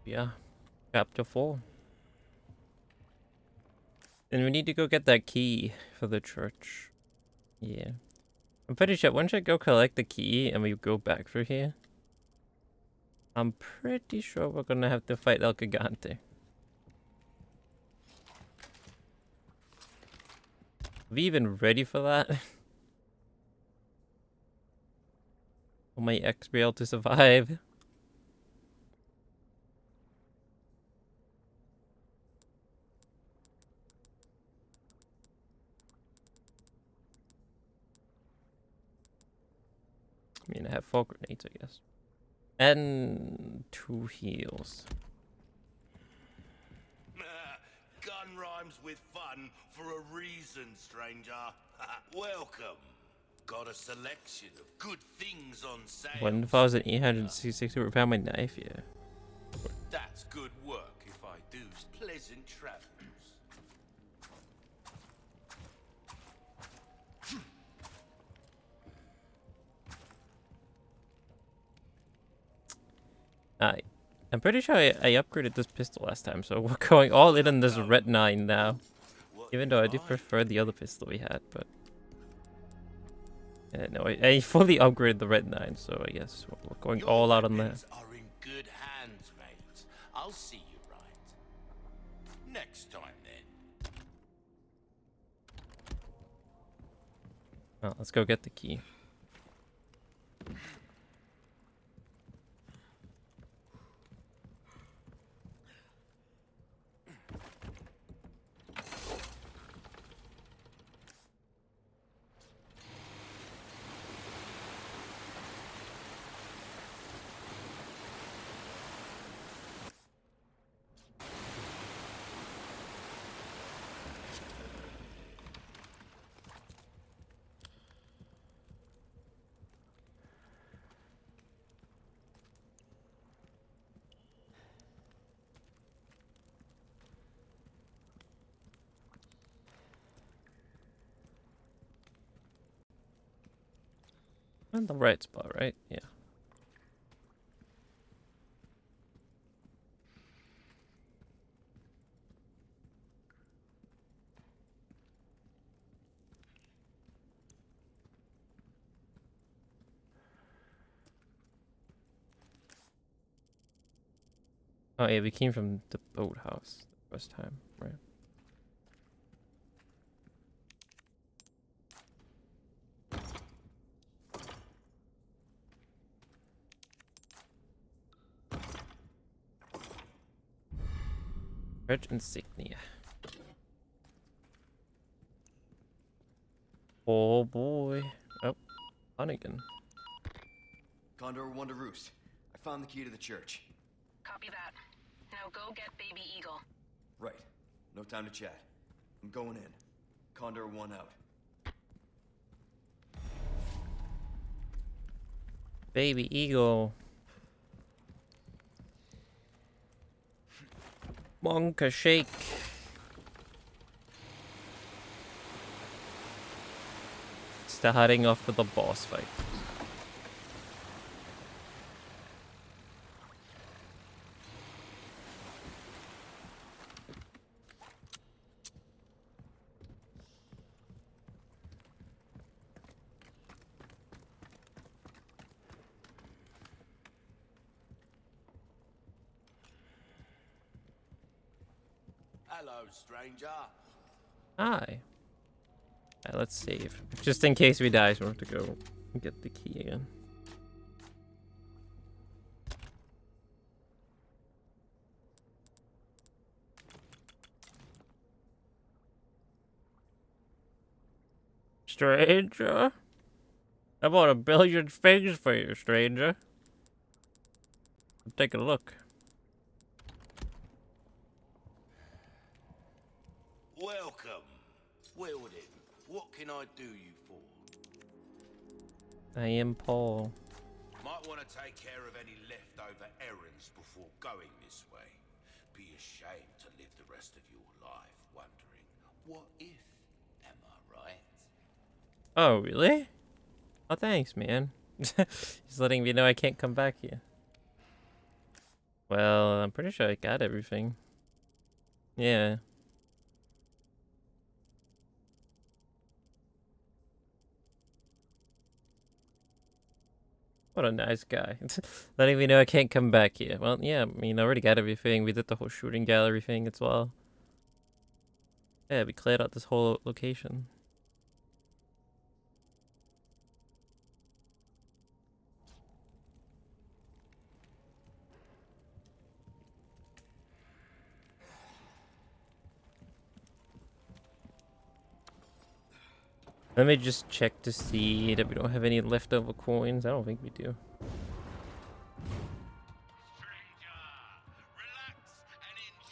Yeah. Chapter 4. And we need to go get that key for the church. Yeah. I'm pretty sure once I go collect the key and we go back through here, I'm pretty sure we're gonna have to fight El Gigante. Are we even ready for that? Will my ex be able to survive? I mean, I have 4 grenades, I guess. And 2 heals. Gun rhymes with fun for a reason, stranger. Welcome. Got a selection of good things on sale. 1,866 repair my knife, yeah. That's good work if I do. Pleasant travels. I'm pretty sure I upgraded this pistol last time, so we're going all in on this red 9 now. Even though I do prefer the other pistol we had, but... Yeah, no, I fully upgraded the red 9, so I guess we're going all out on that. Are in good hands, mate. I'll see you right. Next time, then. Well, let's go get the key. In the right spot, right? Yeah. Oh yeah, we came from the boathouse the first time, right? Church insignia. Oh boy. Oh, Hunnigan. Condor 1 to Roost. I found the key to the church. Copy that. Now go get Baby Eagle. Right. No time to chat. I'm going in. Condor 1 out. Baby Eagle. Monka shake. Starting off with a boss fight. Hello, stranger. Hi. Alright, let's save. Just in case we die, so we have to go and get the key again. Stranger? I bought 1 billion things for you, stranger. Take a look. Welcome. Well then, what can I do you for? I am Paul. Might want to take care of any leftover errands before going this way. Be ashamed to live the rest of your life wondering, what if, am I right? Oh, really? Oh, thanks, man. He's letting me know I can't come back here. Well, I'm pretty sure I got everything. Yeah. What a nice guy. Letting me know I can't come back here. Well, yeah, I mean, I already got everything. We did the whole shooting gallery thing as well. Yeah, we cleared out this whole location. Let me just check to see that we don't have any leftover coins. I don't think we do.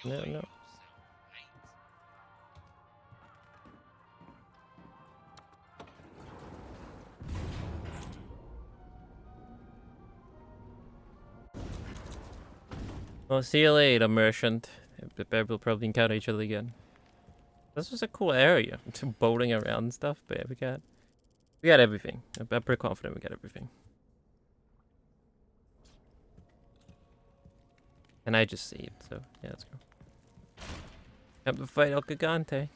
No, no. Well, see you later, merchant. We'll probably encounter each other again. This was a cool area. Boating around and stuff, but yeah, we got everything. I'm pretty confident we got everything. And I just saved, so yeah, let's go. Time to fight El Gigante.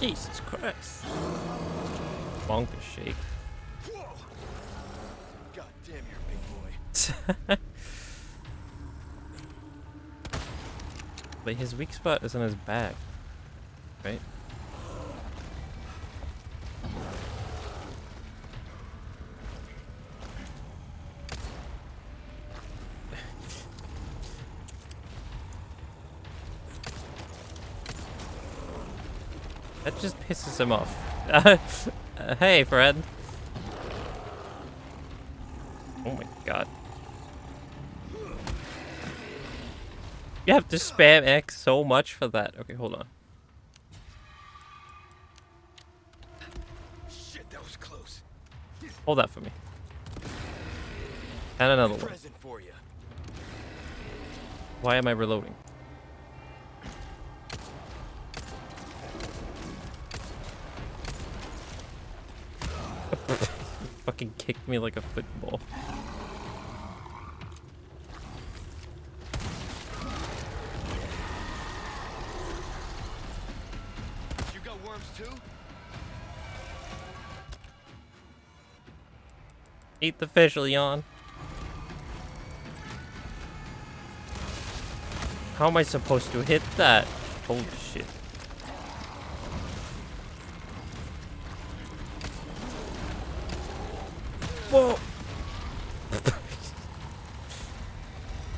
Jesus Christ. Bonker shake. God damn, you're a big boy. But his weak spot is on his back, right? That just pisses him off. Hey, Fred. Oh my god. You have to spam X so much for that. Okay, hold on. Shit, that was close. Hold that for me. And another one. Present for you. Why am I reloading? Fucking kicked me like a football. You got worms too? Eat the fish, Leon. How am I supposed to hit that? Holy shit. Whoa!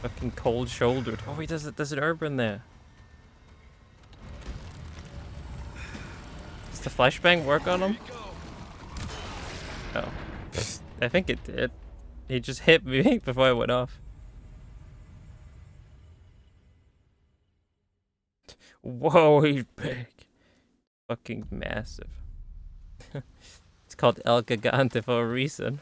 Fucking cold shouldered. Oh, he does it. There's an herb in there. Does the flashbang work on him? Oh. I think it did. He just hit me before I went off. Whoa, he's big. Fucking massive. It's called El Gigante for a reason.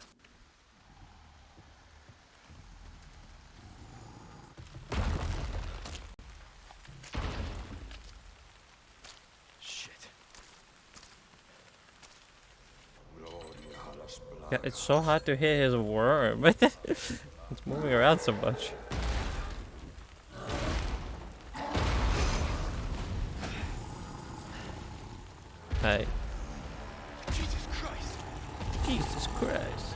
Yeah, it's so hard to hit his worm. It's moving around so much. Hi. Jesus Christ. Jesus Christ.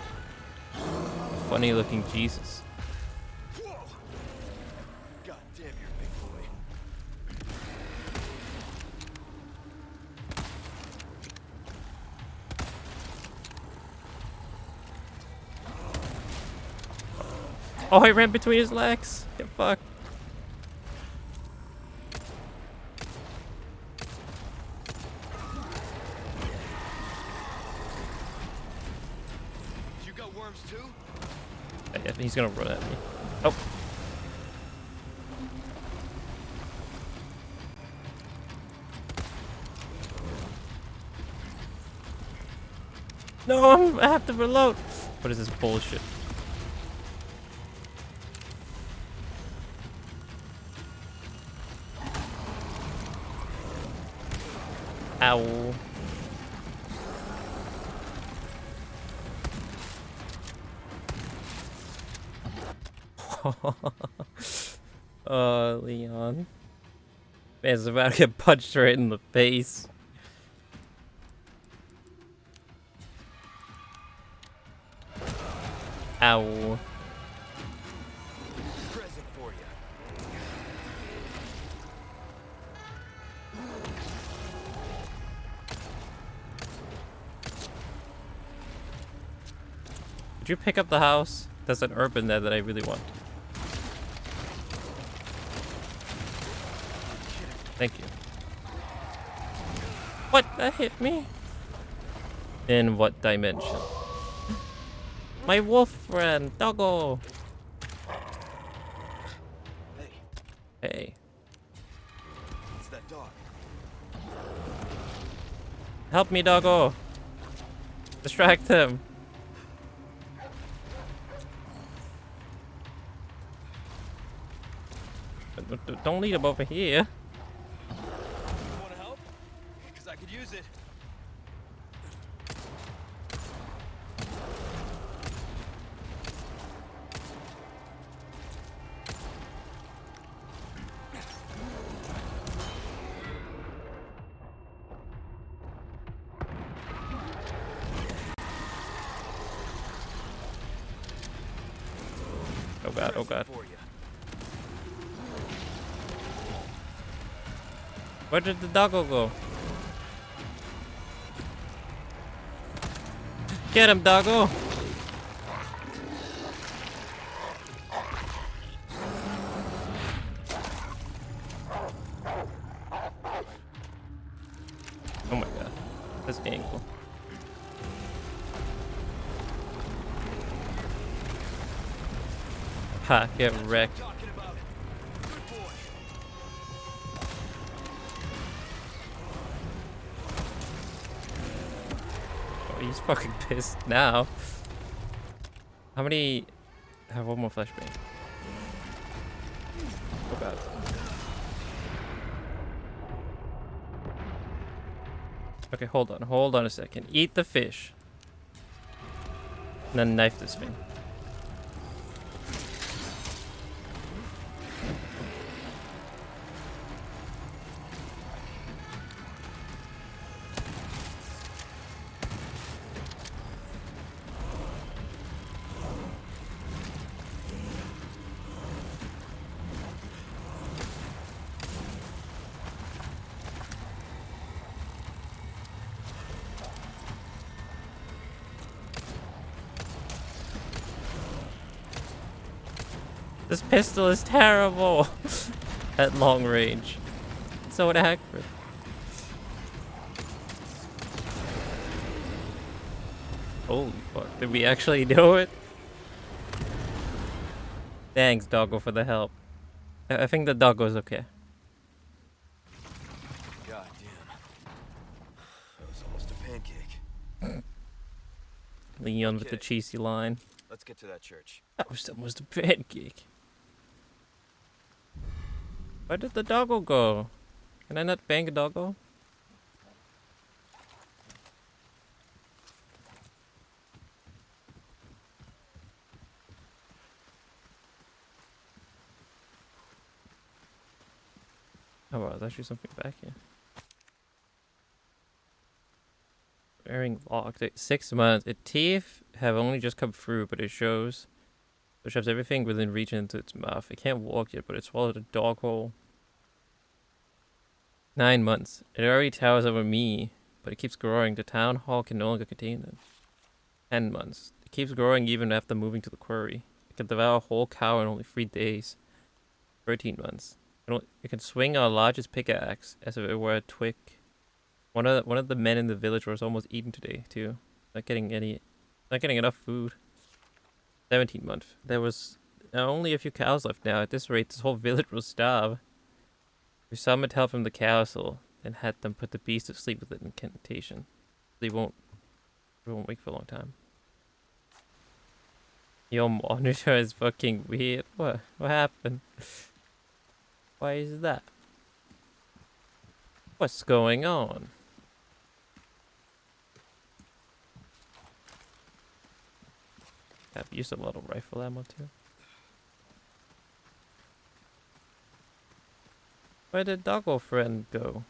A funny looking Jesus. Whoa. God damn, you're a big boy. Oh, I ran between his legs. Get fucked. worms too? Yeah, he's gonna run at me. Oh. No, I have to reload. What is this bullshit? Ow. Leon. Man's about to get punched right in the face. Ow. Present for you. Did you pick up the house? There's an herb in there that I really want. Thank you. What? That hit me? In what dimension? My wolf friend, Doggo. Hey, Hey. it's that dog. Help me, Doggo. Distract him. Don't lead him over here. You want to help? Because I could use it. Oh god, oh god. For you. Where did the doggo go? Get him, doggo! Oh my god. This angle. Ha, get wrecked. Talking about it. Good boy. Oh, he's fucking pissed now. How many? I have one more flashbang. Oh god. Okay, hold on a second. Eat the fish. And then knife this thing. This pistol is terrible at long range. It's so inaccurate. Holy fuck, did we actually do it? Thanks, doggo, for the help. I think the doggo's okay. God damn. That was almost a pancake. Leon with the Okay. cheesy line. Let's get to that church. That was almost a pancake. Where did the doggo go? Can I not bang a doggo? Oh wow, there's actually something back here. Bearing locked. 6 months. Its teeth have only just come through, but it shows. It shoves everything within reach into its mouth. It can't walk yet, but it swallowed a dog hole. 9 months. It already towers over me, but it keeps growing. The town hall can no longer contain it. 10 months. It keeps growing even after moving to the quarry. It can devour a whole cow in only 3 days. 13 months. It can swing our largest pickaxe as if it were a twig. One of the men in the village was almost eaten today too. Not getting enough food. 17 months. There was only a few cows left now. At this rate, this whole village will starve. We summoned help from the castle and had them put the beast to sleep with an incantation. They won't wake for a long time. Your monitor is fucking weird. What happened? Why is that? What's going on? I've used a lot of rifle ammo too. Where did Doggo Friend go?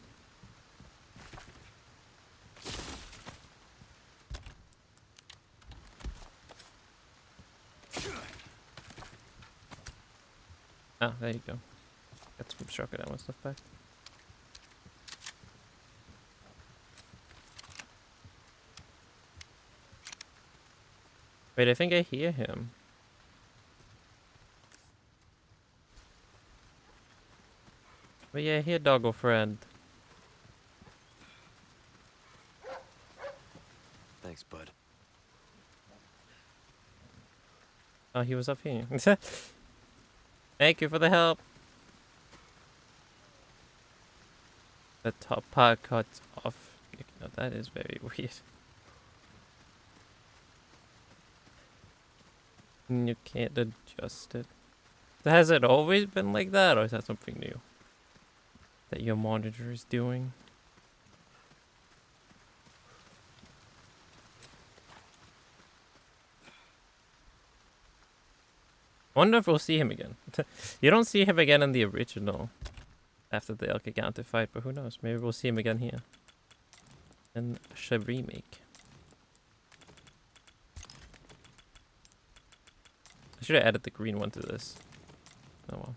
Ah, there you go. Got some shotgun ammo stuff back. Wait, I think I hear him. But yeah, I hear Doggo Friend. Thanks, bud. Oh, he was up here. Thank you for the help. The top part cuts off. No, that is very weird. You can't adjust it. Has it always been like that, or is that something new that your monitor is doing? I wonder if we'll see him again. You don't see him again in the original after the El Gigante fight, but who knows? Maybe we'll see him again here in the remake. I should have added the green one to this. Oh well.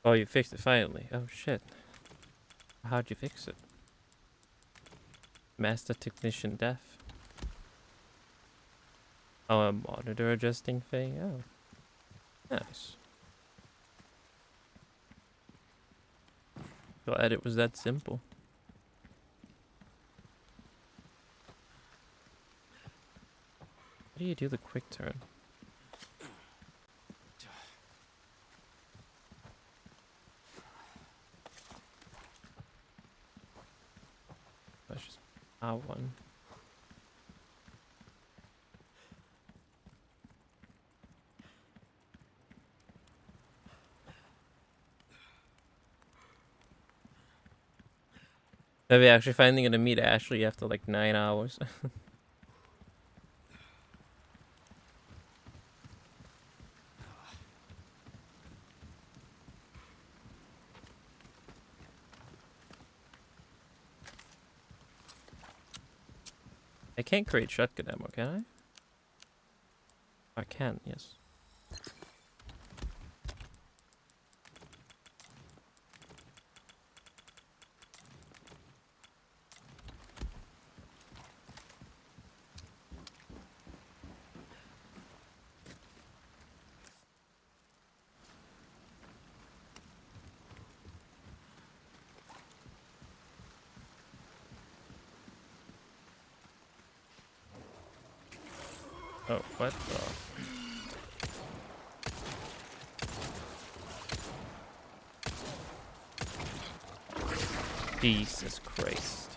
Oh, you fixed it finally. Oh shit. How'd you fix it? Master Technician Deaf. Oh, a monitor adjusting thing? Oh. Nice. Glad it was that simple. How do you do the quick turn? That's just R1. Maybe actually finally gonna meet Ashley after like 9 hours. I can't create shotgun ammo, can I? I can, yes. Oh, what the? Jesus Christ.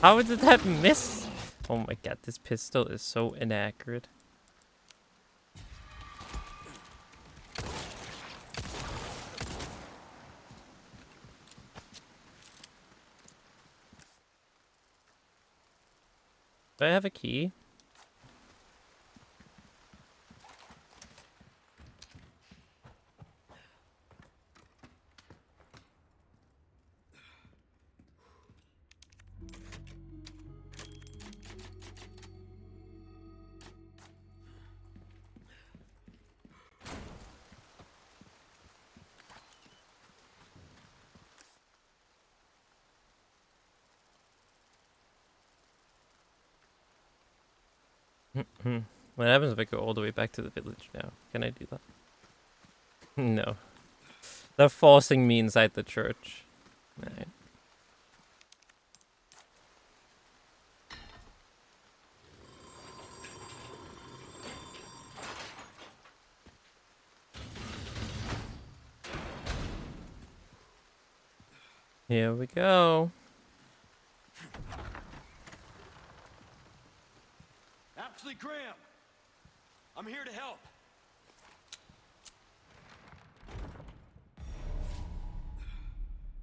How did that miss? Oh my god, this pistol is so inaccurate. Do I have a key? What happens if I go all the way back to the village now? Can I do that? No. They're forcing me inside the church. Alright. Here we go. Ashley Graham! I'm here to help.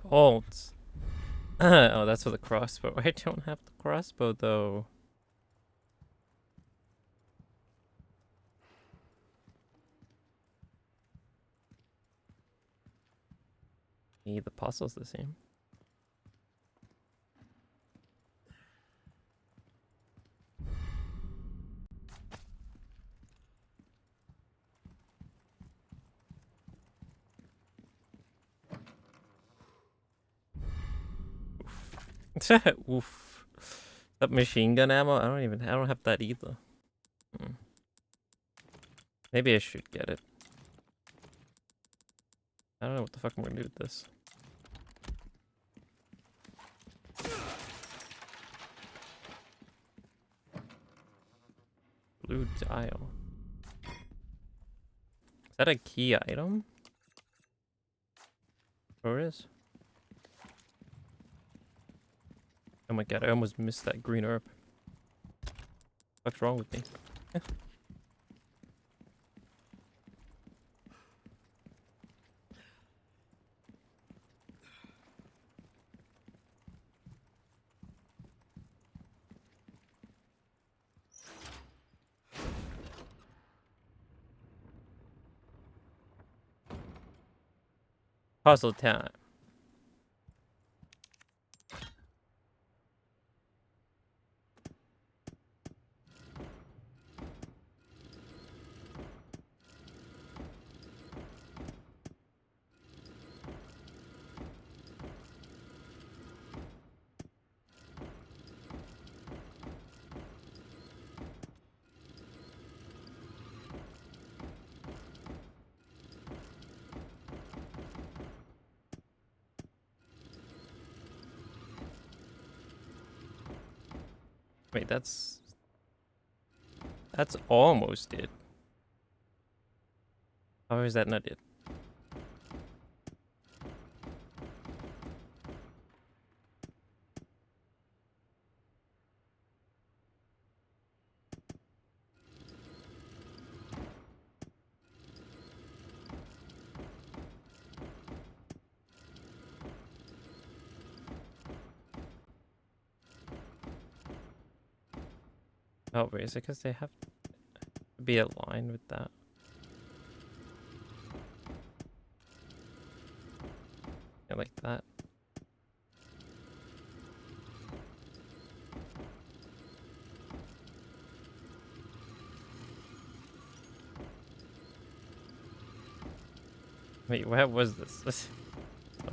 Bolts. Oh, that's for the crossbow. I don't have the crossbow though. The puzzle's the same. Oof. That machine gun ammo? I don't have that either. Maybe I should get it. I don't know what the fuck I'm gonna do with this. Blue dial. Is that a key item? Or is? Oh my god, I almost missed that green herb. What's wrong with me? Puzzle time. Wait, that's almost it. How is that not it? Oh, wait, is it because they have to be aligned with that? Yeah, like that. Wait, where was this? Oh.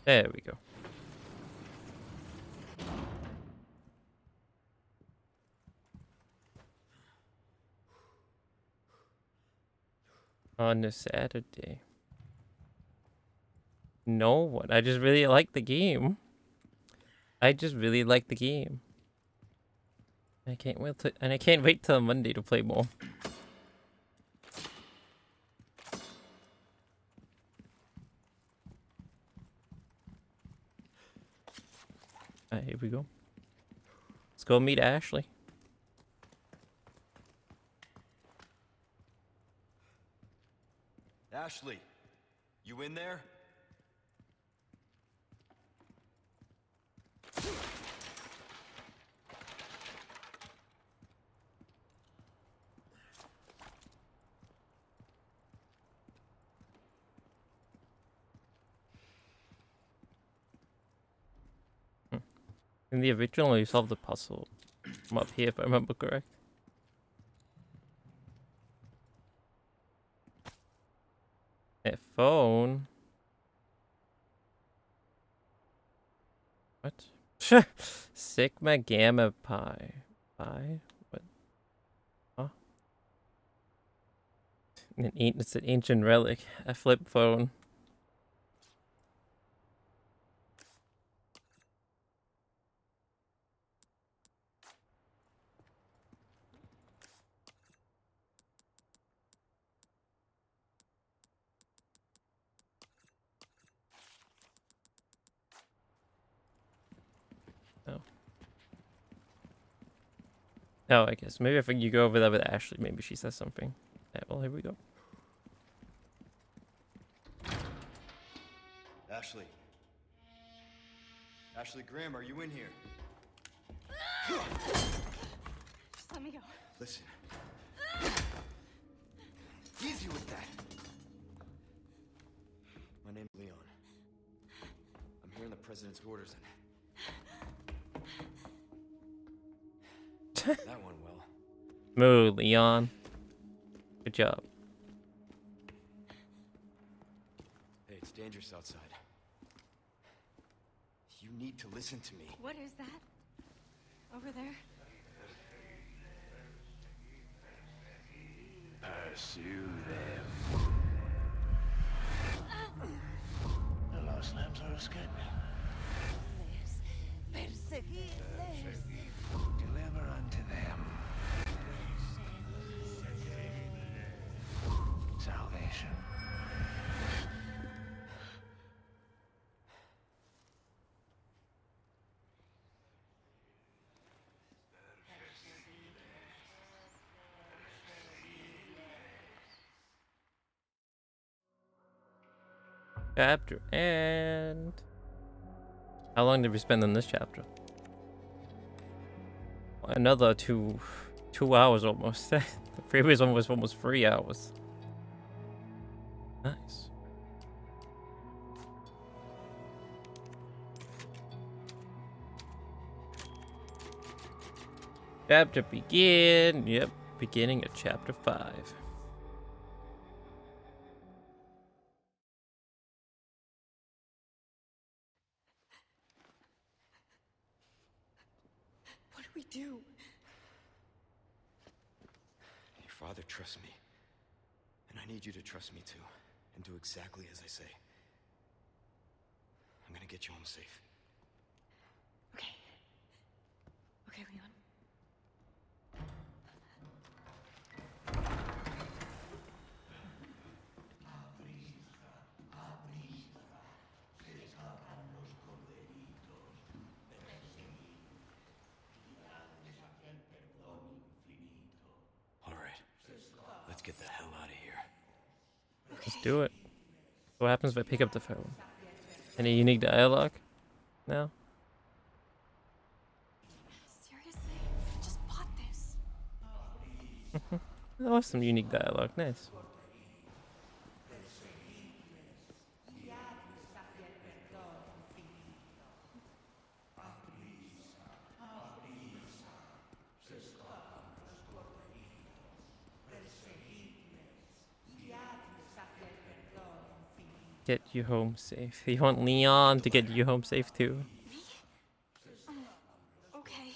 There we go. On a Saturday. No one. I just really like the game. I just really like the game. I can't wait till Monday to play more. Alright, here we go. Let's go meet Ashley. Ashley, you in there? In the original, you solved the puzzle from up here, if I remember correct. A phone. What? Sigma Gamma Pi. Pi? What? Huh? It's an ancient relic. A flip phone. Oh. Oh, I guess. Maybe if you go over there with Ashley, maybe she says something. Yeah, well, here we go. Ashley. Ashley Graham, are you in here? Just let me go. Listen. Easy with that. My name's Leon. I'm hearing the president's orders and that went well. Move, Leon. Good job. Hey, it's dangerous outside. You need to listen to me. What is that? Over there? Pursue them. The lost lambs are escaping. Perseguirles. Deliver unto them salvation. Chapter and how long did we spend on this chapter? Another two hours almost. The previous one was almost 3 hours. Nice. Chapter begin. Yep, beginning of chapter 5. What do we do? Your father trusts me. And I need you to trust me too. And do exactly as I say. I'm gonna get you home safe. Okay. Okay, Leon. All right. Let's get the hell out of here. Let's do it. What happens if I pick up the phone? Any unique dialogue? No? Seriously? I just bought this. There was some unique dialogue. Nice. Get you home safe. You want Leon to get you home safe too? Me? Okay.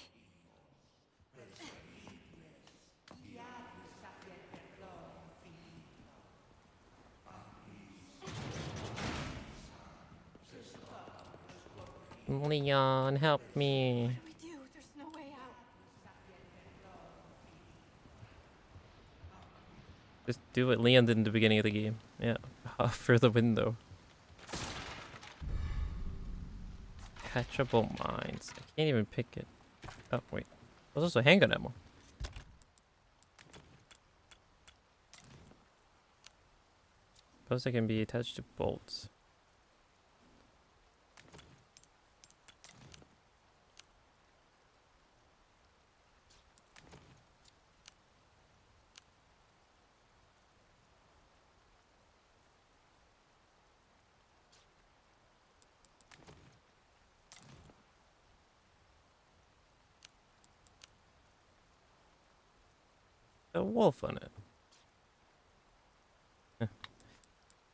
Leon, help me. What do we do? There's no way out. Just do what Leon did in the beginning of the game. Yeah, off through the window. Catchable mines. I can't even pick it. Oh, wait. There's also handgun ammo. Suppose I can be attached to bolts. A wolf on it.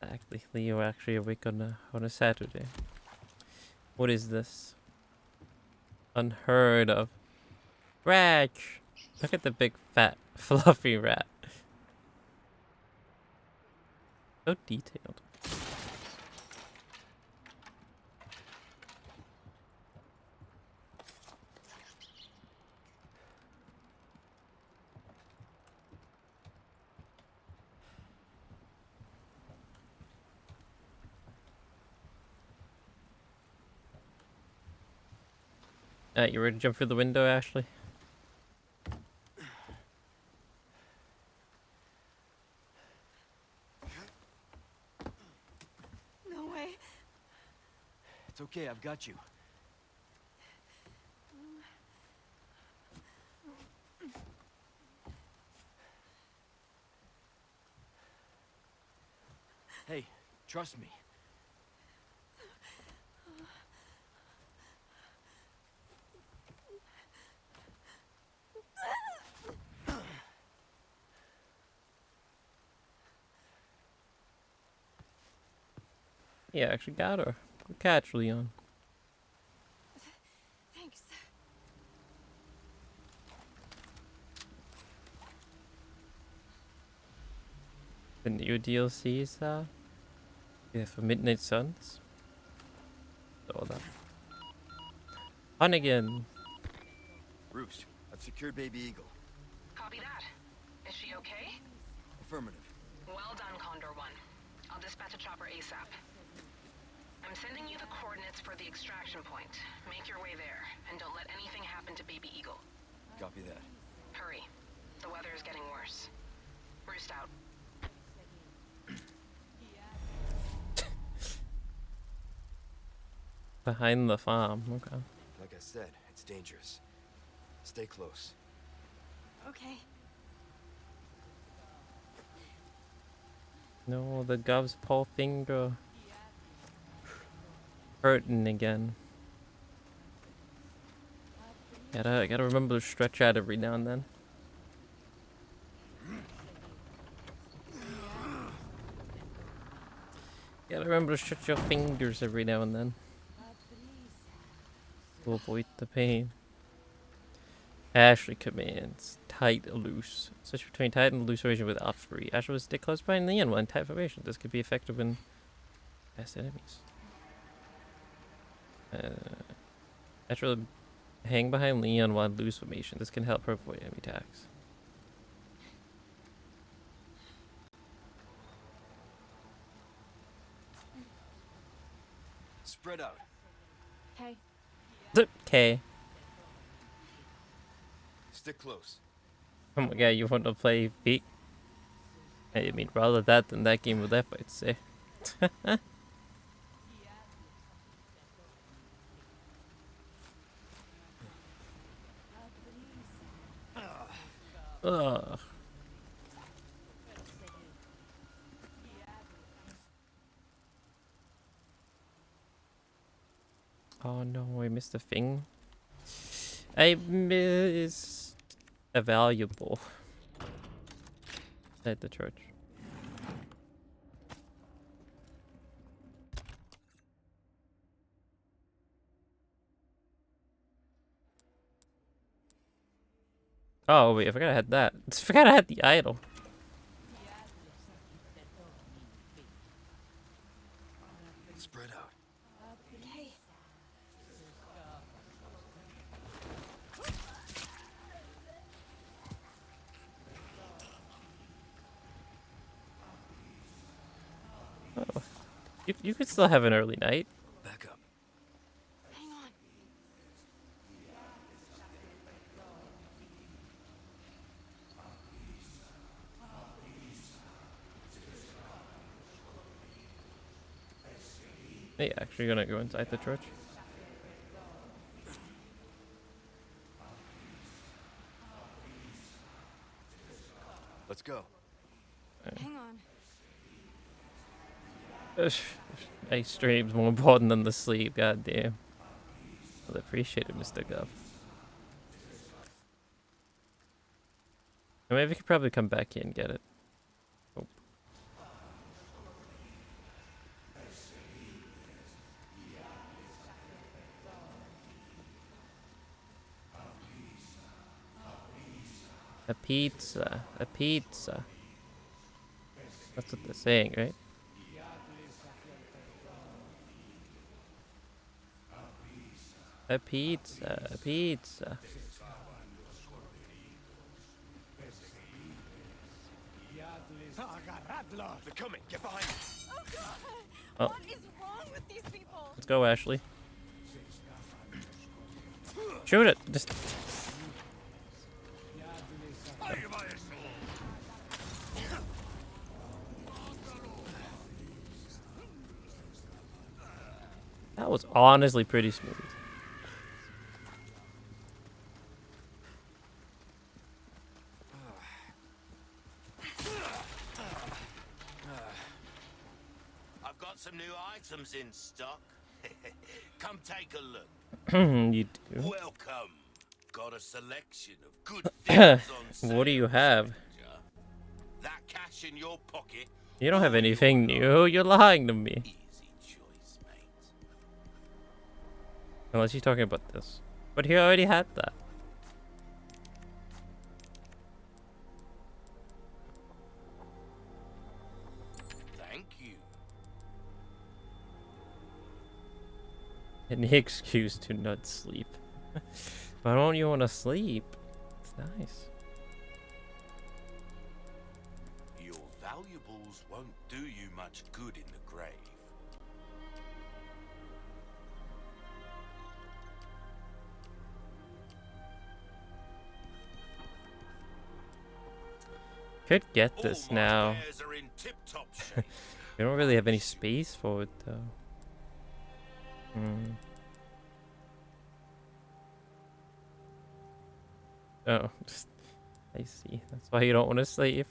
Exactly. Leo actually awake on a Saturday. What is this? Unheard of. Rat! Look at the big fat fluffy rat. So detailed. You ready to jump through the window, Ashley? No way. It's okay, I've got you. Hey, trust me. Yeah, actually got her. Good catch, Leon. Thanks. The new DLCs, yeah, for Midnight Suns. All that. On again. Roost, I've secured Baby Eagle. Copy that. Is she okay? Affirmative. Well done, Condor 1. I'll dispatch a chopper ASAP. I'm sending you the coordinates for the extraction point. Make your way there, and don't let anything happen to Baby Eagle. Copy that. Hurry. The weather is getting worse. Roost out. Behind the farm. Okay. Like I said, it's dangerous. Stay close. Okay. No, the gov's paw finger. Hurting again. Gotta remember to stretch out every now and then. Gotta remember to stretch your fingers every now and then. To avoid the pain. Ashley commands tight or loose. Switch between tight and loose formation with Op3. Ashley will stick close behind Leon while in tight formation. This could be effective when past enemies. Ashley will hang behind Leon while in loose formation. This can help her avoid enemy attacks. Spread out. Hey. Okay. Stick close. Oh my god, you want to play beat? I mean, rather that than that game with F, I'd say. Ugh. Oh no, I missed a thing. I missed a valuable at the church. Oh wait, I forgot I had that. I forgot I had the idol. Spread out. Okay. Oh. You could still have an early night. Back up. Hang on. Hey, actually gonna go inside the church. Let's go. Hang on. Nice stream's more important than the sleep, goddamn. I'll appreciate it, Mr. Gov. Maybe we could probably come back here and get it. Oh. A pizza. A pizza. That's what they're saying, right? A pizza. A pizza. They're coming. Get behind me. Oh God! Oh. What is wrong with these people? Let's go, Ashley. Shoot it. Just. That was honestly pretty smooth. I've got some new items in stock. Come take a look. You do. Welcome. Got a selection of good things on sale. What do you have? That cash in your pocket. You don't have anything new. You're lying to me. Easy choice, mate. Unless you're talking about this. But he already had that. Thank you. Any excuse to not sleep. Why don't you want to sleep? It's nice. Your valuables won't do you much good in the grave. Could get this All my now. spares are in tip-top shape. We don't really have any space for it though. Hmm. Oh, I see. That's why you don't want to sleep.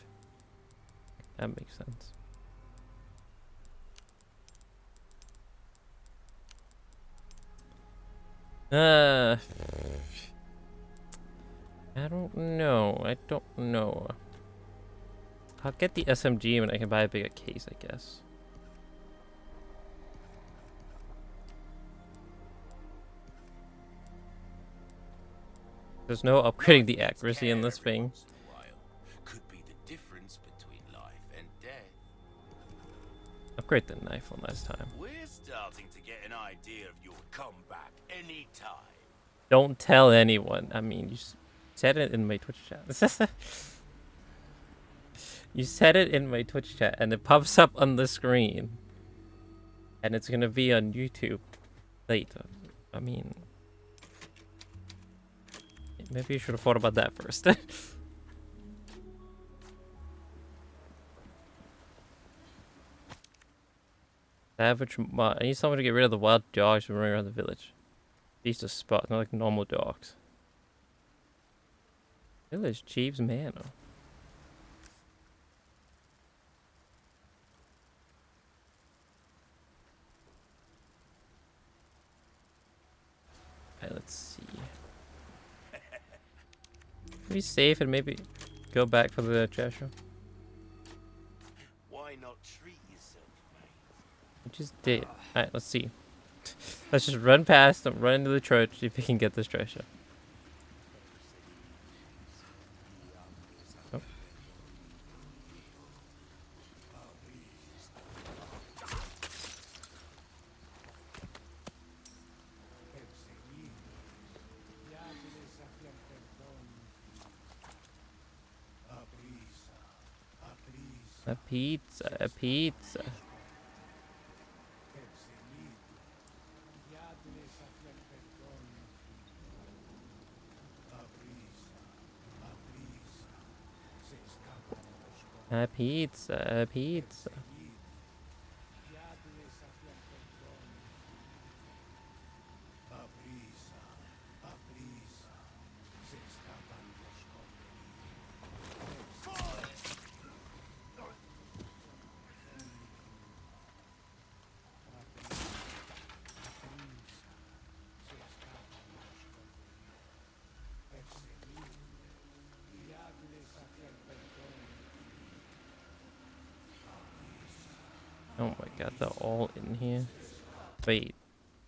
That makes sense. I don't know. I don't know. I'll get the SMG when I can buy a bigger case, I guess. There's no upgrading the accuracy in this thing. Once in a while could be the difference between life and death. Upgrade the knife one last time. We're starting to get an idea of your comeback anytime. Don't tell anyone. I mean, you said it in my Twitch chat. You said it in my Twitch chat, and it pops up on the screen. And it's gonna be on YouTube later. I mean, maybe you should have thought about that first. Savage mod. I need someone to get rid of the wild dogs who run around the village. These to spot, not like normal dogs. Village Chief's Manor. Alright, let's see. Be safe and maybe go back for the treasure. Why not treat yourself, mate? I just did. Alright, let's see. Let's just run past them, run into the church, see if we can get this treasure. Oh. A pizza, a pizza. A pizza, a pizza. Oh my god, they're all in here. Wait.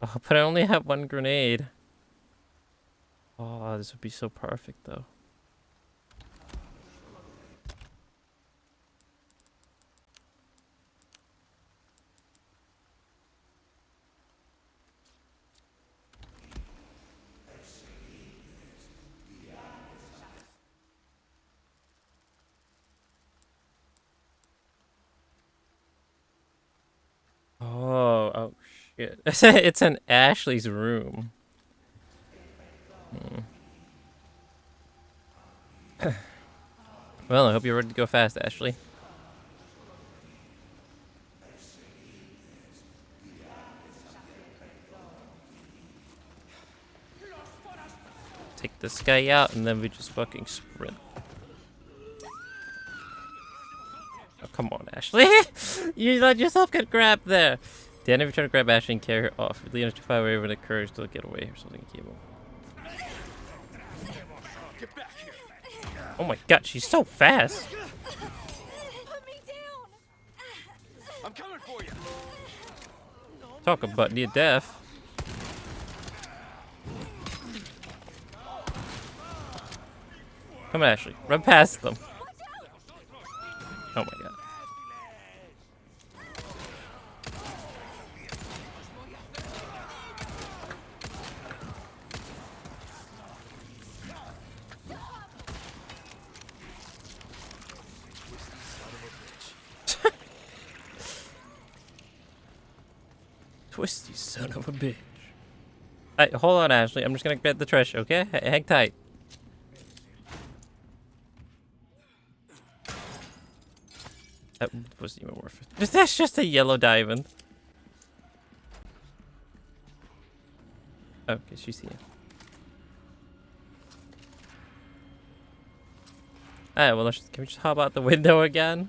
Oh, but I only have one grenade. Oh, this would be so perfect though. Shit. It's in Ashley's room. Well, I hope you're ready to go fast, Ashley. Take this guy out, and then we just fucking sprint. Oh, come on, Ashley. You let yourself get grabbed there. The enemy tried to grab Ashley and carry her off. Leon is too far away when it occurs to get away or something. Oh my god, she's so fast. Put me down. I'm coming for you. Talk about near death. Come on, Ashley. Run past them. Oh my god. Twisty son of a bitch. Hey, hold on, Ashley. I'm just gonna get the trash, okay? Hang tight. That wasn't even worth it. That's just a yellow diamond. Okay, she's here. Alright, well, can we just hop out the window again?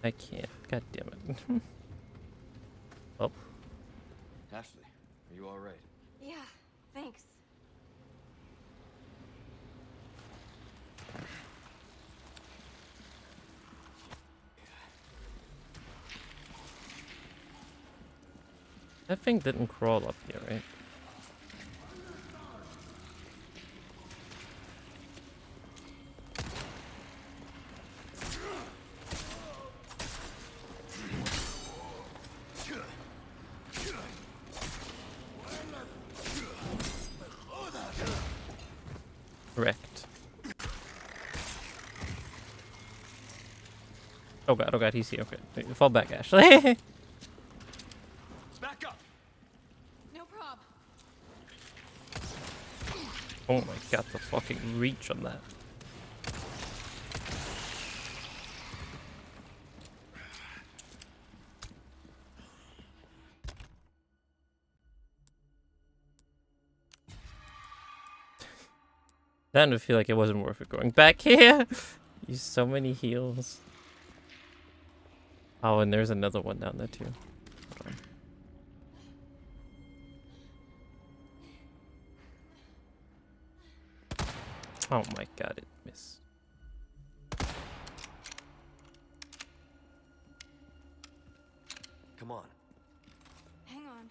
I can't. God damn it. Oh. Ashley, are you all right? Yeah, thanks. That thing didn't crawl up here, right? Wrecked. Oh god, he's here. Okay. Fall back, Ashley. Back up. No prob. Oh my god, the fucking reach on that. That would feel like it wasn't worth it going back here. Use so many heals. Oh, and there's another one down there too. Hold on. Oh my god, it missed. Come on. Hang on.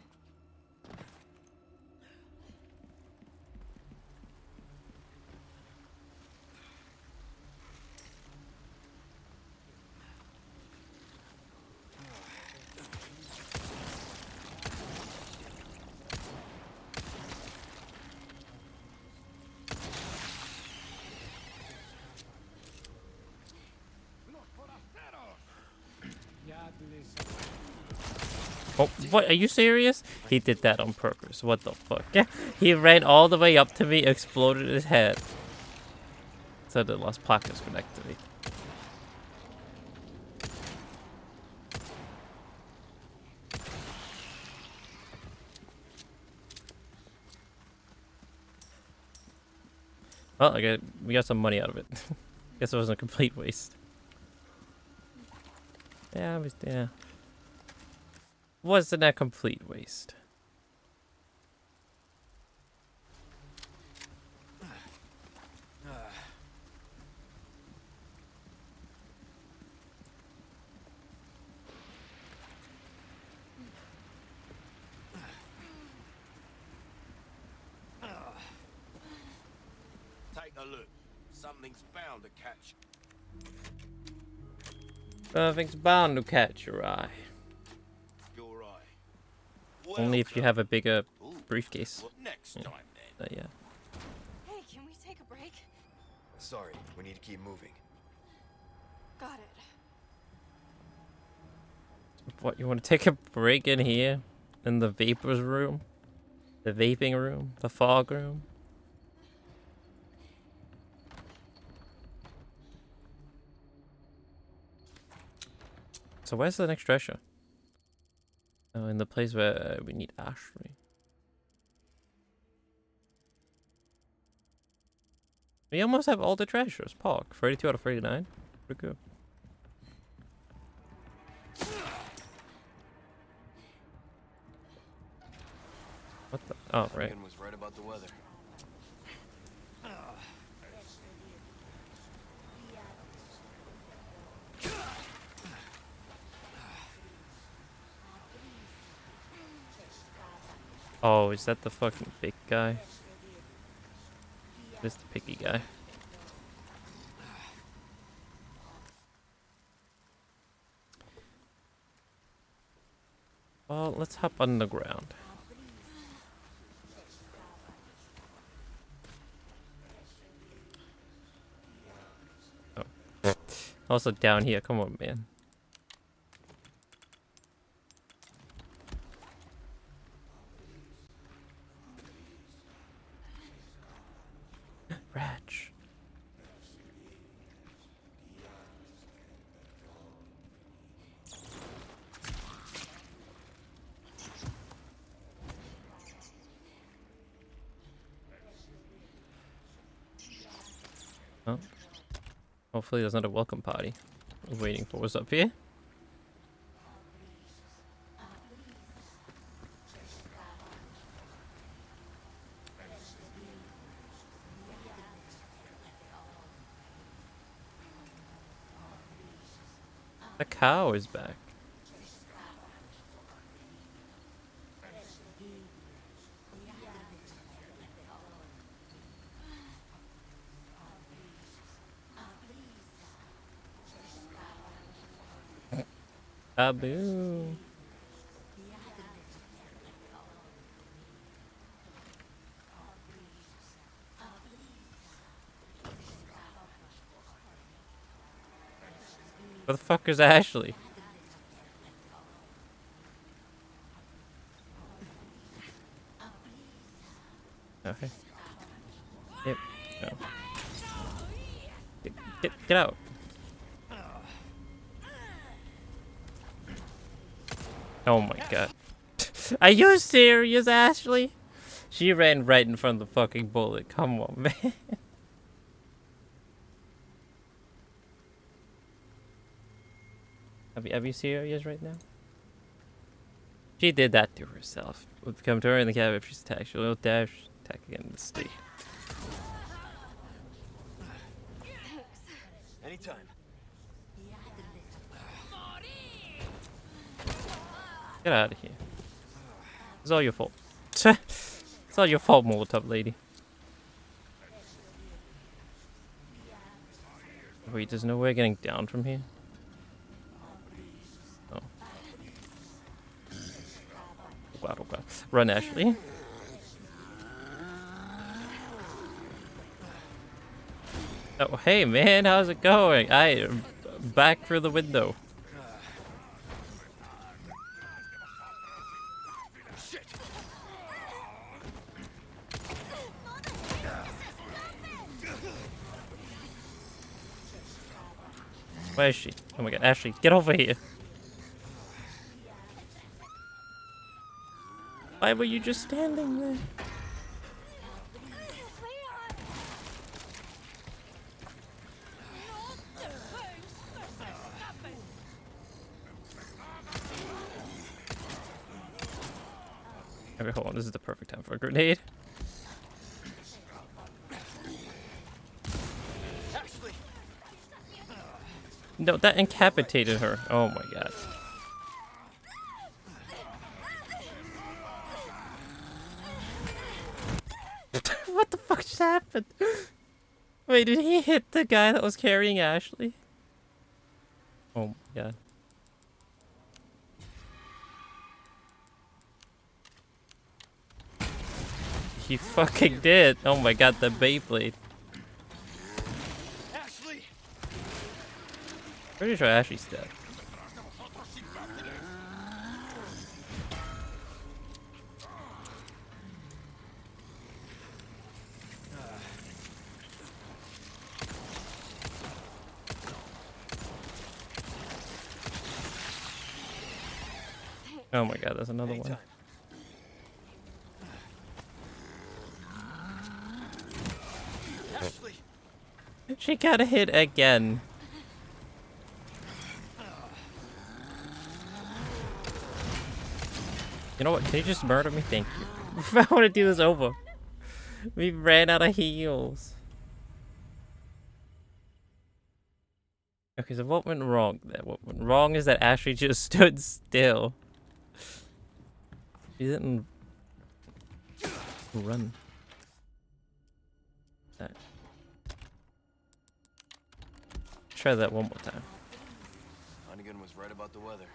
Oh, what? Are you serious? He did that on purpose. What the fuck? He ran all the way up to me, exploded his head. So the Las Placas connected me. Well, we got some money out of it. Guess it wasn't a complete waste. Yeah. Wasn't a complete waste. Take a look. Something's bound to catch. Something's bound to catch your eye. Your eye. Only if you have a bigger briefcase. Next Yeah. time then. Yeah. Hey, can we take a break? Sorry, we need to keep moving. Got it. What, you want to take a break in here? In the vapors room? The vaping room? The fog room? So where's the next treasure? Oh, in the place where we need Ashley. We almost have all the treasures. Park. 32 out of 39. Pretty good. What the? Oh, right. Ian was right about the weather. Oh, is that the fucking big guy? This the picky guy. Well, let's hop on the ground. Oh. Also down here, come on, man. Ratch. Oh. Hopefully there's not a welcome party. I'm waiting for what's up here. The cow is back. Aboo. Where the fuck is Ashley? Okay. Yep. No. Get out. Oh my god. Are you serious, Ashley? She ran right in front of the fucking bullet. Come on, man. Are you serious right now? She did that to herself. We'll come to her in the cab if she's attacked. She'll dash attack again in the state. Anytime. Get out of here. It's all your fault. It's all your fault, Molotov lady. Wait, there's no way getting down from here? Oh. Oh god. Run, Ashley. Oh, hey man, how's it going? I am back through the window. Where is she? Oh my god, Ashley, get over here. Why were you just standing there? Okay, hold on, this is the perfect time for a grenade. No, that incapacitated her. Oh my god. What the fuck just happened? Wait, did he hit the guy that was carrying Ashley? Oh my god. He fucking did. Oh my god, the Beyblade. Ashley! Pretty sure Ashley's dead. Oh my god, there's another one. Ashley! She got a hit again. You know what? Can you just murder me? Thank you. I want to do this over. We ran out of heals. Okay, so what went wrong there? What went wrong is that Ashley just stood still. She didn't run. That. Try that one more time. Hunnigan was right about the weather.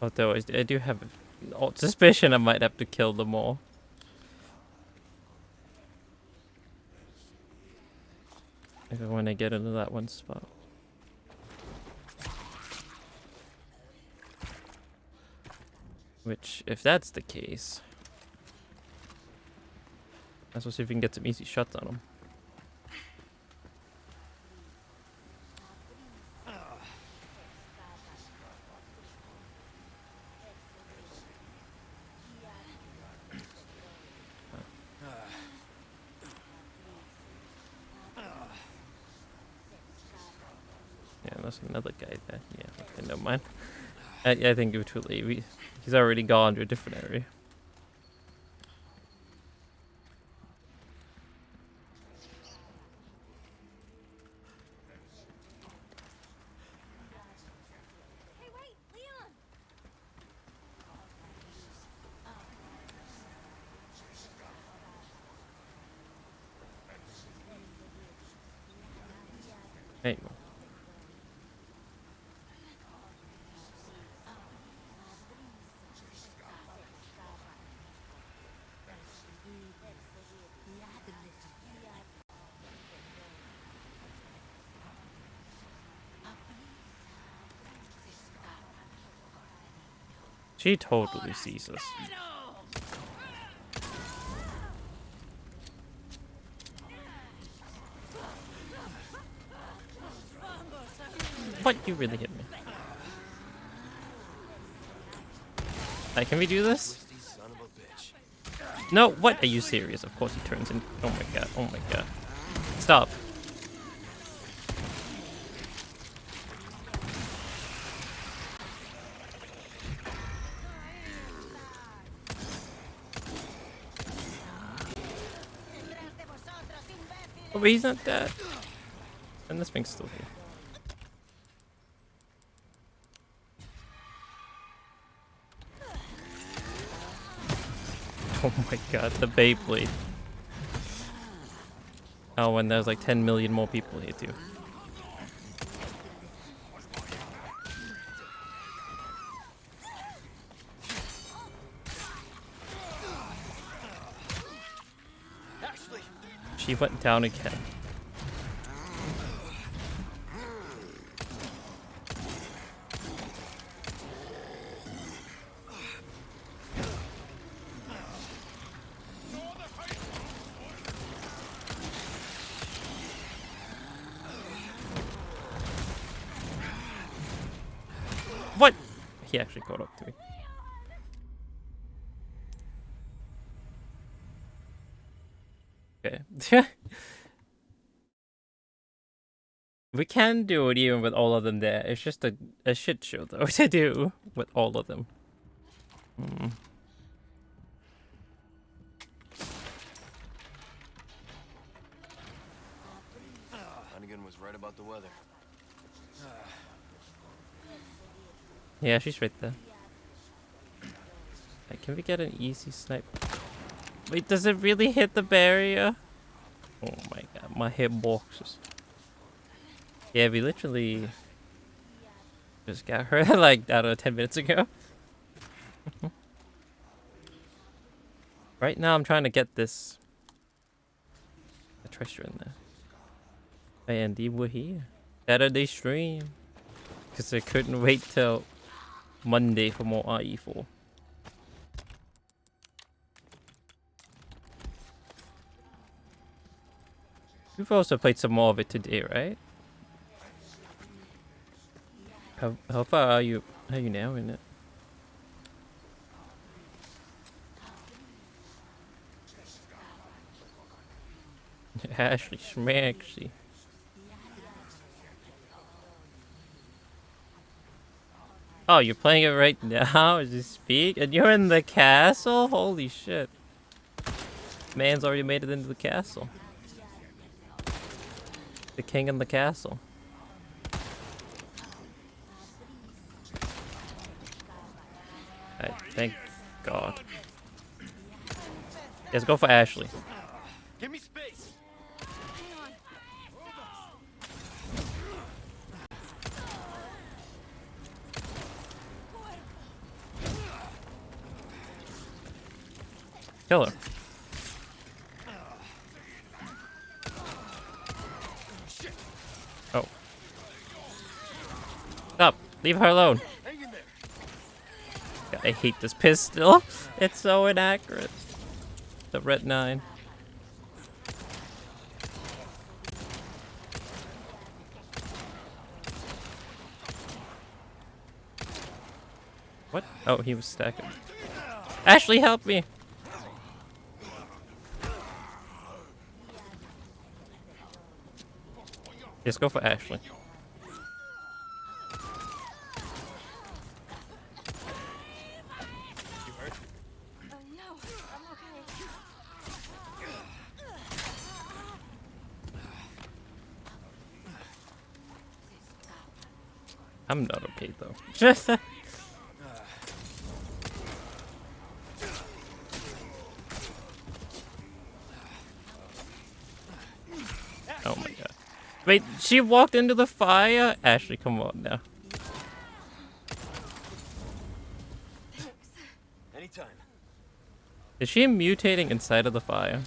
Although I do have an odd suspicion I might have to kill them all. If I want to get into that one spot. Which, if that's the case, let's see if we can get some easy shots on them. Yeah, there's another guy there. Yeah, okay, never mind. I think we're too late. He's already gone to a different area. Hey, wait, Leon! There you go. She totally sees us. What? You really hit me. Can we do this? No, what? Are you serious? Of course he turns in. Oh my god, oh my god. Stop. Oh, but he's not dead. And this thing's still here. Oh my god, the Beyblade. Oh, and there's like 10 million more people here too. Ashley! She went down again. What? He actually caught up to me. Okay. We can do it even with all of them there. It's just a shit show though to do with all of them. Hmm. Hunnigan was right about the weather. Yeah, she's right there. Hey, can we get an easy snipe? Wait, does it really hit the barrier? Oh my god, my hitboxes. Yeah, we literally Just got her like, I don't know, 10 minutes ago. Right now I'm trying to get this a treasure in there. And they were here. Saturday stream. Because I couldn't wait till Monday for more IE4. We've also played some more of it today, right? How far are you now in it? Ashley Schmaxley. Oh, you're playing it right now as you speak? And you're in the castle? Holy shit. Man's already made it into the castle. The king in the castle. Thank God. Let's go for Ashley. Give me space. Kill her. Oh. Stop. Leave her alone. God, I hate this pistol. It's so inaccurate. The red 9. What? Oh, he was stacking. Ashley, help me! Let's go for Ashley. No, I'm okay. I'm not okay though. Just oh my god. Wait, she walked into the fire? Ashley, come on now. Anytime. Is she mutating inside of the fire?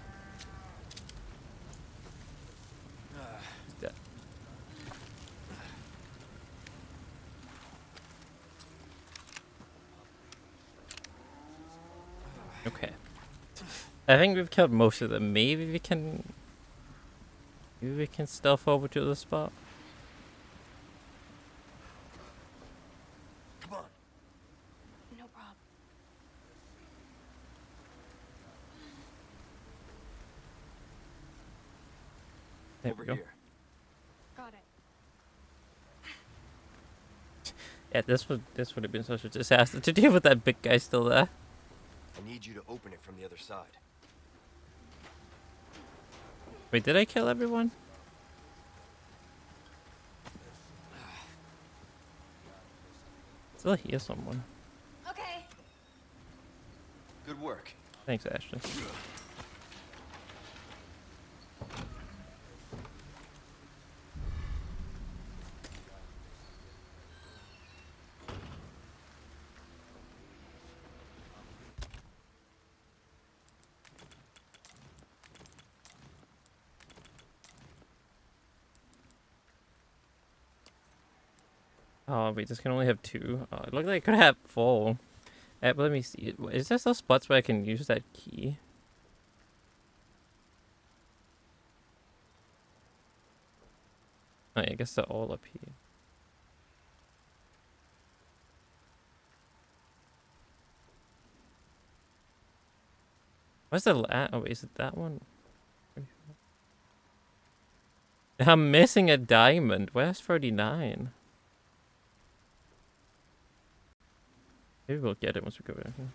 Yeah. Okay. I think we've killed most of them. Maybe we can stealth over to the spot. Come on. No problem. There Over we go. here. Got it. Yeah, this would have been such a disaster to deal with that big guy still there. I need you to open it from the other side. Wait, did I kill everyone? Still hear someone. Okay. Good work. Thanks, Ashley. Oh, wait, this can only have 2. Oh, it looked like it could have 4. But let me see. Is there still spots where I can use that key? Oh, yeah, I guess they're all up here. What's the oh, wait, is it that one? I'm missing a diamond. Where's 39? Maybe we'll get it once we go in here.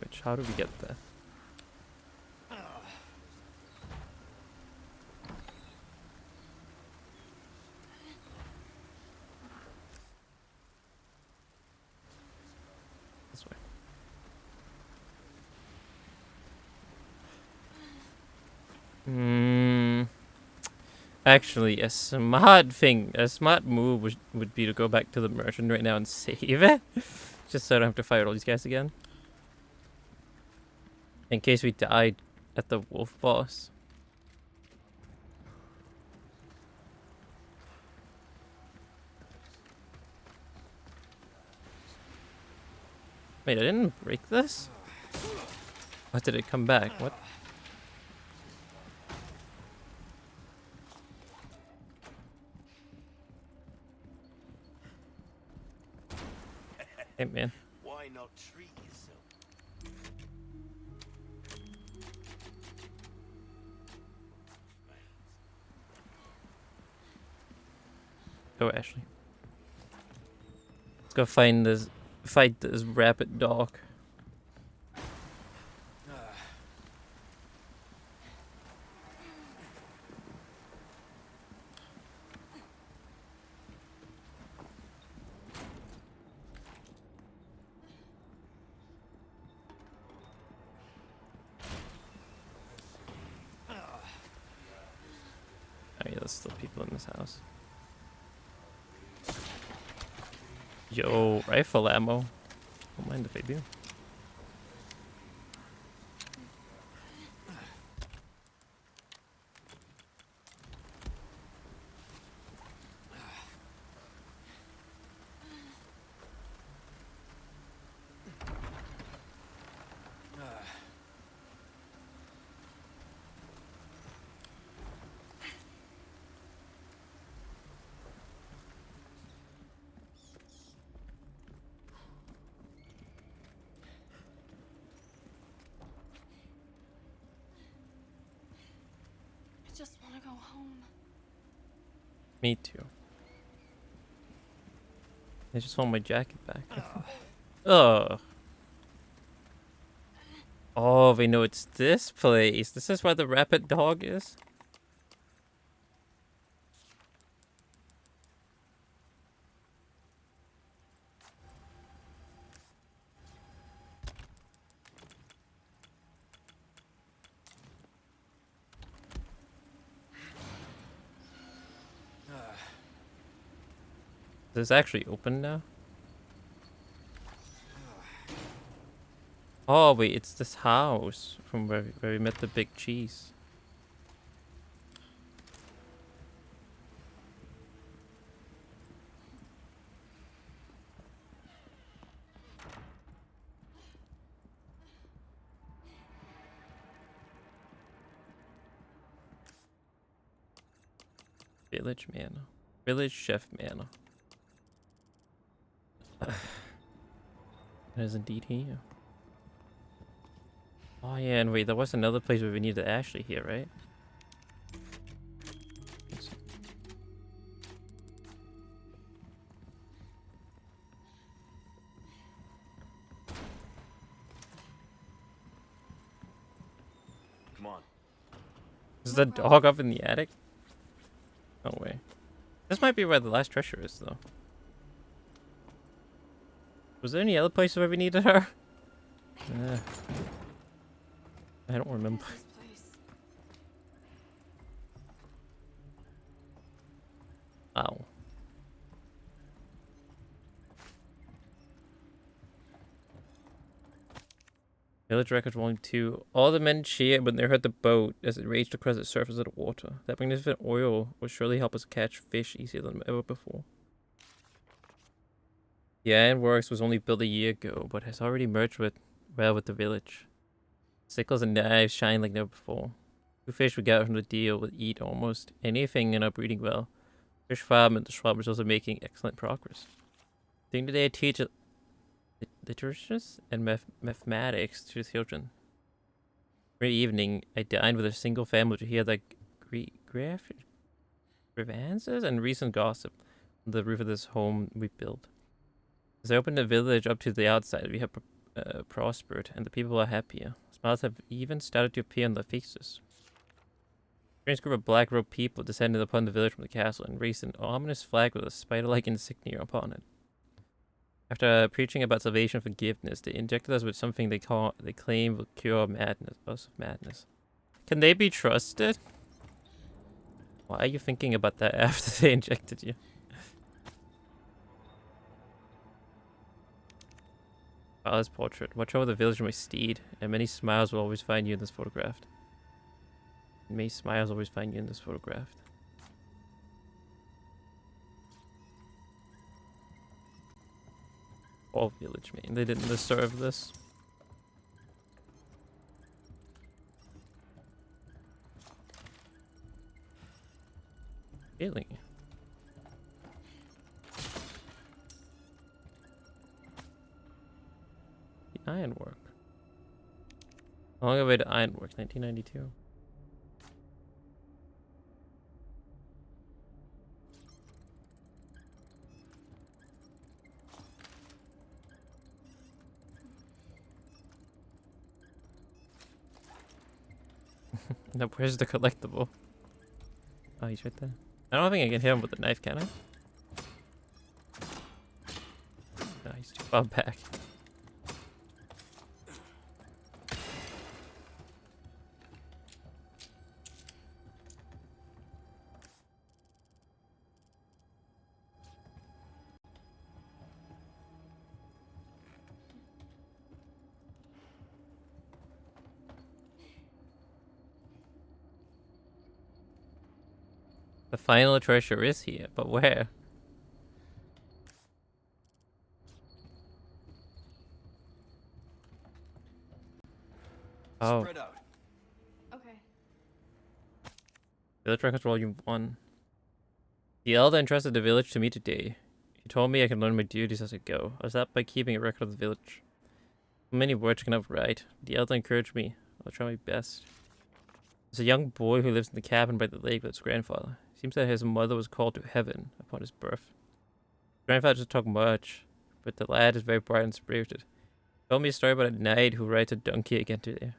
Which, how do we get there? This way. Actually, a smart thing, a smart move would be to go back to the merchant right now and save it. Just so I don't have to fight all these guys again. In case we died at the wolf boss. Wait, I didn't break this? Or did it come back? What? Hey, man. Why not treat yourself? Go, Ashley. Let's go fight this rapid dog. Oh yeah, there's still people in this house. Yo, rifle ammo. Don't mind if I do. I just want to go home. Me too. I just want my jacket back. Ugh. Oh, we know it's this place. This is where the rapid dog is. Is this actually open now? Oh wait, it's this house from where we met the big cheese. Village Manor. Village Chef Manor. That is indeed here. Oh yeah, and wait, there was another place where we needed Ashley here, right? Come on. Is the dog up in the attic? No way. This might be where the last treasure is, though. Was there any other places where we needed her? I don't remember. What is this place? Ow. Village Records Volume 2. All the men cheered when they heard the boat as it raged across the surface of the water. That magnificent oil will surely help us catch fish easier than ever before. The ironworks was only built a year ago, but has already merged with the village. Sickles and knives shine like never before. The fish we got from the deal will eat almost anything in our breeding well. Fish farm and the shrub is also making excellent progress. During the day, I teach literature and mathematics to the children. Every evening, I dined with a single family to hear the grievances and recent gossip on the roof of this home we built. As I opened the village up to the outside, we have prospered, and the people are happier. Smiles have even started to appear on their faces. A strange group of black-robed people descended upon the village from the castle and raised an ominous flag with a spider-like insignia upon it. After preaching about salvation and forgiveness, they injected us with something they claim will cure madness. Can they be trusted? Why are you thinking about that after they injected you? Father's portrait. Watch over the village of my steed, and many smiles will always find you in this photograph. Many smiles always find you in this photograph. All village, man. They didn't deserve this. Really? The ironwork. How long away to ironwork? 1992. Now, where's the collectible? Oh, he's right there. I don't think I can hit him with the knife, can I? No, he's too far back. The final treasure is here, but where? Oh. Spread out. Okay. Village Records Volume 1. The elder entrusted the village to me today. He told me I can learn my duties as I go. I start by keeping a record of the village. Many words I cannot write. The elder encouraged me. I'll try my best. There's a young boy who lives in the cabin by the lake with his grandfather. Seems that his mother was called to heaven upon his birth. Grandfather doesn't talk much, but the lad is very bright and spirited. Told me a story about a knight who rides a donkey again today.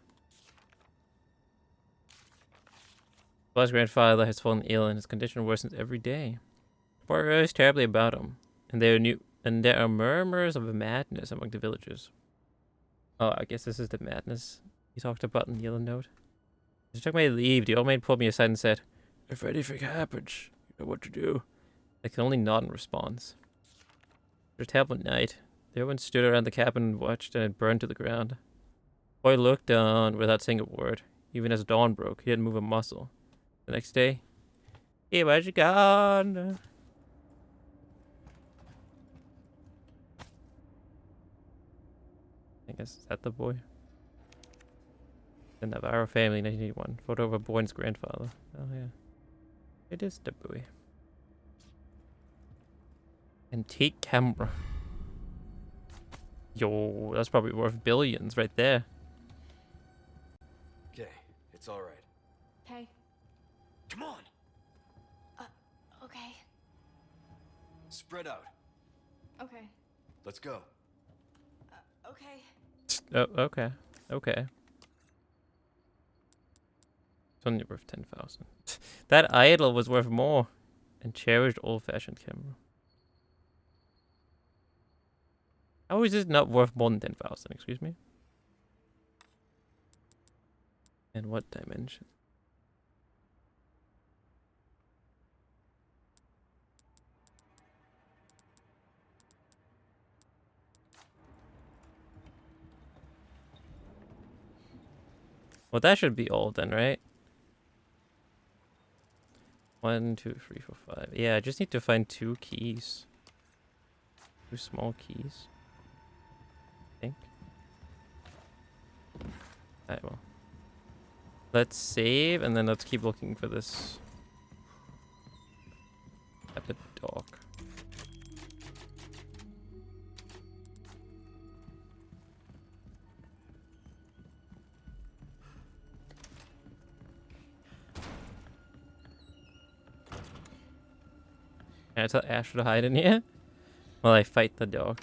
His grandfather has fallen ill and his condition worsens every day. The boy worries terribly about him, and there are murmurs of a madness among the villagers. Oh, I guess this is the madness he talked about in the yellow note. As I took my leave, the old man pulled me aside and said, "If anything happens, you know what to do." I can only nod in response. It was a terrible night. Everyone stood around the cabin and watched, and it burned to the ground. The boy looked on without saying a word. Even as dawn broke, he didn't move a muscle. The next day, he was gone. I guess, is that the boy? The Navarro family, 1981. Photo of a boy and his grandfather. Oh, yeah. It is the boy. Antique camera. Yo, that's probably worth billions right there. Okay, it's all right. Okay. Come on. Okay. Spread out. Okay. Let's go. Okay. Oh, okay. Okay. It's only worth 10,000. That idol was worth more. And cherished old-fashioned camera. How is it not worth more than 10,000? Excuse me? And what dimension? Well, that should be all then, right? 1, 2, 3, 4, 5. Yeah, I just need to find 2 keys. 2 small keys. I think. Alright, well. Let's save, and then let's keep looking for this. At the dock. Can I tell Ash to hide in here? While I fight the dog.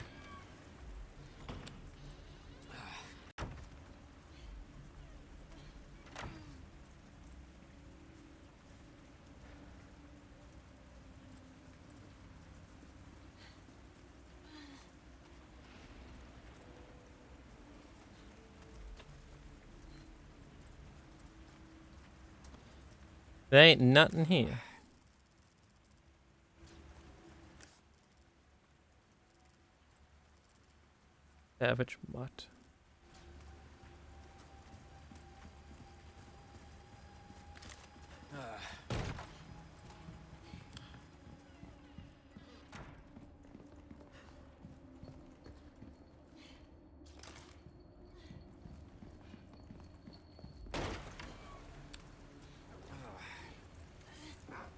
There ain't nothing here. Savage mutt.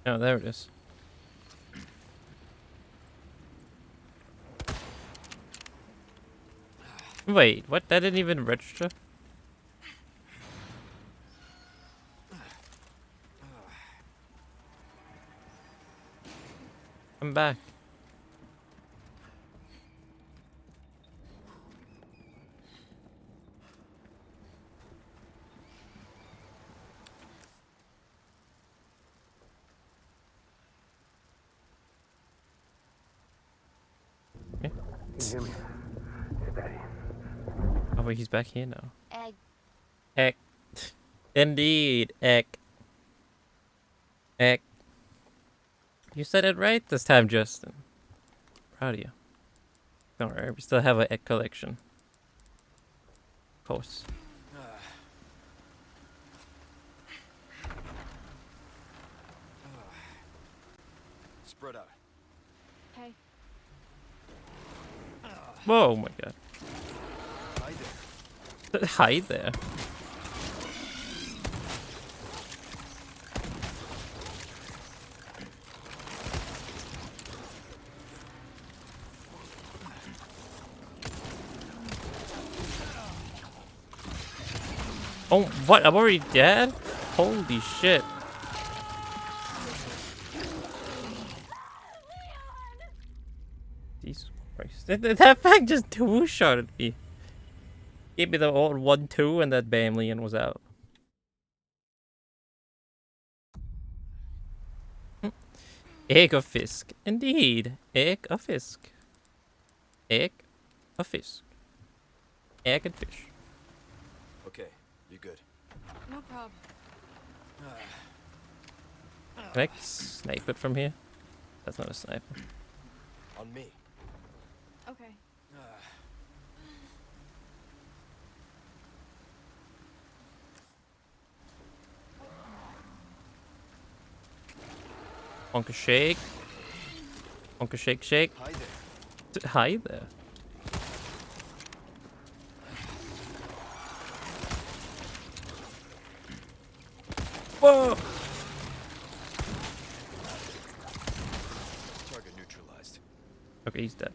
Oh, there it is. Wait, what? That didn't even register? I'm back. You hear me? It's Daddy. Oh, wait, he's back here now. Egg. Egg. Indeed, egg. Egg. You said it right this time, Justin. Proud of you. Don't worry, we still have an egg collection. Of course. Spread out. Hey. Whoa, oh my god. Hide there. Hide there. Oh, what? I'm already dead? Holy shit. Jesus Christ. That fact just two-shotted me. Gave me the old 1-2 and that bam, Leon was out. Egg of fisk. Indeed. Egg of fisk. Egg of fisk. Egg and fish. Okay, you good. No problem. Can I snipe it from here? That's not a sniper. On me. Okay. Honka shake. Honka shake shake. Hide there. Hi there. Whoa! Target neutralized. Okay, he's dead.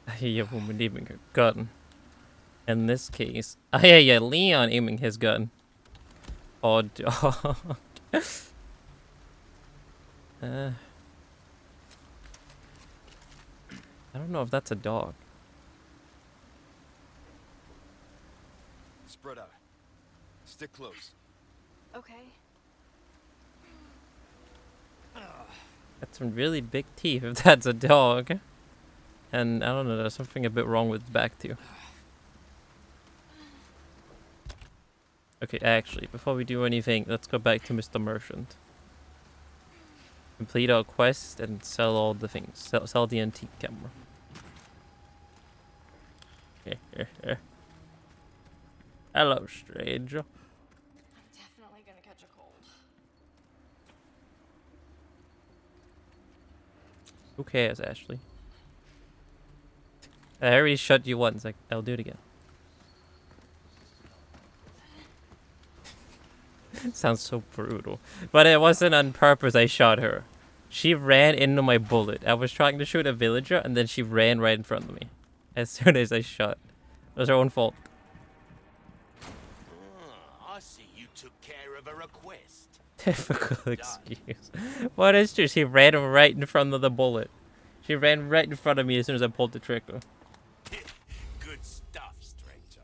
I hear a woman aiming her gun. In this case, yeah, Leon aiming his gun. Oh, dog. I don't know if that's a dog. Spread out. Stick close. Okay. Got some really big teeth if that's a dog. And I don't know, there's something a bit wrong with its back too. Okay, actually, before we do anything, let's go back to Mr. Merchant. Complete our quest and sell all the things. Sell the antique camera. Hello, stranger. I'm definitely gonna catch a cold. Who cares, Ashley? I already shot you once. I'll do it again. Sounds so brutal. But it wasn't on purpose I shot her. She ran into my bullet. I was trying to shoot a villager and then she ran right in front of me. As soon as I shot. It was her own fault. I see you took care of a request. Typical excuse. What is true? She ran right in front of the bullet. She ran right in front of me as soon as I pulled the trigger. Good stuff, stranger.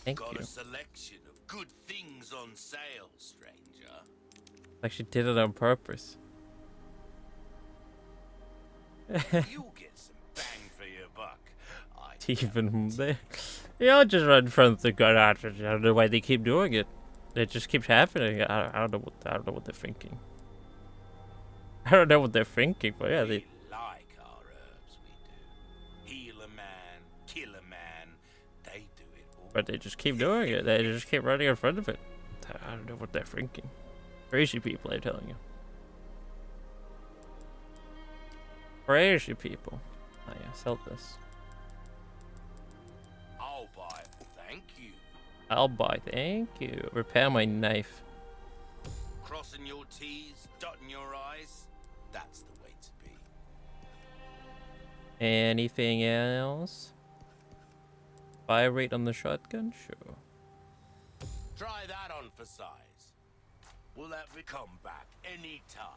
Thank Got you. a selection of good things on sale, stranger. Like she did it on purpose. You'll get some bang for your buck. Even they, I'll just run in front of the gun. I don't know why they keep doing it. It just keeps happening. I don't know what they're thinking. I don't know what they're thinking, but yeah, We they. like our herbs, we do. Heal a man, kill a man. They do it all. But they just keep doing it. They just keep running in front of it. I don't know what they're thinking. Crazy people, I'm telling you. Crazy people. Oh yeah, sell this. I'll buy it. Thank you. I'll buy. Thank you. Repair my knife. Crossing your T's, dotting your I's. That's the way to be. Anything else? Fire rate on the shotgun? Sure. Try that on for size. We'll have it come back anytime.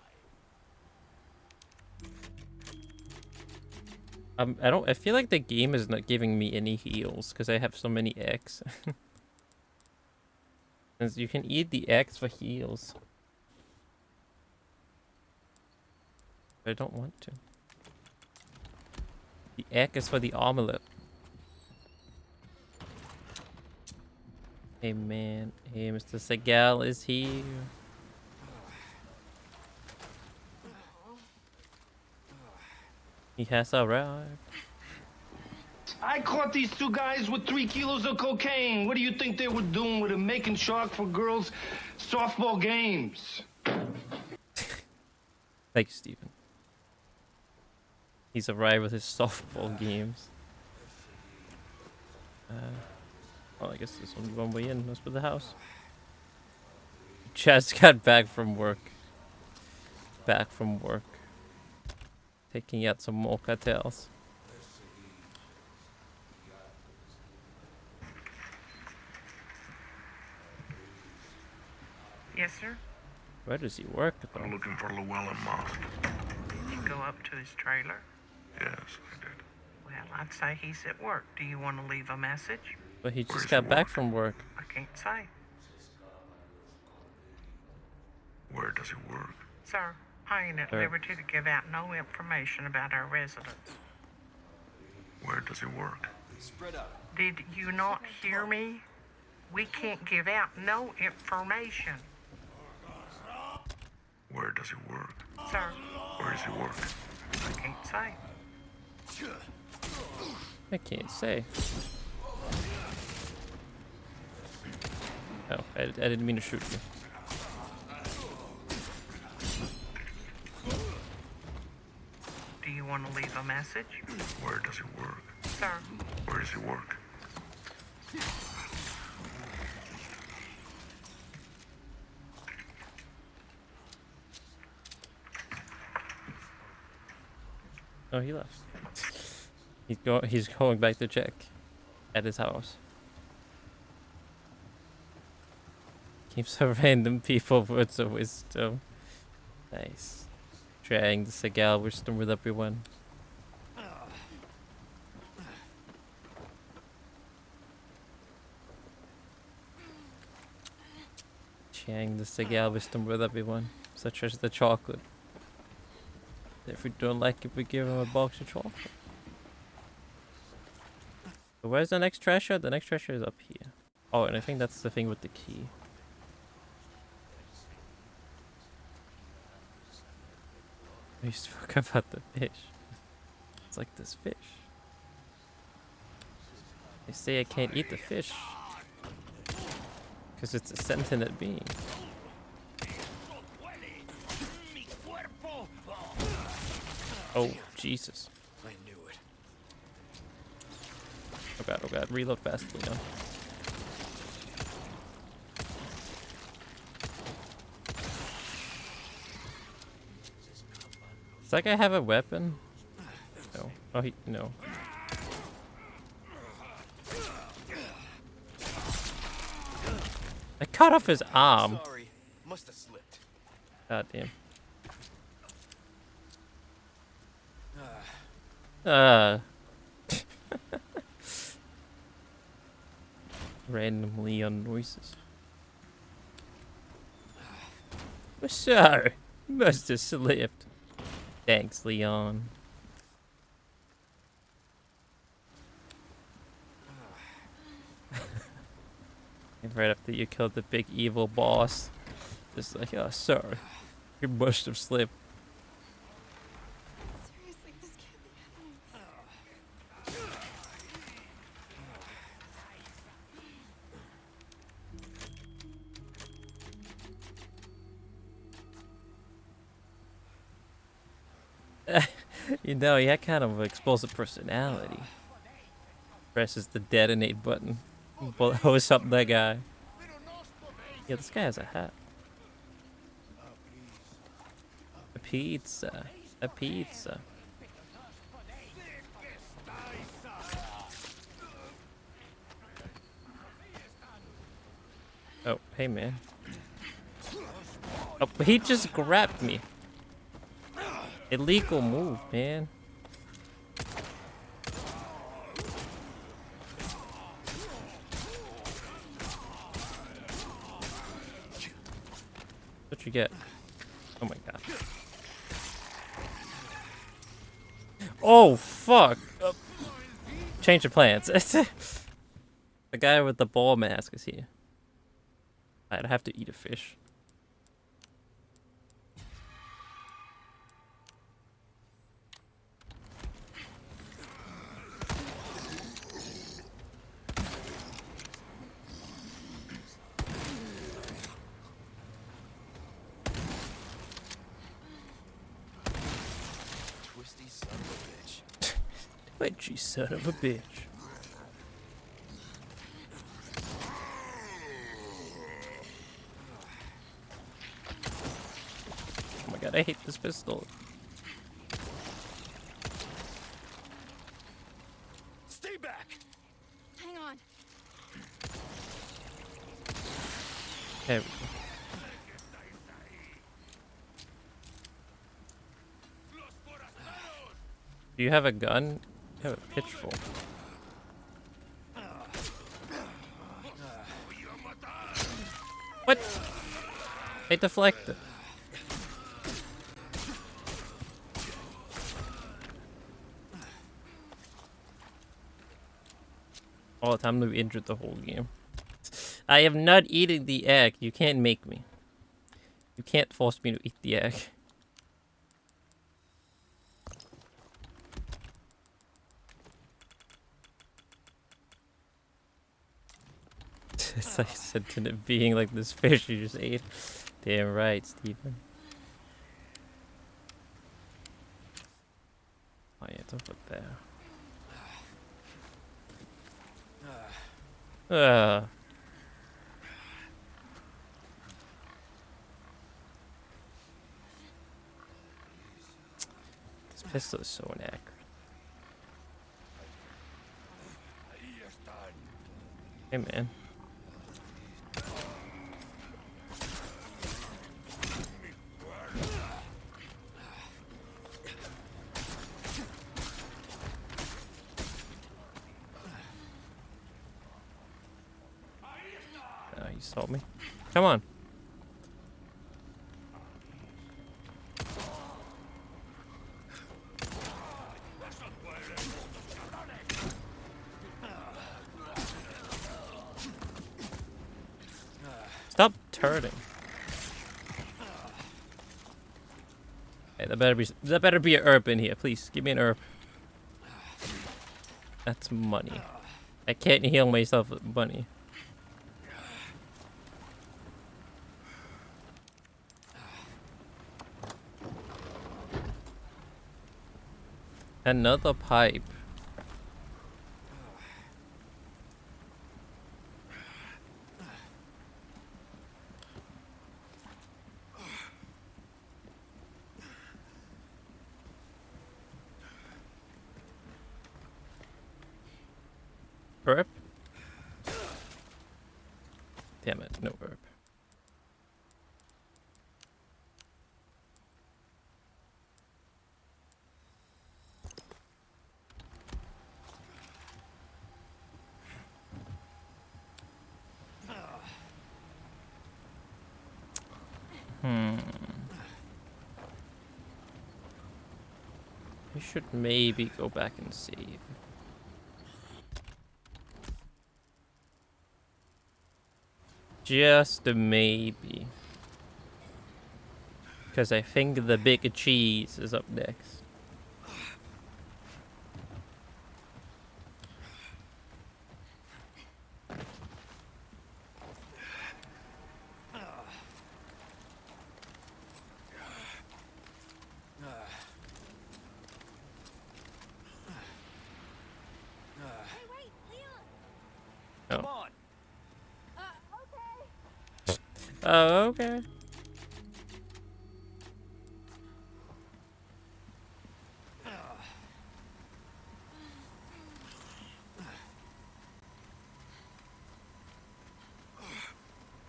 I feel like the game is not giving me any heals because I have so many X. Since you can eat the X for heals. But I don't want to. The egg is for the omelette. Hey man, hey Mr. Segal is here. He has arrived. I caught these two guys with 3 kilos of cocaine. What do you think they were doing with it? Making chalk for girls' softball games. Thank you, Steven. He's arrived with his softball games. Well, I guess there's only one way in. That's for the house. Chaz got back from work. Back from work. Taking out some more cartels. Yes, sir. Where does he work though? I'm looking for Llewellyn Moss. Did you go up to his trailer? Yes, I did. Well, I'd say he's at work. Do you want to leave a message? But he Where's just got he back work? from work. I can't say. Where does he work? Sir, I ain't at Sir. liberty to give out no information about our residents. Where does he work? Did you not hear me? We can't give out no information. Where does he work? Sir, Where does he work? I can't say. I can't say. Oh, I didn't mean to shoot you. Do you want to leave a message? Where does he work? Sir, Where does he work? Oh, he left. He's going back to check at his house. Keeps a random people words of wisdom. Nice. Sharing the Segal wisdom with everyone. Sharing the Segal wisdom with everyone, such as the chocolate. If we don't like it, we give him a box of chocolate. So where's the next treasure? The next treasure is up here. Oh, and I think that's the thing with the key. We spoke about the fish. It's like this fish. They say I can't eat the fish. Because it's a sentient being. Oh, Jesus. I knew it. Oh god, reload fast, Leon. Does that guy have a weapon? No. Oh, no. I cut off his arm. Sorry, must have slipped. God damn. Random Leon noises. Sorry, must have slipped. Thanks, Leon. And right after you killed the big evil boss, just like, oh, sorry, you must have slipped. You know, he had kind of an explosive personality. Presses the detonate button. Blows up that guy. Yeah, this guy has a hat. A pizza. A pizza. Oh, hey man. Oh, he just grabbed me. Illegal move, man. What you get? Oh my god. Oh fuck! Change of plans. The guy with the ball mask is here. I'd have to eat a fish. Twisty son of a bitch. Twitchy son of a bitch. Oh my god, I hate this pistol. Stay back. Hang on. There we go. Do you have a gun? You have a pitchfork. What? They deflected. All the time we injured the whole game. I am not eating the egg. You can't make me. You can't force me to eat the egg. It's like sentient being like this fish you just ate. Damn right, Stephen. Oh yeah, it's over there. This pistol is so inaccurate. Hey man. You saw me. Come on. Stop turning. Hey, that better be an herb in here, please. Give me an herb. That's money. I can't heal myself with money. Another pipe. Burp? Damn it, no burp. We should maybe go back and save. Just a maybe. Because I think the big cheese is up next. Oh, okay.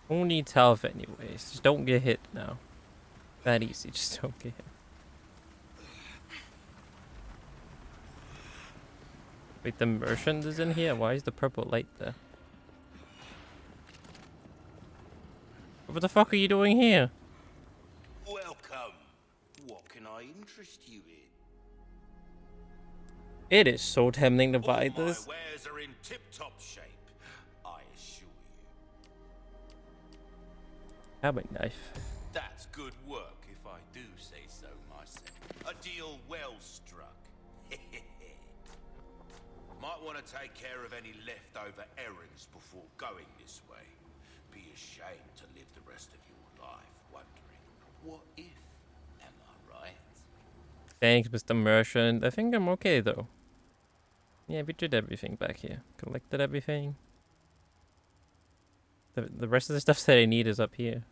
Who needs health anyways? Just don't get hit now. That easy, just don't get hit. Wait, the merchant is in here? Why is the purple light there? What the fuck are you doing here? Welcome. What can I interest you in? It is so tempting to All buy my this. wares are in tip-top shape, I assure you. Have a knife. That's good work, if I do say so myself. A deal well struck. Might want to take care of any leftover errands before going this way. Be ashamed to live the rest of your life wondering, what if? Am I right? Thanks, Mr. Merchant. I think I'm okay though. Yeah, we did everything back here. Collected everything. The rest of the stuff that I need is up here.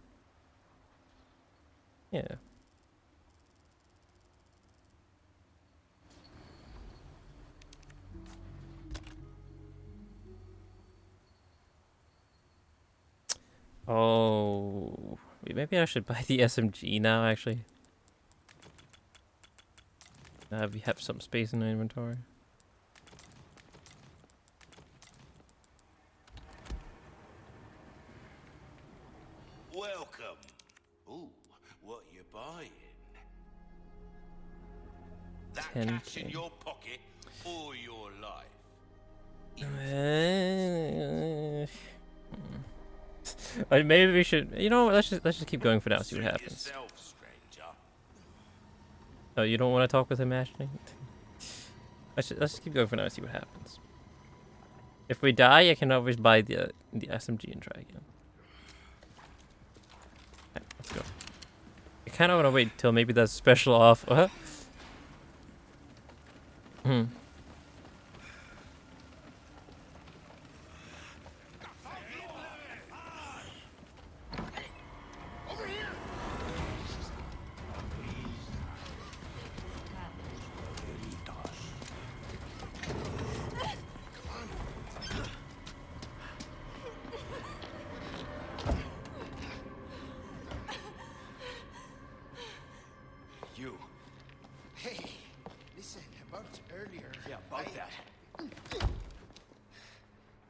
Yeah. Oh, wait, maybe I should buy the SMG now, actually. Now we have some space in the inventory. Welcome. Ooh, what you buying? That 10K. cash in your pocket or your life? Maybe we should. You know what? Let's just keep going for now. See what Suit happens. yourself, stranger. Oh, you don't want to talk with him, Ashley? Let's just keep going for now. See what happens. If we die, I can always buy the SMG and try again. Okay, let's go. I kind of want to wait till maybe that's special offer. You. Hey, listen, about earlier. Yeah, about that.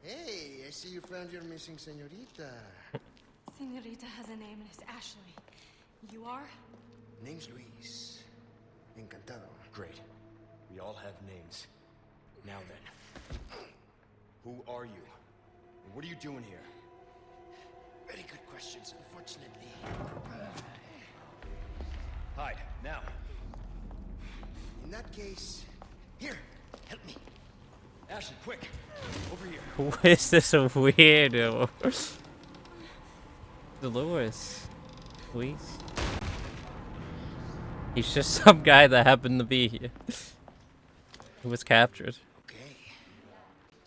Hey, I see you found your missing senorita. Senorita has a name and it's Ashley. You are? Name's Luis. Encantado. Great. We all have names. Now then. Who are you? And what are you doing here? Very good questions, unfortunately. Hide, now. In that case, here, help me. Ashley, quick! Over here. Who is this weirdo? Dolores. Please. He's just some guy that happened to be here. Who was captured. Okay,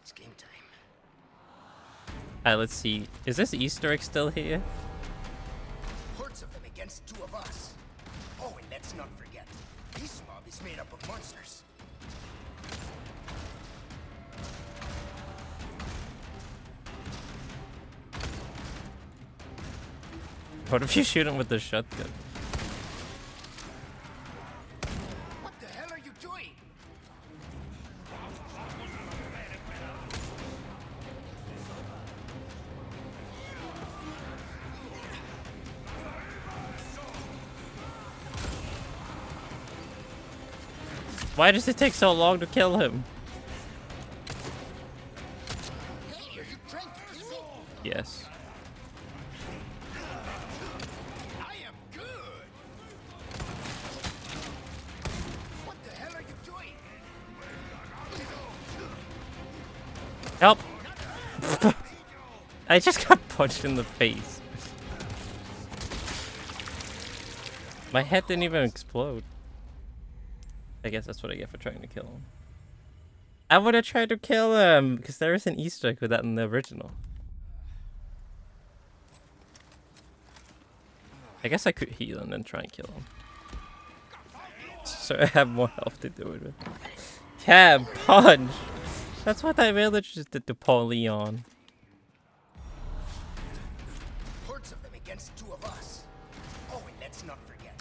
it's game time. Alright, let's see. Is this Easter egg still here? Hordes of them against two of us. Oh, and let's not forget, this mob is made up of monsters. What if you shoot him with the shotgun? What the hell are you doing? Why does it take so long to kill him? Hey, are you trying to kill me? Yes. I am good. What the hell are you doing? Help! I just got punched in the face. My head didn't even explode. I guess that's what I get for trying to kill him. I would have tried to kill him because there is an Easter egg with that in the original. I guess I could heal and then try and kill him. So I have more health to do it with. Yeah, punch! That's what I really just did to Paul Leon. Hordes of them against two of us. Oh, and let's not forget.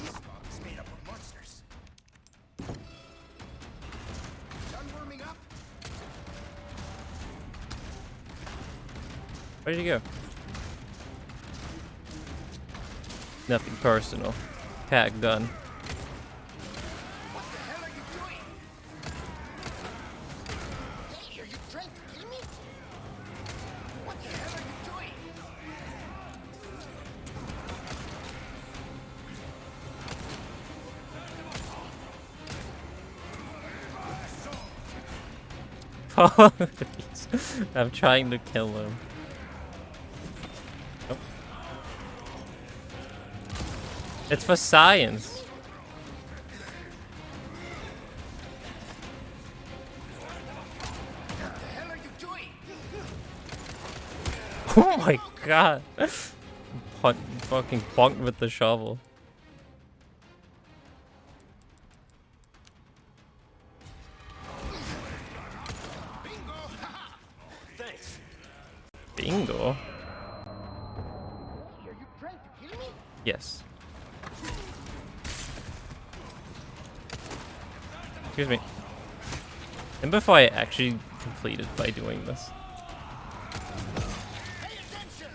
This mob is made up of monsters. Done warming up? Where'd you go? Nothing personal. Pack gun. What the hell are you doing? Hey, are you trying to kill me? What the hell are you doing? I'm trying to kill him. Nope. It's for science. What the hell are you doing? Oh my god. Fucking bonked with the shovel. Bingo! Haha! Thanks. Bingo? Are you trying to kill me? Yes. Excuse me. And before I actually completed by doing this. Pay attention!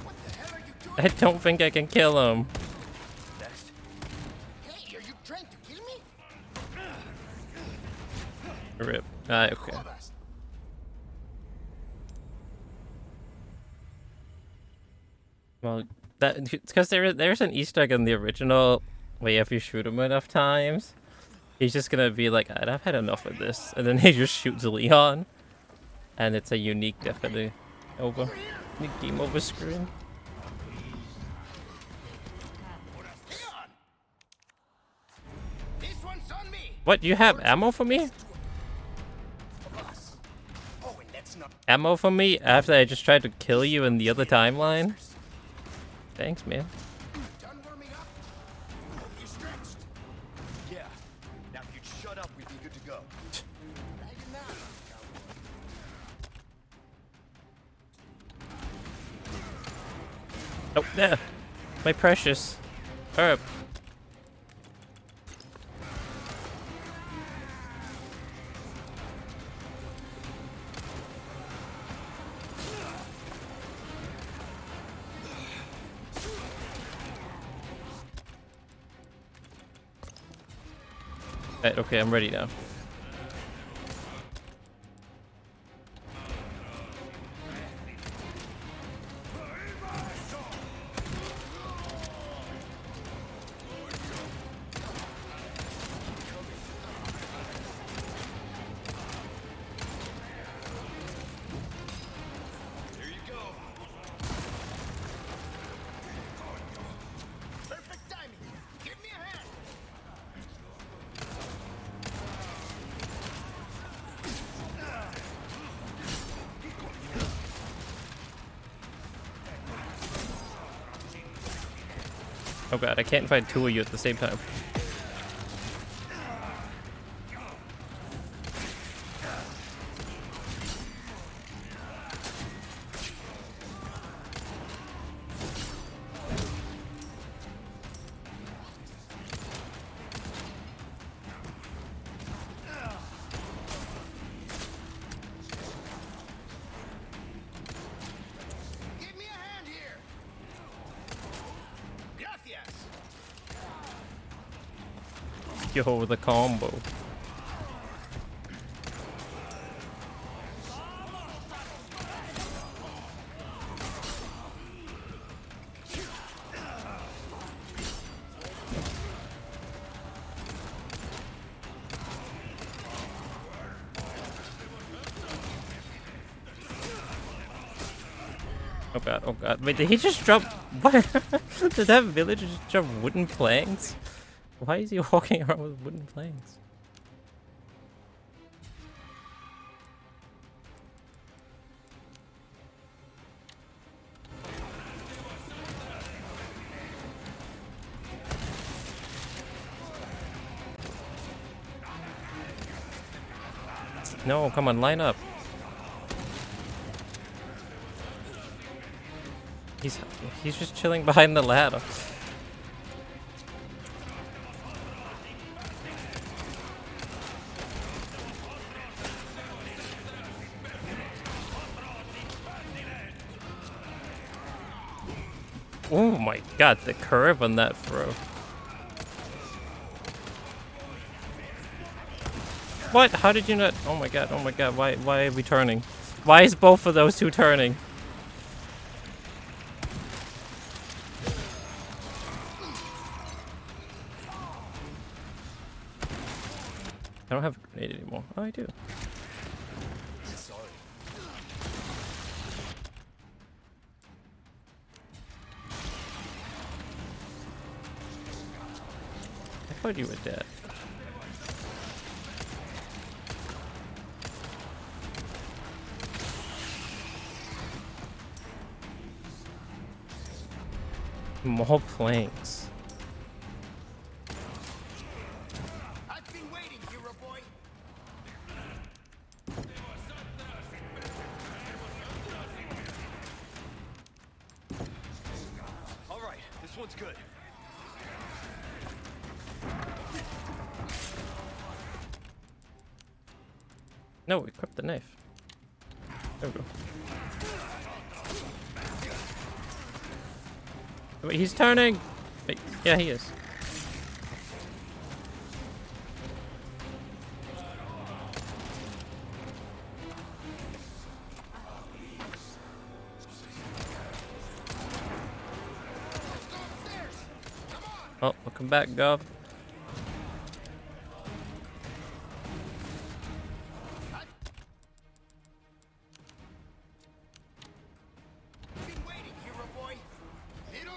What the hell are you doing? I don't think I can kill him. Next. Hey, are you trying to kill me? Rip. Ah, okay. Jodas. Well, that because there's an Easter egg in the original where if you shoot him enough times, he's just gonna be like, I've had enough of this, and then he just shoots Leon, and it's a unique definitely over unique game over screen. Leon! This one's on me! What, you have ammo for me? Of us. Oh, and let's not Ammo for me after I just tried to kill you in the other timeline? Thanks, man. done warming up? Hope you stretched. Yeah. Now if you'd shut up, we'd be good to go. Ready now, cowboy. Oh, there. My precious herb. Right, okay, I'm ready now. Here you go. Perfect timing. Give me a hand. Oh god, I can't fight two of you at the same time. Give me a hand here. Gracias. Yo, the combo. Oh god, oh god. Wait, did he just drop... What? Did that villager just drop wooden planks? Why is he walking around with wooden planks? No, come on, line up. He's just chilling behind the ladder. Oh my god, the curve on that throw. What? How did you not? Oh my god, why are we turning? Why is both of those two turning? I don't have a grenade anymore. Oh, I do. Sorry. I thought you were dead. More planks. I've been waiting, hero boy. All right, this one's good. No, equip the knife. There we go. Wait, he's turning! Wait, yeah, he is. Oh, welcome back, Gov.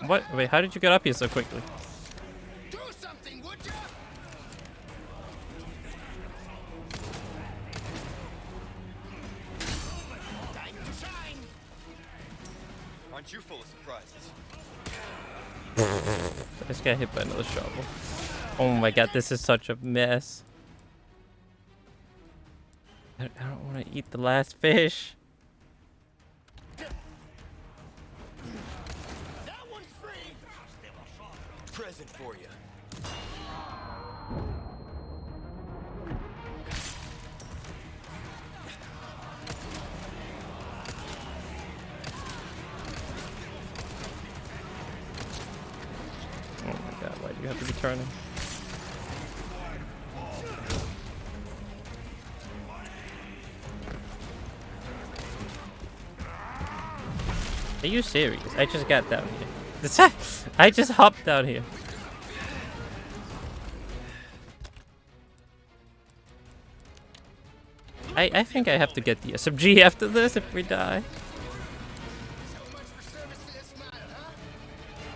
What? Wait, how did you get up here so quickly? Do something, would ya? Time to shine. Aren't you full of surprises? I just got hit by another shovel. Oh my god, this is such a mess. I don't want to eat the last fish. That one's free. Present for you. Oh my god, why do you have to be turning? Are you serious? I just got down here. I just hopped down here. I think I have to get the SMG after this if we die. So much for service to this matter, huh?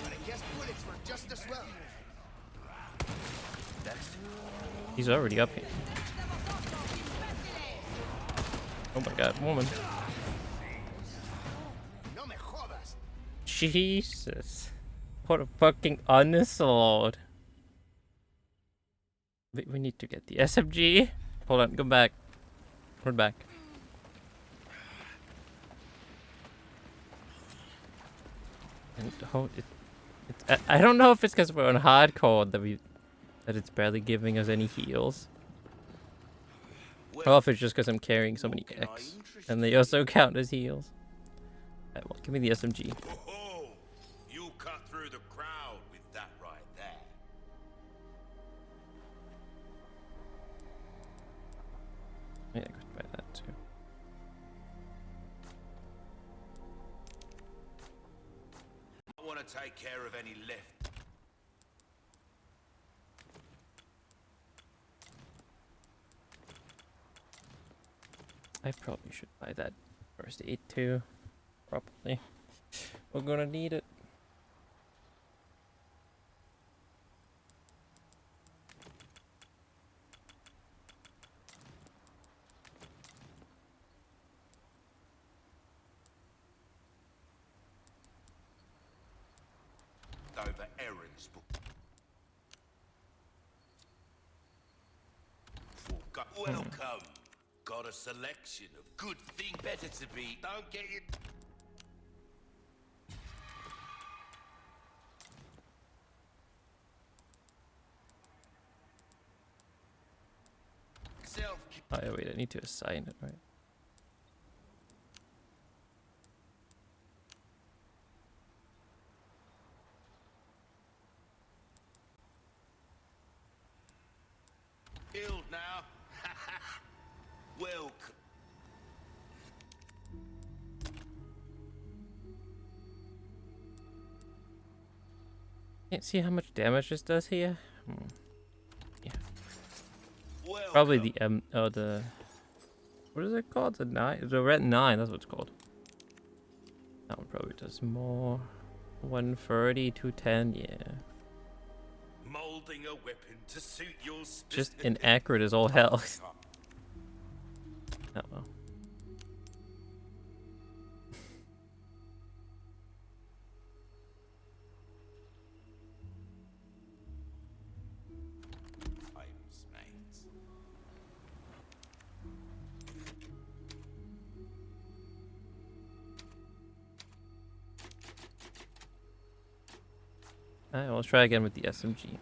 But I guess bullets work just as well. Next. He's already up here. Oh my god, woman. No me jodas. Jesus. What a fucking onslaught. We need to get the SMG. Hold on, go back. We're back. And I don't know if it's because we're on hardcore that it's barely giving us any heals. Or if it's just because I'm carrying so many X. And they also count as heals. Alright, well, give me the SMG. Oh, you cut through the crowd with that right there. Yeah, I could buy that too. I want to take care of any left. I probably should buy that first aid too. Probably. We're gonna need it. Over errands. Welcome. Got a selection of good things. Better to be. Don't get it. Self. Oh yeah, wait, I need to assign it, right? Killed now. Welcome. Can't see how much damage this does here. Yeah. Welcome. Probably the the what is it called? The 9, the red 9. That's what it's called. That one probably does more. 130, 210. Yeah. Molding a weapon to suit your Just inaccurate as all hell. Oh well. Alright, let's try again with the SMG.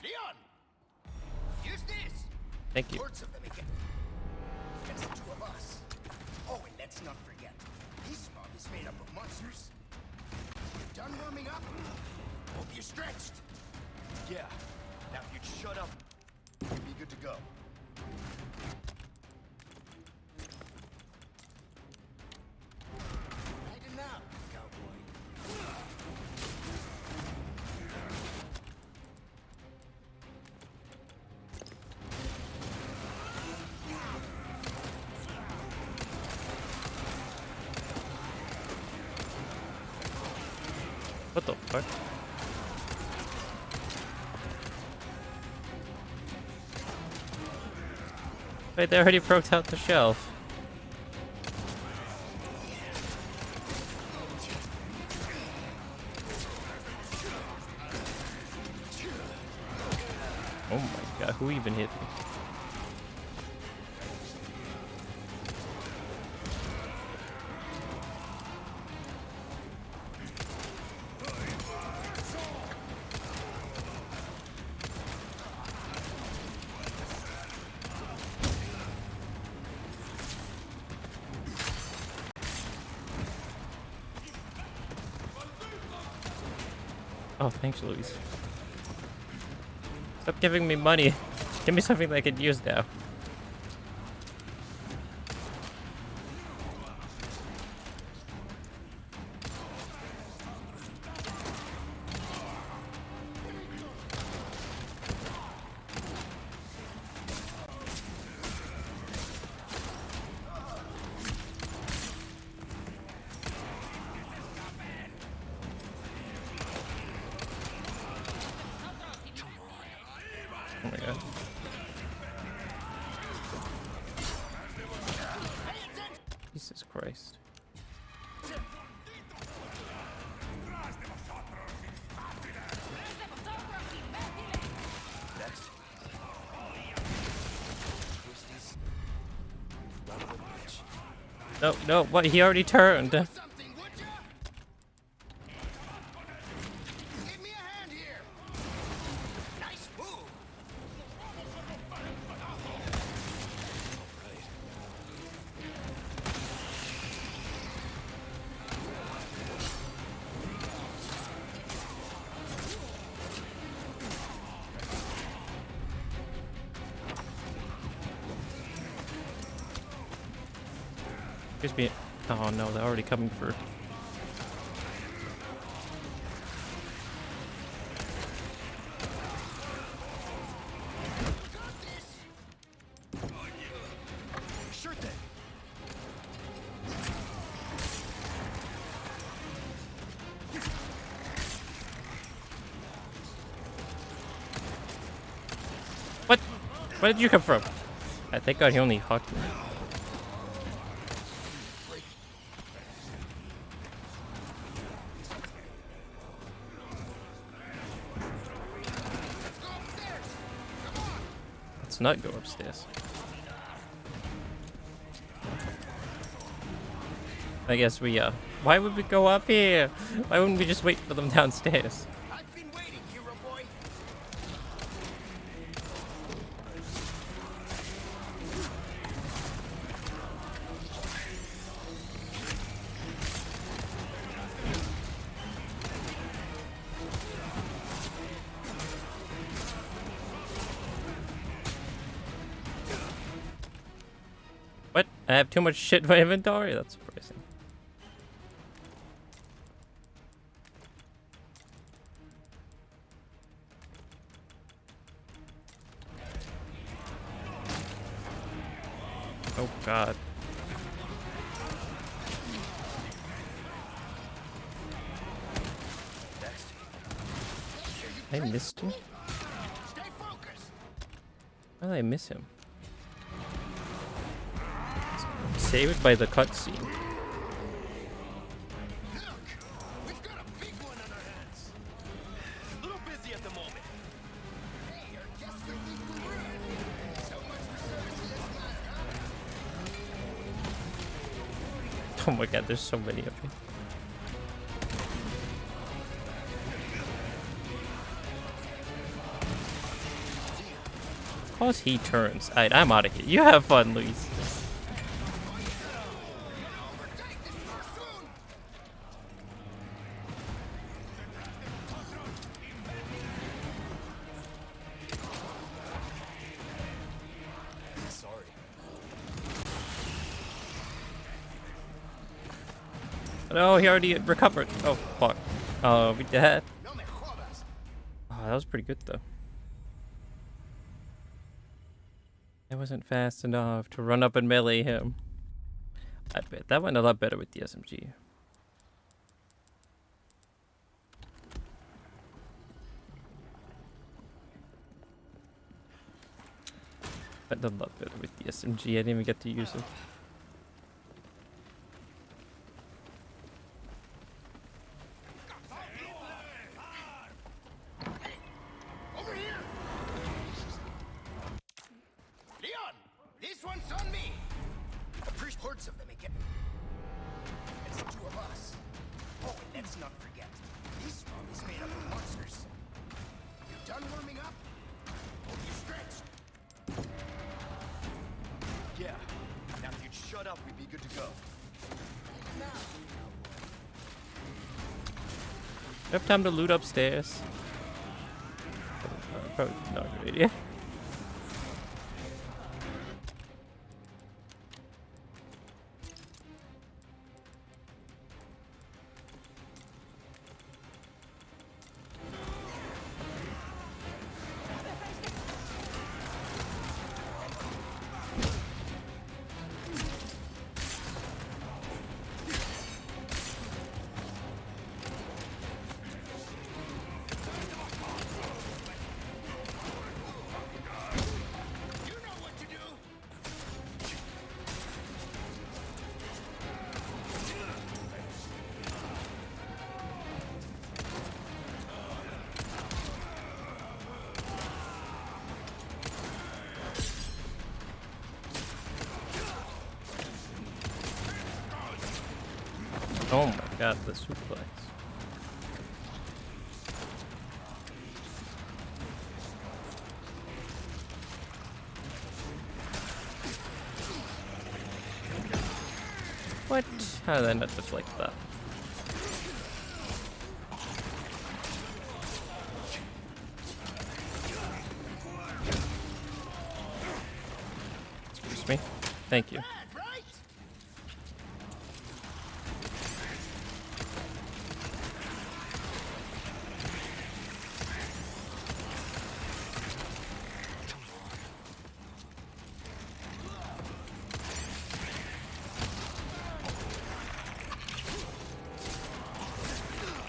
Leon! Use this! Thank you. Hordes of them again. Against the two of us. Oh, and let's not forget, this mob is made up of monsters. You done warming up? Hope you're stretched. Yeah. Now if you'd shut up, we'd be good to go. Lighten up, cowboy. What the fuck? Wait, they already broke out the shelf. Oh my god, who even hit me? Oh, thanks, Luis. Stop giving me money. Give me something that I could use now. Oh my god. Jesus Christ. No, no, what? He already turned. Something, would ya? Give me a hand here. Nice move. Excuse me. Oh no, they're already coming for. Sure thing. Where did you come from? I thank God he only hugged me. Let's not go upstairs. I guess we, why would we go up here? Why wouldn't we just wait for them downstairs? I've been waiting, hero boy. What? I have too much shit in my inventory? That's surprising. Oh god. I missed him? Stay focused. How did I miss him? Saved by the cutscene. Look, we've got a big one on our hands. A little busy at the moment. Hey, our guests will think we're rude. So much for service in this matter, huh? Oh my god, there's so many of you. Of course he turns. Alright, I'm out of here. You have fun, Luis. Sorry. No, he already recovered. Oh, fuck. Oh, we dead. No me jodas. Oh, that was pretty good, though. I wasn't fast enough to run up and melee him. I bet that went a lot better with the SMG. Went a lot better with the SMG. I didn't even get to use it. Over here. Leon, this one's on me. Appreciate hordes of them again. It's the two of us. Oh, and let's not forget, this mob is made up of monsters. You done warming up? Hope you stretched. Yeah. Now if you'd shut up, we'd be good to go. I have time to loot upstairs. Probably not a good idea. You know what to do. Oh my god, the suplex. What? How did I not deflect that? Excuse me. Thank you. Bad, right?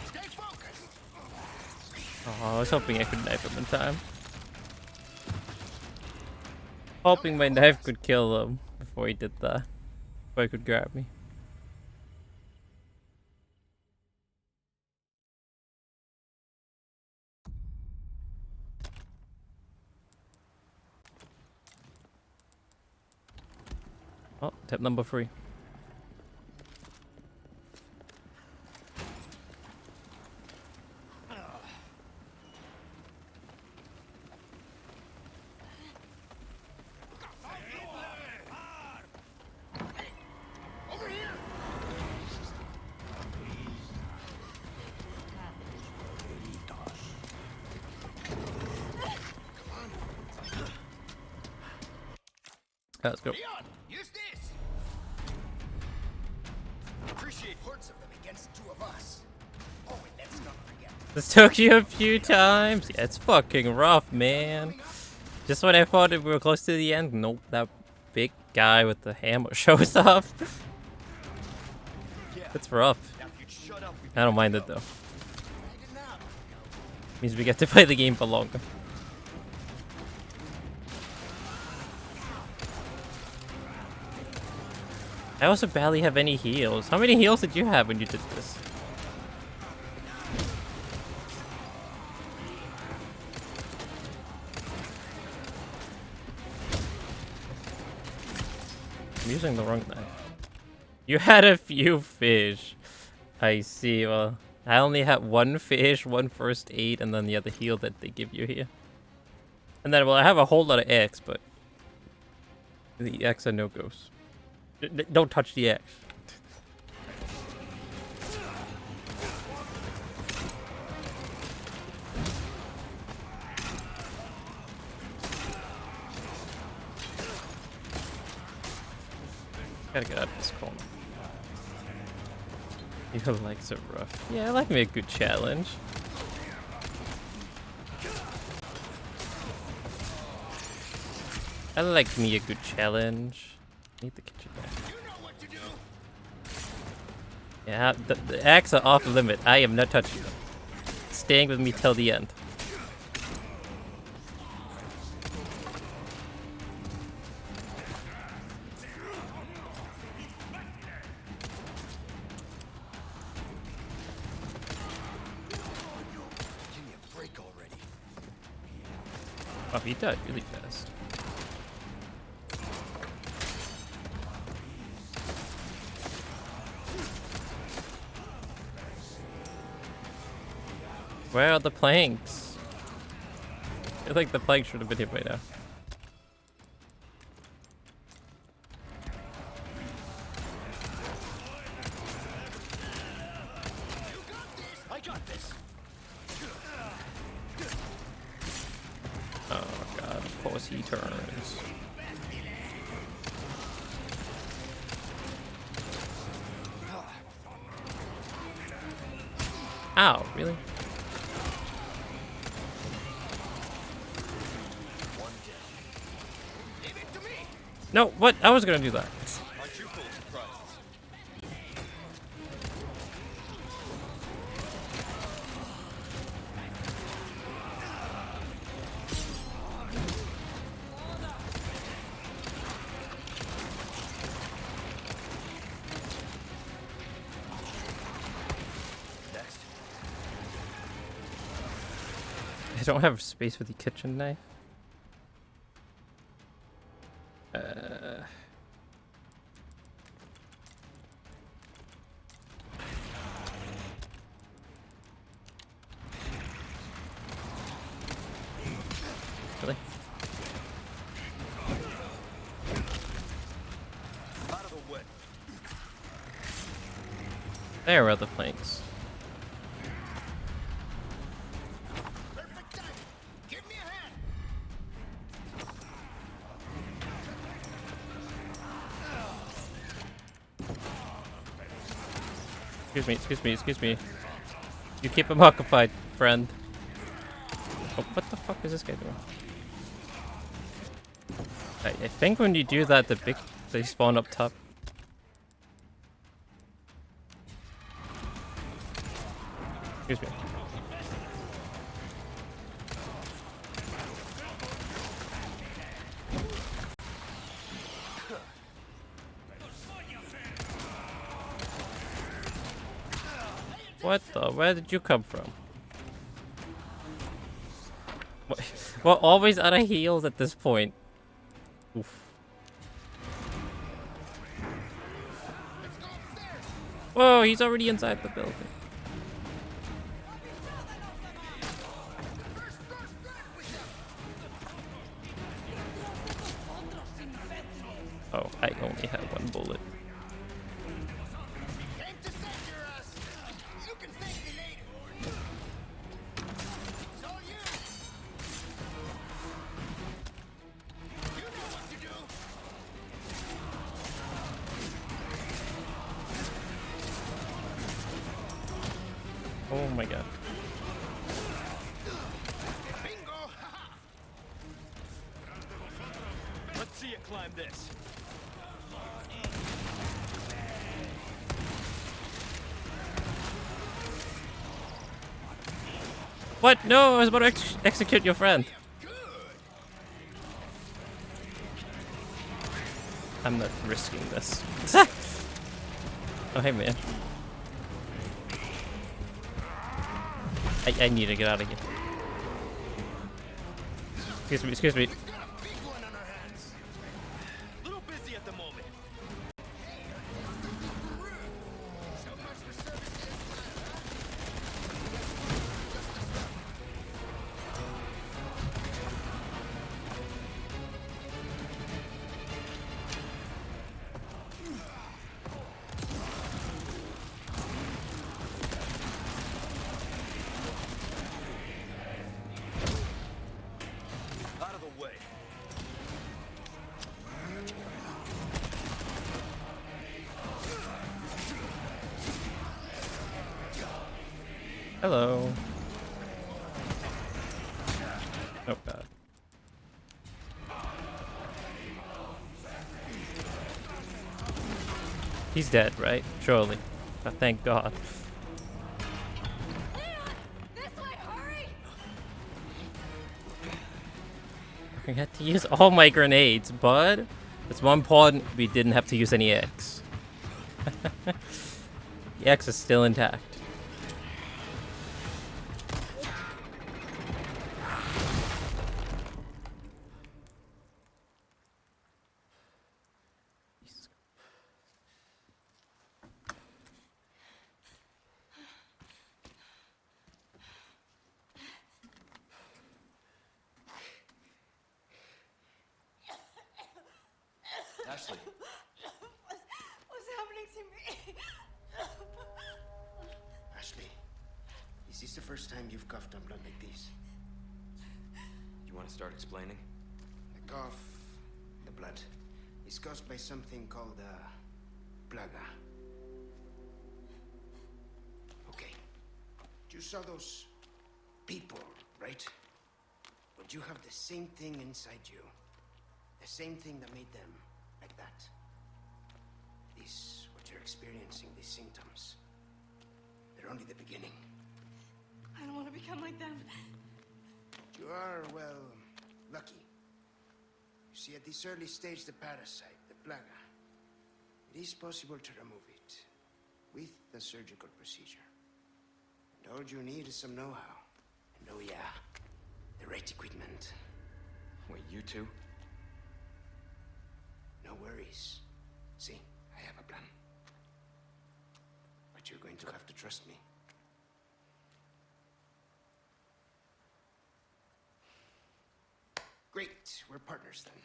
Stay focused. Oh, I was hoping I could knife him in time. Hoping my knife could kill him before he did that. Before he could grab me. Oh, tip number 3. Let's go. Leon, use this. Appreciate hordes of them against 2 of us. Oh, and let's not forget. This took you a few times. Yeah, it's fucking rough, man. Just when I thought we were close to the end, nope, that big guy with the hammer shows up. It's rough. I don't mind it though. Means we get to play the game for longer. I also barely have any heals. How many heals did you have when you did this? I'm using the wrong knife. You had a few fish. I see. Well, I only had 1 fish, 1 first aid, and then the other heal that they give you here. And then, well, I have a whole lot of X, but the X are no-goes. Don't touch the X. Gotta get out of this corner. Your legs are rough. Yeah, I like me a good challenge. I like me a good challenge. Need the kitchen back. Yeah, the axe are off limit. I am not touching them. Staying with me till the end. Give me a break already. Oh, he died really fast. Where are the planks? I feel like the planks should have been here by now. I got this. Oh god, of course he turns. Ow, really? No, what? I was gonna do that. Aren't you full of surprises? Next. I don't have space for the kitchen knife. Really? Out of the way. There are the planks. Perfect timing. Give me a hand. Excuse me. You keep him occupied, friend. Oh, what the fuck is this guy doing? I think when you do that, they spawn up top. Excuse me. What the? Where did you come from? What? We're always out of heals at this point. Oof. Whoa, he's already inside the building. Oh, I only have one bullet. Oh my god. Let's see you climb this. What? No, I was about to execute your friend. I'm not risking this. Oh, hey, man. I need to get out of here. Excuse me, excuse me. Little busy at the moment. Out of the way. Hello. Oh god. He's dead, right? Surely. Oh, thank God. This way, hurry! I had to use all my grenades, but it's more important we didn't have to use any X. The X is still intact. Ashley. What's happening to me? Ashley, is this the first time you've coughed on blood like this? You want to start explaining? The cough, the blood, is caused by something called plaga. Okay. You saw those people, right? But you have the same thing inside you. The same thing that made them like that. This, what you're experiencing, these symptoms, they're only the beginning. I don't want to become like them. You are, well, lucky. You see, at this early stage, the parasite, the plaga, it is possible to remove it with a surgical procedure. And all you need is some know-how. And oh yeah, the right equipment. Wait, you two? No worries. See, I have a plan. But you're going to have to trust me. Great, we're partners then.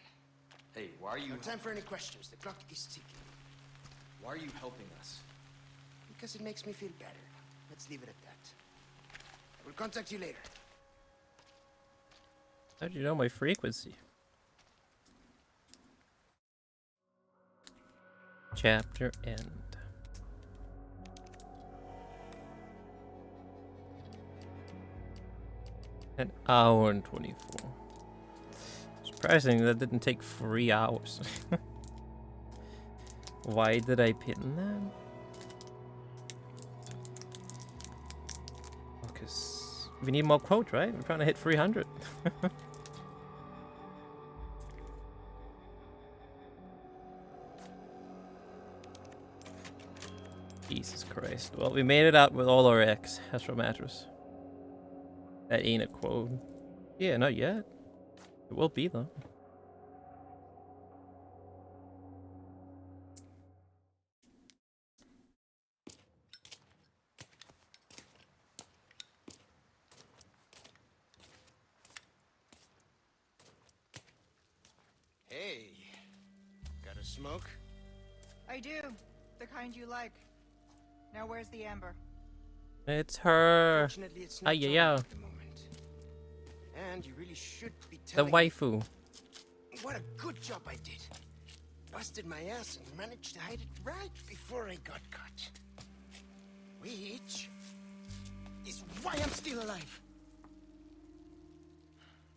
Hey, why are you... No time for any questions. The clock is ticking. Why are you helping us? Because it makes me feel better. Let's leave it at that. I will contact you later. How do you know my frequency? Chapter end. An hour and 24. Surprising that didn't take 3 hours. Why did I pin that? Because we need more quote, right? We're trying to hit 300. Jesus Christ. Well, we made it out with all our X. That's what matters. That ain't a quote. Yeah, not yet. It will be, though. Hey, got a smoke? I do. The kind you like. Now where's the amber? It's her. Fortunately, it's not Yeah, time yeah. at the moment. And you really should be The telling waifu. what a good job I did. Busted my ass and managed to hide it right before I got caught. Which is why I'm still alive.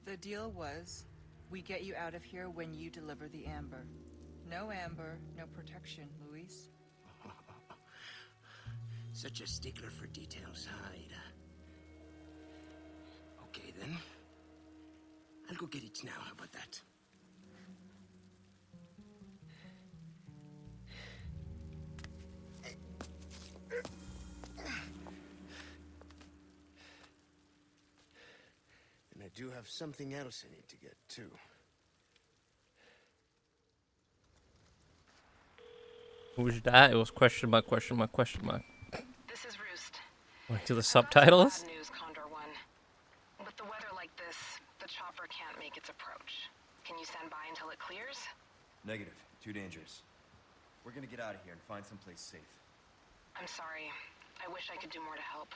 The deal was, we get you out of here when you deliver the amber. No amber, no protection, Luis. Such a stickler for details, Hyde. Okay then. I'll go get it now, how about that? And I do have something else I need to get, too. Who's that? It was question mark, question mark, question mark. This is Roost. Going to the I've got some subtitles? bad news, Condor One. With the weather like this, the chopper can't make its approach. Can you stand by until it clears? Negative. Too dangerous. We're gonna get out of here and find someplace safe. I'm sorry. I wish I could do more to help.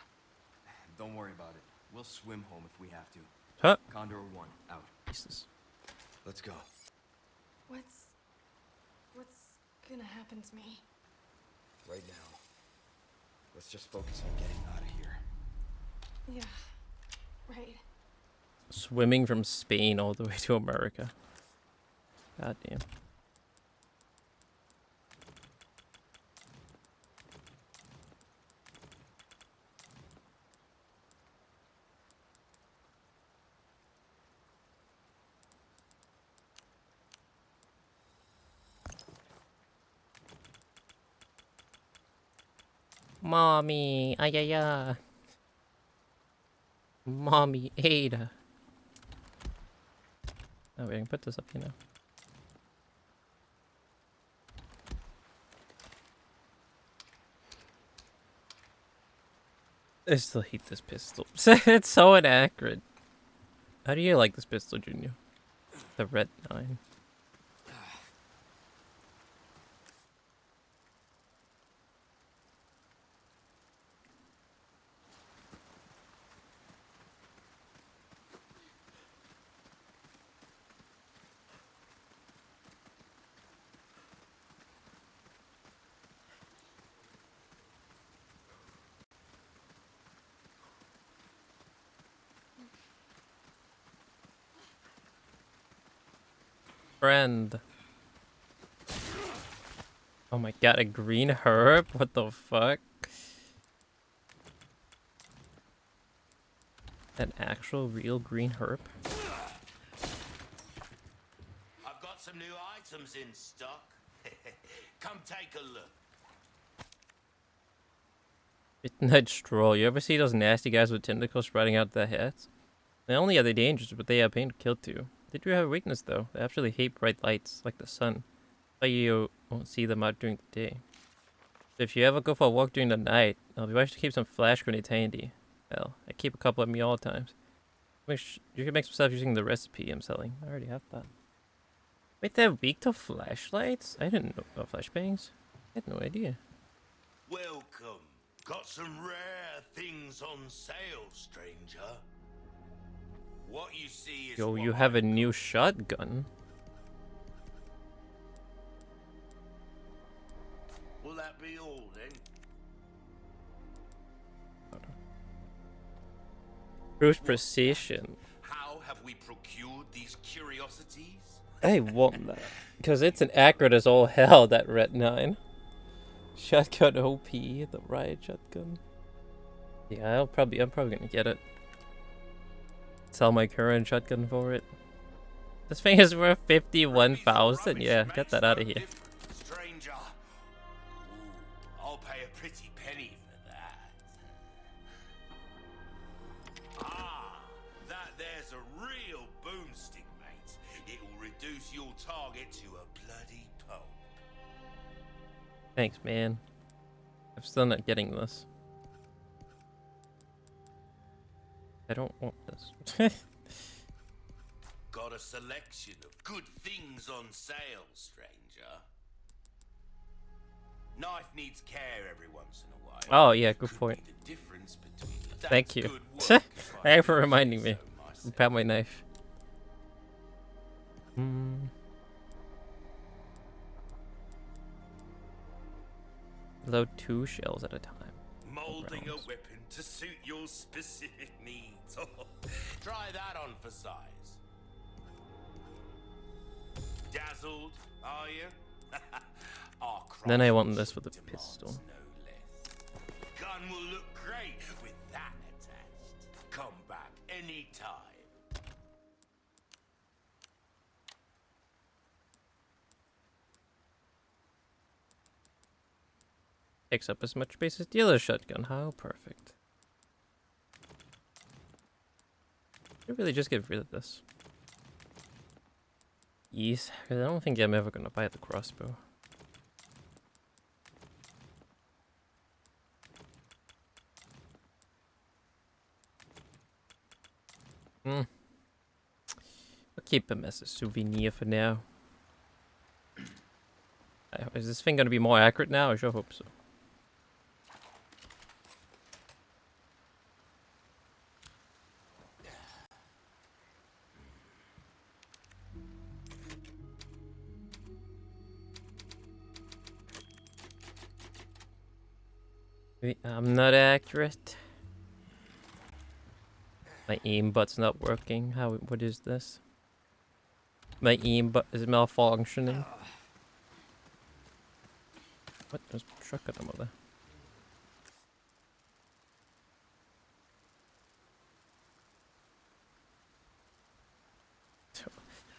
Don't worry about it. We'll swim home if we have to. Huh? Condor 1, out. Jesus. Let's go. What's gonna happen to me? Right now. Let's just focus on getting out of here. Yeah, right. Swimming from Spain all the way to America. God damn. Mommy, ay ay ay. Mommy, Ada. Oh, we can put this up here now. I still hate this pistol. It's so inaccurate. How do you like this pistol, Junior? The red 9. Friend. Oh my god, a green herb? What the fuck? An actual real green herb? I've got some new items in stock. Come take a look. Midnight Stroll. You ever see those nasty guys with tentacles spreading out their heads? Not only are they dangerous, but they have pain to kill too. They do have a weakness though. They actually hate bright lights, like the sun. But you won't see them out during the day. So if you ever go for a walk during the night, I'll be wise to keep some flash grenades handy. Well, I keep a couple of me all the times. You can make some stuff using the recipe I'm selling. I already have that. Wait, they're weak to flashlights? I didn't know about flashbangs. I had no idea. Welcome. Got some rare things on sale, stranger. What you see is Yo, you what have I a new shotgun. Will that be all then? Bruce Precision. How have we procured these curiosities? I want that. Because it's an accurate as all hell, that red 9. Shotgun OP, the riot shotgun. Yeah, I'm probably gonna get it. Sell my current shotgun for it. This thing is worth 51,000. Yeah, get that out of here. Stranger. Ooh, I'll pay a pretty reduce your target to a bloody pulp. Thanks, man. I'm still not getting this. I don't want this. Got a selection of good things on sale, stranger. Knife needs care every once in a while. Oh yeah, good point. The difference between Thank you. good work, if I Thank you for do reminding say me so myself. about my knife. Load 2 shells at a time. Molding a Rounds. weapon to suit your specific needs. Try that on for size. Dazzled, are you? Our Then I want this craftsmanship with a demands pistol. no less. Gun will look great with that attached. Come back anytime. Takes up as much space as the other shotgun. How perfect. I really just get rid of this. Yes, because I don't think I'm ever gonna buy the crossbow. I'll keep him as a souvenir for now. Is this thing gonna be more accurate now? I sure hope so. I'm not accurate. My aimbot's not working. What is this? My aimbot is malfunctioning. What? There's a truck at the mother.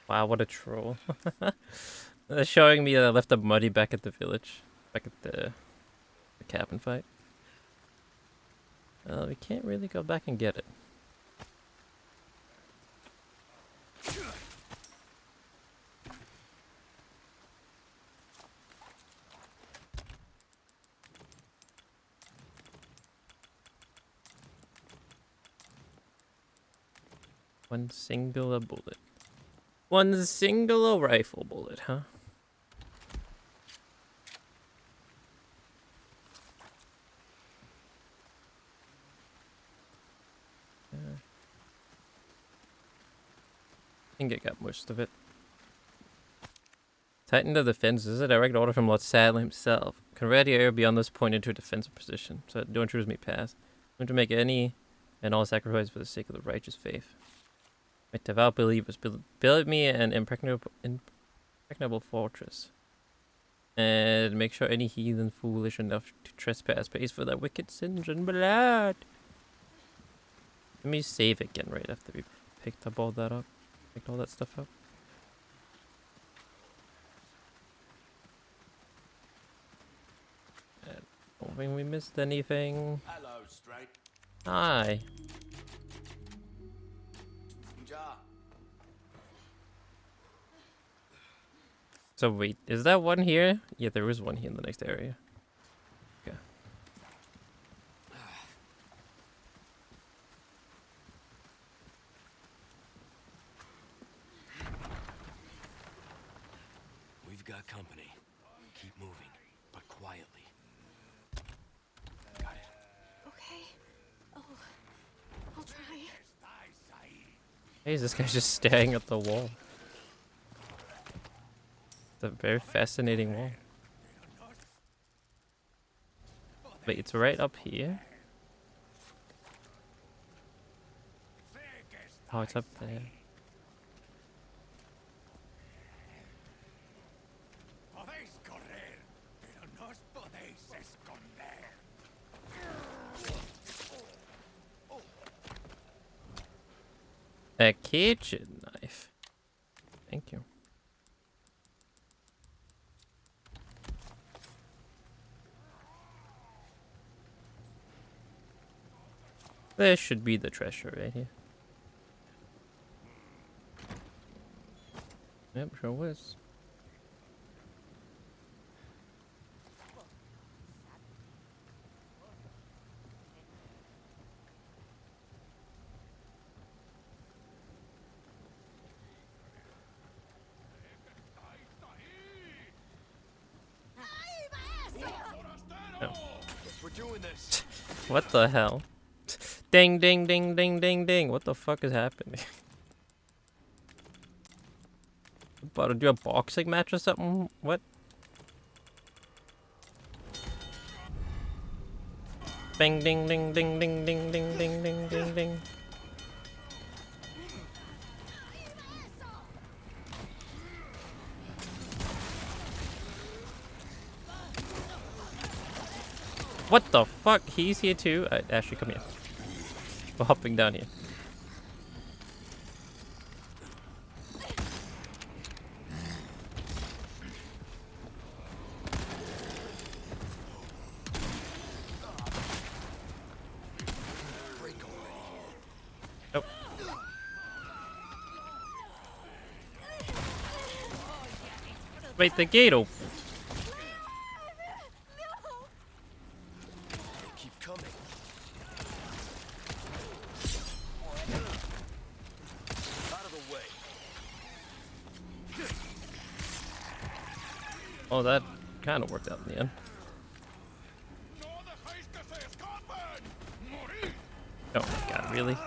Wow, what a troll. They're showing me that I left the muddy back at the village. Back at the cabin fight. We can't really go back and get it. One singular bullet. One singular rifle bullet, huh? I think I got most of it. Tighten the defense. This is a direct order from Lord Sadler himself. Convert the area beyond this point into a defensive position, so that no intruders may pass. I'm going to make any and all sacrifice for the sake of the righteous faith. My devout believers, build me an impregnable fortress. And make sure any heathen foolish enough to trespass pays for their wicked sins and blood. Let me save again right after we picked all that stuff up. I don't think we missed anything. Hello, straight. Hi. So wait, is that one here? Yeah, there is one here in the next area. Okay. We've got company. Keep moving, but quietly. Got it. Okay. Oh, I'll try. Hey, is this guy just staring at the wall? It's a very fascinating wall. Wait, it's right up here? Oh, it's up there. A kitchen knife. Thank you. There should be the treasure right here. Yep, sure was. Oh. We're doing this. What the hell? Ding, ding, ding, ding, ding, ding. What the fuck is happening? About to do a boxing match or something? What? Bing, ding, ding, ding, ding, ding, ding, ding, ding, ding, ding. What the fuck? He's here too? Ashley, come here. We're hopping down here. Nope. Wait, the gate opened. Keep coming. Out of the way. Oh, that kind of worked out in the end. Oh my god, really?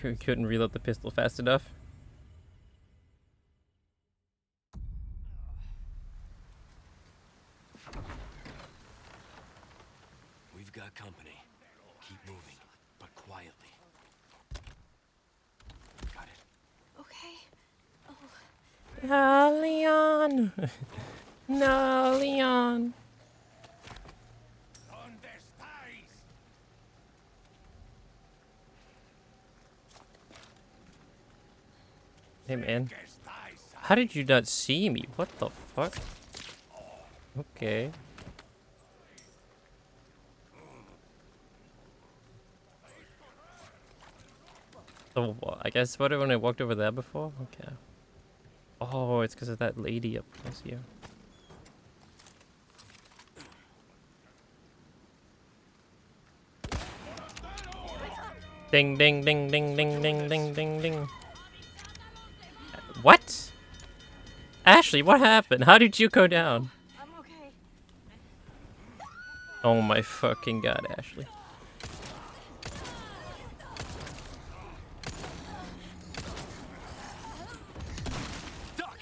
I couldn't reload the pistol fast enough. We've got company. Keep moving, but quietly. Got it. Okay. Ah, Leon! No, Leon! Hey man, how did you not see me? What the fuck? Okay. So I guess what when I walked over there before? Okay. Oh, it's because of that lady up close here. Ding ding ding ding ding ding ding ding ding. What? Ashley, what happened? How did you go down? I'm okay. Oh my fucking god, Ashley. Duck.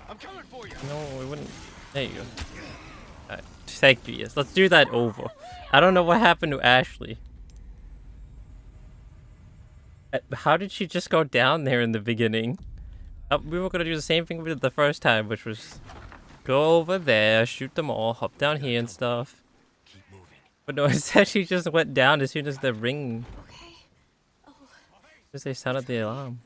I'm coming for you. No, we wouldn't. There you go. Alright, thank you, yes. Let's do that over. I don't know what happened to Ashley. How did she just go down there in the beginning? We were gonna do the same thing we did the first time, which was go over there, shoot them all, hop down here and stuff. Keep moving. But no, instead she just went down as soon as the ring. Okay. Oh. As they sounded the alarm.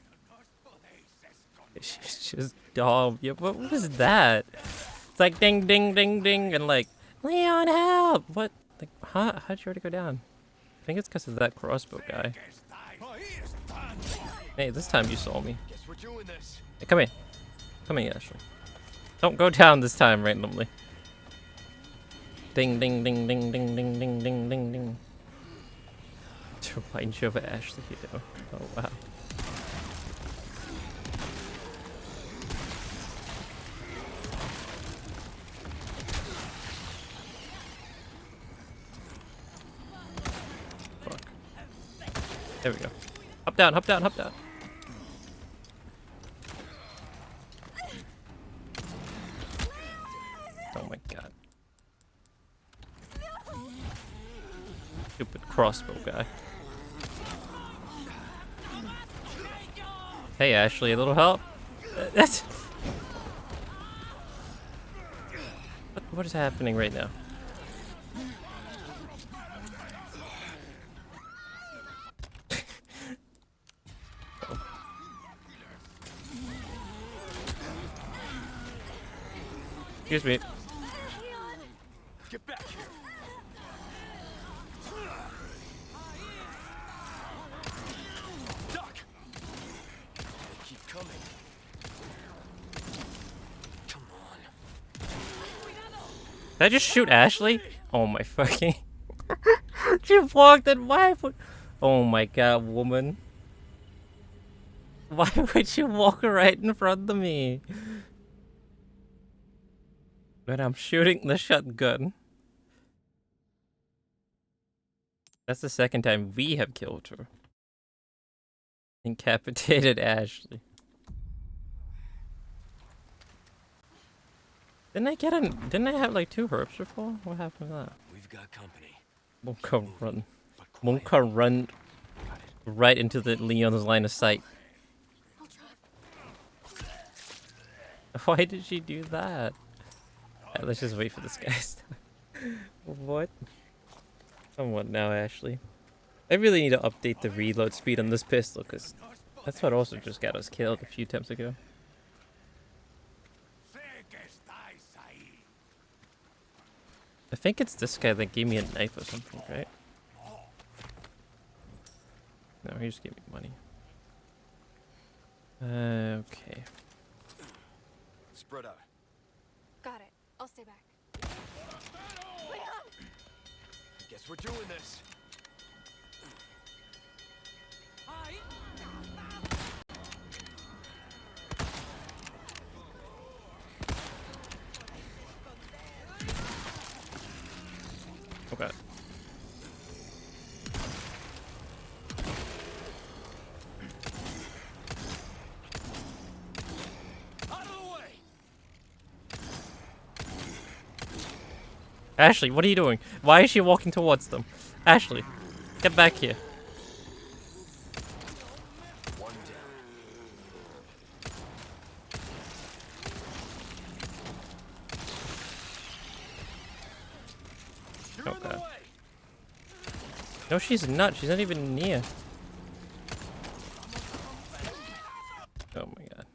She's just dumb. Yeah, what was that? It's like ding ding ding ding and like Leon help! What? Like, how'd you already go down? I think it's because of that crossbow guy. Hey, this time you saw me. Guess we're doing this. Hey, come here. Come here, Ashley. Don't go down this time randomly. Ding ding ding ding ding ding ding ding ding ding. To remind you of Ashley, you know. Oh wow. Fuck. There we go. Hop down, hop down, hop down. Oh my god. Stupid crossbow guy. Hey Ashley, a little help? That's... What is happening right now? Excuse me. Get back here. Duck. They keep coming. Come on. Did I just shoot Ashley? Oh my fucking... She walked in my foot. Oh my god, woman. Why would you walk right in front of me? When I'm shooting the shotgun. That's the second time we have killed her. Incapacitated Ashley. Didn't I have like 2 herbs before? What happened to that? We've got company. Monka run. Monka run right into the Leon's line of sight. Why did she do that? Alright, let's just wait for this guy. What? Come on now, Ashley. I really need to update the reload speed on this pistol, because that's what also just got us killed a few attempts ago. I think it's this guy that gave me a knife or something, right? No, he just gave me money. Okay. Spread out. Got it. I'll stay back. Leon! Guess we're doing this. Okay. Ashley, what are you doing? Why is she walking towards them? Ashley, get back here. One down. Okay. No, she's not. She's not even near. Oh my god.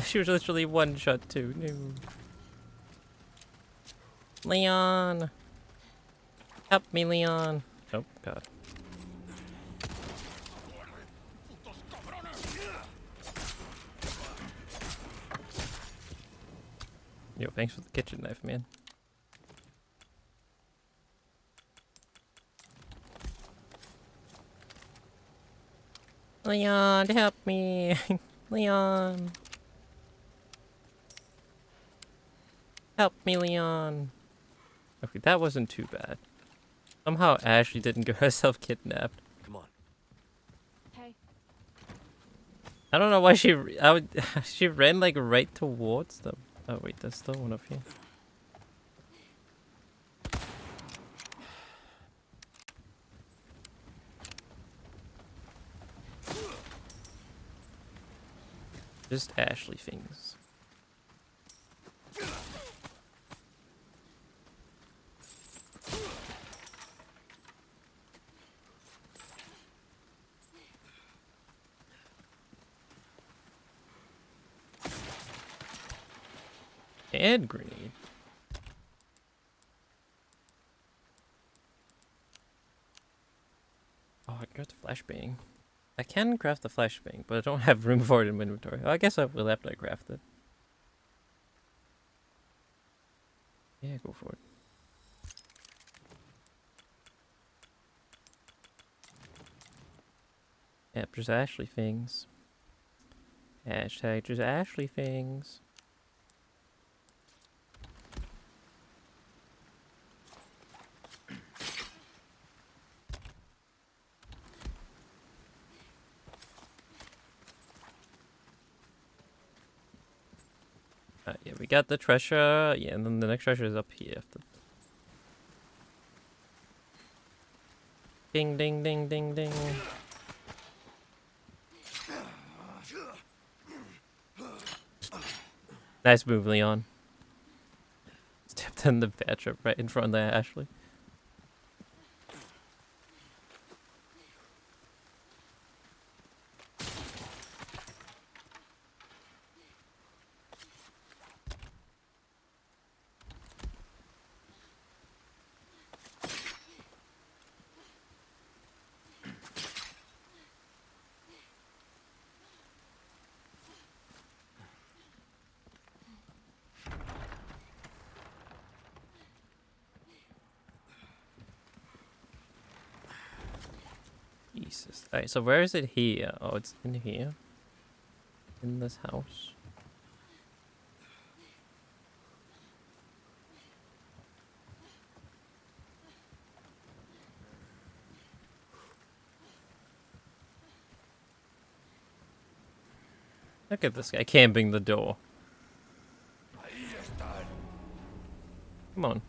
She was literally one shot too. No. Leon, help me, Leon. Oh god. Yo, thanks for the kitchen knife, man. Leon, help me. Leon. Help me, Leon. Okay, that wasn't too bad. Somehow Ashley didn't get herself kidnapped. Come on. Hey. I don't know why she ran like right towards them. Oh wait, there's still one up here. Just Ashley things. And grenade. Oh, I got the flashbang. I can craft the flashbang, but I don't have room for it in my inventory. I guess I will after I craft it. Yeah, go for it. Yep, just Ashley things. Hashtag just Ashley things. Yeah, we got the treasure. Yeah, and then the next treasure is up here. After. Ding, ding, ding, ding, ding. Nice move, Leon. Stepped in the bathtub right in front of Ashley. Jesus. Alright, so where is it here? Oh, it's in here. In this house. Look at this guy camping the door. Come on.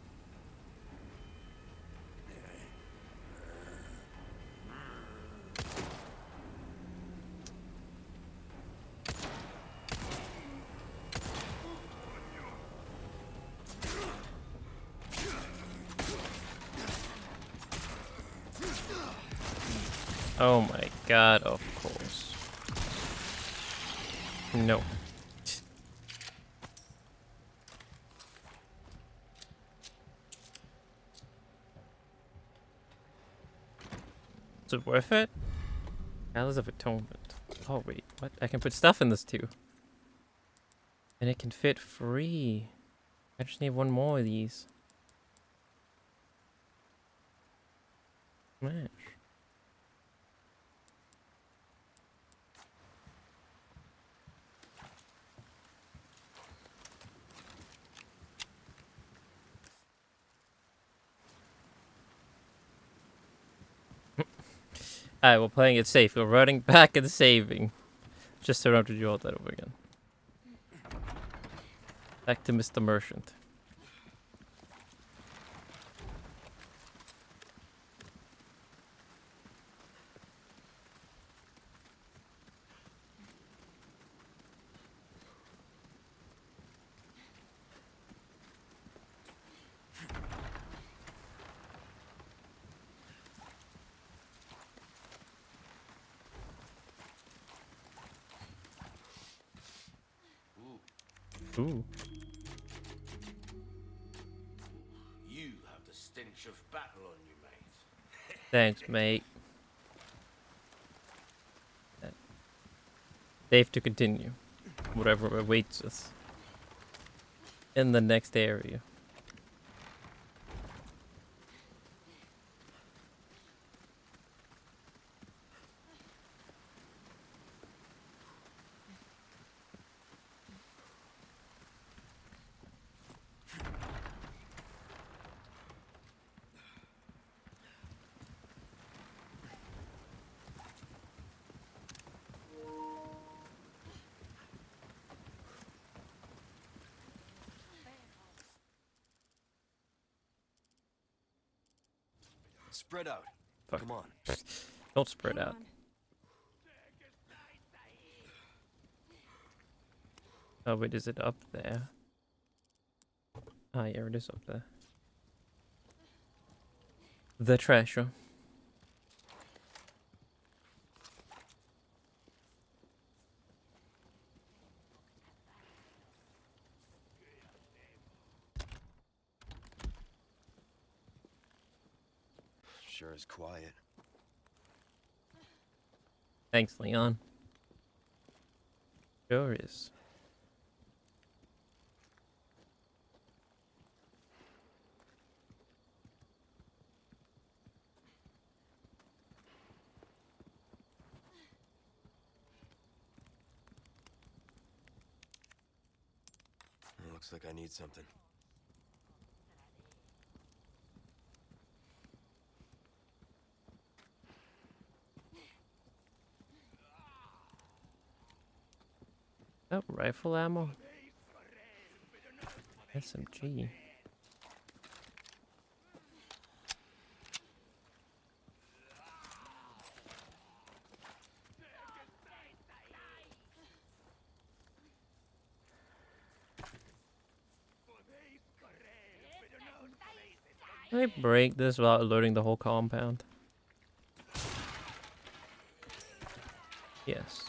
Oh my god, of course. No. Is it worth it? Palace of Atonement. Oh wait, what? I can put stuff in this too. And it can fit free. I just need one more of these. Smash. Alright, we're playing it safe. We're running back and saving. Just so I don't have to do all that over again. Back to Mr. Merchant. Ooh. You have the stench of battle on you, mate. Thanks, mate. Safe to continue. Whatever awaits us. In the next area. Spread out. Fuck. Come on. Don't spread out. Oh wait, is it up there? Ah, yeah, it is up there. The treasure. Sure is quiet. Thanks, Leon. Sure is. It looks like I need something. Oh, rifle ammo. SMG. Can I break this without alerting the whole compound? Yes.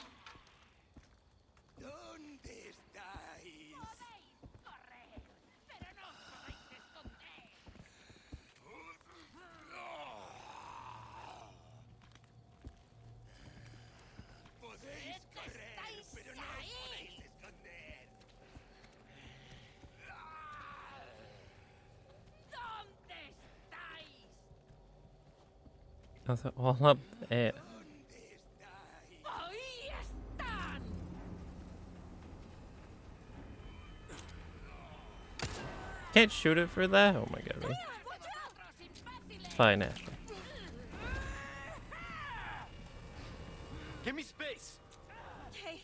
Oh, they're all up there. can't shoot it for that? Oh my god, really? Fine, Ashley. Give me space. Okay.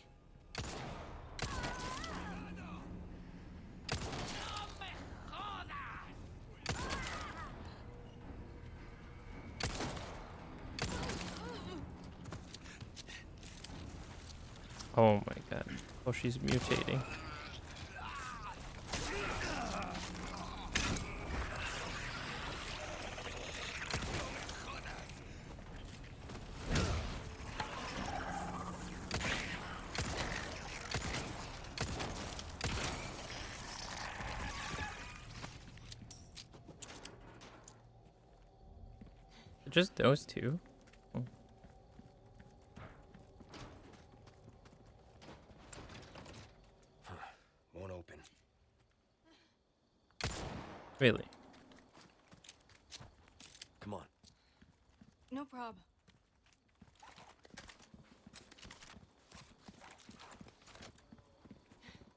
Oh my god. Oh, she's mutating. Just those two? Oh. Won't open. Really? Come on. No problem.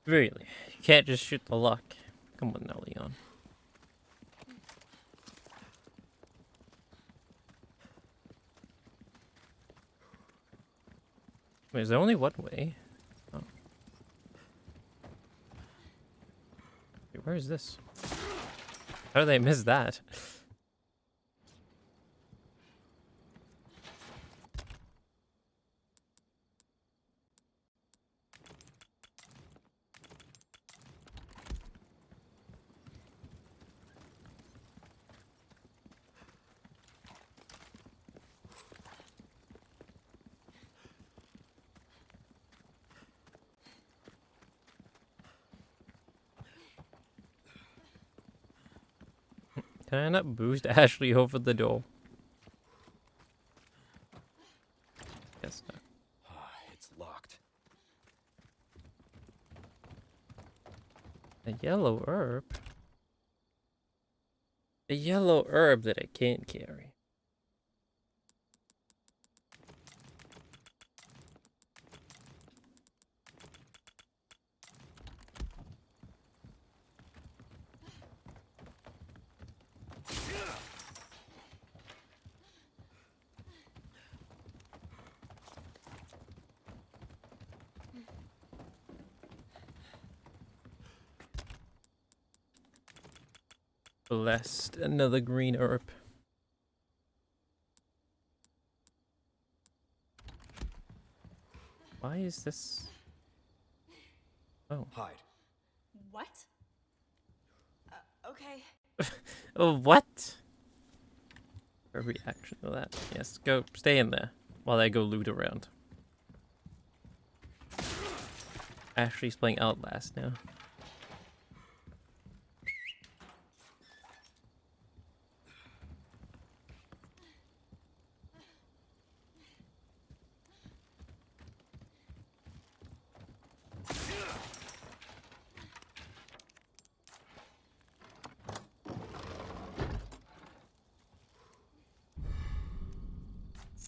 Really? You can't just shoot the lock. Come on now, Leon. Wait, is there only one way? Oh. Wait, where is this? How did I miss that? Can I not boost Ashley over the door? Guess not. It's locked. A yellow herb? A yellow herb that I can't carry. Blessed. Another green herb. Why is this? Oh. Hide. What? Okay. Oh, what? A reaction to that. Yes, go stay in there while I go loot around. Ashley's playing Outlast now.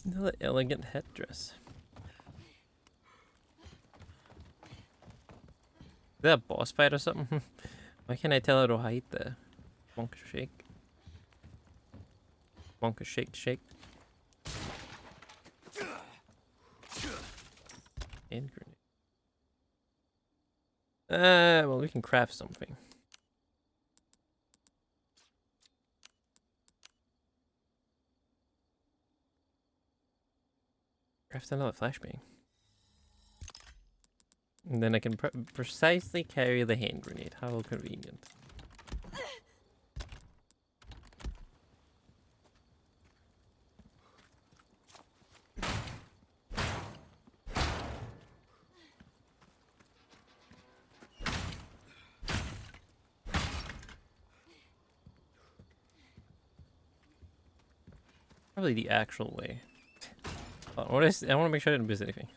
Another elegant headdress. Is that a boss fight or something? Why can't I tell her to hide there? Wonka shake. Wonka shake shake. And grenade. Well, we can craft something. Craft another flashbang. And then I can precisely carry the hand grenade. How convenient. Probably the actual way. I want to make sure I didn't miss anything.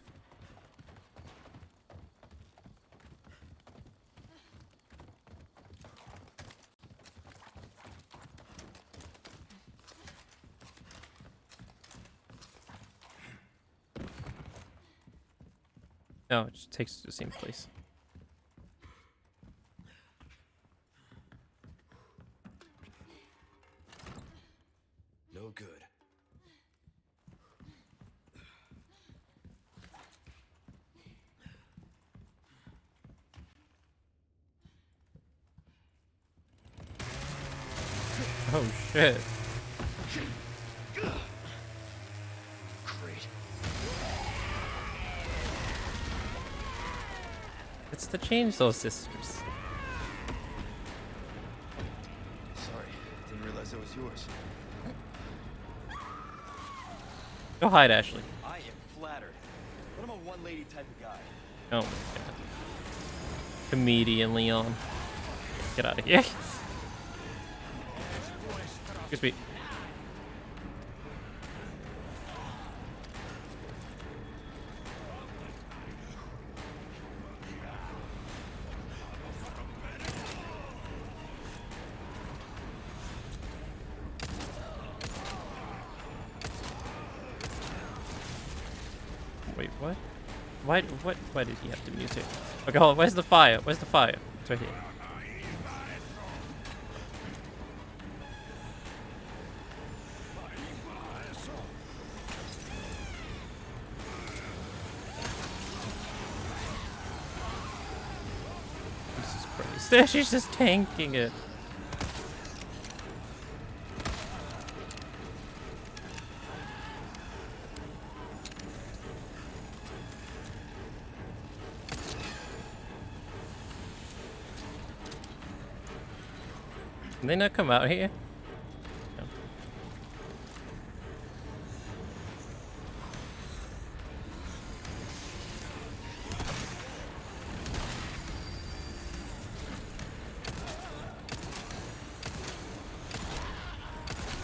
No, it just takes to the same place. Oh shit. Great. It's the Chainsaw Sisters. Sorry, didn't realize it was yours. Go hide, Ashley. I am flattered. But I'm a one-lady type of guy. Oh my god. Comedian Leon. Get out of here. Excuse me. Wait, what? Why did he have to mute it? Okay, hold on. Where's the fire? Where's the fire? It's right here. Jesus Christ. There, she's just tanking it. Can they not come out here? No.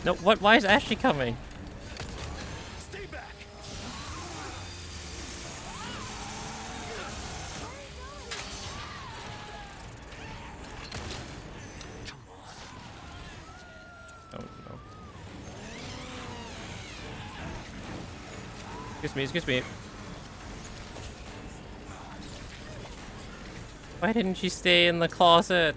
No, what? Why is Ashley coming? Stay back. Oh no. Excuse me. Why didn't she stay in the closet?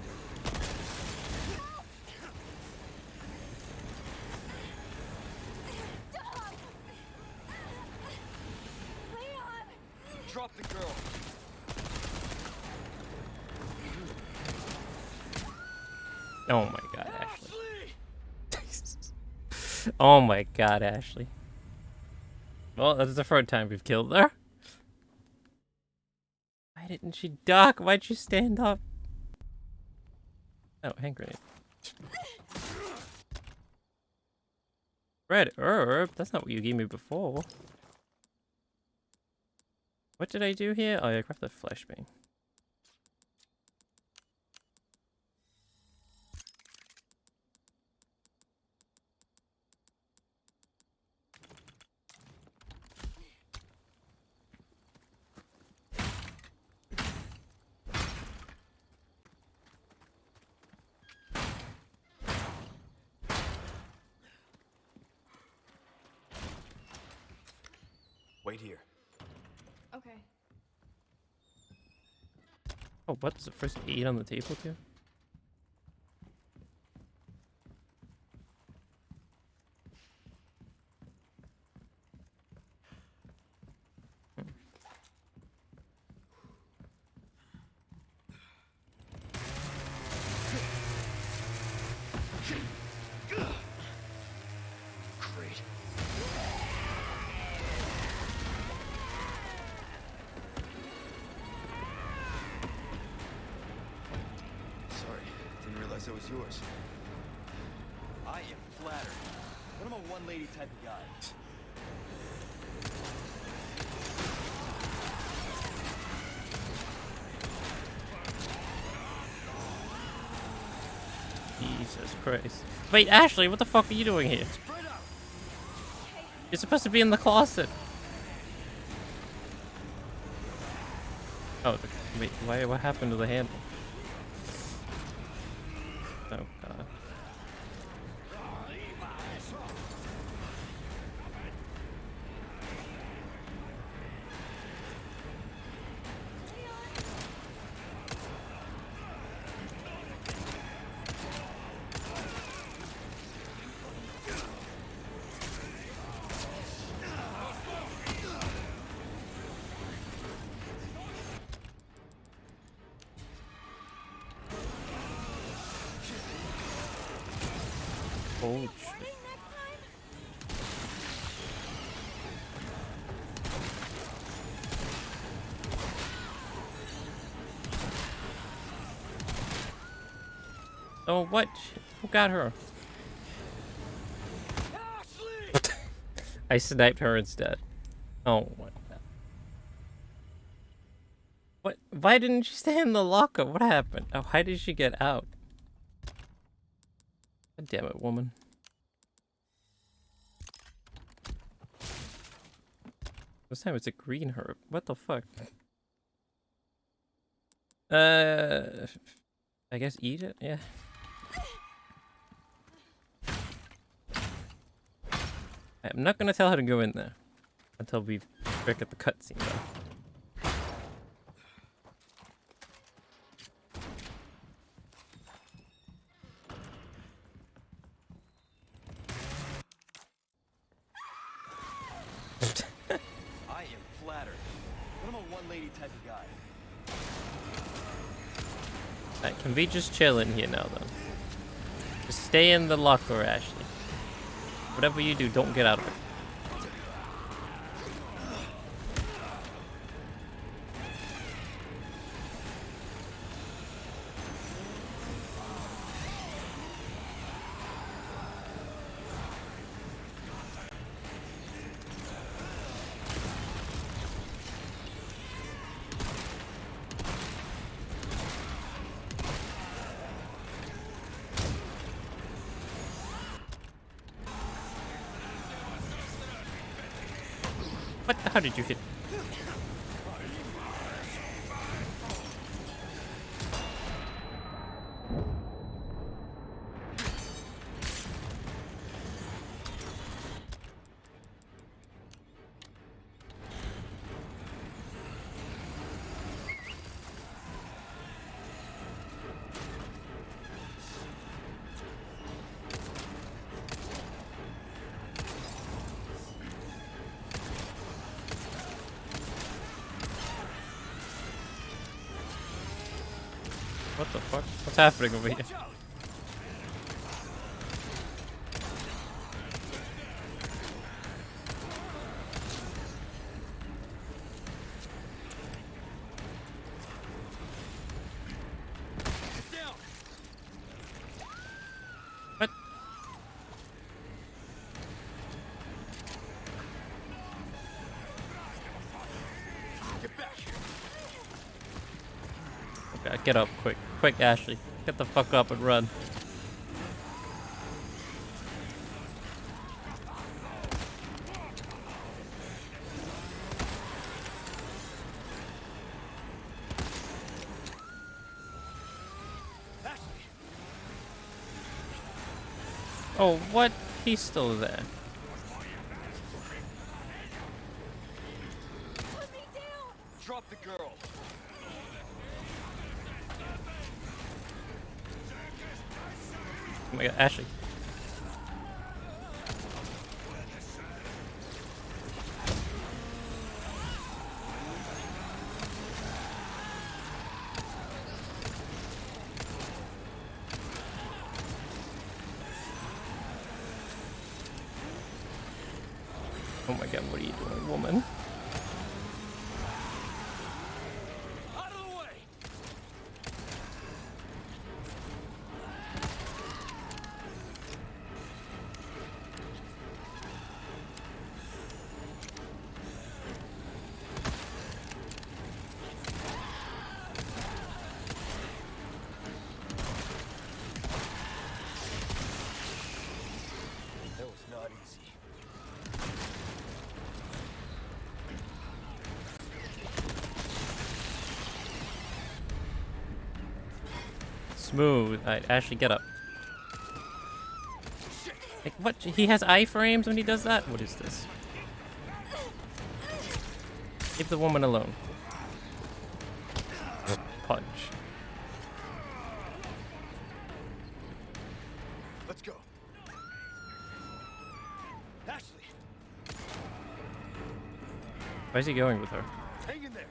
Drop the girl. Oh my god, Ashley. Oh my god, Ashley. Well, that's the third time we've killed her. Why didn't she duck? Why'd she stand up? Oh, hand grenade. Red herb? That's not what you gave me before. What did I do here? Oh, I grabbed the flashbang. Wait here. Okay. Oh, what? Is the first aid on the table too? Great. Sorry, didn't realize it was yours. I am flattered. But I'm a one-lady type of guy. Jesus Christ. Wait, Ashley, what the fuck are you doing here? You're supposed to be in the closet. Oh, wait, what happened to the handle? Oh, God. Oh shit. Oh, what? Who got her? I sniped her instead. Oh, what? What? Why didn't she stay in the locker? What happened? Oh, how did she get out? God damn it, woman. This time it's a green herb. What the fuck? I guess eat it? Yeah. I'm not gonna tell her to go in there until we break up the cutscene though. I am flattered. But I'm a one-lady type of guy. Alright, can we just chill in here now though? Just stay in the locker, Ashley. Whatever you do, don't get out of it. What? How did you hit? What the fuck? What's happening over here? What? Okay, get up quick. Quick, Ashley. Get the fuck up and run. Oh, what? He's still there. Drop the girl. Oh my god, Ashley. Oh my god, what are you doing, woman? Out of the way. That was not easy. Smooth. Alright, Ashley, get up. Like, what? He has iframes when he does that? What is this? Leave the woman alone. Punch. Let's go. Ashley. Why is he going with her? Hang in there.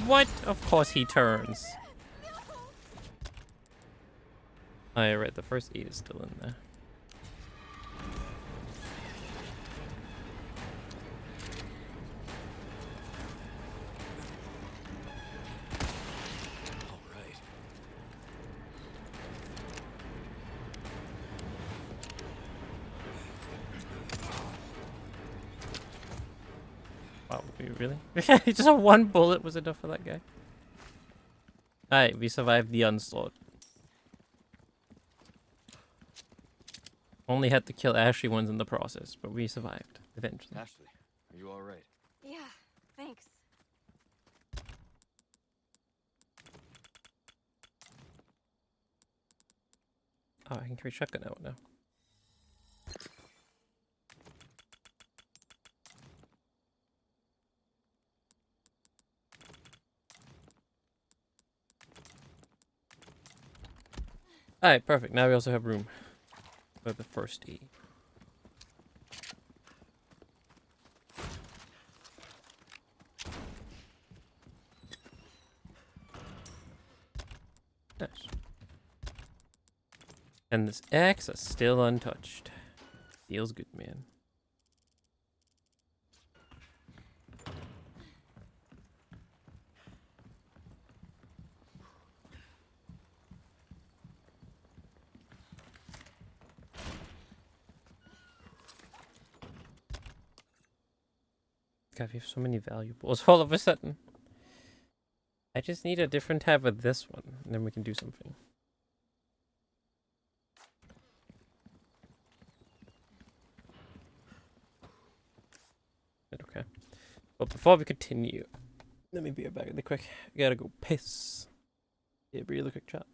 What? Of course he turns. Oh, yeah, right. The first aid is still in there. Wow, really? Just a one bullet was enough for that guy. Alright, we survived the onslaught. Only had to kill Ashley once in the process, but we survived eventually. Ashley, are you all right? Yeah, thanks. Oh, I can carry shotgun out now. Alright, perfect. Now we also have room for the first aid. Nice. And this axe is still untouched. Feels good, man. God, we have so many valuables all of a sudden. I just need a different type of this one, and then we can do something. Okay. But before we continue, let me be back really quick. I gotta go piss. Yeah, really quick chat.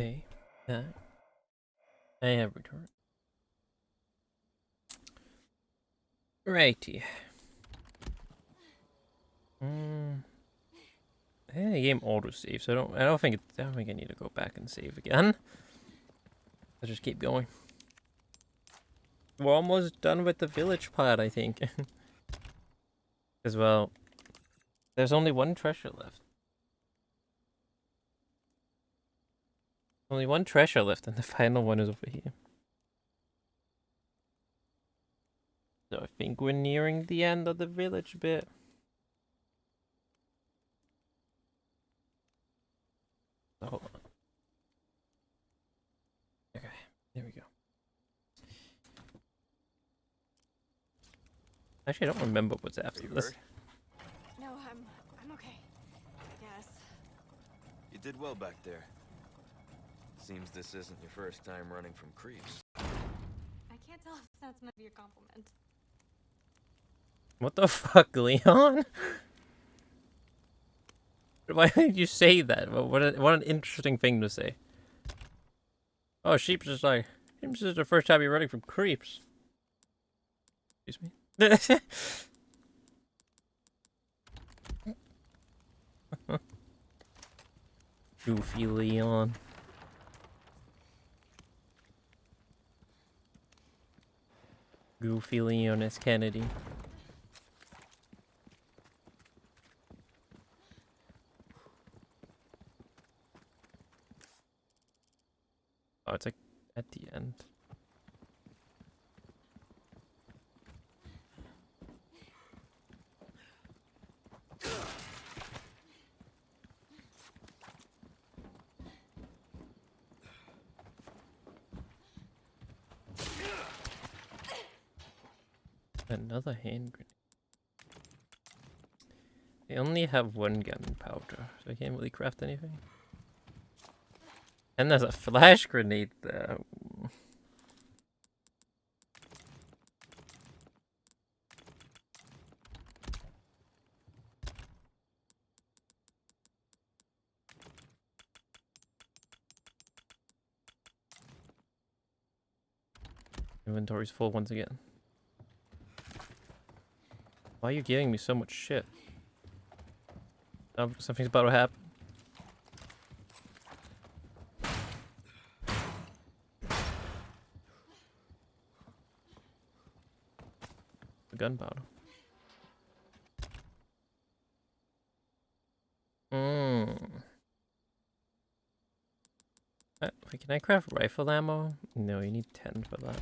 They I have returned. Righty. Hey, the game autosave, so I don't think I need to go back and save again. Let's just keep going. We're almost done with the village part, I think. As well, there's only one treasure left. Only one treasure left, and the final one is over here. So I think we're nearing the end of the village bit. So hold on. Okay, there we go. Actually, I don't remember what's after this. No, I'm okay. Yes. You did well back there. Seems this isn't your first time running from creeps. I can't tell if that's meant to be a compliment. What the fuck, Leon? Why did you say that? What an interesting thing to say. Oh, sheep's just like, this is the first time you're running from creeps. Excuse me. Goofy Leon. Goofy Leon S. Kennedy. Oh, it's like at the end. Another hand grenade. I only have one gunpowder, so I can't really craft anything. And there's a flash grenade there. Inventory's full once again. Why are you giving me so much shit? Something's about to happen. The gunpowder. Wait, can I craft rifle ammo? No, you need 10 for that.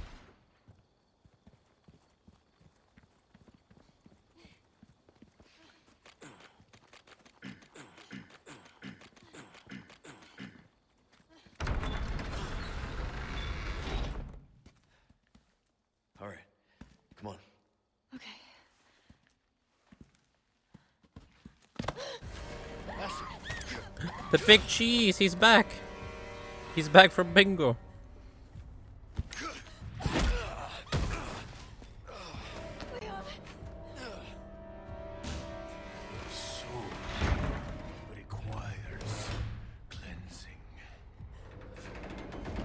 All right, come on. Okay. The big cheese, he's back. He's back from bingo.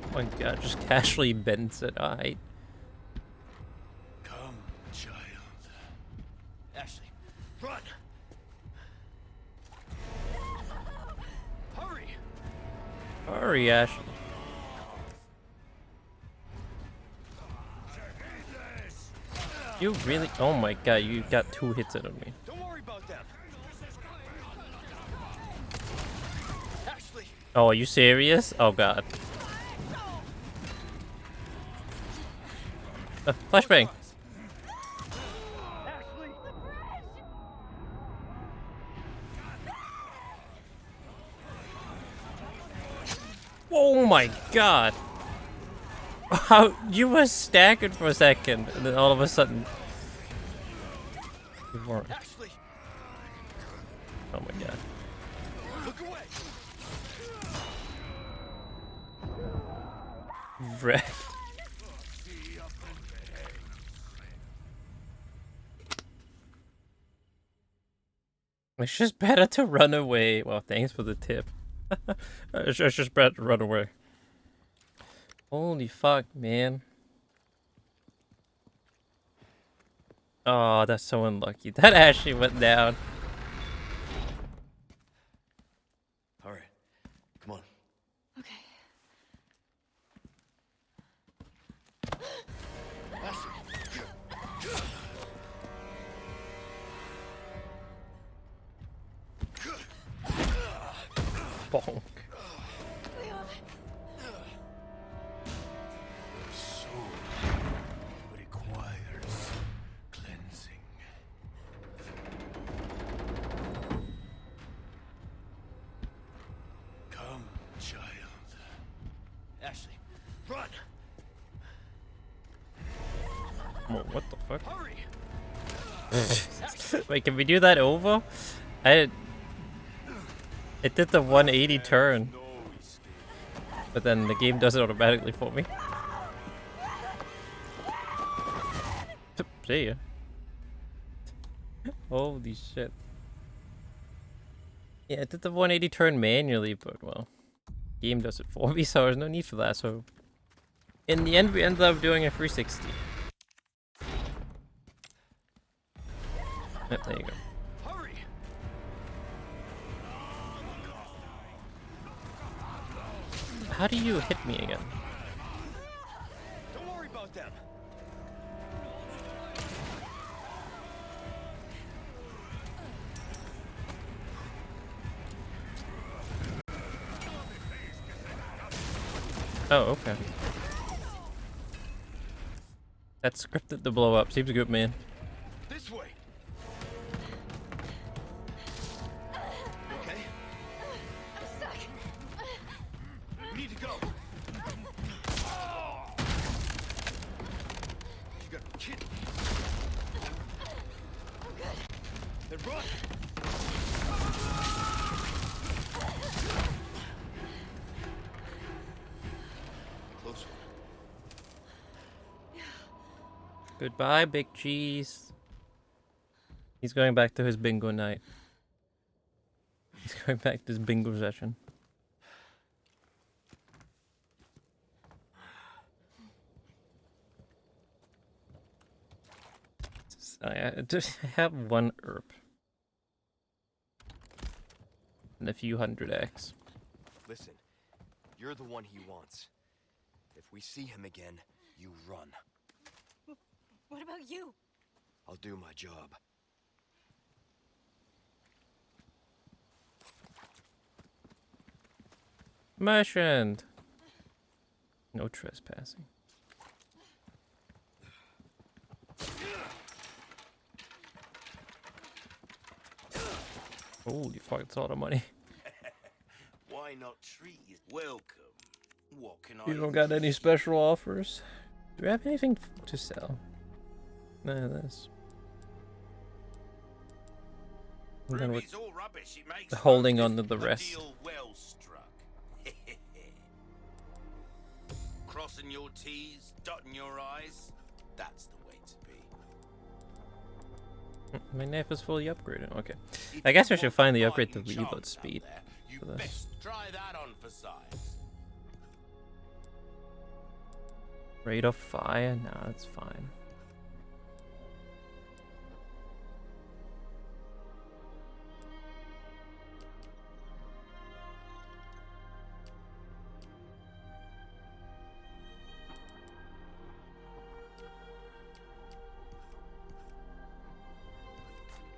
Oh my god, just casually bends it. Alright. Come, child. Ashley, run! Hurry! Hurry, Ashley. You really? Oh my god, you got 2 hits out of me. Don't worry about them. Ashley. Oh, are you serious? Oh god. Flashbang. Oh my god. How you were staggered for a second and then all of a sudden you weren't. Oh my god. Look away. Red. It's just better to run away. Well, thanks for the tip. It's just better to run away. Holy fuck, man. Oh, that's so unlucky. That actually went down. All right, come on. Okay. Bonk. Leon. Soul requires cleansing. Come, child. Ashley, run! Oh, what the fuck? Hurry! Wait, can we do that over? It did the 180 turn. But then the game does it automatically for me. See ya. Holy shit. Yeah, it did the 180 turn manually, but well, game does it for me, so there's no need for that. So in the end, we ended up doing a 360. Yep, there you go. Hurry! How do you hit me again? Don't worry about them. Oh, okay. That's scripted to blow up. Seems good, man. This way. You okay? I'm stuck. We need to go. You got a kid. I'm good. Then run. Close one. Goodbye, Big Cheese. He's going back to his bingo night. He's going back to his bingo session. I just have one herb. And a few 100x. Listen, you're the one he wants. If we see him again, you run. What about you? I'll do my job. Merchant. No trespassing. Holy fuck, that's a lot of money. Why not treat you? Welcome. What can I You don't got any special offers? Do we have anything to sell? None of this. And then Ruby's all rubbish. It makes we're holding no on to the difference. A rest. deal well struck. Crossing your T's, dotting your I's. That's the way to be. My knife is fully upgraded. Okay. I guess I should finally upgrade the reload speed for this. Best try that on for size. Rate of fire? Nah, that's fine.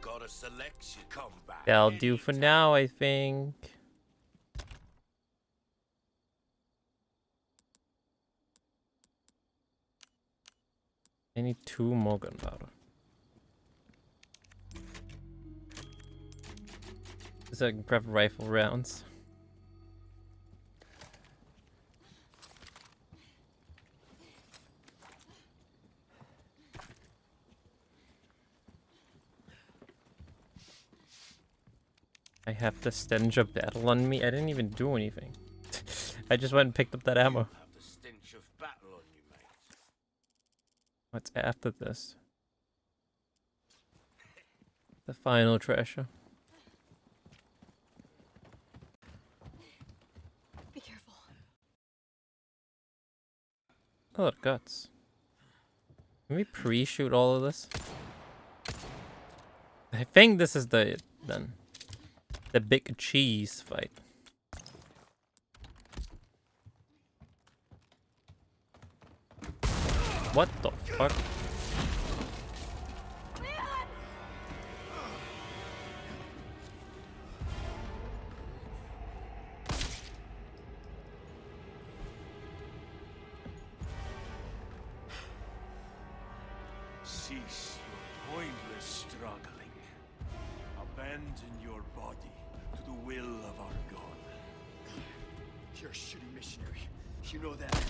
Got a selection. Come back. That'll do for now, I think. I need 2 more gunpowder. So I can prep rifle rounds. I have the stench of battle on me. I didn't even do anything. I just went and picked up that ammo. Have the stench of battle on you, mate. What's after this? The final treasure. A lot of guts. Can we pre-shoot all of this? I think this is the big cheese fight. What the fuck? Cease your pointless struggling. Abandon your body to the will of our God. You're a shitty missionary. You know that.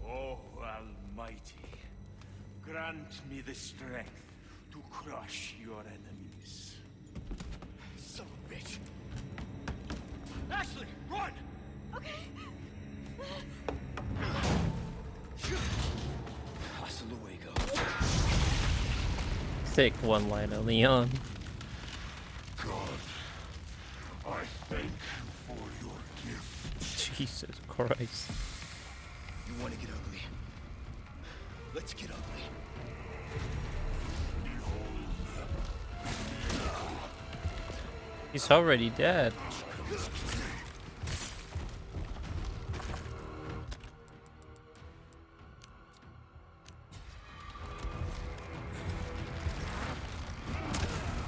Oh, Almighty, grant me the strength to crush your enemies. Son of a bitch. Ashley, run! Okay. Hasta luego. Sick one-liner, Leon. God, I thank you for your gift. Jesus Christ. You want to get ugly? Let's get ugly. He's already dead.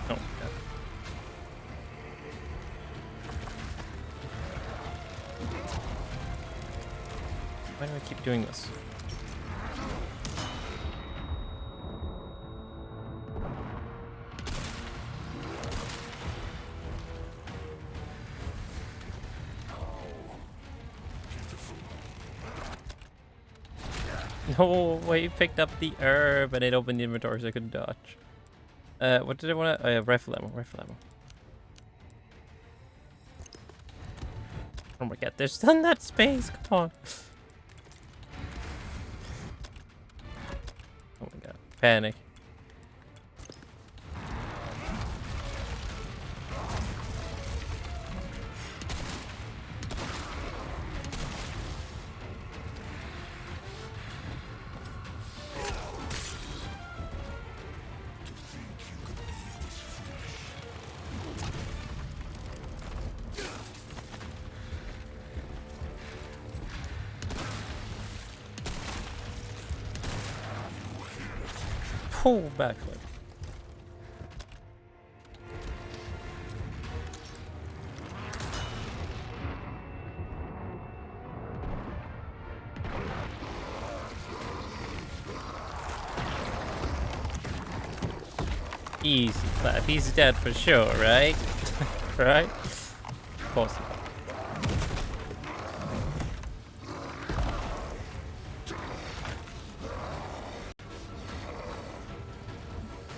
Oh, God. Why do I keep doing this? No way, he picked up the herb and it opened the inventory so I couldn't dodge. What did I want to? Rifle ammo, rifle ammo. Oh my god, there's still that space, come on. Oh my god, panic. Pull backflip. Easy clap. He's dead for sure, right? Right? Of course.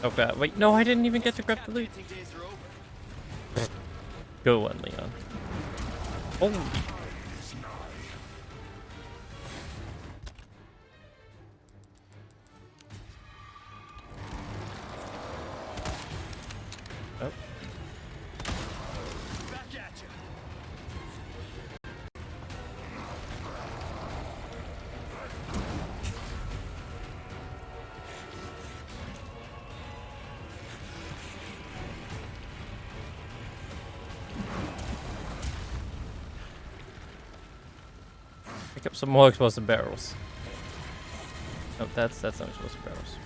Oh god, wait, no, I didn't even get to grab the loot. Go on, Leon. Holy. Oh. Back at you. Pick up some more explosive barrels. Oh, that's not explosive barrels.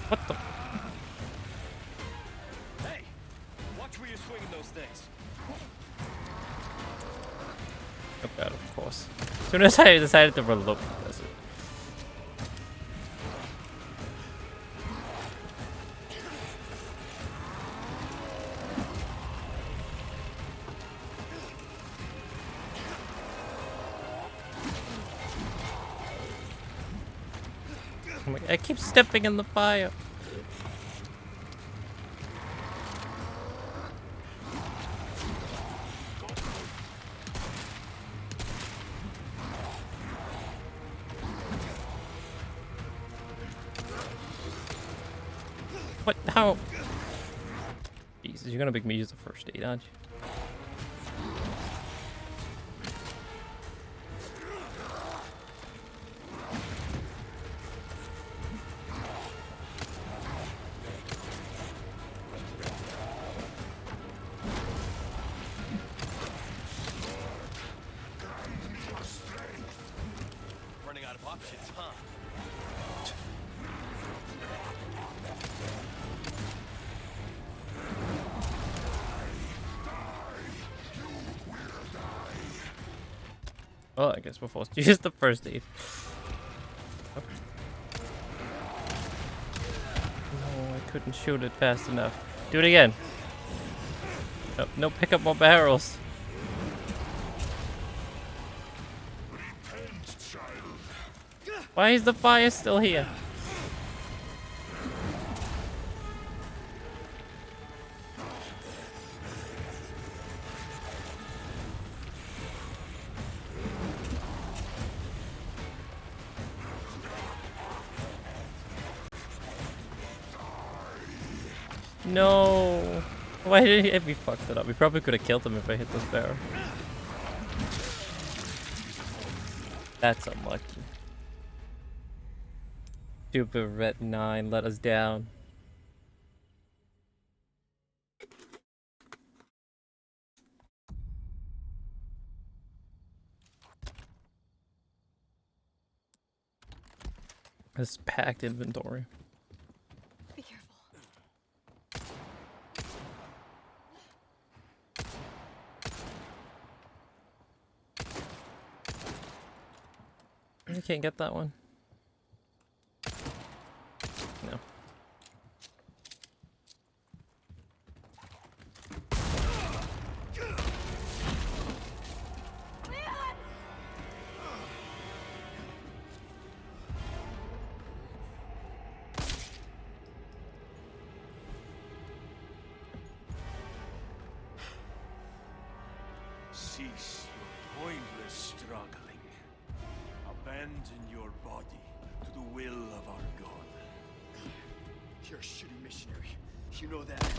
What the? Hey, watch where you're swinging those things. Oh god, of course. As soon as I decided to reload, that's it. Oh my, I keep stepping in the fire. What? How? Jesus, you're gonna make me use the first aid, aren't you? Running out of options, huh? Well, I guess we're forced to use the first aid. Oh. No, I couldn't shoot it fast enough. Do it again. Oh, no, pick up more barrels. Why is the fire still here? No. Why did he? We fucked it up. We probably could have killed him if I hit this barrel. That's unlucky. Stupid Ret 9 let us down. This packed inventory. Be careful. You can't get that one. No. Cease your pointless struggling. Abandon your body to the will of our God. You're a shitty missionary. You know that.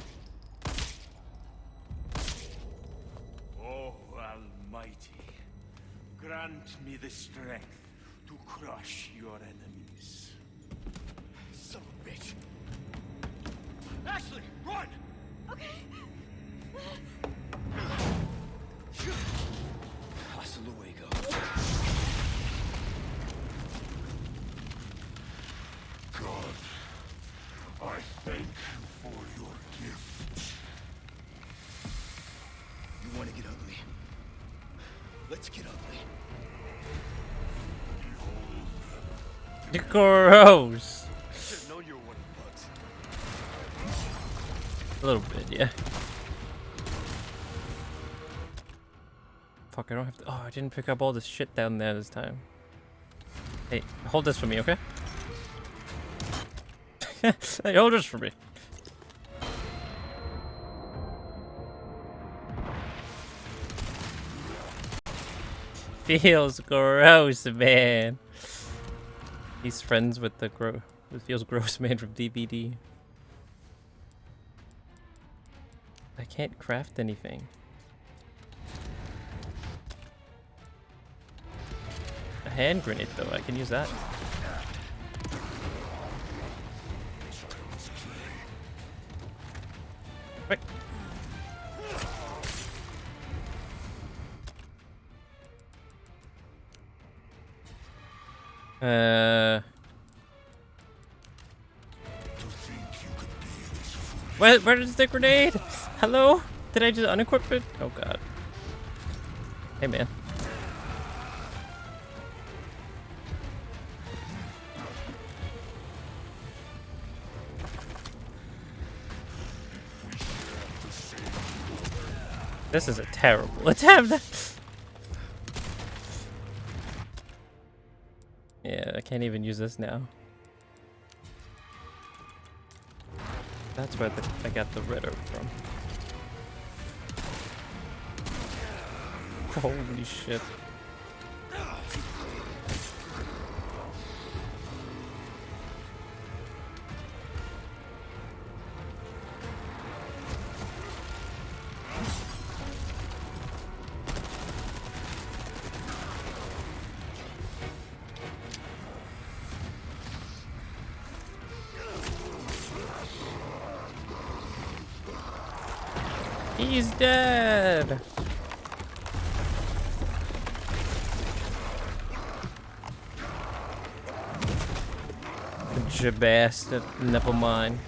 Oh, Almighty, grant me the strength to crush your enemies. Son of a bitch. Ashley, run! Okay. Hasta luego. God, I thank you for your gift. You want to get ugly? Let's get ugly. Gross. Should have known you were one of the bugs. A little bit, yeah. Fuck, I don't have to. Oh, I didn't pick up all this shit down there this time. Hey, hold this for me, okay? Hey, hold this for me. Feels gross, man. He's friends with the It feels gross man from DBD. I can't craft anything. A hand grenade though, I can use that. Quick. Where is the grenade? Hello? Did I just unequip it? Oh god. Hey man. This is a terrible attempt. Yeah, I can't even use this now. That's where I got the red herb from. Holy shit. He's dead. Bastard. Never mind.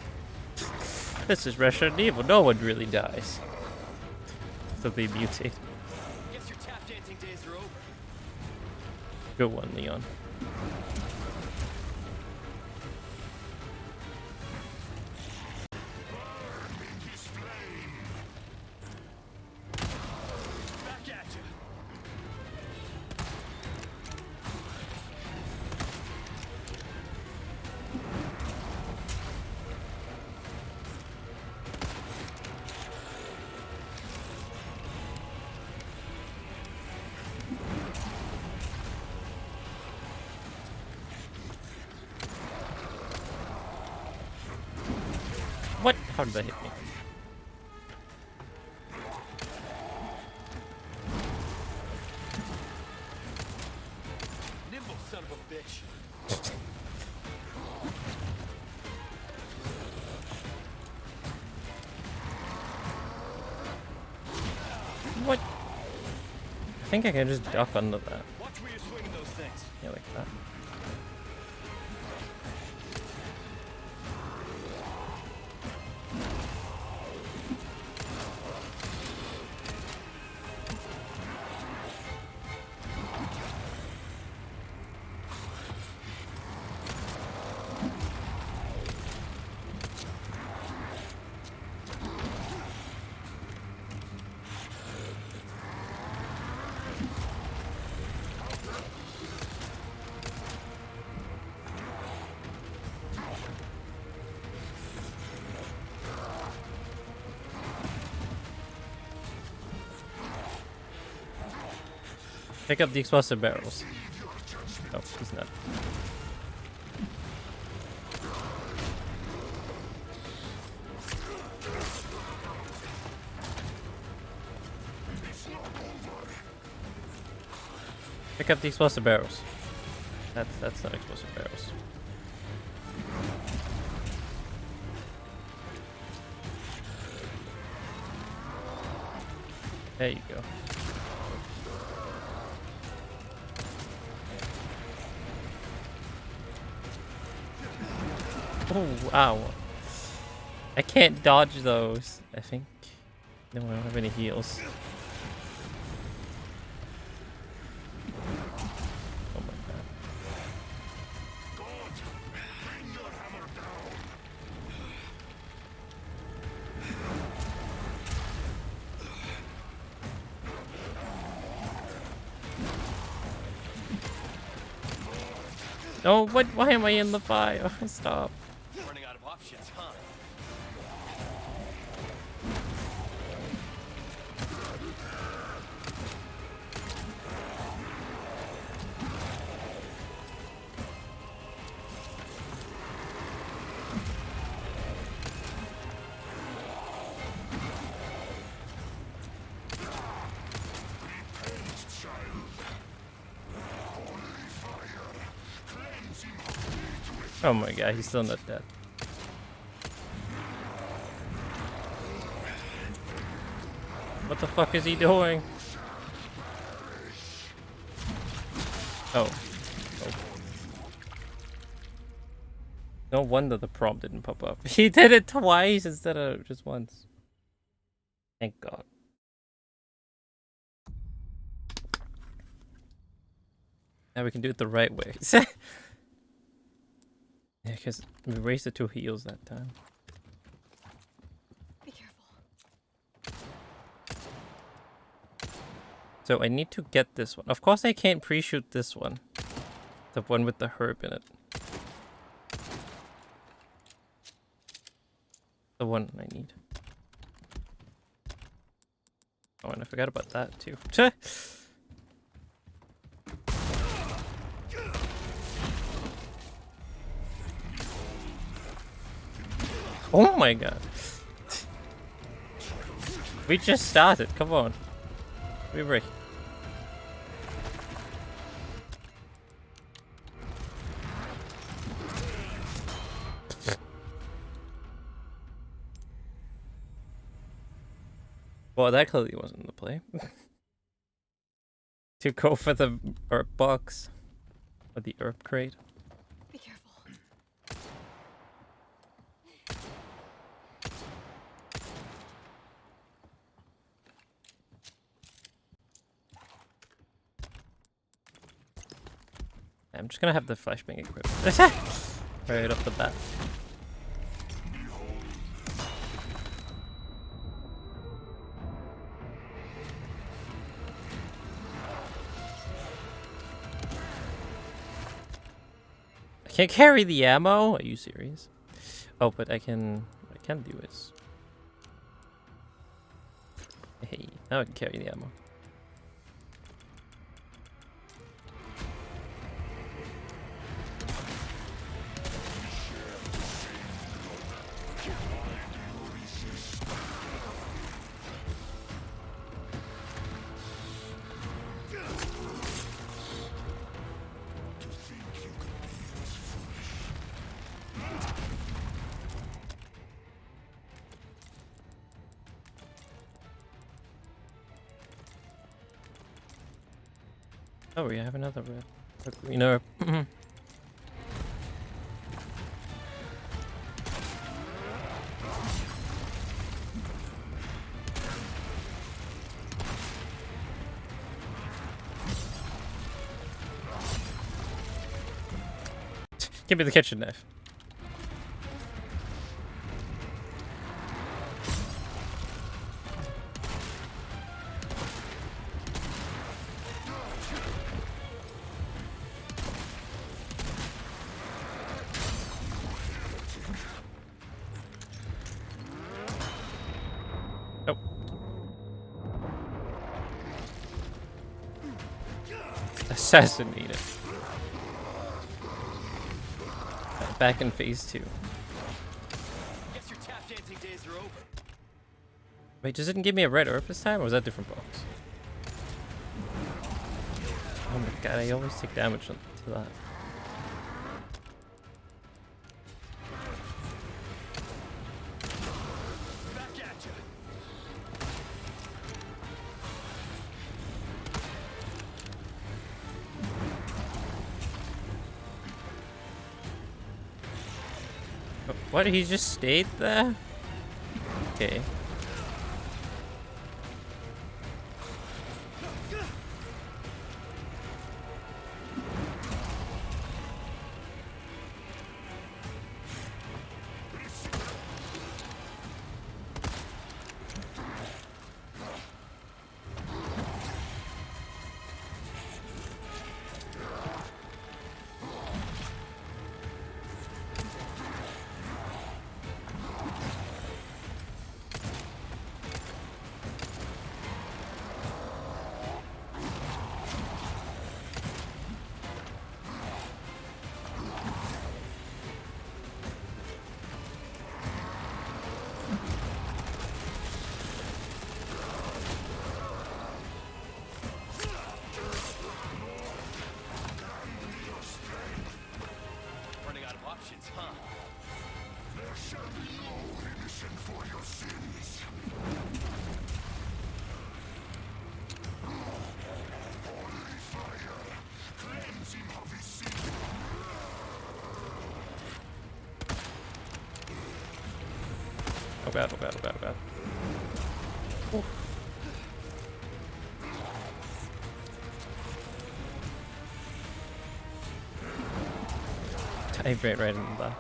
This is Resident Evil. No one really dies. So they mutate. Guess your tap dancing days are over. Good one, Leon. Back at you. What? How did that hit me? Nimble son of a bitch. What? I think I can just duck under that. Watch where you're swinging those things. Yeah, like that. Pick up the explosive barrels. Oh, he's not. Pick up the explosive barrels. That's not explosive barrels. There you go. Oh, wow. I can't dodge those, I think. No, I don't have any heals. Oh my god. No, what? Why am I in the fire? Stop. Running out of options, huh? Oh my god, he's still not dead. What the fuck is he doing? Oh. Oh. No wonder the prompt didn't pop up. He did it twice instead of just once. Thank God. Now we can do it the right way. Yeah, because we raised the 2 heals that time. Be careful. So I need to get this one. Of course I can't pre-shoot this one. The one with the herb in it. The one I need. Oh, and I forgot about that too. Oh my god. We just started. Come on. We break. Well, that clearly wasn't the play. To go for the herb box. Or the herb crate. Be careful. I'm just gonna have the flashbang equipped. Right off the bat. I can't carry the ammo? Are you serious? Oh, but what I can do is... Hey, now I can carry the ammo. Oh, we have another red. A green herb. Give me the kitchen knife. Nope. Assassinated. Back in phase 2. Guess your tap dancing days are over. Wait, does it give me a red herb this time, or was that a different box? Oh my god, I always take damage to that. Back at you. What? He just stayed there? Okay. Running out of options, huh? There shall be no remission for your sins. Holy fire, cleanse him of his sin. Oh god, oh god, oh god, oh god. Oof. Dive right in the...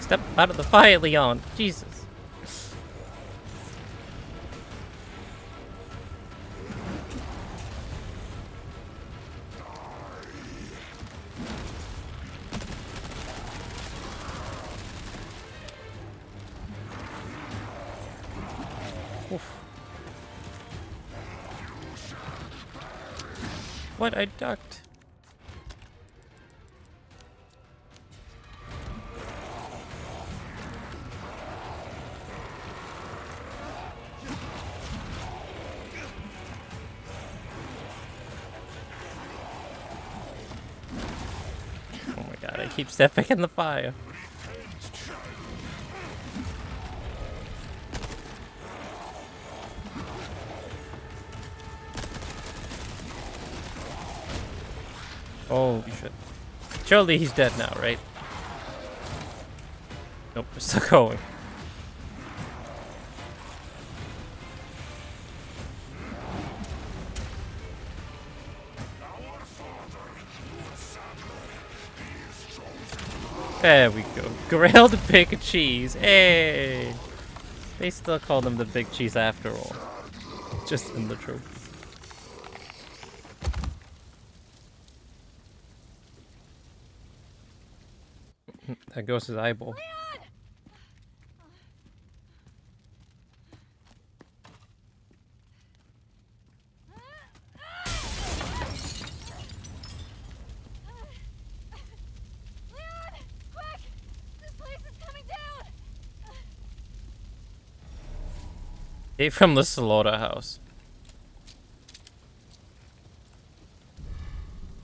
Step out of the fire, Leon! Jesus! Oof. What? I ducked. Oh my god, I keep stepping in the fire. Holy shit. Surely he's dead now, right? Nope, we're still going. There we go. Grilled big cheese. Hey! They still call them the big cheese after all. Just in the trophy. There goes his eyeball. Hey, from the slaughterhouse.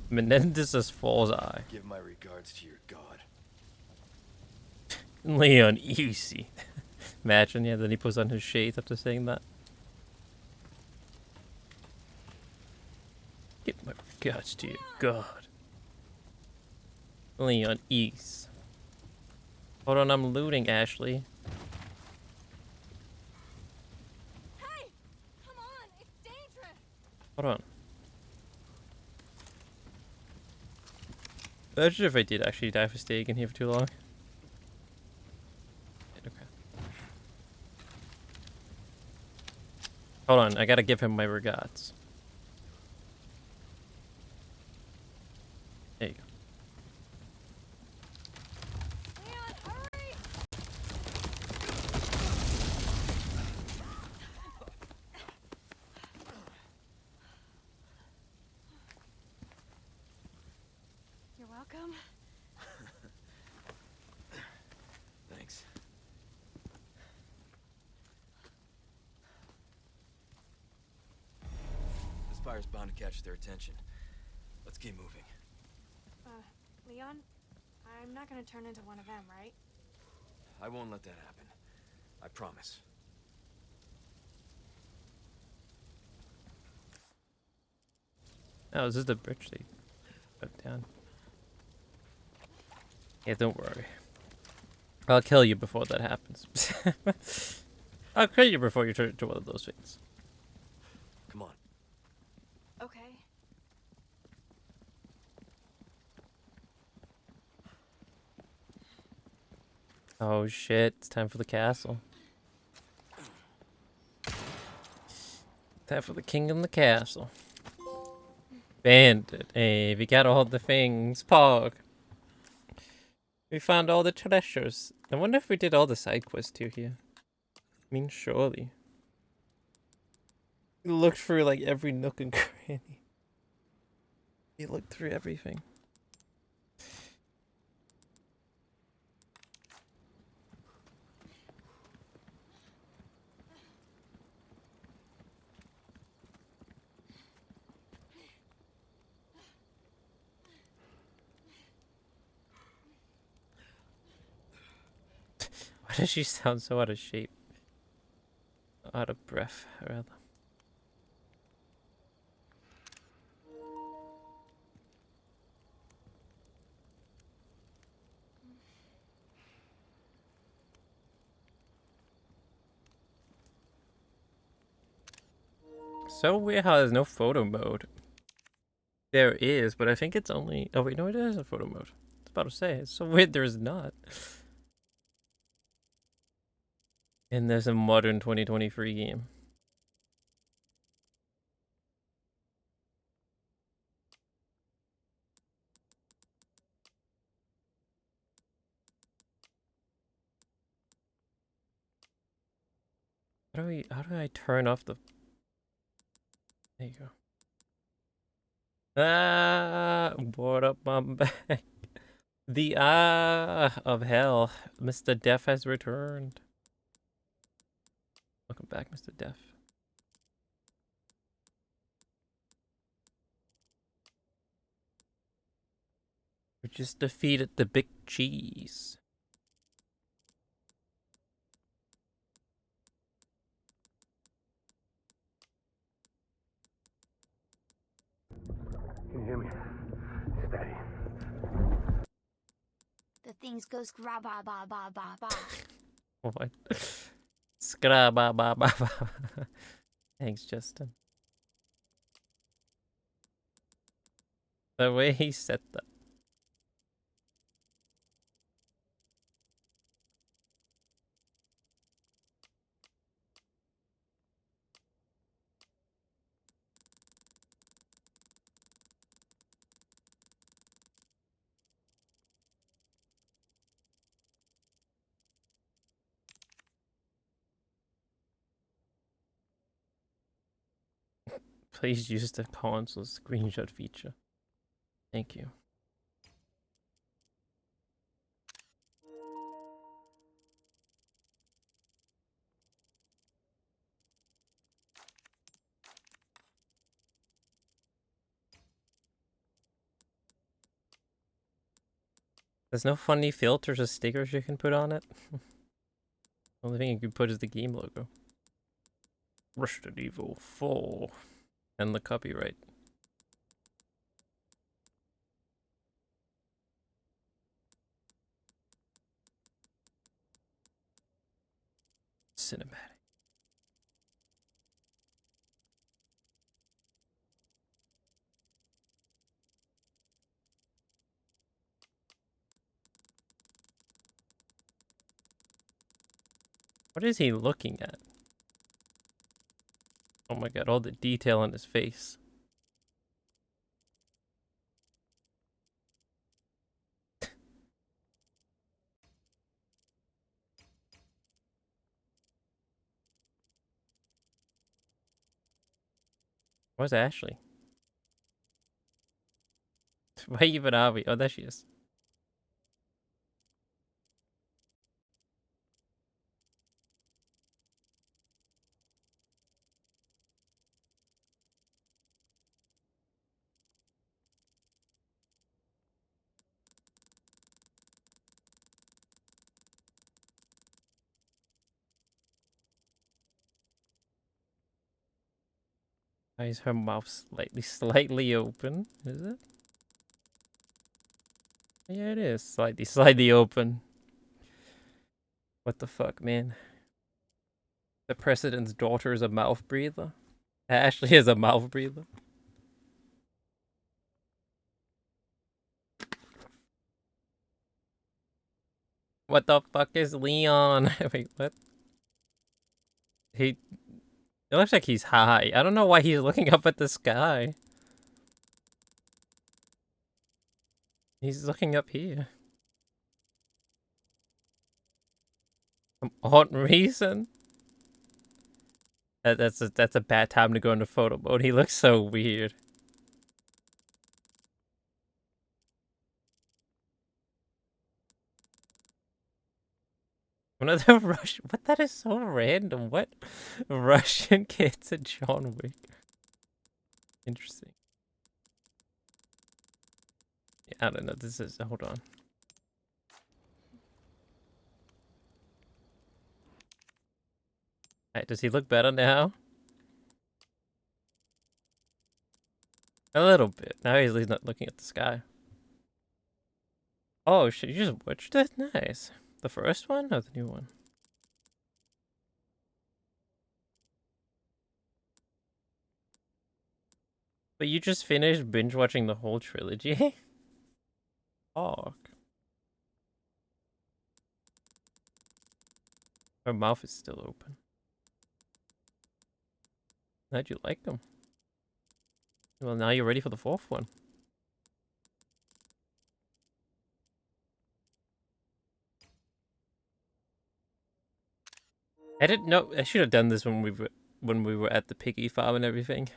Menendez's false eye. Give my regards to your god. Leon, easy. Imagine, yeah, then he puts on his shades after saying that. Give my regards to your god. Leon, ease. Hold on, I'm looting, Ashley. Hold on. Imagine if I did actually die for staying in here for too long. Okay. Hold on, I gotta give him my regards. There you go. You're welcome. Thanks. This fire's bound to catch their attention. Let's keep moving. Leon, I'm not gonna turn into one of them, right? I won't let that happen. I promise. Oh, is this the bridge they put down? Yeah, don't worry. I'll kill you before that happens. I'll kill you before you turn into one of those things. Come on. Okay. Oh shit, it's time for the castle. Time for the king in the castle. Bandit. Hey, we got all the things. Pog. We found all the treasures. I wonder if we did all the side quests too here. I mean, surely. We looked through like every nook and cranny. We looked through everything. Why does she sound so out of shape? Out of breath, rather. So weird how there's no photo mode. There is, but I think it's only... Oh wait, no, it is a photo mode. I was about to say, it's so weird there's not. And there's a modern 2023 game. How do I turn off the... There you go. Ah, what up, I'm back. The of hell. Mr. Death has returned. Welcome back, Mr. Death. We just defeated the big cheese. Can you hear me? Steady. things go scra ba ba ba ba ba. What? Skra ba ba ba ba. Thanks, Justin. The way he said that. Please use the console screenshot feature. Thank you. There's no funny filters or stickers you can put on it. Only thing you can put is the game logo. Resident Evil 4. And the copyright. Cinematic. What is he looking at? Oh my god, all the detail on his face. Where's Ashley? Why even are we? Oh, there she is. Why is her mouth slightly open? Is it? Yeah, it is. Slightly open. What the fuck, man? The president's daughter is a mouth breather? Ashley is a mouth breather? What the fuck is Leon? Wait, what? It looks like he's high. I don't know why he's looking up at the sky. He's looking up here. Some odd reason. That's a bad time to go into photo mode. He looks so weird. One of the Russian. What? That is so random. What? Russian kids at John Wick. Interesting. Yeah, I don't know. This is. Hold on. Alright, does he look better now? A little bit. Now he's not looking at the sky. Oh shit, you just watched it? Nice. The first one or the new one? But you just finished binge watching the whole trilogy? Fuck. Her mouth is still open. How'd you like them? Well, now you're ready for the fourth one. I didn't know. I should have done this when we were at the piggy farm and everything.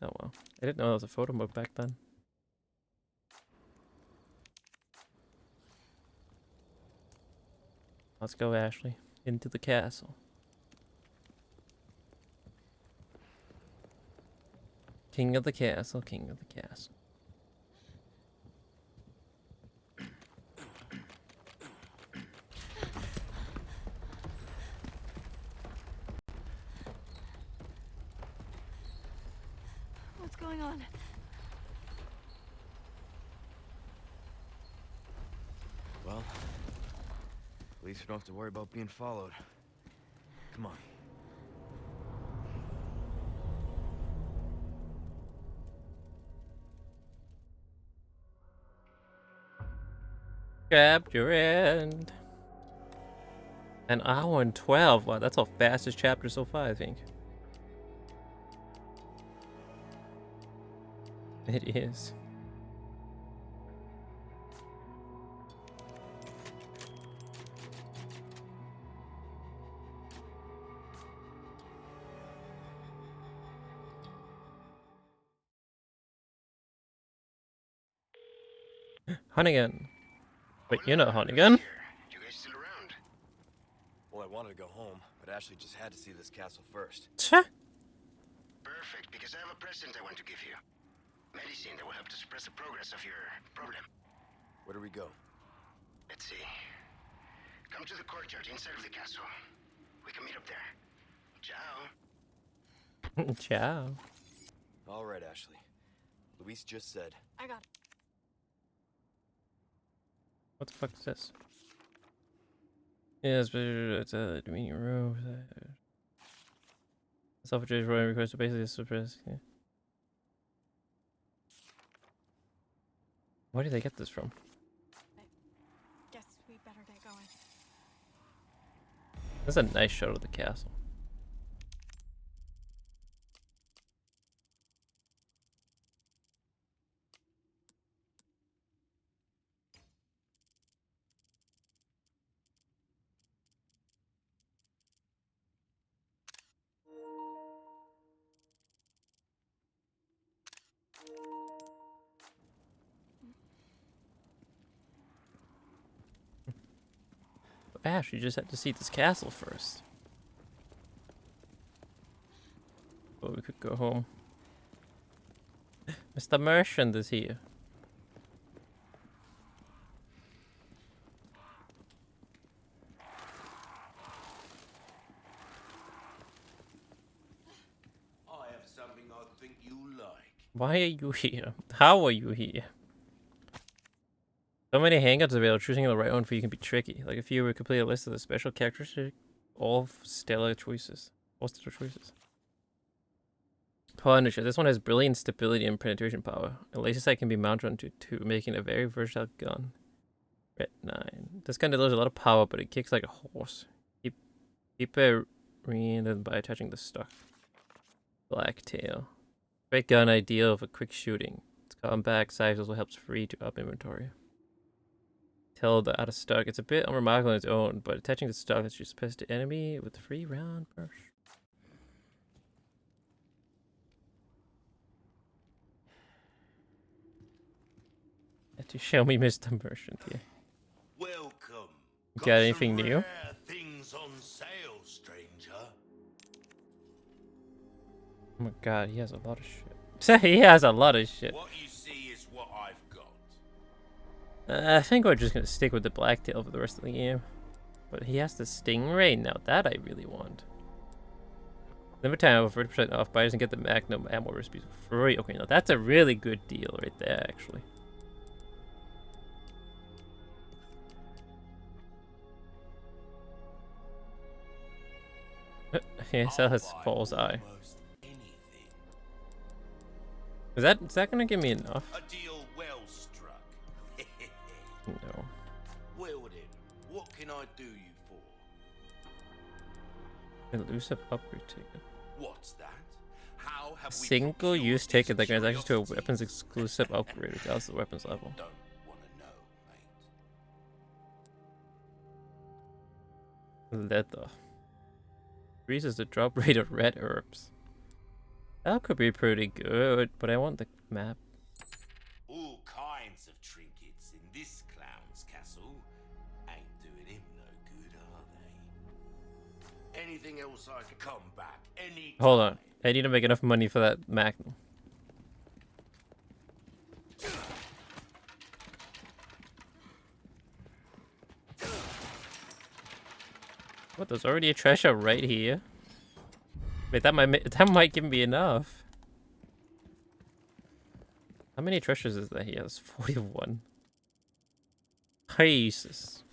Oh well. I didn't know there was a photo mode back then. Let's go, Ashley. Into the castle. King of the castle, king of the castle. What's going on? Well, least we don't have to worry about being followed. Come on. Chapter end. An hour and 12. Wow, that's our fastest chapter so far, I think. It is. Hunnigan. Wait, you're not Hunnigan? You guys still around? Well, I wanted to go home, but Ashley just had to see this castle first. Perfect, because I have a present I want to give you. Medicine that will help to suppress the progress of your problem. Where do we go? Let's see. Come to the courtyard inside of the castle. We can meet up there. Ciao. Ciao. All right, Ashley. Luis just said. I got it. What the fuck is this? Yes, but it's a meeting room. Self-addressed Roy request to basically suppress. Yeah. Where did they get this from? Guess we better get going. That's a nice shot of the castle. Ash, you just had to see this castle first. But we could go home. Mr. Merchant is here. I have something I think you like. Why are you here? How are you here? So many hangouts available, choosing the right one for you can be tricky. Like if you were complete a list of the special characteristics, all stellar choices. All stellar choices. Punisher. This one has brilliant stability and penetration power. A laser sight can be mounted onto 2, making it a very versatile gun. Red 9. This gun delivers a lot of power, but it kicks like a horse. Keep it rein by attaching the stock. Blacktail. Great gun, ideal for quick shooting. Its compact size also helps free to up inventory. Tilda out of stock. It's a bit unremarkable on its own, but attaching the stock lets you suppress the enemy with a free round burst. To show me Mr. Merchant here. Welcome. Got anything new? Rare things on sale, stranger. Oh my god, he has a lot of shit. He has a lot of shit. What you see is what I've got. I think we're just gonna stick with the Blacktail for the rest of the game. But he has the Stingray now. That I really want. Limit time over 30% off. Buy and get the Magnum ammo recipes for free. Okay, now that's a really good deal right there, actually. Yeah, sell his bullseye. Is that gonna give me enough? A deal well struck. No. Well then, what can I do you for? Elusive upgrade ticket. What's that? How have we Single-use ticket that grants access to a weapons exclusive upgrade regardless of the weapons level. Don't wanna know, mate. Leather. Increases the drop rate of red herbs. That could be pretty good, but I want the map. All kinds of trinkets in this clown's castle. Ain't doing him no good, are they? Anything else I can come back any Hold on. I need to make enough money for that Magnum. What, there's already a treasure right here. Wait, that might give me enough. How many treasures is there here? There's 41. Jesus.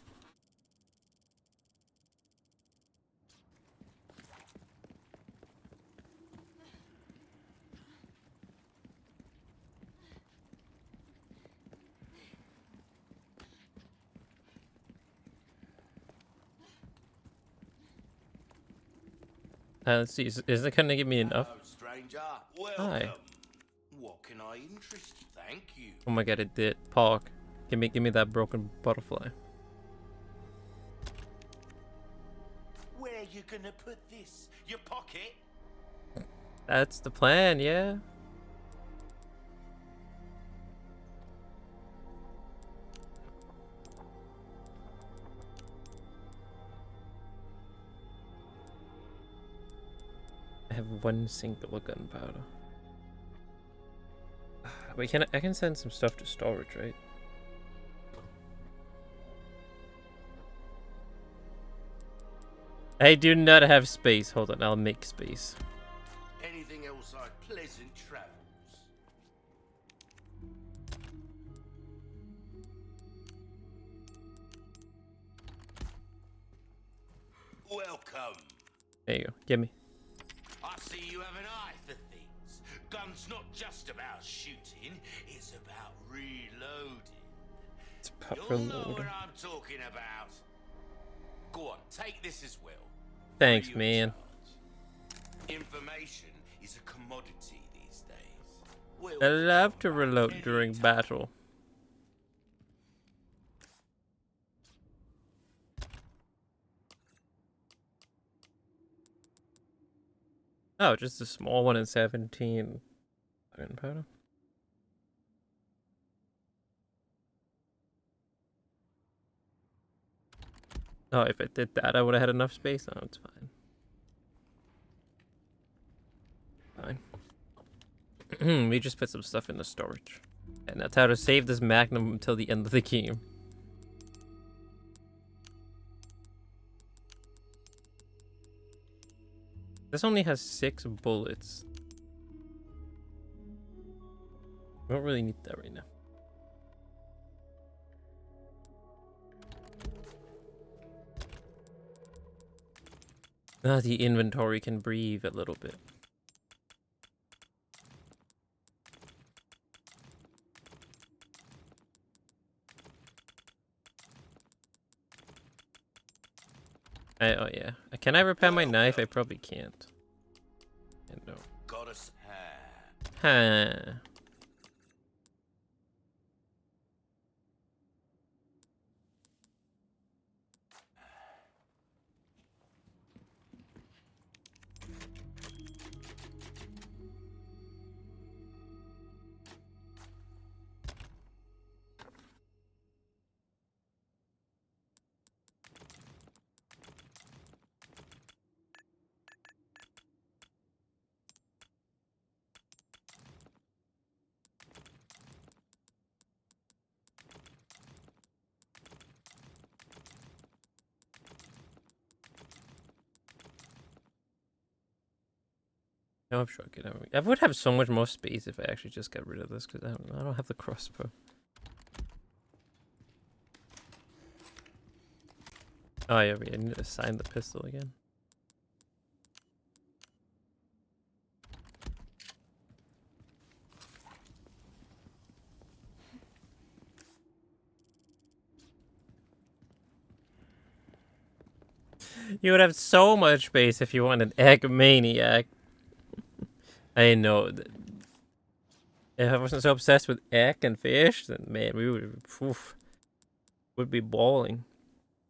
Let's see. Is it gonna give me enough? Hello, stranger. Welcome. Hi. What can I interest you? Thank you. Oh my god, it did. Park. Give me that broken butterfly. Where you gonna put this? Your pocket? That's the plan, yeah. I have one single gunpowder. Wait, I can send some stuff to storage, right? I do not have space. Hold on, I'll make space. Anything else like pleasant travels? Welcome. There you go. Gimme. I see you have an eye for things. Gun's not just about shooting, it's about reloading. It's about You'll know reloading. what I'm talking about. Go on, take this as well. Thanks, Free of man. charge. Information is a commodity these days. I love to reload during battle. Oh, just a small one in 17 gunpowder. Oh, if I did that, I would have had enough space. Oh, it's fine. Fine. We just put some stuff in the storage. And that's how to save this magnum until the end of the game. This only has 6 bullets. We don't really need that right now. Ah, the inventory can breathe a little bit. Oh yeah. Can I repair my knife? I probably can't. And no. Got us. Huh. No, I'm sure I would have so much more space if I actually just got rid of this, because I don't have the crossbow. Oh yeah, I need to assign the pistol again. You would have so much space if you want an egg maniac. I know. If I wasn't so obsessed with egg and fish, then man, we would be balling.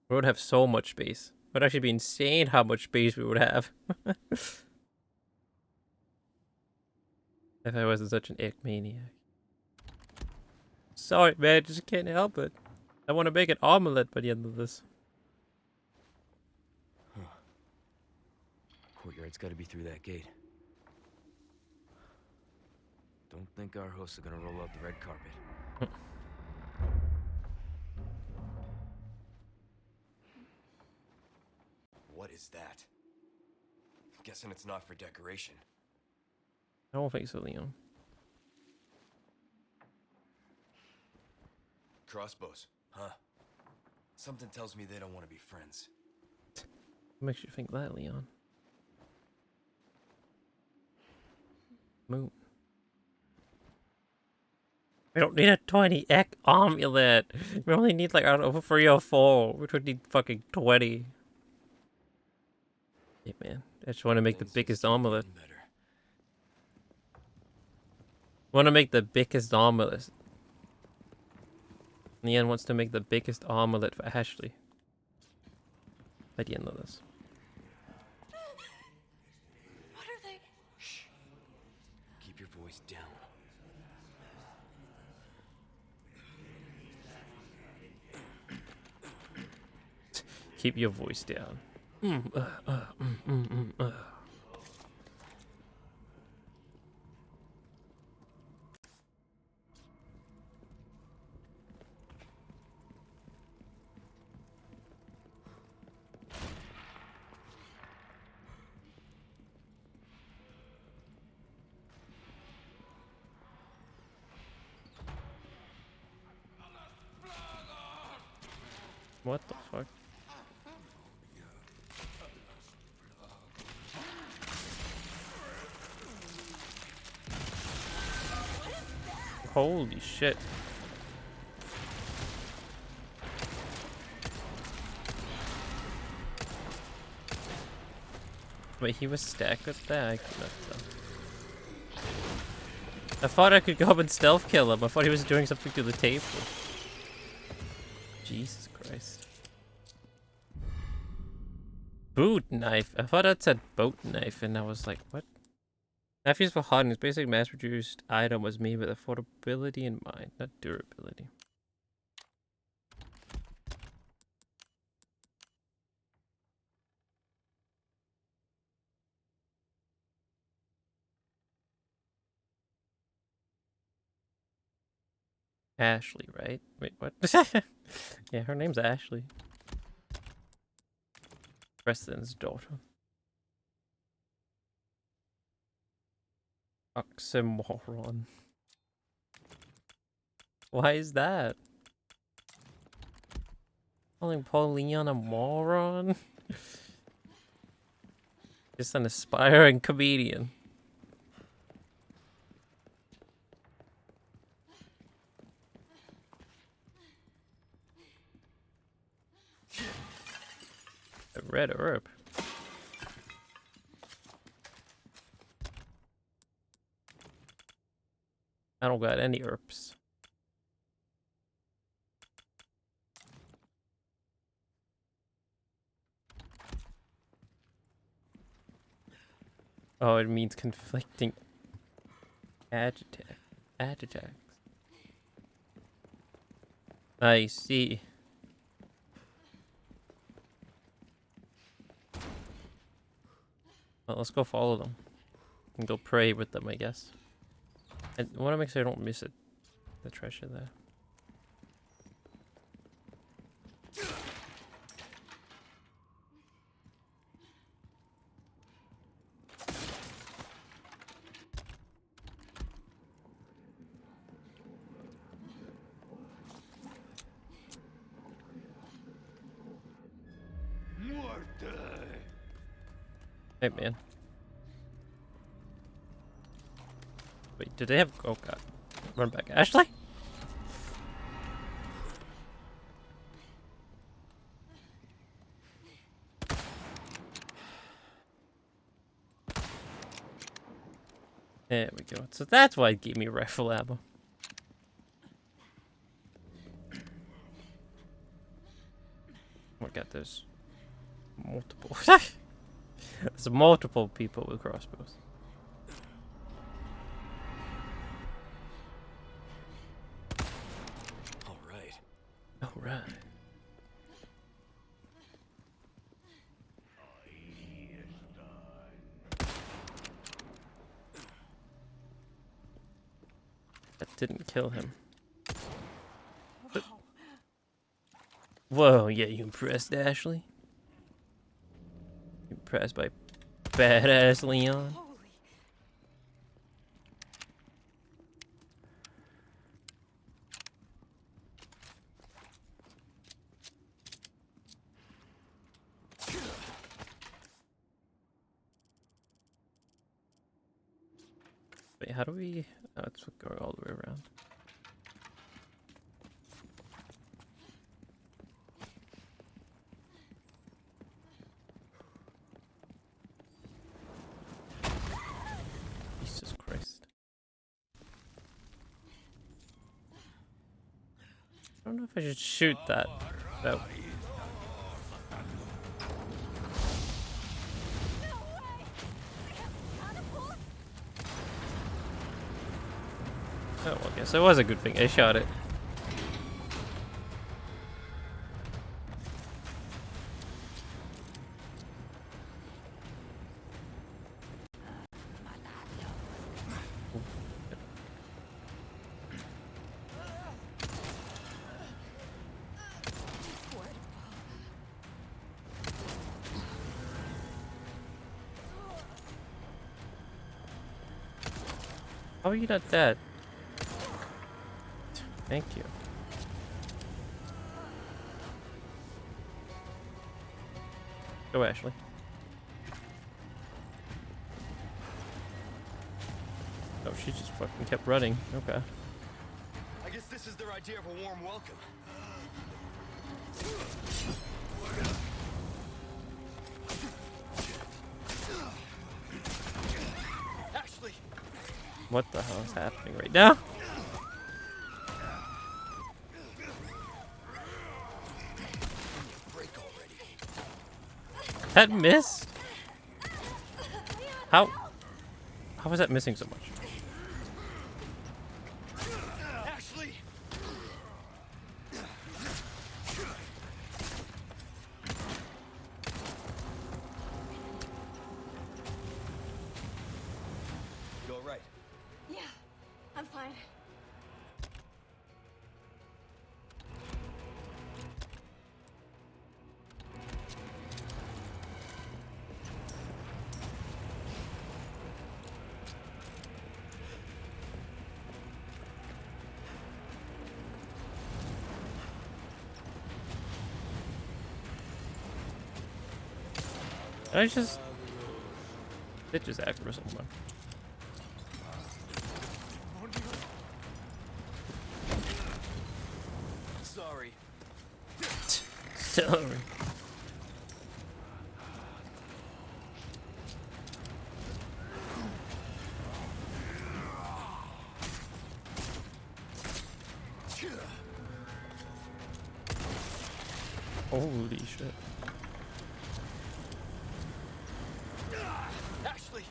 We would have so much space. It would actually be insane how much space we would have. If I wasn't such an egg maniac. Sorry, man, I just can't help it. I want to make an omelette by the end of this. Huh. Courtyard's got to be through that gate. Don't think our hosts are gonna roll out the red carpet. What is that? Guessing it's not for decoration. I don't think so, Leon. Crossbows, huh? Something tells me they don't want to be friends. What makes you think that, Leon? Moon. We don't need a 20 egg omelette. We only need like, I don't know, 3 or 4. Which would need fucking 20. Yeah, man. I just want to make the biggest omelette. Want to make the biggest omelette. Leon wants to make the biggest omelette for Ashley. By the end of this. What are they? Shh. Keep your voice down. Keep your voice down. What the fuck? Holy shit. Wait, he was stacked with that? I cannot tell. I thought I could go up and stealth kill him. I thought he was doing something to the table. Jesus Christ. Boot knife. I thought that said boat knife, and I was like, what? Knife used for hardening. This basic mass-produced item was made with affordability in mind, not durability. Ashley, right? Wait, what? Yeah, her name's Ashley. Preston's daughter. Oxymoron. Why is that? Calling Paul Leon a moron? Just an aspiring comedian. A red herb. I don't got any herbs. Oh, it means conflicting adjectives. I see. Well, let's go follow them. And go pray with them, I guess. I want to make sure I don't miss it. The treasure there. Hey, man. Wait, did they have... Oh, God. Run back. Ashley? There we go. So that's why it gave me rifle ammo. Oh my God, there's multiple. There's multiple people with crossbows. All right. All right. That didn't kill him. Whoa, yeah, you impressed, Ashley? Impressed by badass Leon? Wait, how do we... Oh, it's going all the way around. don't know if I should shoot that. No. Oh, I guess it was a good thing I shot it. How are you not dead? Thank you. Go, Ashley. Oh, she just fucking kept running. Okay. I guess this is their idea of a warm welcome. Ashley! What the hell is happening right now? That missed? How was that missing so much? Ashley! You all right? Yeah, I'm fine. I just... It just aggro someone. Sorry. Sorry. Holy shit. Ashley!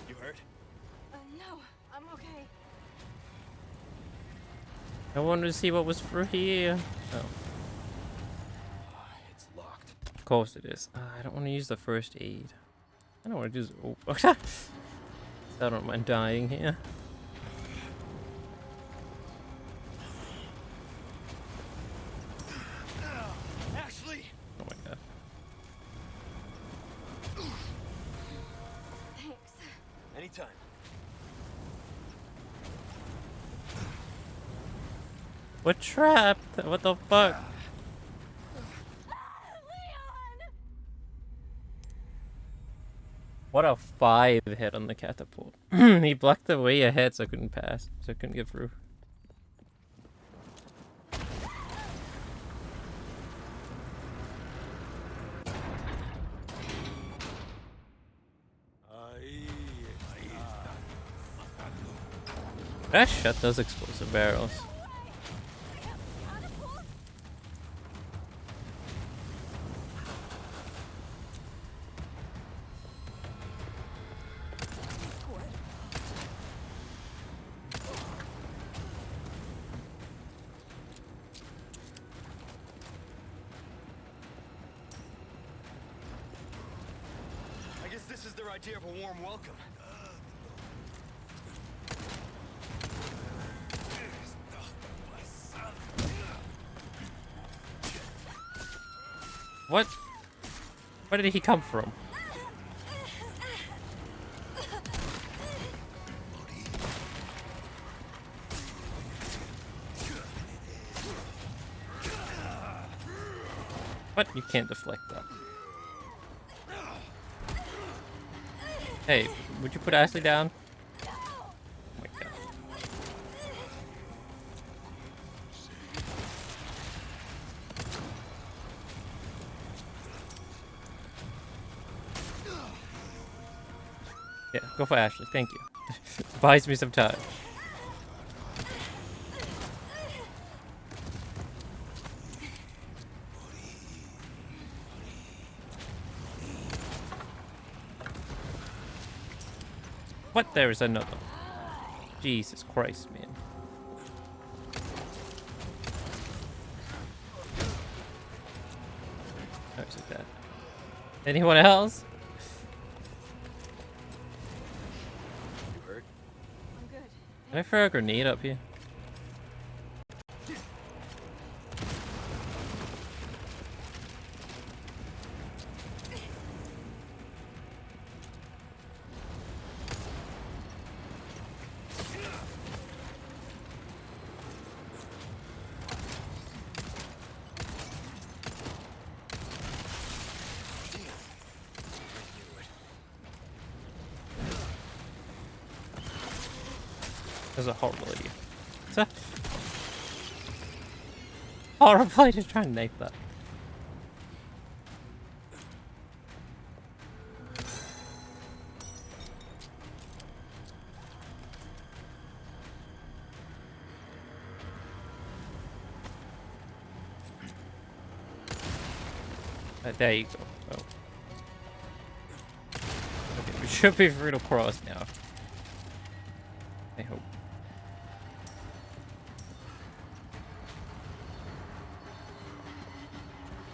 You hurt? No, I'm okay. I wanted to see what was for here. Oh. It's locked. Of course it is. I don't want to use the first aid. I don't want to do... Oh. I don't mind dying here. Ashley! Oh my god. Thanks. Anytime. We're trapped! What the fuck? What a 5 hit on the catapult. He blocked the way ahead so I couldn't pass. So I couldn't get through. That shut those explosive barrels. I guess this is their idea of a warm welcome. What? Where did he come from? What? You can't deflect that. Hey, would you put Ashley down? Oh my god. Yeah, go for Ashley. Thank you. Buys me some time. What? There is another. Jesus Christ, man. How's it that? Anyone else? You hurt? I'm good. Can I throw a grenade up here? That's a horrible idea. It's a horrible idea to try and knife that. There you go. Oh. Okay, we should be free to cross now. I hope.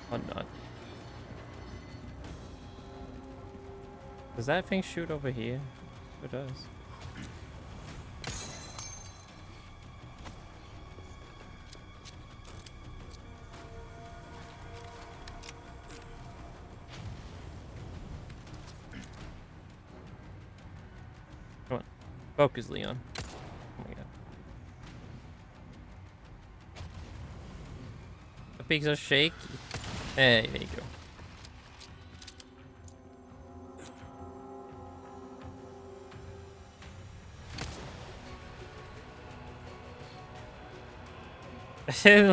Or not. Does that thing shoot over here? It does. Come on. Focus, Leon. Oh my god. The pigs are shaky. Hey, there you go.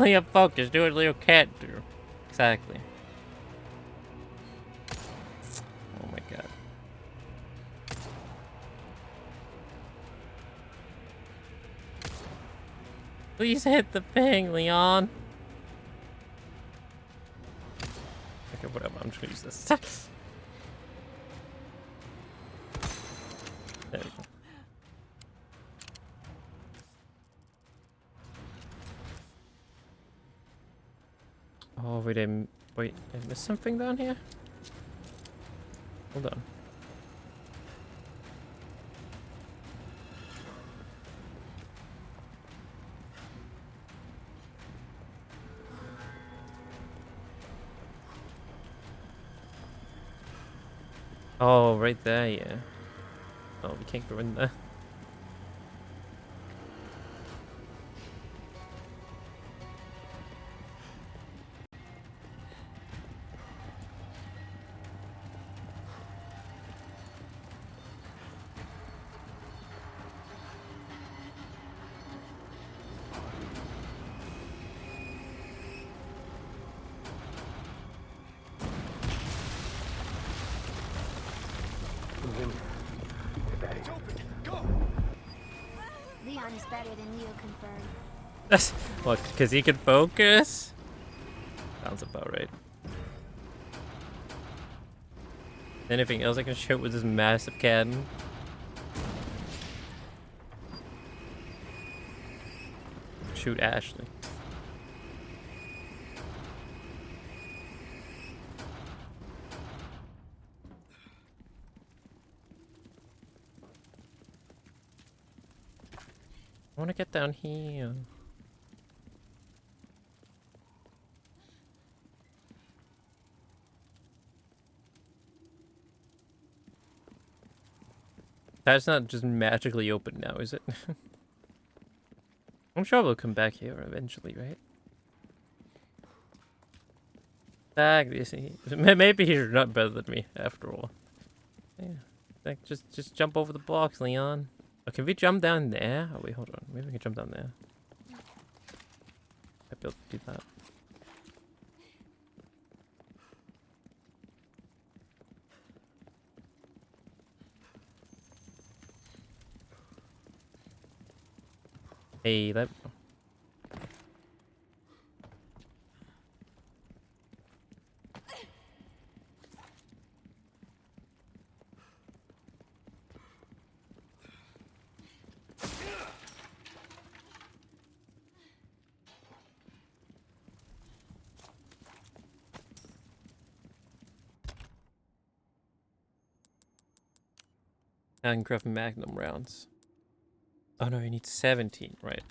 Leo, focus. Do what Leo can't do. Exactly. Oh my god. Please hit the ping, Leon. Okay, whatever. I'm just gonna use this. There we go. Oh, wait, wait, I missed something down here? Hold on. Oh, right there, yeah. Oh, we can't go in there. It's open. Go. Leon is better than Leo confirmed. That's what? Because he can focus? Sounds about right. Anything else I can shoot with this massive cannon? Shoot Ashley. I want to get down here. That's not just magically open now, is it? I'm sure we'll come back here eventually, right? Maybe he's not better than me after all. Yeah, like just jump over the blocks, Leon. Oh, can we jump down there? Oh wait, hold on. Maybe we can jump down there. I'd be able to do that. Hey, that. I can craft magnum rounds. Oh no, you need 17, right?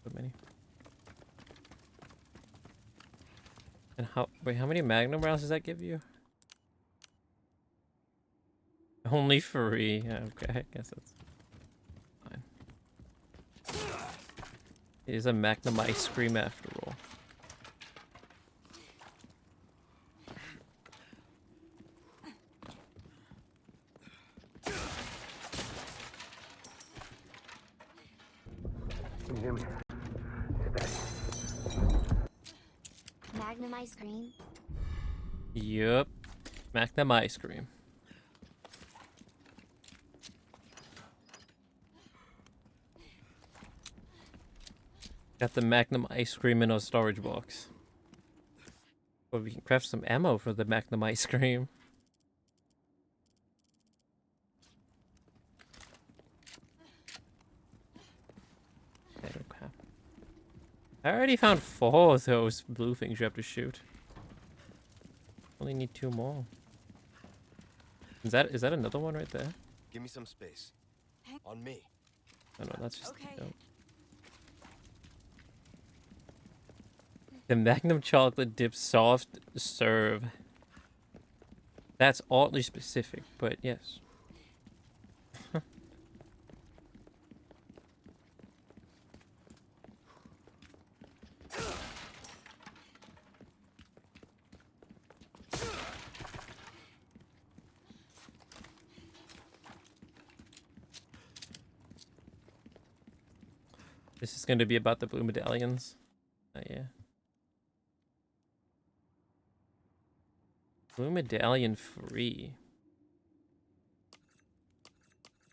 So many. And wait, how many magnum rounds does that give you? Only 3. Yeah, okay, I guess that's fine. It is a magnum ice cream after all. Jimmy, Magnum ice cream. Yup. Magnum ice cream. Got the Magnum ice cream in a storage box. But we can craft some ammo for the Magnum ice cream. I already found 4 of those blue things you have to shoot. Only need 2 more. Is that another one right there? Give me some space. On me. Oh no, that's just Okay. dope. The Magnum chocolate dip soft serve. That's oddly specific, but yes. This is going to be about the blue medallions. Oh yeah. Blue medallion free.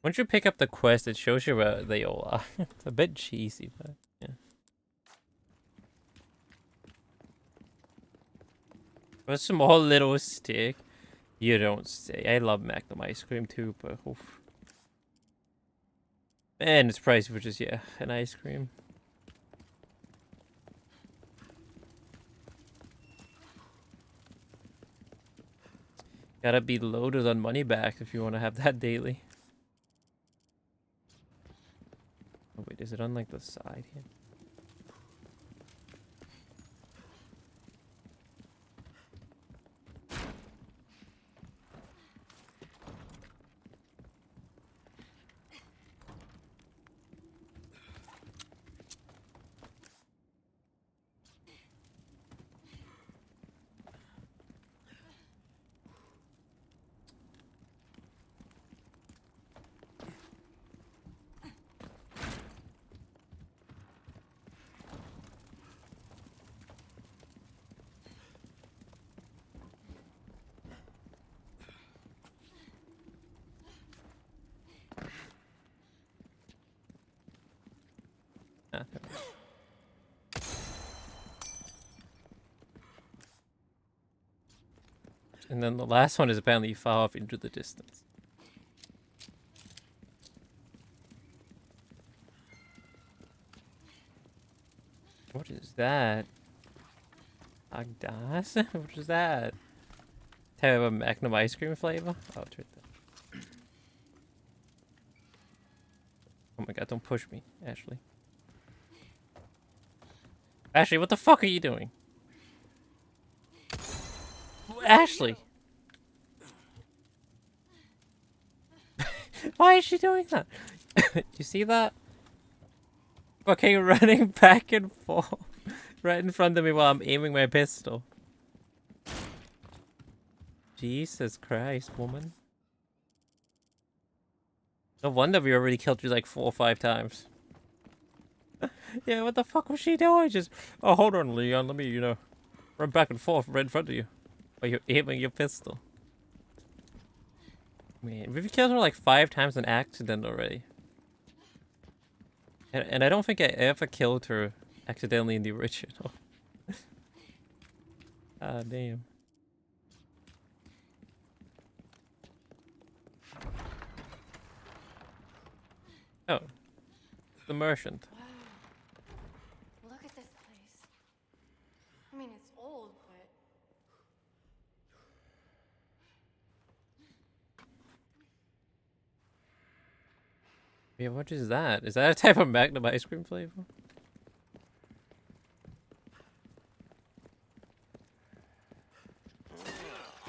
Once you pick up the quest, it shows you where they all are. It's a bit cheesy, but yeah. A small little stick. You don't say. I love Magnum ice cream too, but oof. And it's pricey for just, yeah, an ice cream. Gotta be loaded on money back if you want to have that daily. Oh wait, is it on like the side here? And then the last one is apparently far off into the distance. What is that? Agdas? What is that? Have a Magnum ice cream flavor? Oh, it's right there. Oh my god, don't push me, Ashley. Ashley, what the fuck are you doing? Ashley! Why is she doing that? You see that? Okay, running back and forth right in front of me while I'm aiming my pistol. Jesus Christ, woman. No wonder we already killed you like 4 or 5 times. Yeah, what the fuck was she doing? Just, oh, hold on, Leon, let me, you know, run back and forth right in front of you while you're aiming your pistol. Man, we've killed her like 5 times in accident already. And I don't think I ever killed her accidentally in the original. Ah, damn. Oh. The merchant. Wow. Look at this place. I mean, it's old, but... Yeah, what is that? Is that a type of Magnum ice cream flavor?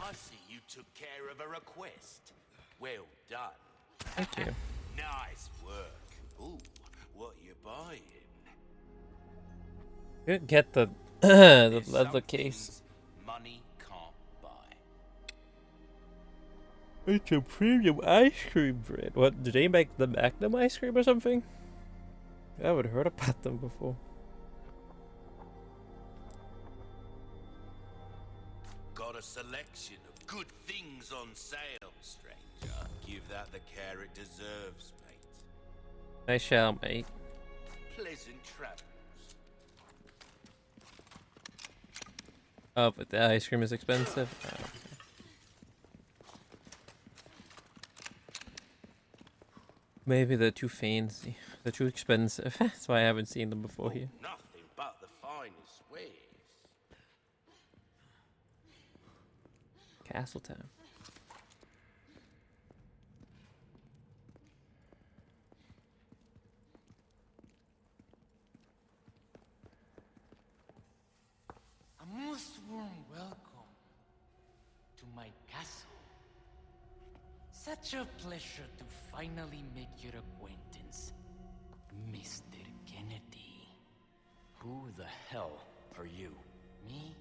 I see you took care of a request. Well done. Thank you. Nice work. Ooh, what you buying? Could get the the leather case. Money can't buy. It's a premium ice cream bread. What, did they make the Magnum ice cream or something? I haven't heard about them before. Got a selection of good things on sale, stranger. Give that the care it deserves, mate. I shall, mate. Pleasant travels. Oh, but the ice cream is expensive? Oh, okay. Maybe they're too fancy. They're too expensive. That's why I haven't seen them before here. Nothing but the finest wares. Castle time. A most warm welcome to my castle. Such a pleasure to finally make your acquaintance, Mr. Kennedy. Who the hell are you? Me?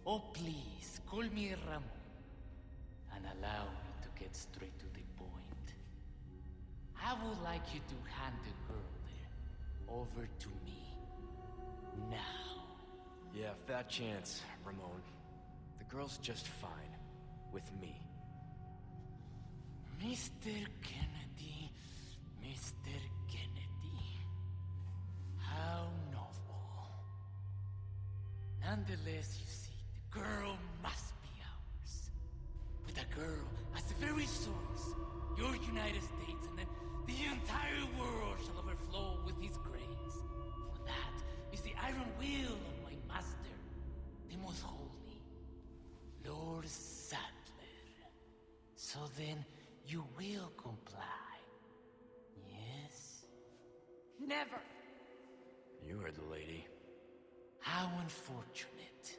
Oh, please, call me Ramon. And allow me to get straight to the point. I would like you to hand the girl there over to me. Now. Yeah, fat chance, Ramon. The girl's just fine. With me. Mr. Kennedy, Mr. Kennedy. How novel. Nonetheless, you see, the girl must be ours. With a girl as the very source, your United States and then the entire world shall overflow with his grace. For that is the iron will of my master, the most holy, Lord Sadler. So then, you will comply. Yes? Never! You heard the lady. How unfortunate.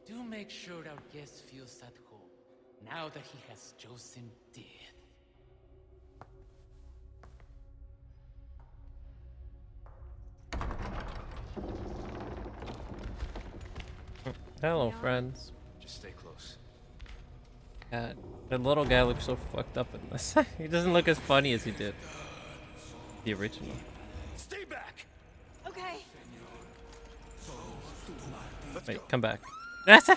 Do make sure our guest feels at home, now that he has chosen death. Hello, friends. Just stay close. God, the little guy looks so fucked up in this. He doesn't look as funny as he did the original. Stay back. Okay. Wait, come back. Ashley,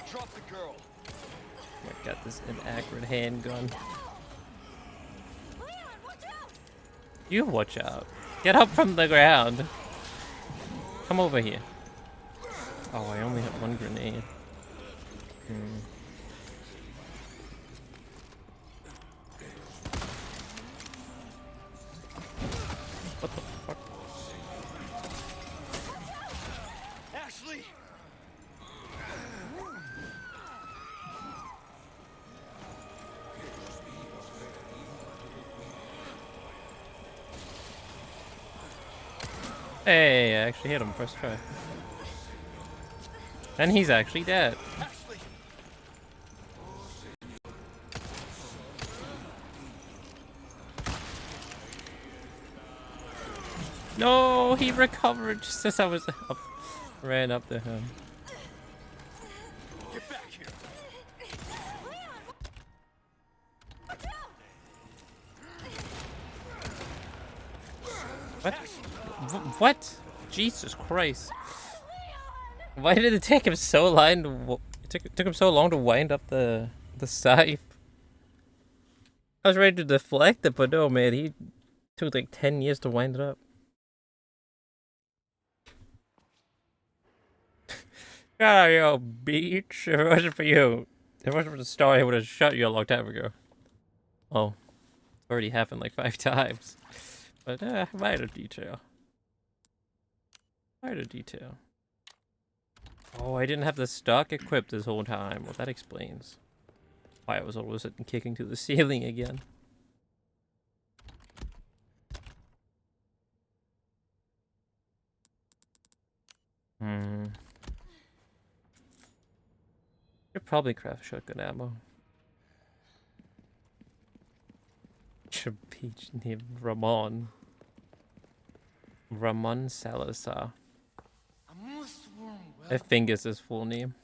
drop the girl. I got this inaccurate handgun. You watch out. Get up from the ground. Come over here. Oh, I only have one grenade. What the fuck? Ashley! Hey, I actually hit him first try. And he's actually dead. No, he recovered just as I was up, ran up to him. Get back here. What? What? Jesus Christ! Why did it take him so long to? It took him so long to wind up the scythe. I was ready to deflect it, but no, man, he took like 10 years to wind it up. Ah, yo, beach. If it wasn't for you, if it wasn't for the star, I would have shot you a long time ago. Oh, it's already happened like 5 times. But minor detail. Minor detail. Oh, I didn't have the stock equipped this whole time. Well, that explains. Why I was all of a sudden kicking to the ceiling again. Should probably craft shotgun ammo. Should be named Ramon. Ramon Salazar. I think it's his full name.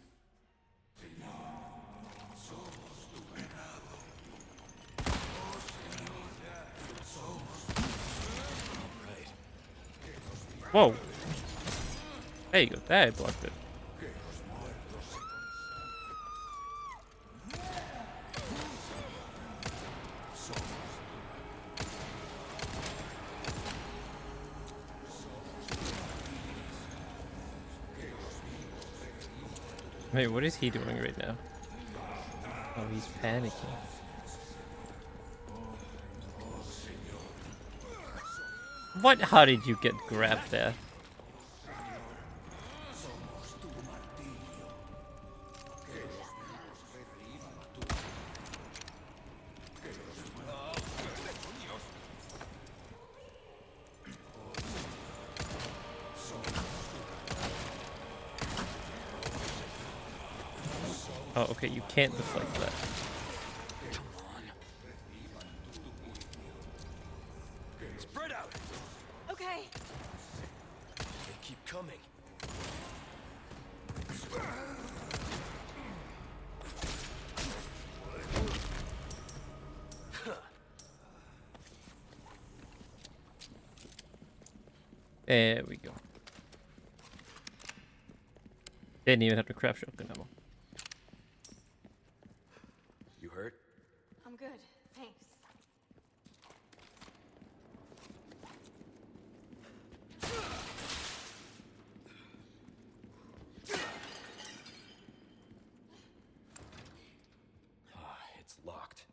Whoa! There you go. There, I blocked it. Wait, what is he doing right now? Oh, he's panicking. What? How did you get grabbed there? Oh, okay, you can't deflect that. Spread out. Okay. They keep coming. There we go. Didn't even have to craft shotgun ammo. You hurt? I'm good. Thanks. It's locked.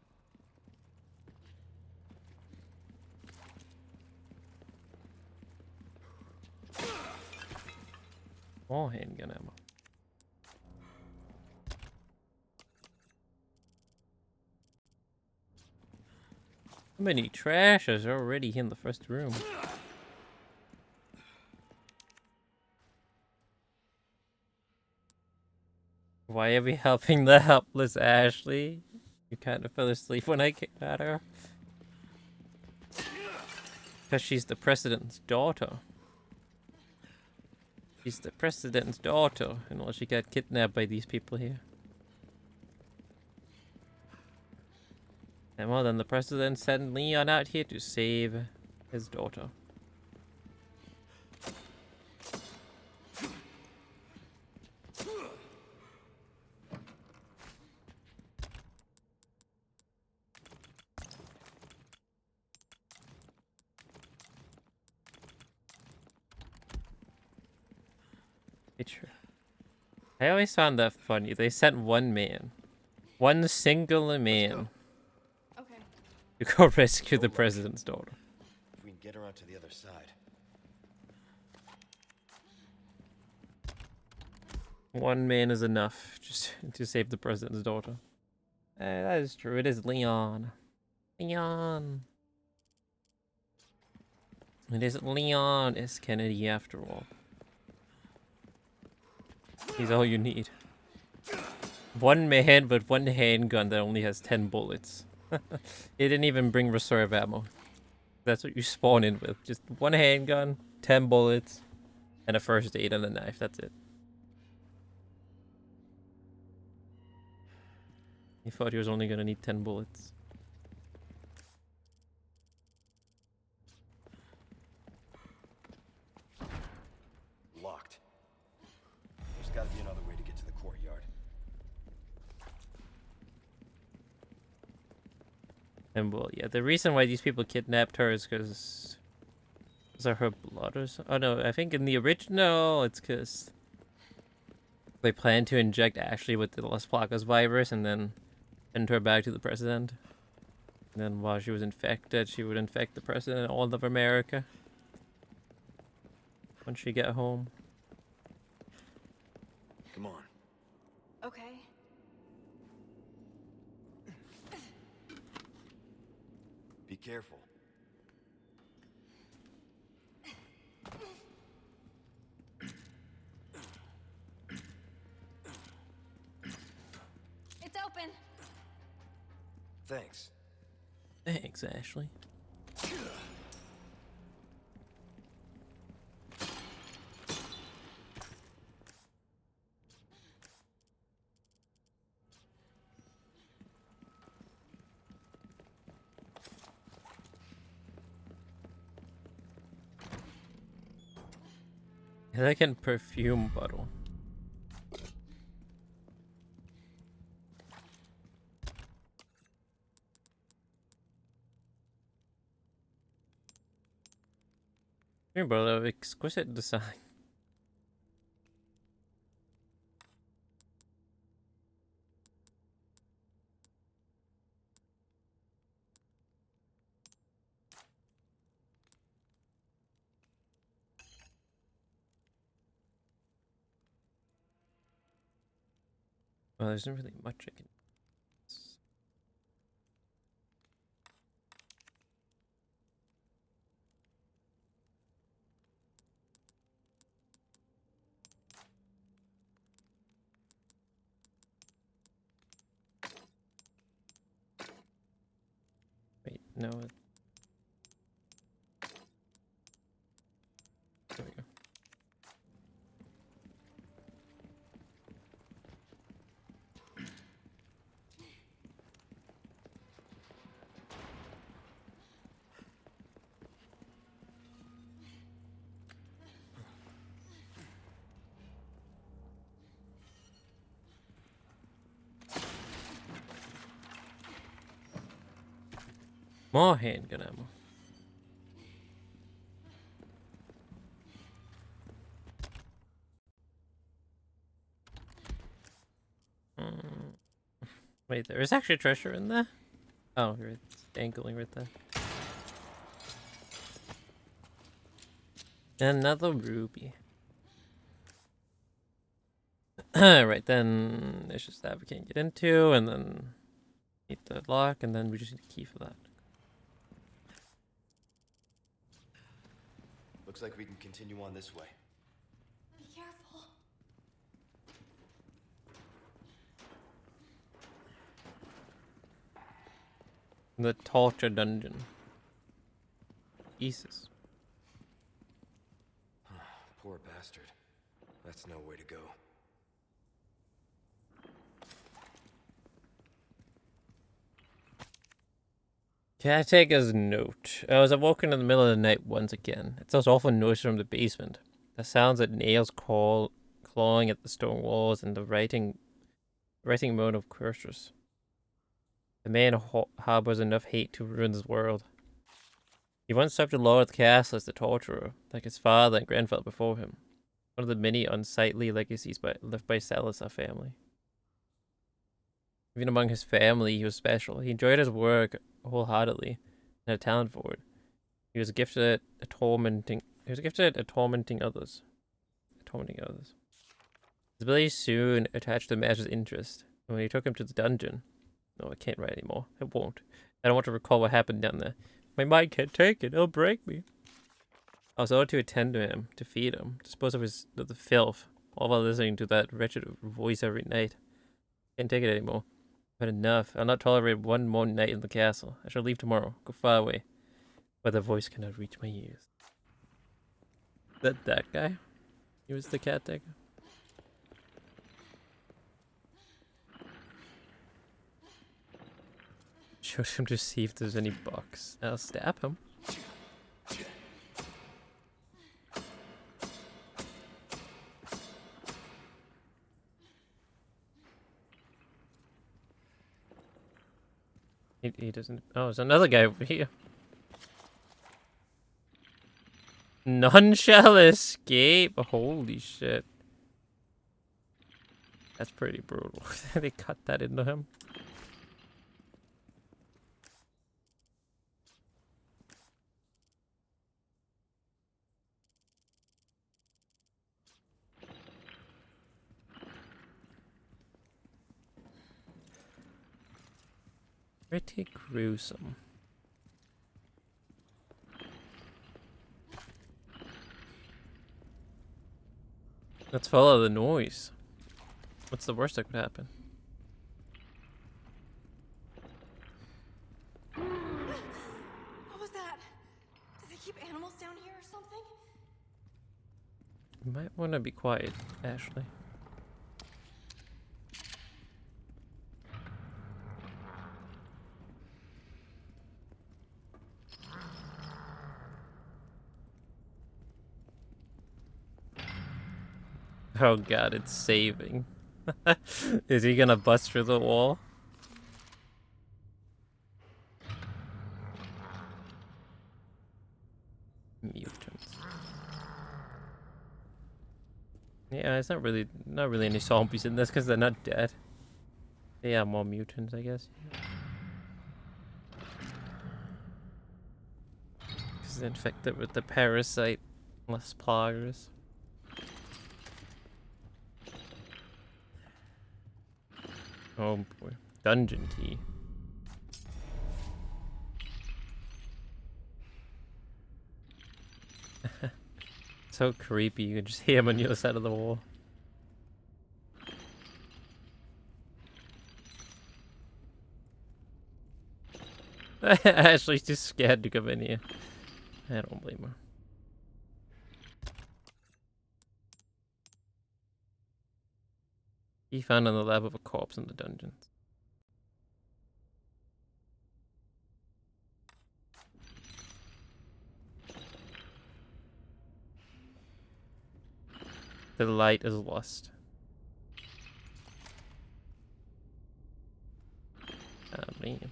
More handgun ammo. How many trashers are already in the first room? Why are we helping the helpless Ashley? You kind of fell asleep when I kicked at her. Because she's the president's daughter. She's the president's daughter, and well, she got kidnapped by these people here. And well, then the president sent Leon out here to save his daughter. I always found that funny. They sent one man. One single man. Okay. To go rescue the president's daughter. If we can get her onto the other side. One man is enough just to save the president's daughter. That is true. It is Leon. Leon. It is Leon S. Kennedy after all. He's all you need. One man with one handgun that only has 10 bullets. He didn't even bring reserve ammo. That's what you spawn in with. Just one handgun, 10 bullets, and a first aid and a knife. That's it. He thought he was only gonna need 10 bullets. Locked. There's gotta be another way to get to the courtyard. And well, yeah, the reason why these people kidnapped her is because of her blood or something. Oh no, I think in the original it's because they planned to inject Ashley with the Las Placas virus and then send her back to the president. And then while she was infected, she would infect the president and all of America. Once she get home. Come on. Okay. careful. It's open. Thanks. Thanks, Ashley. Like a perfume bottle. Perfume bottle of exquisite design. Well, there isn't really much I can. Wait, no. There we go. More handgun ammo. Wait, there is actually treasure in there? Oh, it's dangling right there. Another ruby. Right, then it's just that we can't get into, and then need the lock, and then we just need a key for that. Looks like we can continue on this way. Be careful. The torture dungeon. Jesus. Poor bastard. That's no way to go. Caretaker's note. I was awoken in the middle of the night once again. It's those awful noises from the basement. The sounds of nails clawing at the stone walls and the writing moan of cursors. The man harbors enough hate to ruin this world. He once served the lord of the castle as the torturer, like his father and grandfather before him. One of the many unsightly legacies left by Salazar family. Even among his family, he was special. He enjoyed his work wholeheartedly and had a talent for it. He was gifted at tormenting others. His ability soon attached to the master's interest. And when he took him to the dungeon, no, I can't write anymore. I won't. I don't want to recall what happened down there. My mind can't take it. It'll break me. I was ordered to attend to him, to feed him, dispose of the filth, all while listening to that wretched voice every night. Can't take it anymore. But enough. I'll not tolerate one more night in the castle. I shall leave tomorrow. Go far away, where the voice cannot reach my ears. Is that guy? He was the caretaker. Show him to see if there's any bugs. I'll stab him. He doesn't. Oh, there's another guy over here. None shall escape. Holy shit. That's pretty brutal. They cut that into him. Pretty gruesome. Let's follow the noise. What's the worst that could happen? What was that? Did they keep animals down here or something? You might want to be quiet, Ashley. Oh god, it's saving. Is he gonna bust through the wall? Mutants. Yeah, it's not really any zombies in this because they're not dead. Yeah, more mutants, I guess. Because they're infected with the parasite, less pliers. Oh boy, dungeon key. So creepy, you can just hear him on the other side of the wall. Ashley's just scared to come in here. I don't blame her. He found in the lab of a corpse in the dungeons. The light is lost. Man.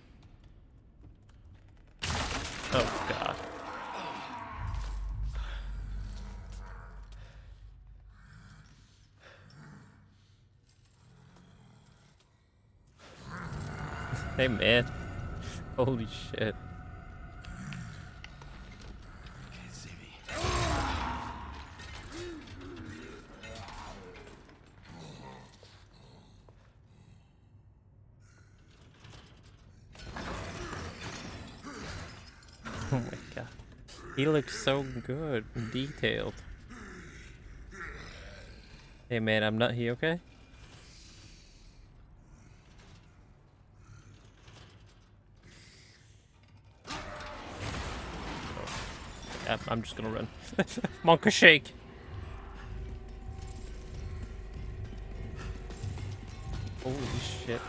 Oh god. Hey man. Holy shit. Can't see me. Oh my god. He looks so good and detailed. Hey man, I'm not here, okay? Yeah, I'm just gonna run. Monka shake! Holy shit.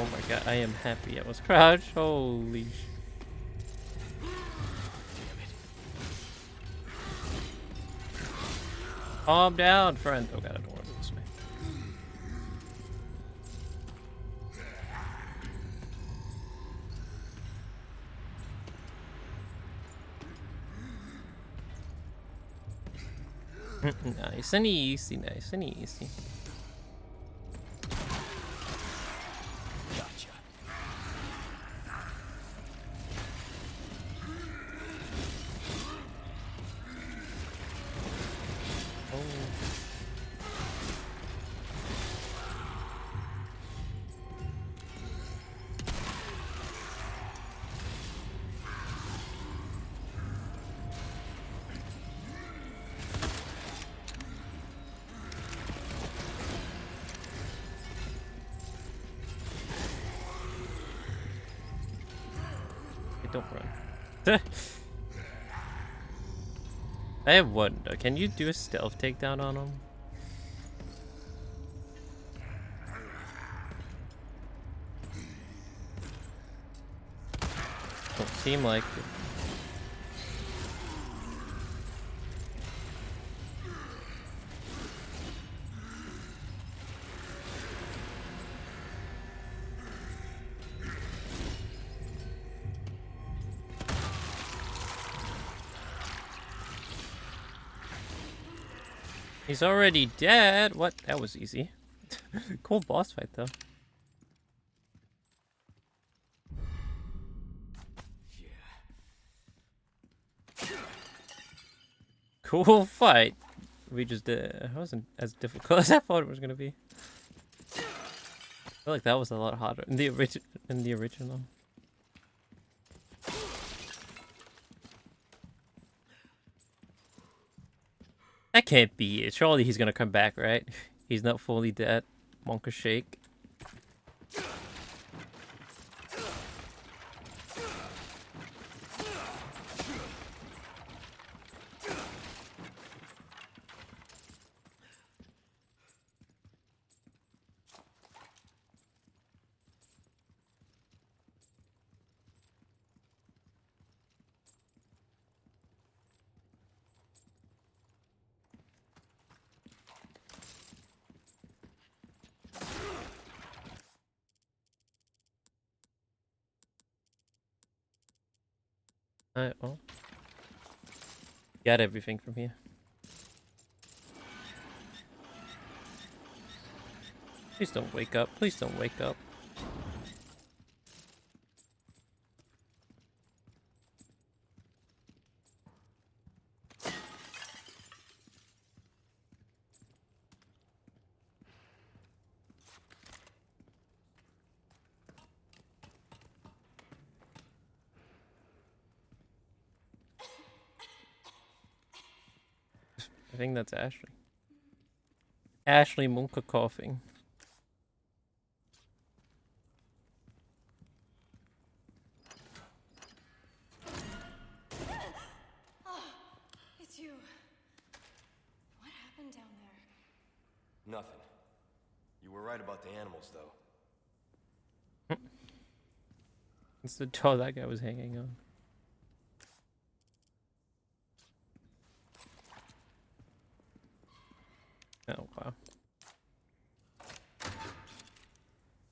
Oh my god, I am happy I was crouched. Holy sh... Calm down, friend. Oh god, I don't want to go this way. Nice and easy, nice and easy. Gotcha. Don't run. I have one. Can you do a stealth takedown on him? Don't seem like it. He's already dead. What? That was easy. Cool boss fight, though. cool fight. We just did. It wasn't as difficult as I thought it was gonna be. I feel like that was a lot harder in the original. That can't be it. Surely he's gonna come back, right? He's not fully dead. Monka shake. Alright, well. Got everything from here. Please don't wake up. Please don't wake up. I think that's Ashley. Ashley Munka coughing. Oh, it's you. What happened down there? Nothing. You were right about the animals, though. It's the toe that guy was hanging on. Oh, wow.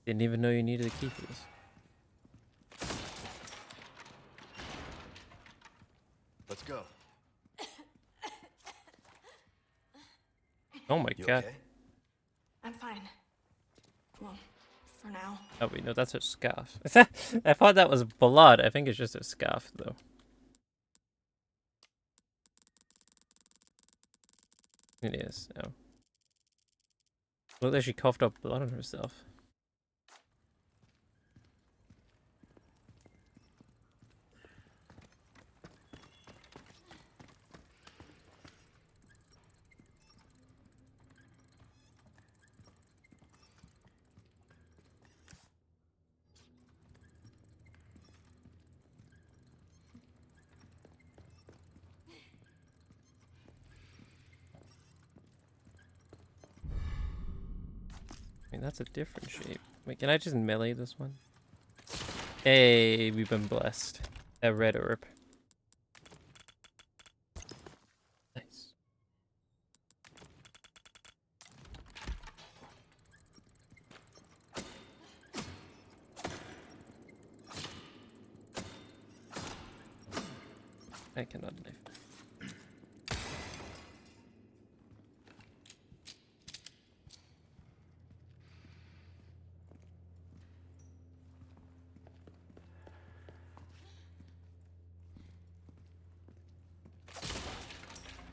Didn't even know you needed a key for this. Let's go. Oh my god. Okay? I'm fine. Well, for now. Oh wait, no, that's a scarf. I thought that was blood. I think it's just a scarf, though. It is. Oh. Look like she coughed up blood on herself. I mean, that's a different shape. Wait, can I just melee this one? Hey, we've been blessed. A red herb. Nice. I cannot live.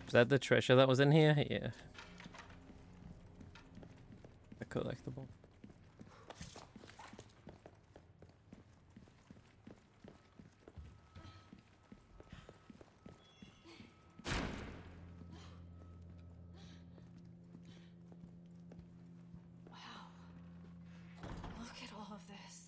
Is that the treasure that was in here? Yeah. A collectible. Wow. Look at all of this.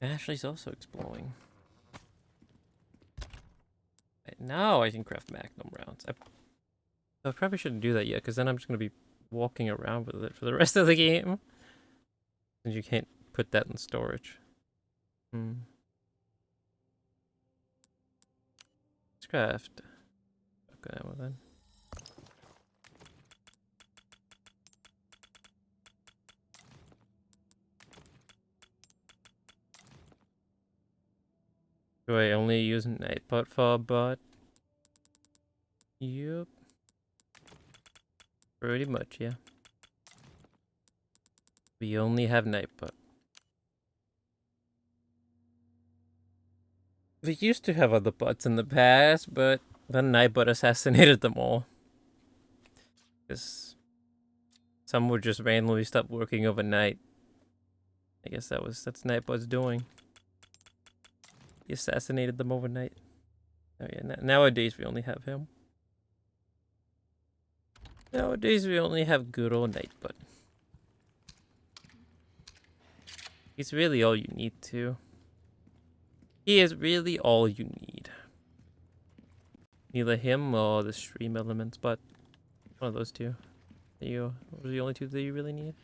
Ashley's also exploring. Now I can craft magnum rounds. I probably shouldn't do that yet, because then I'm just going to be walking around with it for the rest of the game. And you can't put that in storage. Let's craft. Okay, well then. Do I only use Nightbot for a bot? Yep. Pretty much, yeah. We only have Nightbot. We used to have other bots in the past, but then Nightbot assassinated them all. Because some would just randomly stop working overnight. I guess that's Nightbot's doing. He assassinated them overnight. Oh yeah, nowadays we only have him. Nowadays we only have good old Nightbot. He's really all you need to. He is really all you need. Either him or the stream elements, but one of those two. Those are the only two that you really need.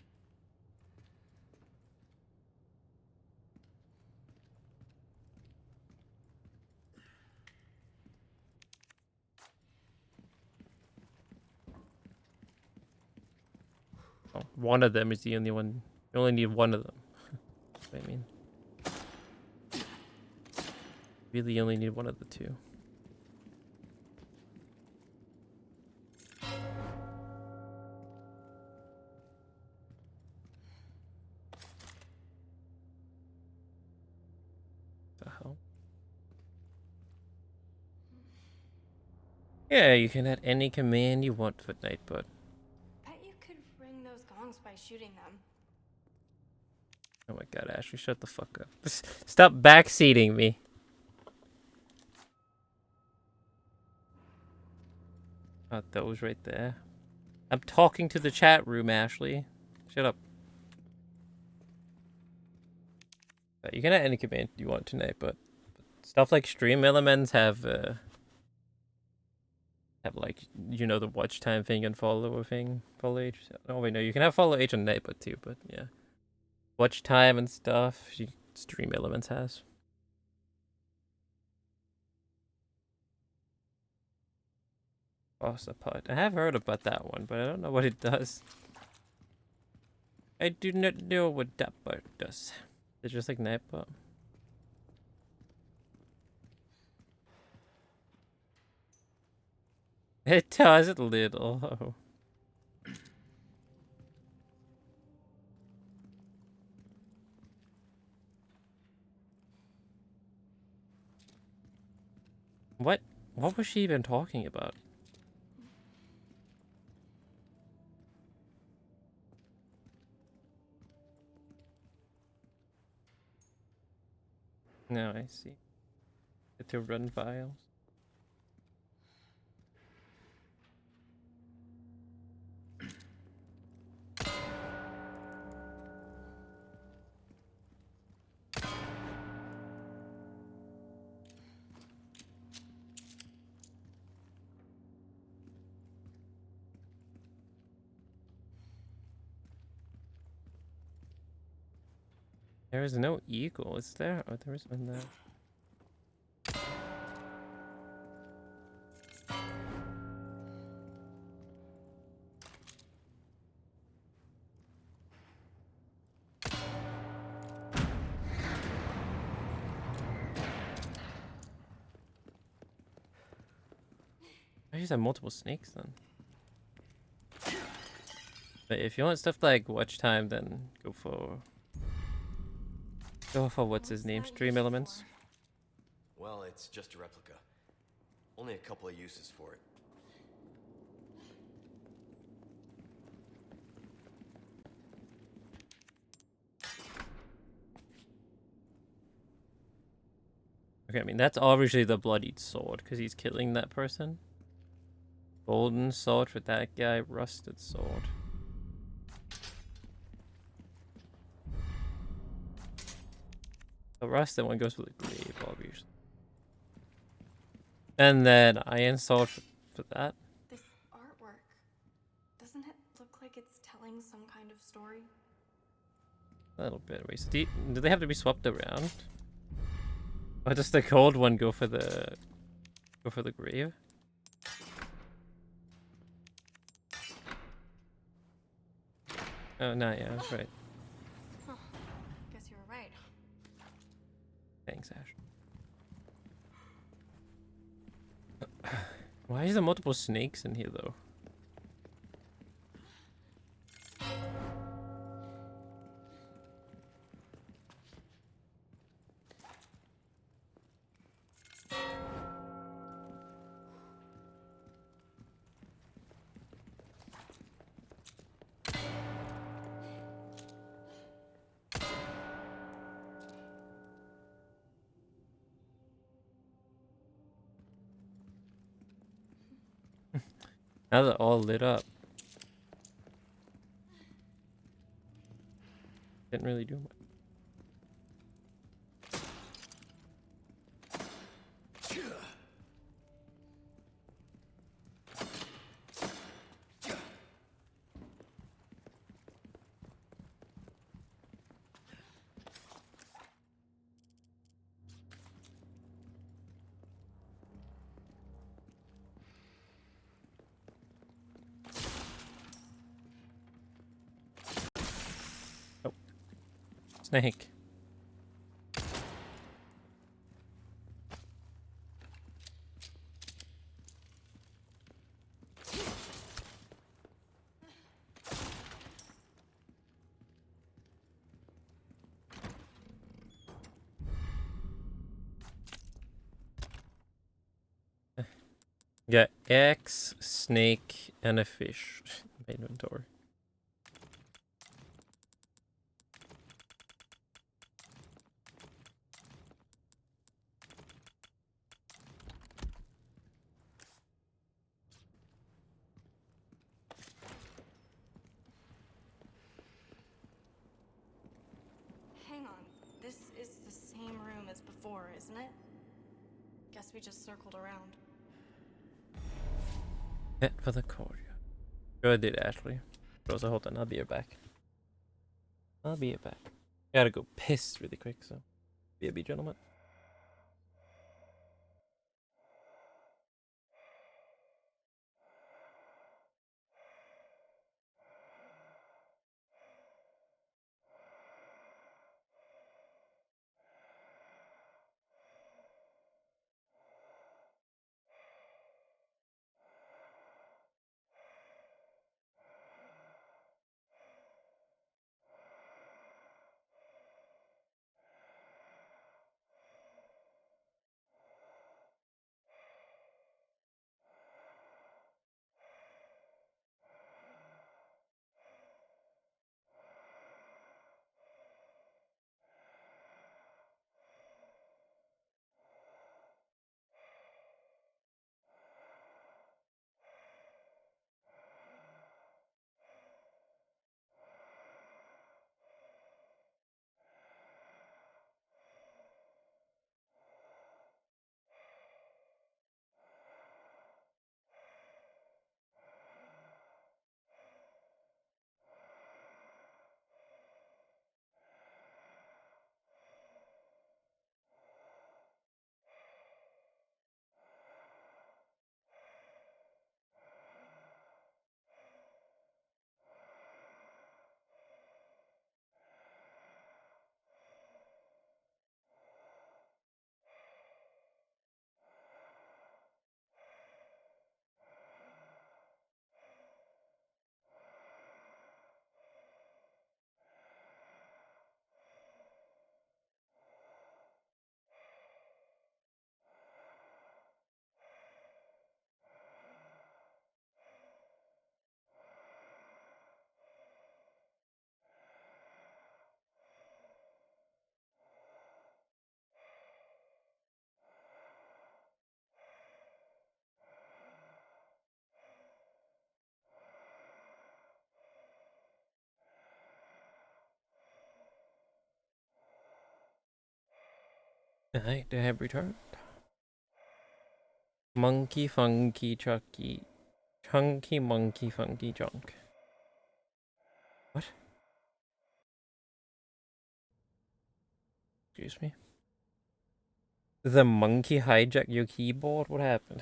Oh, one of them is the only one. You only need one of them. That's what I mean. Really only need one of the two. The hell? Yeah, you can add any command you want for Nightbot. Bet you could ring those gongs by shooting them. Oh my god, Ashley, shut the fuck up. Stop backseating me. Oh, those right there. I'm talking to the chat room, Ashley. Shut up. You can add any command you want tonight, but stuff like stream elements have like, you know, the watch time thing and follow thing. Follow age. Oh wait, no, you can have follow age on Nightbot too, but yeah. Watch time and stuff, stream elements has. Ossapod. I have heard about that one, but I don't know what it does. I do not know what that part does. It's just like Nightbot. It does a little. What was she even talking about? No, I see. Get to run files. There is no eagle, is there? Oh, there is one there. I just have multiple snakes then. But if you want stuff like watch time, then go for what's his name? Stream elements. Well, it's just a replica. Only a couple of uses for it. Okay, I mean that's obviously the bloodied sword because he's killing that person. Golden sword for that guy, rusted sword. The rusted one goes for the grave, obviously. And then iron sword for that. This artwork, doesn't it look like it's telling some kind of story? A little bit. Wait, so do they have to be swapped around? Or does the gold one go for the grave? Oh no, yeah, that's right. Huh. Guess you were right. Thanks, Ash. Why is there multiple snakes in here though? Now they're all lit up. Didn't really do much. Oh. Snake. Got X, snake, and a fish in my inventory. Hang on. This is the same room as before, isn't it? Guess we just circled around. Net for the courtyard. Go ahead, Ashley. Rosa, hold on. I'll be right back. I'll be right back. Gotta go piss really quick, so. BRB, gentlemen. Alright, they have returned. Monkey, funky, chucky. Chunky, monkey, funky, junk. What? Excuse me? The monkey hijacked your keyboard? What happened?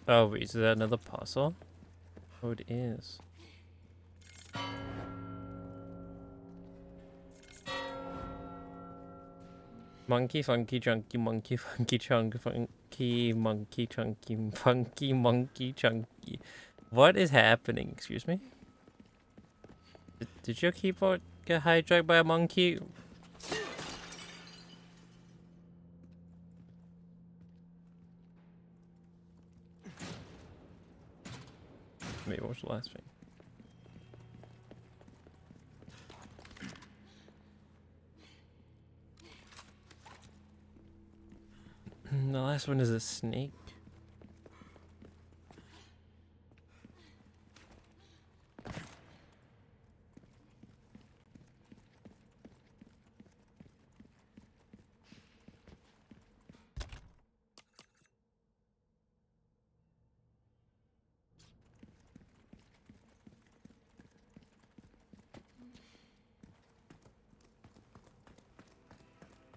Oh wait, is that another puzzle? Oh, it is. Monkey, funky, chunky, monkey, funky, chunk, funky, monkey, chunky, funky, monkey, chunky. What is happening? Excuse me? Did your keyboard get hijacked by a monkey? Maybe what was the last thing? The last one is a snake.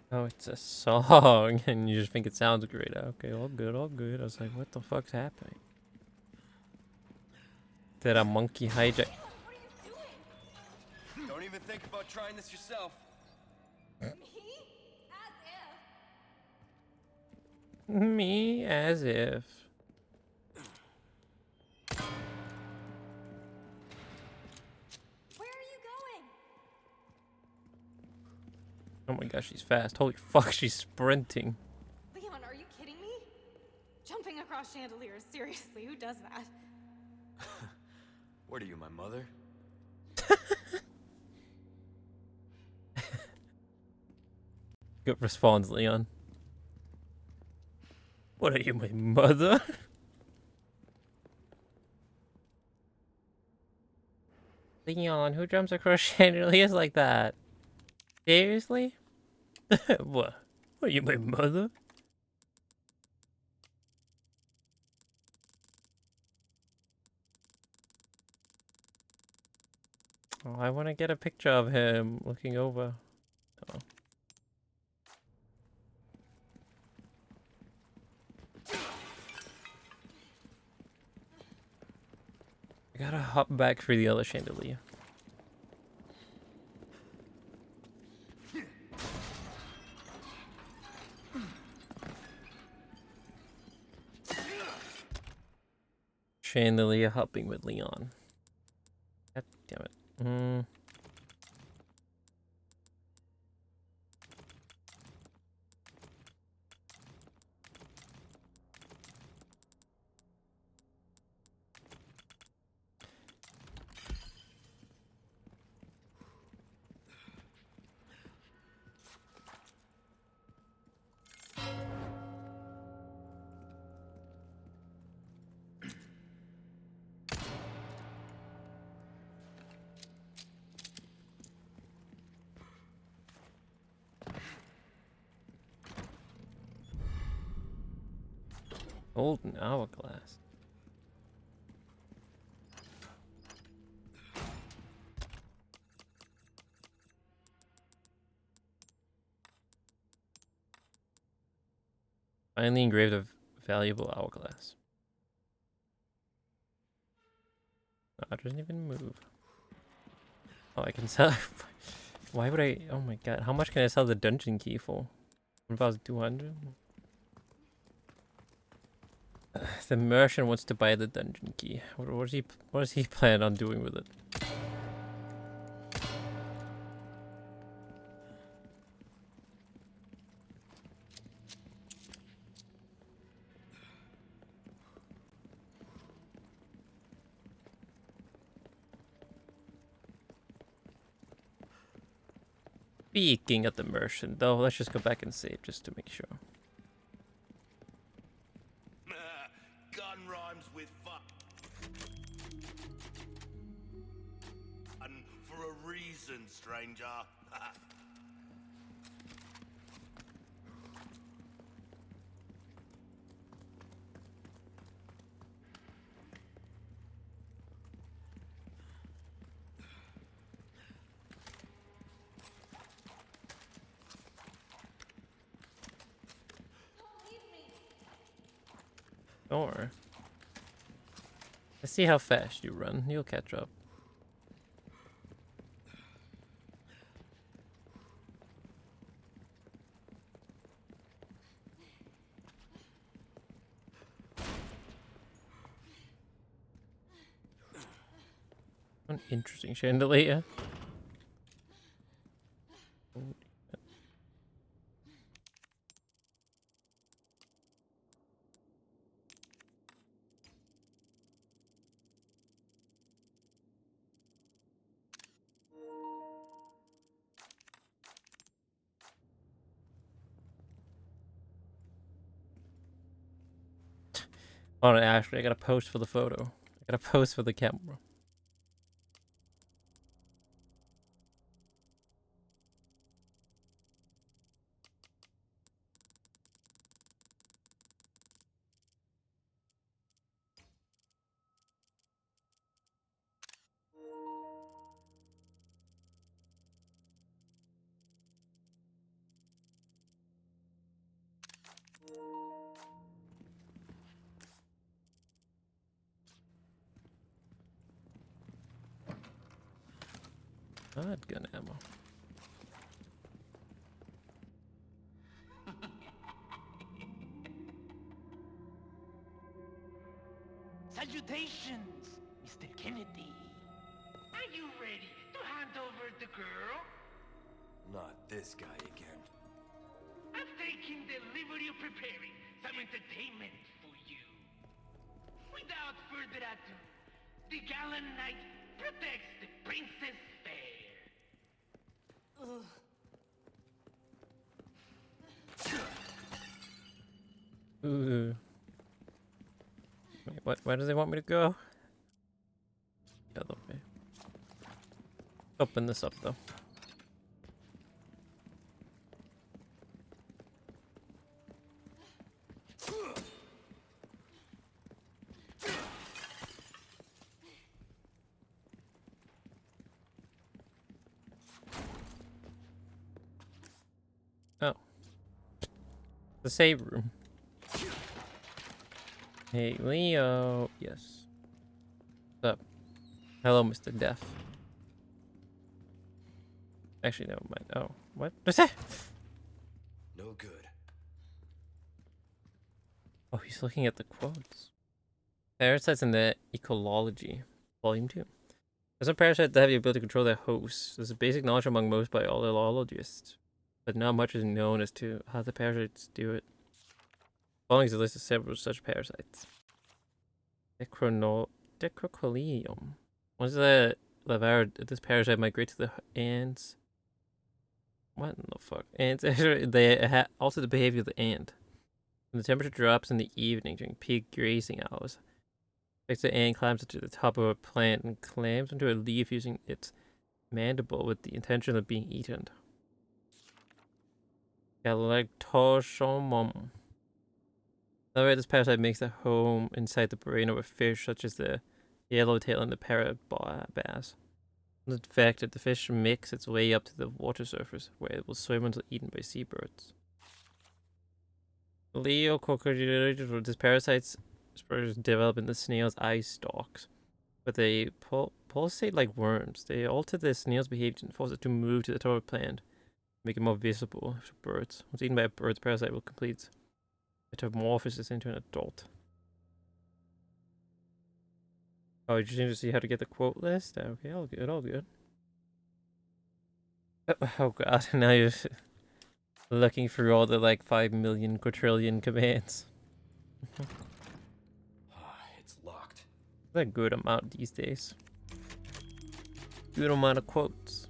Oh, it's a song, and you just think it sounds great. Okay, all good, all good. I was like, what the fuck's happening? Did a monkey hijack? Don't even think about trying this yourself. Me as if. Where are you going? Oh my gosh, she's fast. Holy fuck, she's sprinting. Leon, are you kidding me? Jumping across chandeliers, seriously, who does that? What are you, my mother? Good response, Leon. What are you, my mother? Leon, who jumps across chandeliers like that? Seriously? What? What are you, my mother? Oh, I want to get a picture of him looking over. Oh. I gotta hop back for the other chandelier. Chandelier hopping with Leon. God damn it. Golden hourglass. Finally engraved a valuable hourglass. Oh, it doesn't even move. Oh, I can sell. Why would I? Oh my god, how much can I sell the dungeon key for? 1,200? The merchant wants to buy the dungeon key. What does he plan on doing with it? Speaking of the merchant, though, let's just go back and save just to make sure. Gun rhymes with fuck. And for a reason, stranger. Or Let's see how fast you run. You'll catch up. An interesting chandelier. Oh, no, actually, I gotta post for the photo. I gotta post for the camera. Shotgun ammo. Salutations, Mr. Kennedy. Are you ready to hand over the girl? Not this guy again. I'm taking the liberty of preparing some entertainment for you. Without further ado, the gallant knight protects the princess fair. Ooh. Wait, what? Where do they want me to go? The other way. Open this up though. Oh. The save room. Hey, Leo. Yes. What's up? Hello, Mr. Death. Actually, never mind. Oh, what? No good. Oh, he's looking at the quotes. Parasites in the Ecology, Volume 2. There's some parasites that have the ability to control their hosts. There's a basic knowledge among most biologists, but not much is known as to how the parasites do it. Following is a list of several such parasites. Decrocholium. Once the devoured, this parasite migrates to the ants. What in the fuck? Ants, they alter the behavior of the ant. When the temperature drops in the evening during peak grazing hours, the ant climbs to the top of a plant and clambs into a leaf using its mandible with the intention of being eaten. Galactosomium. Another way, this parasite makes a home inside the brain of a fish, such as the yellowtail and the parrot bass. When infected, the fish makes its way up to the water surface, where it will swim until eaten by seabirds. Leococcus, this parasite's spores develop in the snail's eye stalks, but they pulsate like worms. They alter the snail's behavior and force it to move to the top of the plant, make it more visible to birds. Once eaten by a bird, the parasite will complete metamorphosis into an adult. Oh, you just need to see how to get the quote list? Okay, all good, all good. Oh god, now you're looking through all the like 5 million quadrillion commands. It's locked. That's a good amount these days. Good amount of quotes.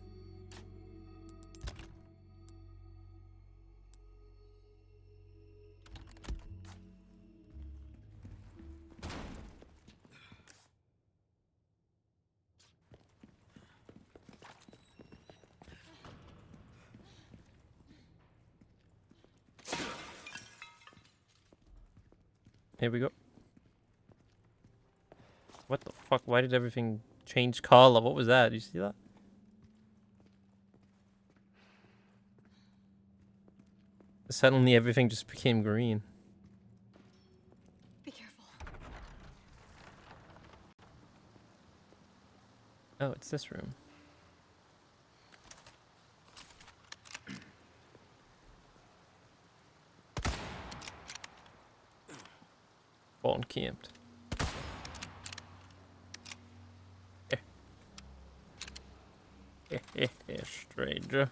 Here we go. What the fuck? Why did everything change color? What was that? Did you see that? Suddenly everything just became green. Be careful. Oh, it's this room. Spawn camped. Stranger. Is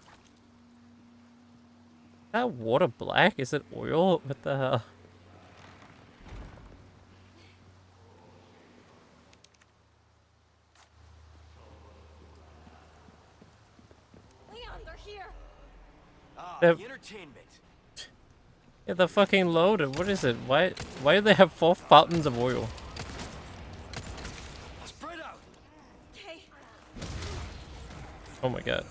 that water black? Is it oil? What the hell? Leon, they're here. Ah, They're- the entertainment. Yeah, they're fucking loaded. What is it? Why do they have 4 fountains of oil? Spread out. Okay. Oh my god.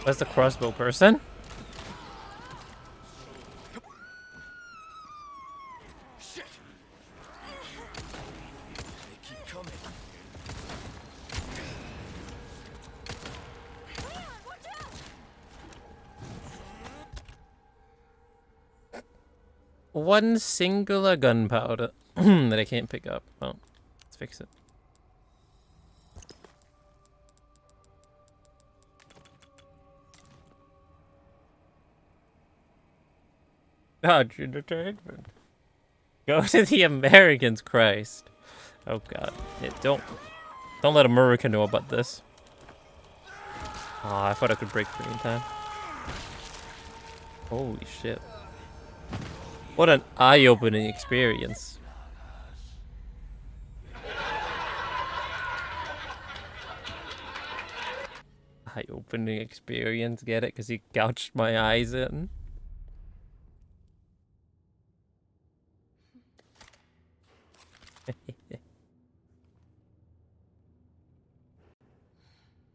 Where's the crossbow person? Shit. They keep coming. Leon, watch out! One singular gunpowder that I can't pick up. Well, let's fix it. Dodge entertainment. Go to the Americans, Christ. Oh god. Yeah, don't let America know about this. Aw, I thought I could break free in time. Holy shit. What an eye-opening experience. Eye-opening experience, get it? Because he gouged my eyes in.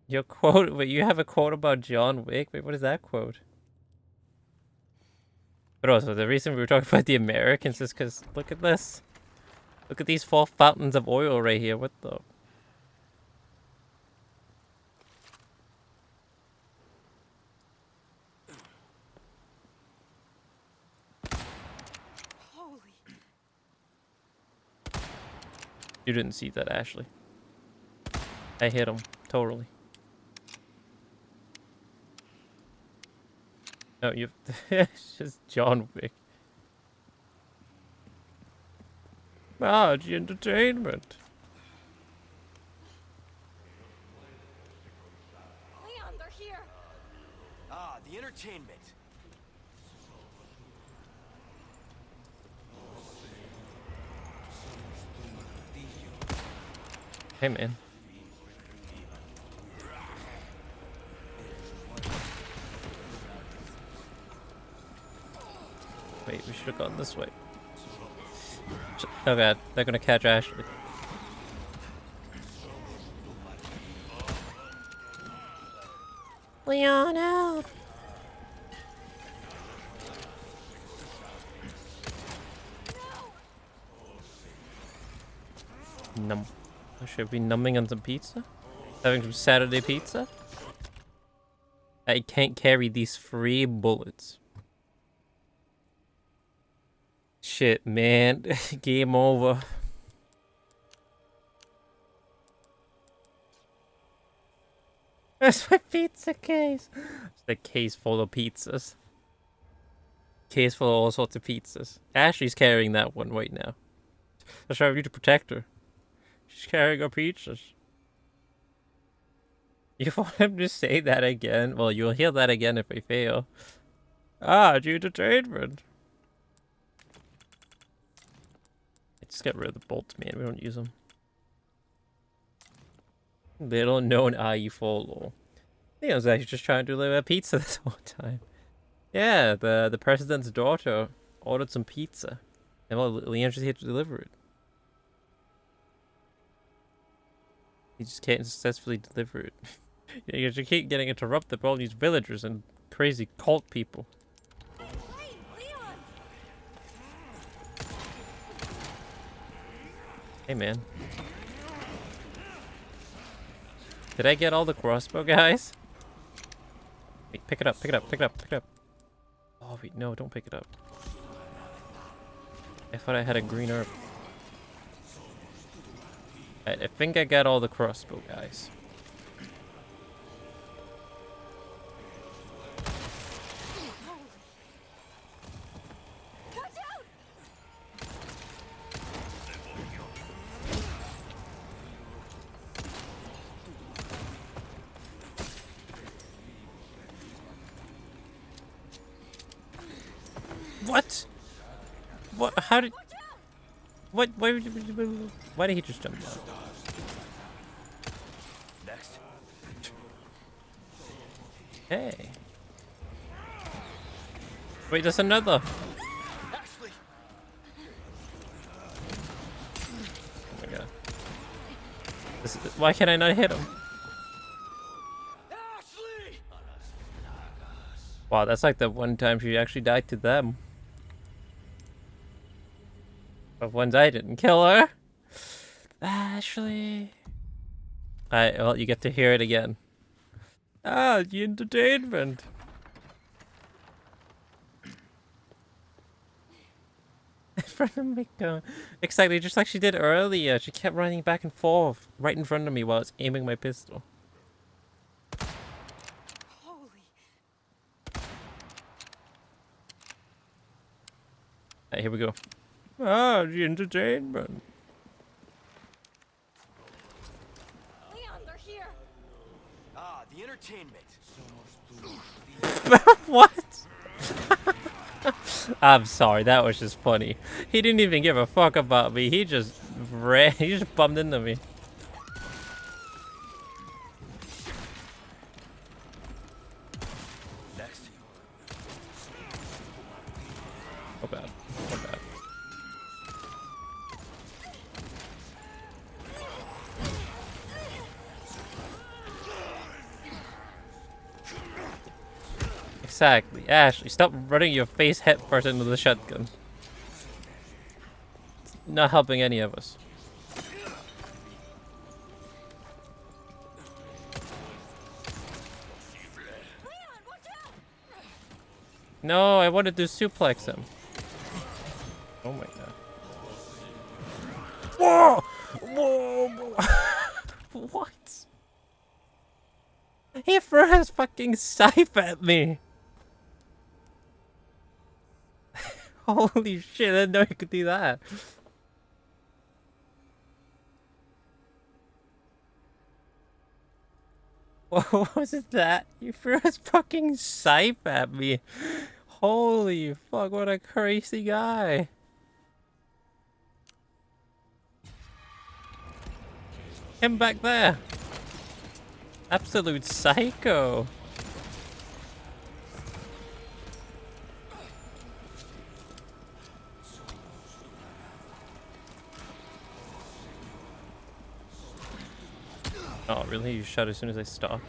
Your quote, wait, you have a quote about John Wick? Wait, what is that quote? But also, the reason we were talking about the Americans is because, look at this. Look at these 4 fountains of oil right here. What the? Holy. You didn't see that, Ashley. I hit him, totally. No, you. It's just John Wick. Large entertainment. Leon, they're here. Ah, the entertainment. Hey, man. Wait, we should have gone this way. Oh god, they're gonna catch Ashley. Leon, help! Num. I should be numbing on some pizza? Having some Saturday pizza? I can't carry these 3 bullets. Shit, man. Game over. That's my pizza case. It's the case full of pizzas. Case full of all sorts of pizzas. Ashley's carrying that one right now. That's why I need to protect her. She's carrying her pizzas. You want him to say that again? Well, you'll hear that again if I fail. Ah, it's entertainment. Just get rid of the bolts, man. We don't use them. Little known IE follow. I think I was actually just trying to deliver pizza this whole time. Yeah, the president's daughter ordered some pizza. And well, Leon's just here to deliver it. He just can't successfully deliver it. You just keep getting interrupted by all these villagers and crazy cult people. Hey, Leon. Hey, man. Did I get all the crossbow guys? Wait, pick it up, pick it up, pick it up, pick it up. Oh, wait, no, don't pick it up. I thought I had a green herb. I think I got all the crossbow guys. What? What? How did? What? Why did he just jump down? Next. Hey. Wait, there's another. Ashley. Oh my god. Why can I not hit him? Ashley. Wow, that's like the one time she actually died to them. But once I didn't kill her. Ashley. Alright, well, you get to hear it again. Ah, the entertainment. In front of me, exactly, just like she did earlier. She kept running back and forth right in front of me while I was aiming my pistol. Holy. Alright, here we go. Ah, the entertainment. Leon, they're here. Ah, the entertainment. What? I'm sorry, that was just funny. He didn't even give a fuck about me. He just ran. He just bumped into me. Next. Oh bad. Oh bad. Exactly. Ashley, stop running your face head first into the shotgun. It's not helping any of us. No, I wanted to suplex him. Oh my god. Whoa! Whoa! What? He threw his fucking scythe at me. Holy shit, I didn't know you could do that. What was that? You threw his fucking scythe at me. Holy fuck, what a crazy guy. Him back there. Absolute psycho. Oh, really? You shot as soon as I stopped?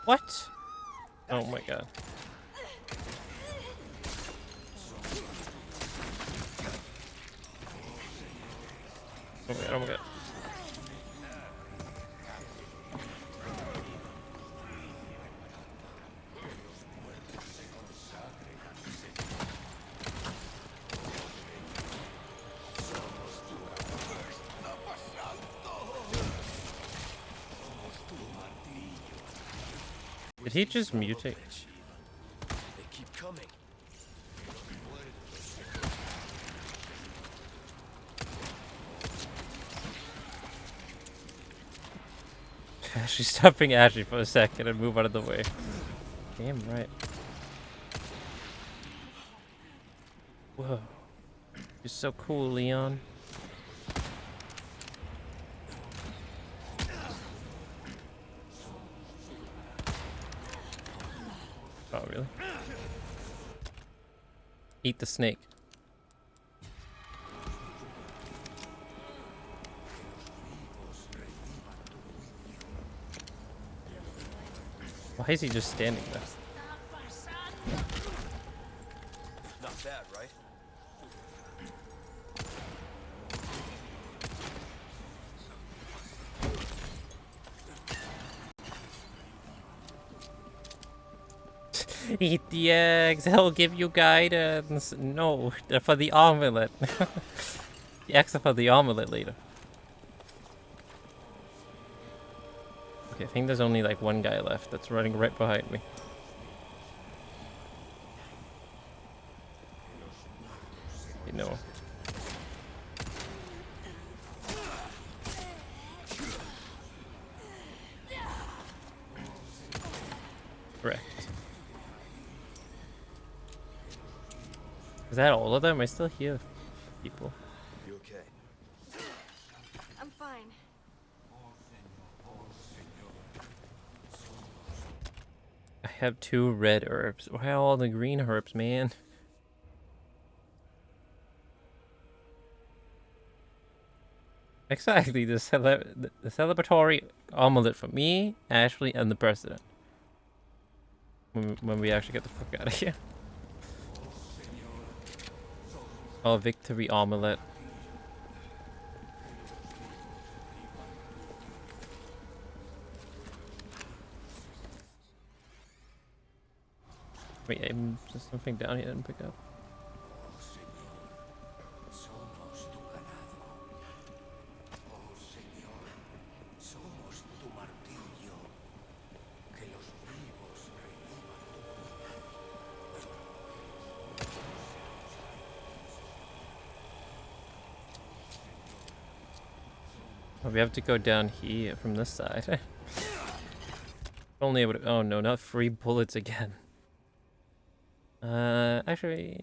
What? Oh my god. Oh my god, oh my god. Did he just mutate? They keep coming. She's stopping Ashley for a second and move out of the way. Damn right. Whoa. You're so cool, Leon. Oh, really? Eat the snake. Why is he just standing there? Not bad, right? Eat the eggs, they'll give you guidance. No, they're for the omelette. The eggs are for the omelette later. Okay, I think there's only like one guy left that's running right behind me. You know. Correct. Is that all of them? I still hear people. You okay? I'm fine. I have 2 red herbs. Why all the green herbs, man? Exactly, the celebratory omelette for me, Ashley, and the president. When we actually get the fuck out of here. Oh, victory omelette. Wait, there's something down here I didn't pick up. Oh, we have to go down here from this side. Only able to. Oh no, not free bullets again. Actually,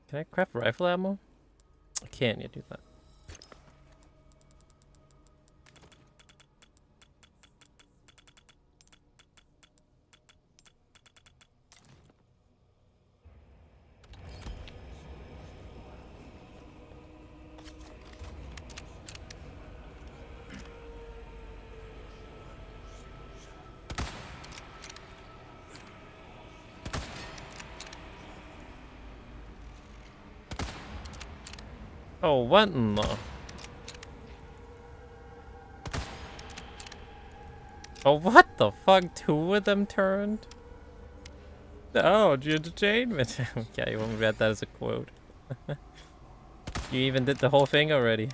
can I craft rifle ammo? I can't yet do that. Oh, what in the... Oh, what the fuck? 2 of them turned? Oh, the entertainment. Okay, you won't read that as a quote. You even did the whole thing already.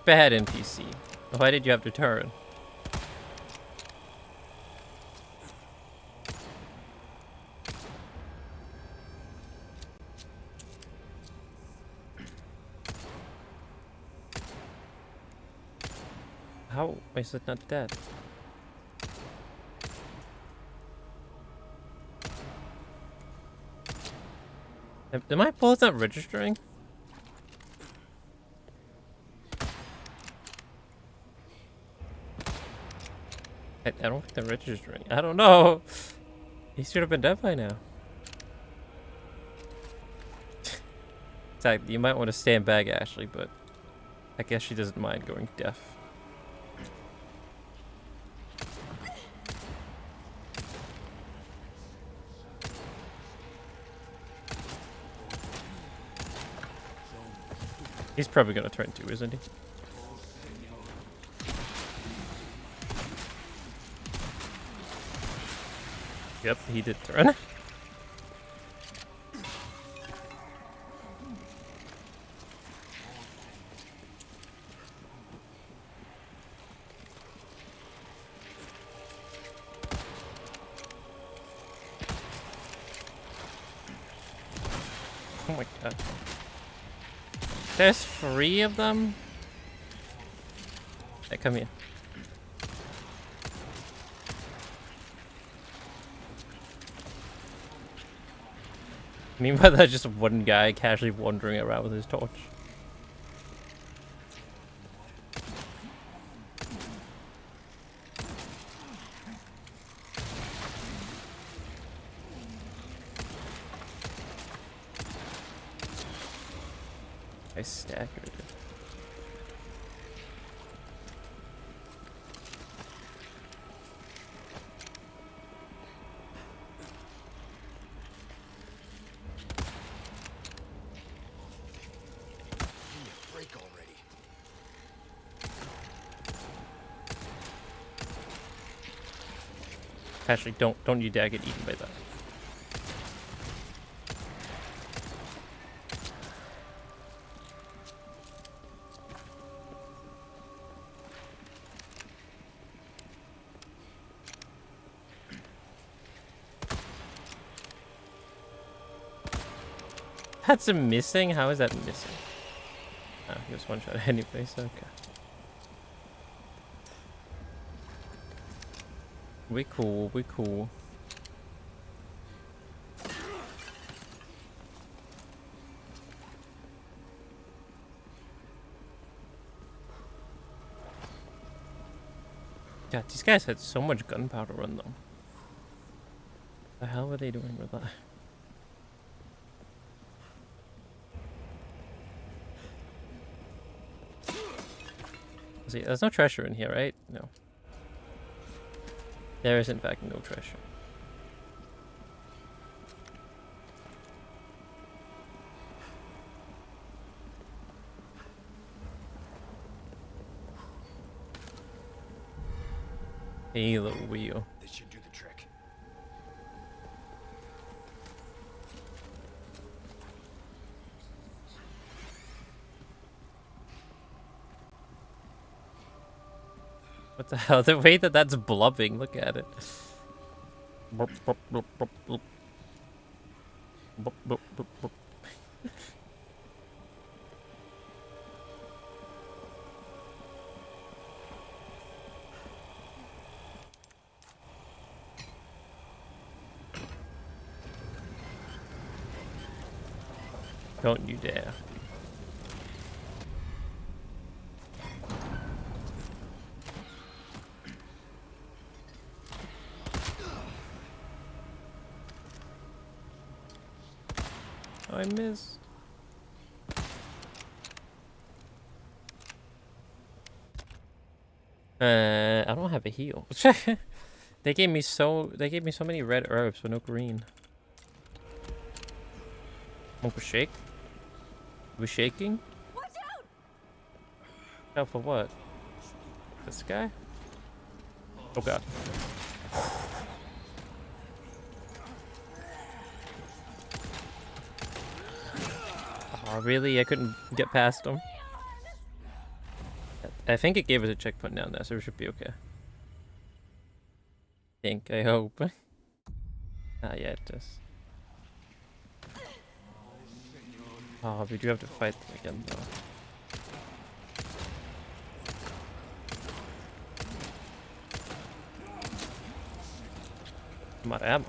Bad NPC. Why did you have to turn? How is it not dead? Am my bullets not registering? I don't think they're registering. I don't know. He should have been dead by now. You might want to stand back, Ashley, but I guess she doesn't mind going deaf. He's probably gonna turn too, isn't he? Yep, he did turn. Oh my god. There's 3 of them? Hey, come here. Meanwhile, there's just one guy casually wandering around with his torch. I staggered it. Actually, don't you dare get eaten by that. That's a missing? How is that missing? Oh, he was one shot anyway, so okay. We cool, we cool. God, these guys had so much gunpowder on them. The hell were they doing with that? See, there's no treasure in here, right? No. There is in fact no treasure. Hey, little wheel. This should do the trick. What the hell? The way that that's blubbing, look at it. Burp, burp, burp, burp, burp. Burp, burp, burp, burp. Don't you dare. I missed. I don't have a heal. They gave me so many red herbs but no green. Uncle Shake? We shaking? Watch out! Oh, for what? This guy? Oh god. Oh, really? I couldn't get past him. I think it gave us a checkpoint down there, so we should be okay. I hope. Ah, yeah, it does. Oh, we do have to fight them again, though. I'm out of ammo.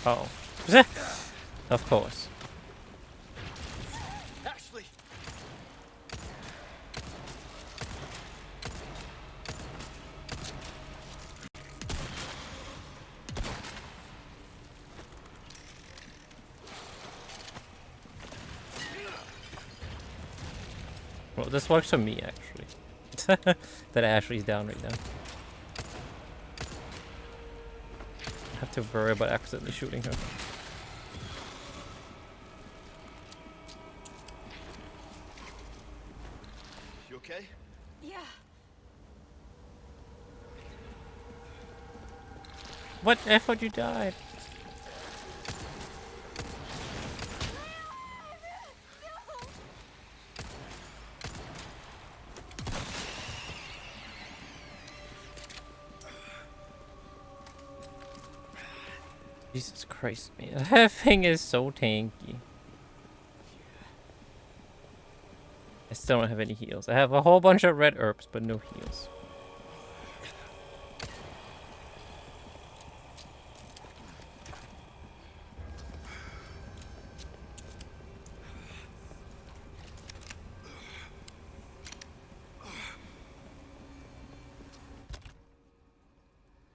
Oh. Of course. Ashley. Well, this works for me, actually. That Ashley's down right now. I have to worry about accidentally shooting her. You okay? Yeah. What? I thought you died. Jesus Christ, man. That thing is so tanky. I still don't have any heals. I have a whole bunch of red herbs, but no heals.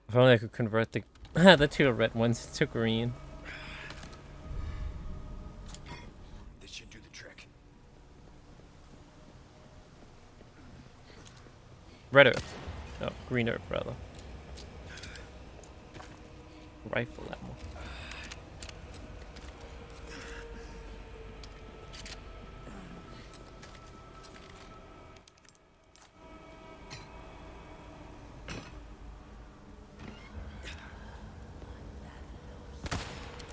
If only I could convert the the 2 red ones to green. This should do the trick. Red herb. Oh, green herb, rather. Rifle ammo.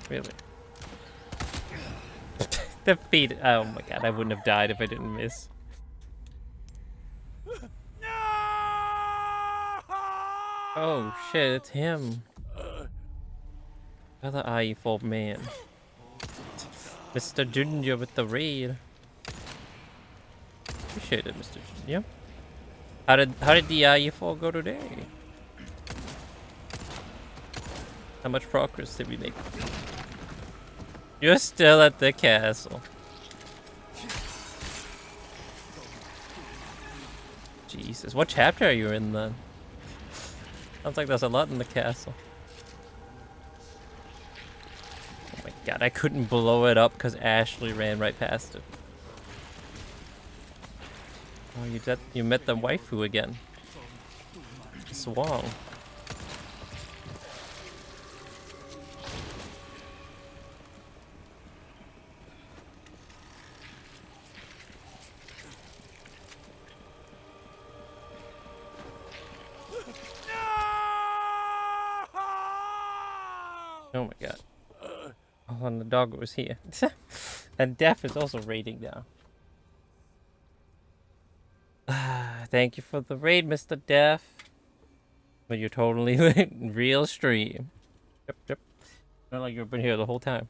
Really? The feet. Oh my god, I wouldn't have died if I didn't miss. Oh shit, it's him. Another IE4 man. Mr. Junior with the raid. Appreciate it, Mr. Junior. How did the IE4 go today? How much progress did we make? You're still at the castle. Jesus, what chapter are you in then? Sounds like there's a lot in the castle. Oh my god, I couldn't blow it up because Ashley ran right past it. Oh, you met the waifu again. Swang. Oh my god. Oh, and the dog was here. And Death is also raiding now. Thank you for the raid, Mr. Death. But you're totally real stream. Yep, yep. Not like you've been here the whole time.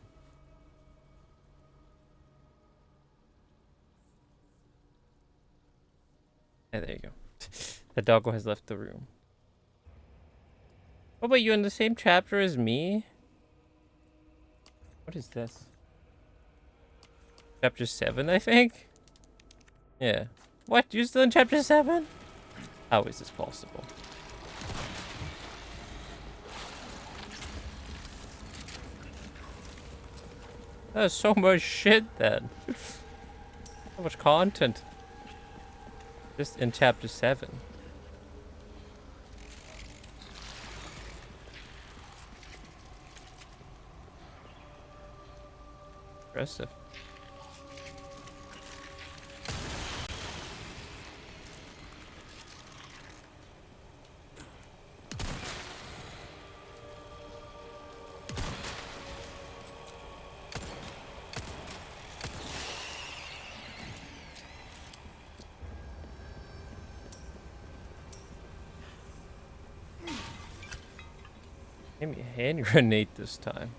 Yeah, there you go. The doggo has left the room. Oh, but you're in the same chapter as me? What is this? Chapter 7, I think? Yeah. What? You're still in chapter 7? How is this possible? There's so much shit then. So much content. Just in chapter 7. Impressive. Give me a hand grenade this time.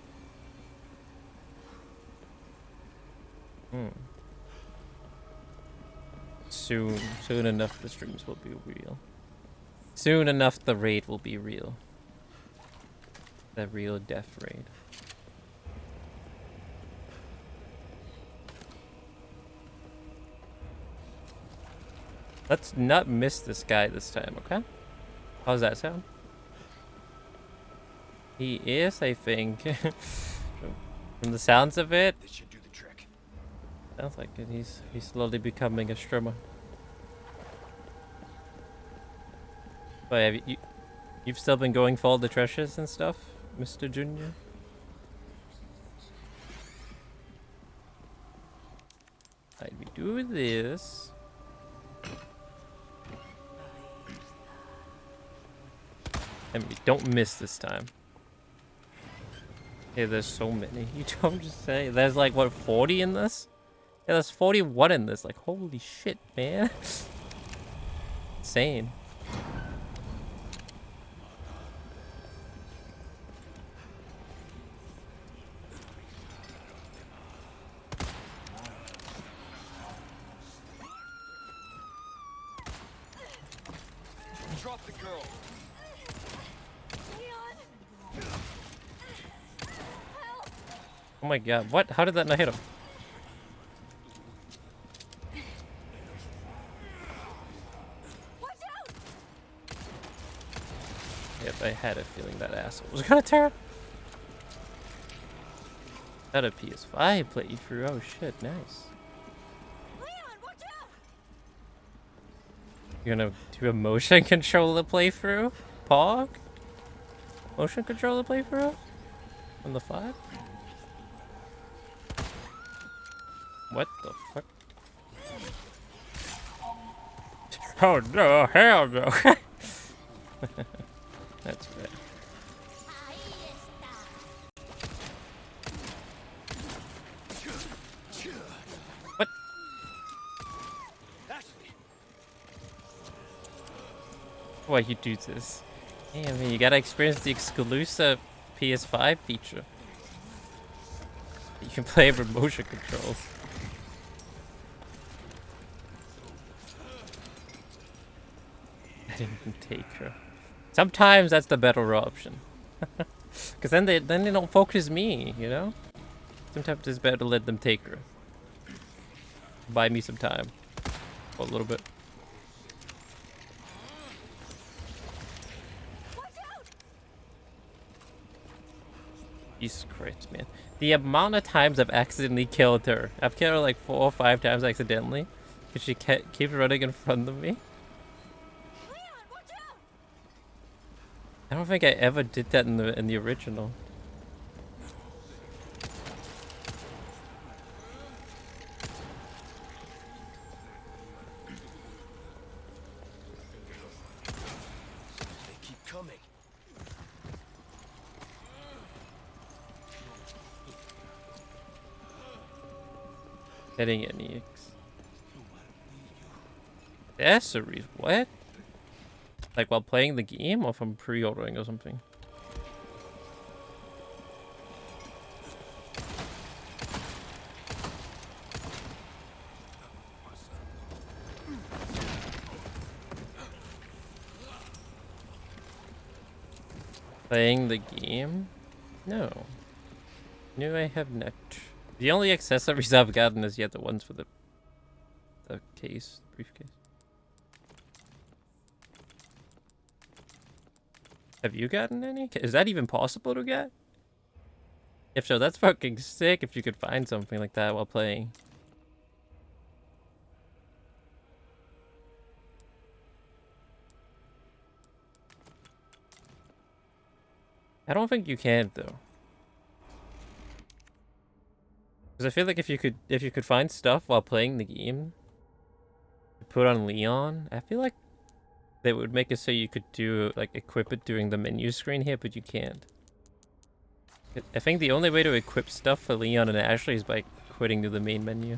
Soon enough the streams will be real. Soon enough the raid will be real. The real death raid. Let's not miss this guy this time, okay? How's that sound? He is, I think. From the sounds of it. This should do the trick. Sounds like it. He's slowly becoming a streamer. But have you've still been going for all the treasures and stuff, Mr. Junior? Alright, we do this. And we don't miss this time. Yeah, there's so many. You don't just say. There's like, what, 40 in this? Yeah, there's 41 in this. Like, holy shit, man. Insane. the girl. Oh my god, what? How did that not hit him? Yep, I had a feeling that asshole was gonna turn. That a PS5 playthrough. Oh shit, nice. You're gonna do a motion controller playthrough? Pog? Motion controller playthrough? On the 5? What the fuck? Oh no, hell no. That's right. What? Why you do this? Hey, I mean, you gotta experience the exclusive PS5 feature. You can play with motion controls. I didn't take her. Sometimes that's the better option. Cause then they don't focus me, you know? Sometimes it's better to let them take her. Buy me some time. A little bit. Jesus Christ, man. The amount of times I've accidentally killed her. I've killed her like 4 or 5 times accidentally. Because she keeps running in front of me. I don't think I ever did that in the original. They keep coming. Getting any accessories? What? Like while playing the game, or from pre-ordering or something? Playing the game? No. No, I have not. The only accessories I've gotten is yet the ones for the case, briefcase. Have you gotten any? Is that even possible to get? If so, that's fucking sick if you could find something like that while playing. I don't think you can though. Because I feel like if you could find stuff while playing the game, put on Leon, I feel like they would make it so you could equip it during the menu screen here, but you can't. I think the only way to equip stuff for Leon and Ashley is by quitting to the main menu.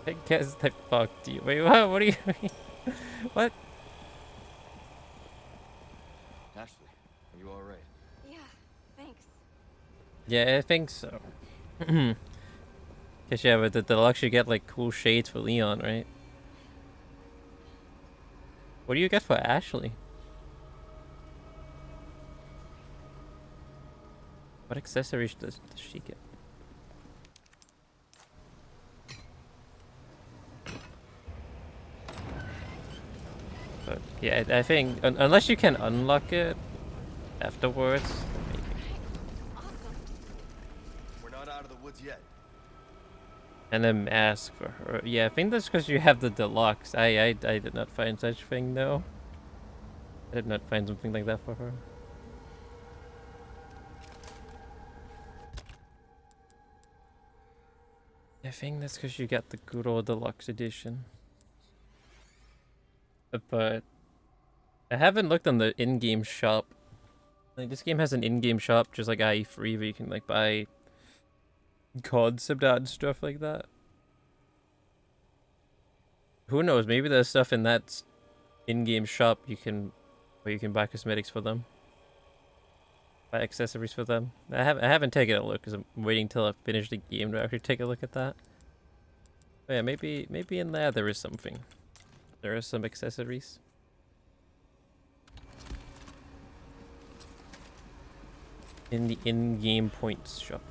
I guess they fucked you. Wait, what? What do you mean? What? Ashley, are you alright? Yeah, thanks. Yeah, I think so. Cause yeah, but the deluxe you get like cool shades for Leon, right? What do you get for Ashley? What accessories does she get? But yeah, I think unless you can unlock it afterwards, maybe. We're not out of the woods yet. And a mask for her. Yeah, I think that's because you have the deluxe. I did not find such thing though. I did not find something like that for her. I think that's because you got the good old deluxe edition. But I haven't looked on the in-game shop. Like this game has an in-game shop just like IE3 where you can like buy concept art and stuff like that. Who knows? Maybe there's stuff in that in-game shop where you can buy cosmetics for them. Buy accessories for them. I haven't taken a look because I'm waiting till I finish the game to actually take a look at that. But yeah, maybe in there is something. There are some accessories. In the in-game points shop.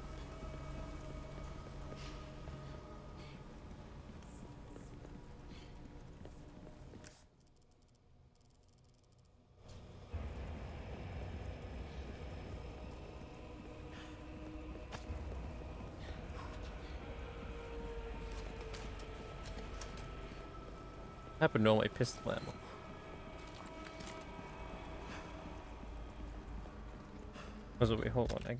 I happen to know my pistol ammo. Oh, wait, hold on. I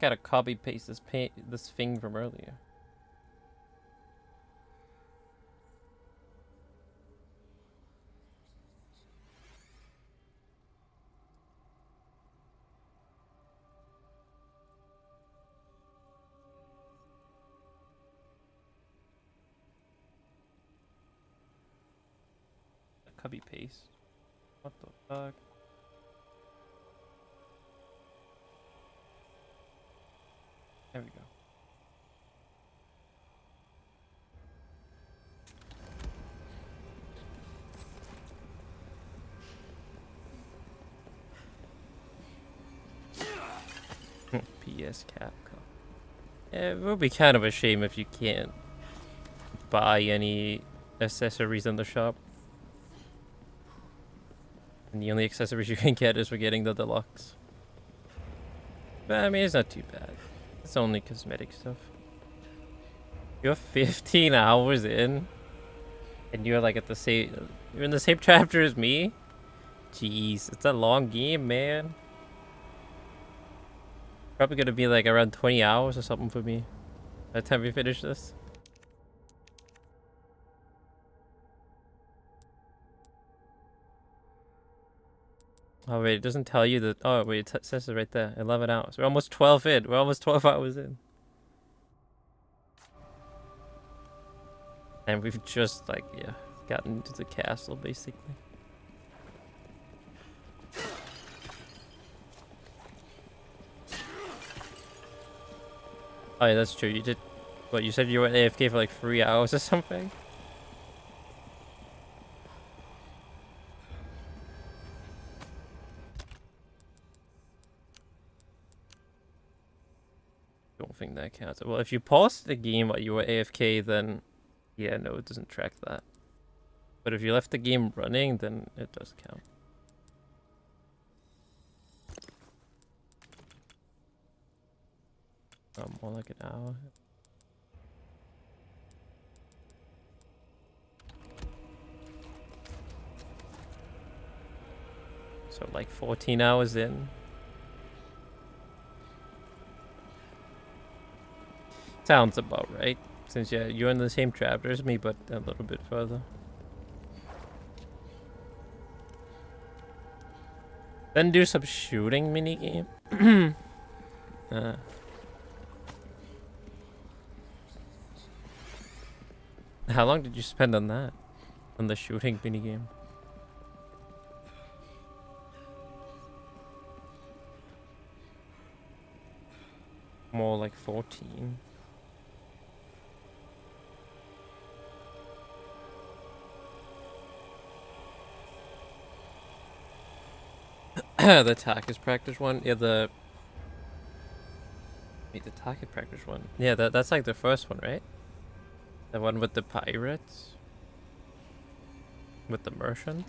gotta copy paste this thing from earlier. Copy paste. What the fuck? There we go. PS Capcom. Yeah, it would be kind of a shame if you can't buy any accessories in the shop. And the only accessories you can get is for getting the deluxe. But I mean, it's not too bad. It's only cosmetic stuff. You're 15 hours in, and you're like at the same. You're in the same chapter as me. Jeez, it's a long game, man. Probably gonna be like around 20 hours or something for me by the time we finish this. Oh wait, it doesn't tell you that. Oh wait, it says it right there. 11 hours. We're almost 12 in. We're almost 12 hours in. And we've just like, yeah, gotten into the castle basically. Oh yeah, that's true. You did. What, you said you were AFK for like 3 hours or something? Don't think that counts. Well, if you paused the game while you were AFK, then yeah, no, it doesn't track that. But if you left the game running, then it does count. More like an hour. So like 14 hours in. Sounds about right. Since yeah, you're in the same chapter as me, but a little bit further. Then do some shooting minigame. How long did you spend on that? On the shooting minigame? More like 14. The target practice one? Yeah, the... Wait, the target practice one? Yeah, that's like the first one, right? The one with the pirates? With the merchant?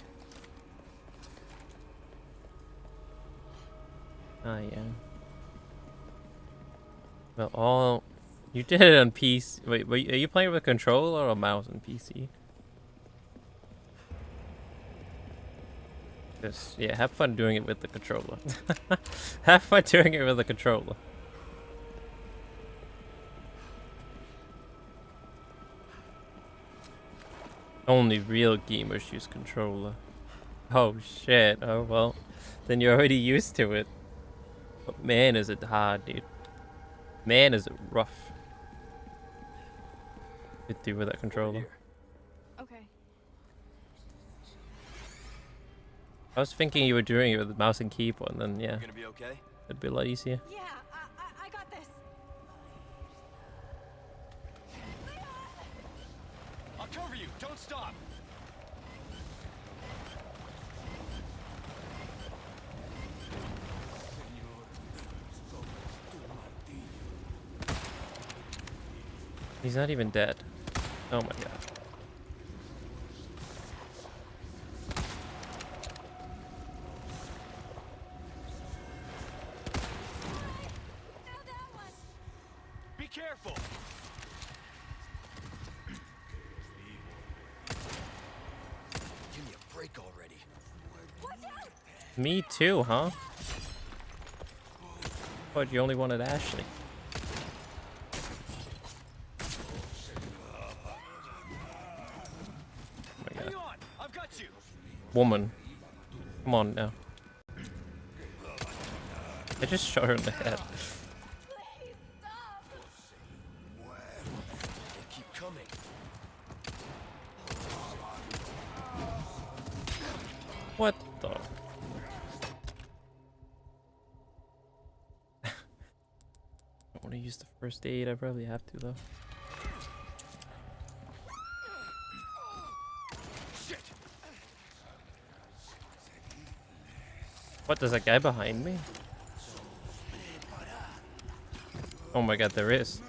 Ah, yeah. Well, all... You did it on PC. Wait, are you playing with a controller or a mouse on PC? Just, yeah, have fun doing it with the controller. Have fun doing it with the controller. Only real gamers use controller. Oh shit, oh well. Then you're already used to it. But man, is it hard, dude. Man, is it rough. To do with that controller. Okay. I was thinking you were doing it with the mouse and keyboard, and then yeah. You gonna be okay? It'd be a lot easier. Yeah, I got this. I'll cover you. Don't stop. He's not even dead. Oh my god. Be careful. Give me a break already. Me too, huh? But you only wanted Ashley. Hang on, I've got you. Woman. Come on now. I just shot her in the head. They keep coming. What the? I want to use the first aid. I probably have to though. Shit. What, there's a guy behind me? Oh my god, there is.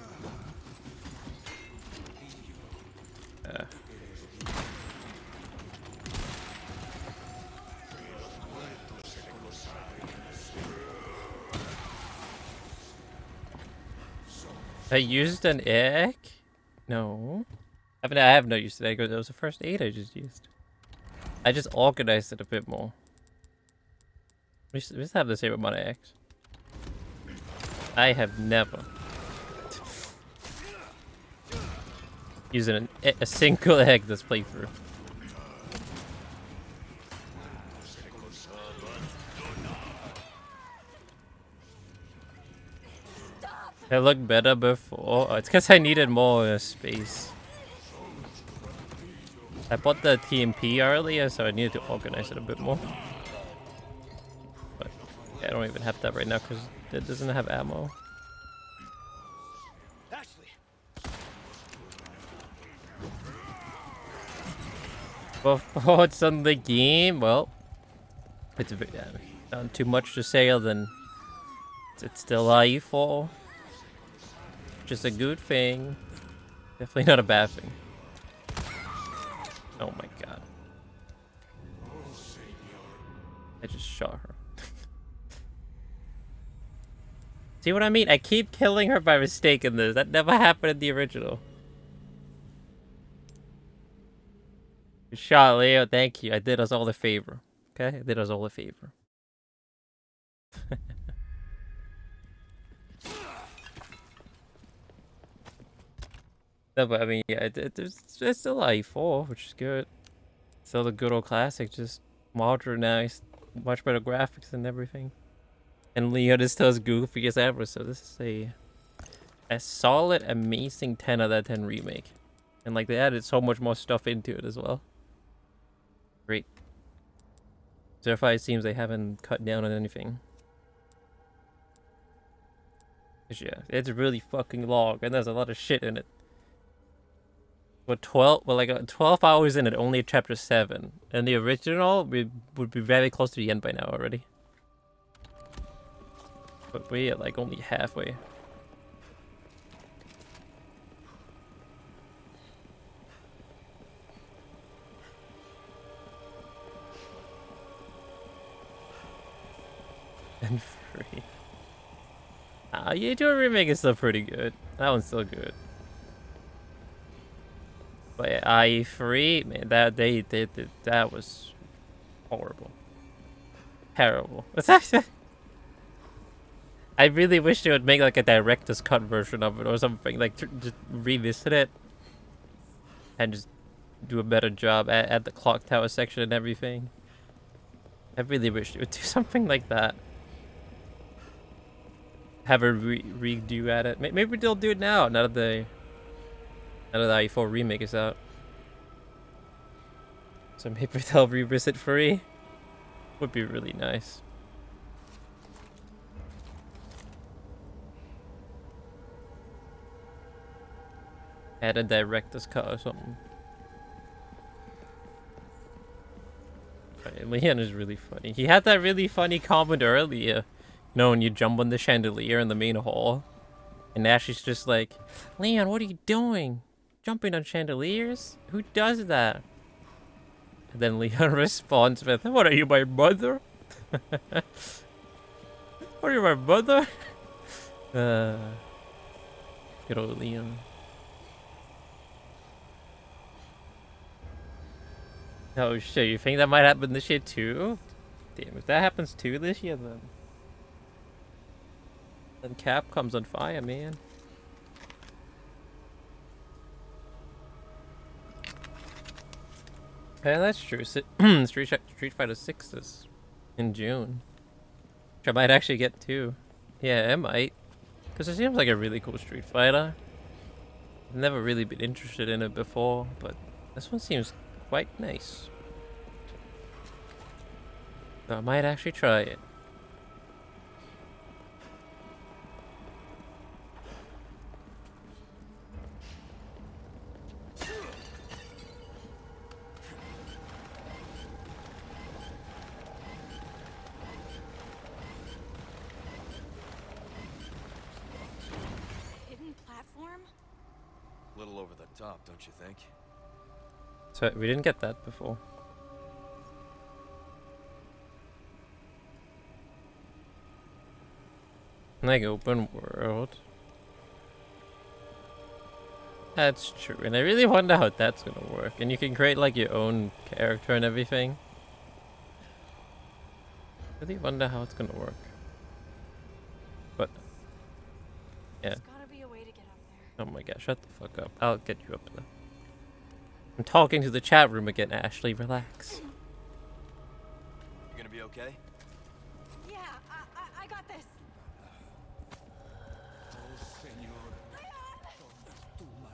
I used an egg? No. I have not used an egg. That was the first aid I just used. I just organized it a bit more. We just have the same amount of eggs. I have never using a single egg this playthrough. It looked better before. Oh, it's because I needed more space. I bought the TMP earlier, so I needed to organize it a bit more. But yeah, I don't even have that right now because it doesn't have ammo. Before it's on the game, well, it's not too much to say other than it's still IE4. Which is a good thing. Definitely not a bad thing. Oh my god. I just shot her. See what I mean? I keep killing her by mistake in this. That never happened in the original. Good shot, Leo. Thank you. I did us all a favor. Okay? I did us all a favor. No, but I mean, yeah, it's still IE4, which is good. Still the good old classic, just modernized, much better graphics and everything. And Leon is still as goofy as ever, so this is a solid, amazing 10 out of 10 remake. And like they added so much more stuff into it as well. Great. So far it seems they haven't cut down on anything. Yeah, it's really fucking long, and there's a lot of shit in it. But 12 hours in it, only chapter 7. And the original, we would be very close to the end by now already. But we're like only halfway. And free. Yeah, doing Remake is still pretty good. That one's still good. But IE3, man, that was horrible. Terrible. I really wish they would make like a director's cut version of it or something. Like just revisit it and just do a better job at the clock tower section and everything. I really wish they would do something like that. Have a redo at it. Maybe they'll do it now that the IE4 remake is out. So maybe they'll revisit free. Would be really nice. Add a director's cut or something. Right, Leon is really funny. He had that really funny comment earlier. You know, when you jump on the chandelier in the main hall. And Ashley's just like, Leon, what are you doing? Jumping on chandeliers? Who does that? And then Leon responds with, what are you, my mother? What are you, my mother? Good old Leon. Oh shit, you think that might happen this year too? Damn, if that happens too this year, then Capcom's on fire, man. Yeah, that's true. Street Fighter 6 is in June. Which I might actually get too. Yeah, I might. Because it seems like a really cool Street Fighter. I've never really been interested in it before, but this one seems quite nice. So I might actually try it. Hidden platform? A little over the top, don't you think? So we didn't get that before. Like open world. That's true, and I really wonder how that's gonna work. And you can create like your own character and everything. Really wonder how it's gonna work. But yeah. There's gotta be a way to get up there. Oh my gosh, shut the fuck up. I'll get you up there. I'm talking to the chat room again, Ashley. Relax. You gonna be okay? Yeah, I got this.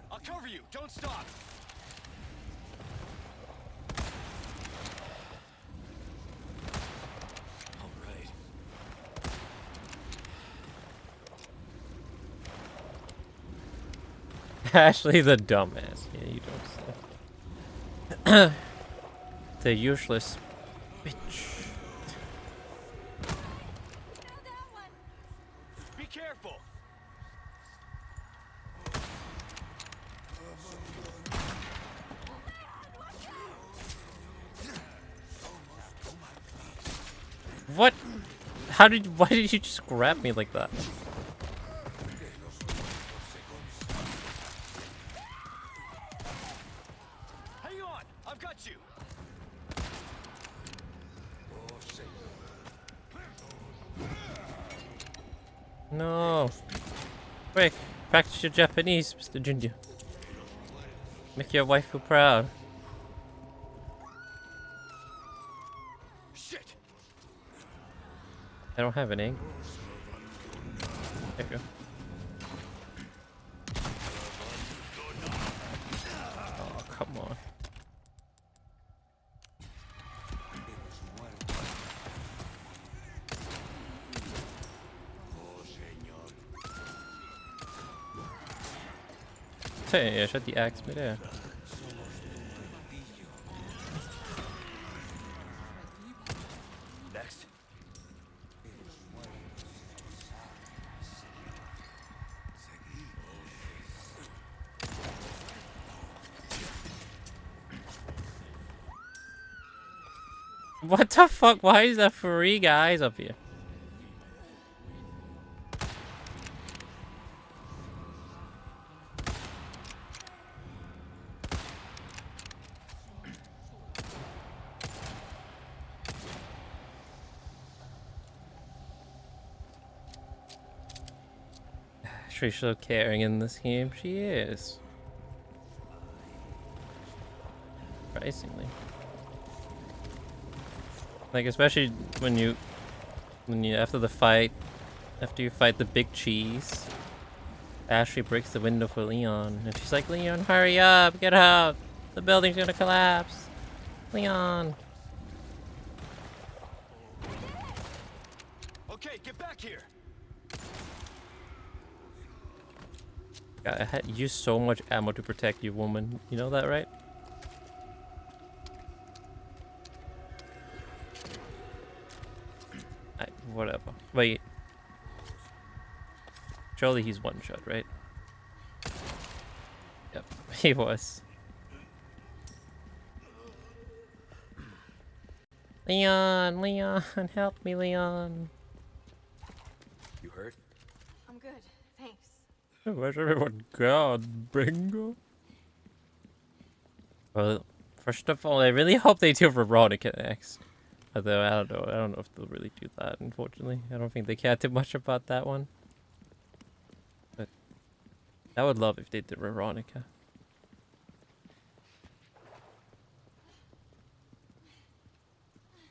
I'll cover you. Don't stop. All right. Ashley the dumbass. Yeah, you don't say. The useless bitch. Be careful. What? Why did you just grab me like that? Hang on, I've got you. No. Quick, practice your Japanese, Mr. Junior. Make your wife feel proud. Shit. I don't have any. There you go. Oh, come on. Hey, shut the axe midair. Next. What the fuck? Why is there 3 guys up here? She's so caring in this game. She is. Surprisingly. Like, especially when you after you fight the big cheese, Ashley breaks the window for Leon, and she's like, Leon, hurry up, get out, the building's gonna collapse, Leon. Okay, get back here. God, I had used so much ammo to protect you, woman. You know that, right? Whatever. Wait. Surely he's one shot, right? Yep, he was. Leon, Leon, help me, Leon. You hurt? I'm good, thanks. Where's everyone gone? Bingo. Well, first of all, I really hope they do Veronica next. Although I don't know. I don't know if they'll really do that. Unfortunately, I don't think they care too much about that one. But I would love if they did Veronica.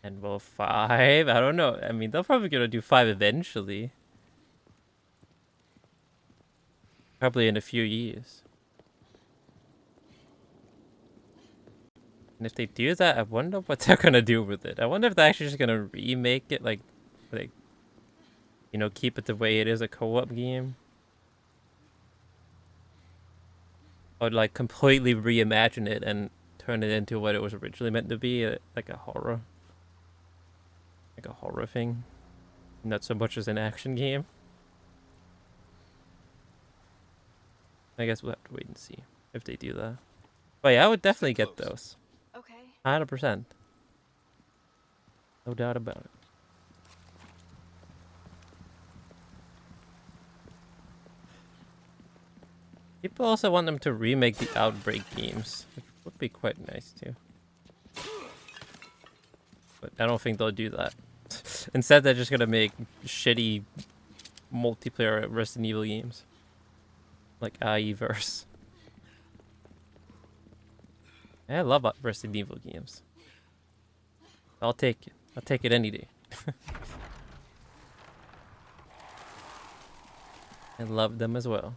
And well, 5. I don't know. I mean, they're probably gonna do 5 eventually. Probably in a few years. And if they do that, I wonder what they're gonna do with it. I wonder if they're actually just gonna remake it, like, you know, keep it the way it is, a co-op game. Or like completely reimagine it and turn it into what it was originally meant to be, like a horror. Like a horror thing. Not so much as an action game. I guess we'll have to wait and see if they do that. But yeah, I would definitely get those. Okay. 100%. No doubt about it. People also want them to remake the Outbreak games, which would be quite nice too. But I don't think they'll do that. Instead, they're just gonna make shitty multiplayer Resident Evil games. Like IE-verse. I love Resident Evil games. I'll take it. I'll take it any day. I love them as well.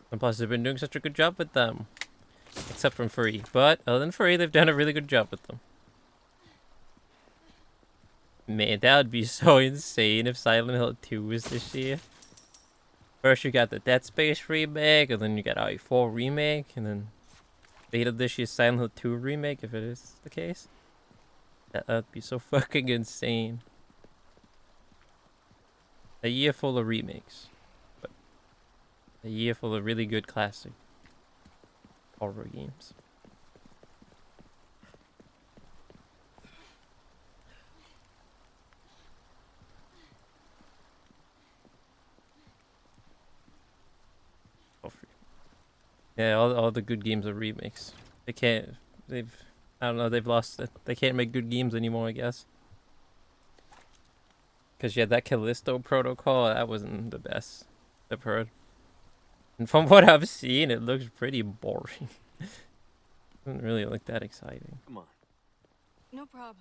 And plus, they've been doing such a good job with them. Except from Free. But other than Free, they've done a really good job with them. Man, that would be so insane if Silent Hill 2 was this year. First you got the Dead Space remake, and then you got RE4 remake, and then later this year's Silent Hill 2 remake, if it is the case. That would be so fucking insane. A year full of remakes. But a year full of really good classic horror games. Yeah, all the good games are remakes. They can't. I don't know. They've lost it. They can't make good games anymore, I guess. Cause yeah, that Callisto Protocol, that wasn't the best I've heard. And from what I've seen, it looks pretty boring. Doesn't really look that exciting. Come on. No problem.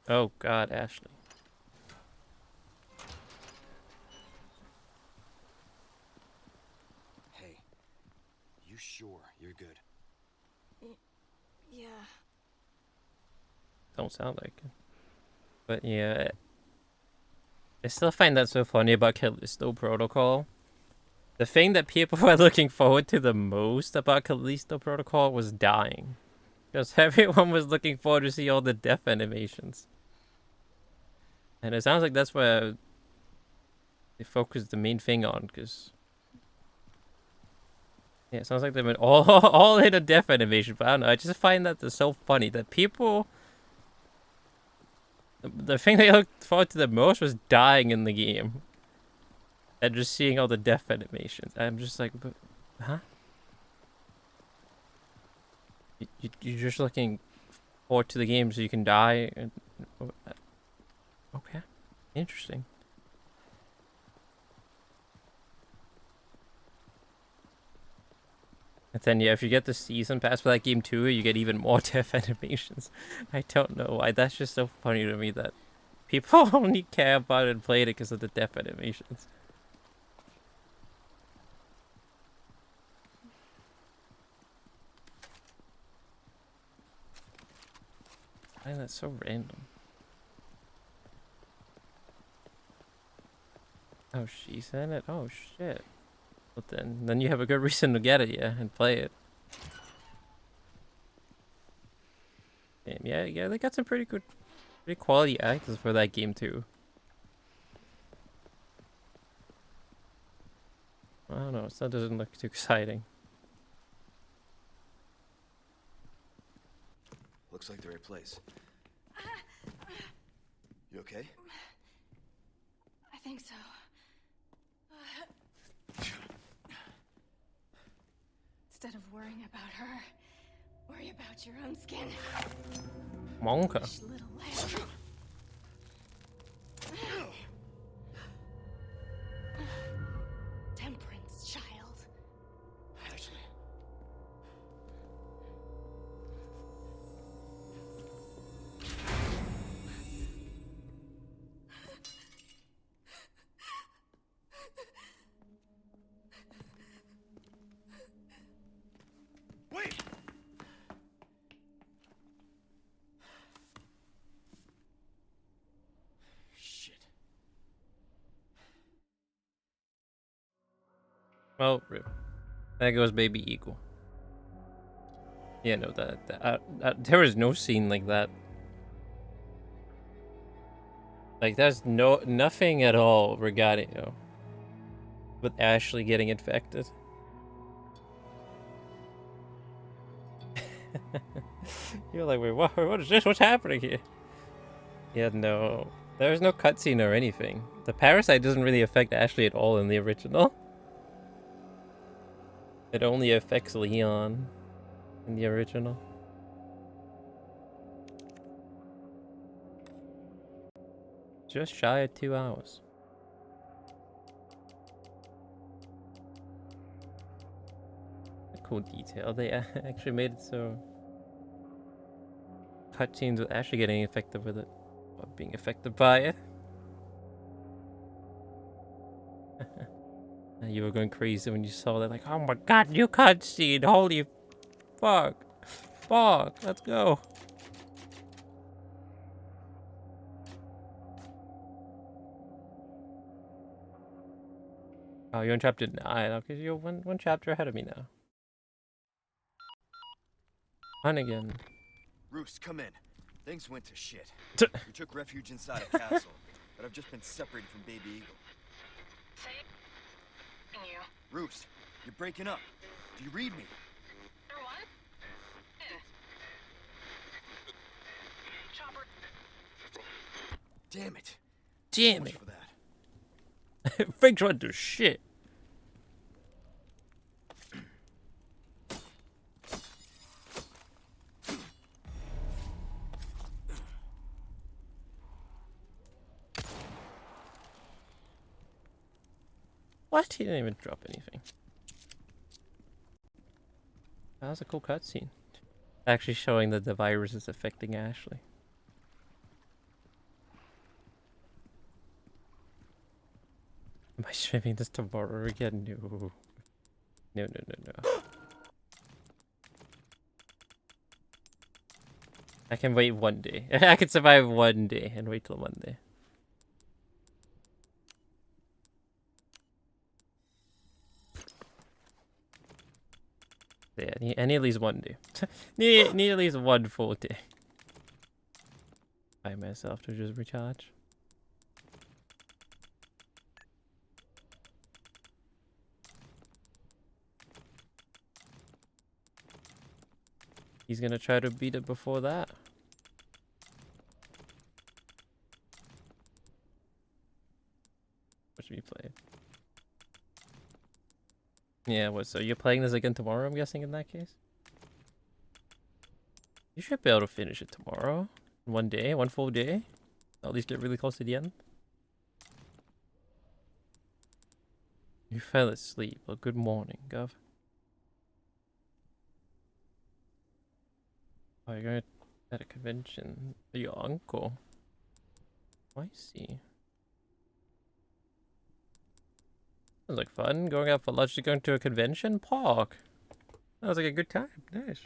Oh God, Ashley. Hey, you sure you're good? Yeah. Don't sound like it. But yeah, I still find that so funny about Callisto Protocol. The thing that people were looking forward to the most about Callisto Protocol was dying. Because everyone was looking forward to see all the death animations. And it sounds like that's where they focused the main thing on, because yeah, it sounds like they've been all in a death animation, but I don't know, I just find that so funny that people, the thing they looked forward to the most was dying in the game. And just seeing all the death animations. I'm just like, but, huh? You're just looking forward to the game so you can die? And, okay. Interesting. And then yeah, if you get the season pass for that game too, you get even more death animations. I don't know why. That's just so funny to me that people only care about it and play it because of the death animations. Man, that's so random. Oh, she's in it? Oh, shit. But then you have a good reason to get it, yeah, and play it. Damn, yeah, they got some pretty quality actors for that game too. I don't know, it still doesn't look too exciting. Looks like the right place. You okay? I think so. Instead of worrying about her, worry about your own skin. Monka. Little lamb. Temperance, child. Ashley. Wait! Shit. Well, rip. There goes baby eagle. Yeah, no, there is no scene like that. Like, there's nothing at all regarding, with Ashley getting infected. You're like, wait, what is this? What's happening here? Yeah, no. There's no cutscene or anything. The parasite doesn't really affect Ashley at all in the original. It only affects Leon in the original. Just shy of 2 hours. A cool detail. They actually made it so cutscenes with Ashley getting infected with it. Or being affected by it. You were going crazy when you saw that, like, oh my god, new cutscene! Holy fuck! Fuck! Let's go! Oh, you're in chapter 9. Okay, you're one chapter ahead of me now. On again. Roos, come in. Things went to shit. We took refuge inside a castle, but I've just been separated from Baby Eagle. You. Roos, you're breaking up. Do you read me? Number one? Chopper. Damn it. Damn it. For that. Things went to shit. What? He didn't even drop anything. That was a cool cutscene. Actually showing that the virus is affecting Ashley. Am I streaming this tomorrow again? No. No. I can wait one day. I can survive one day and wait till Monday. Yeah, I need at least one day. need at least one full day. By myself to just recharge. He's gonna try to beat it before that. What should we play? Yeah, what, so you're playing this again tomorrow, I'm guessing, in that case? You should be able to finish it tomorrow. One day, one full day. At least get really close to the end. You fell asleep. Well, good morning, Gov. you're going at a convention. Your uncle. Oh, I see. Sounds like fun. Going out for lunch to going to a convention park. Sounds like a good time. Nice.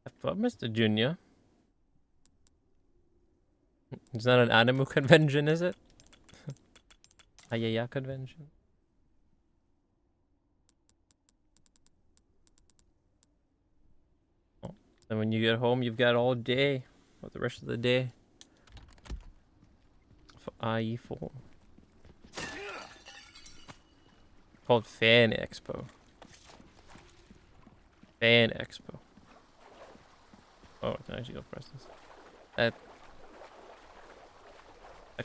Have fun, Mr. Junior. It's not an anime convention, is it? Ayaya convention. Oh. And when you get home, you've got all day, or the rest of the day, for IE4. Called Fan Expo. Fan Expo. Oh, I can actually go press this.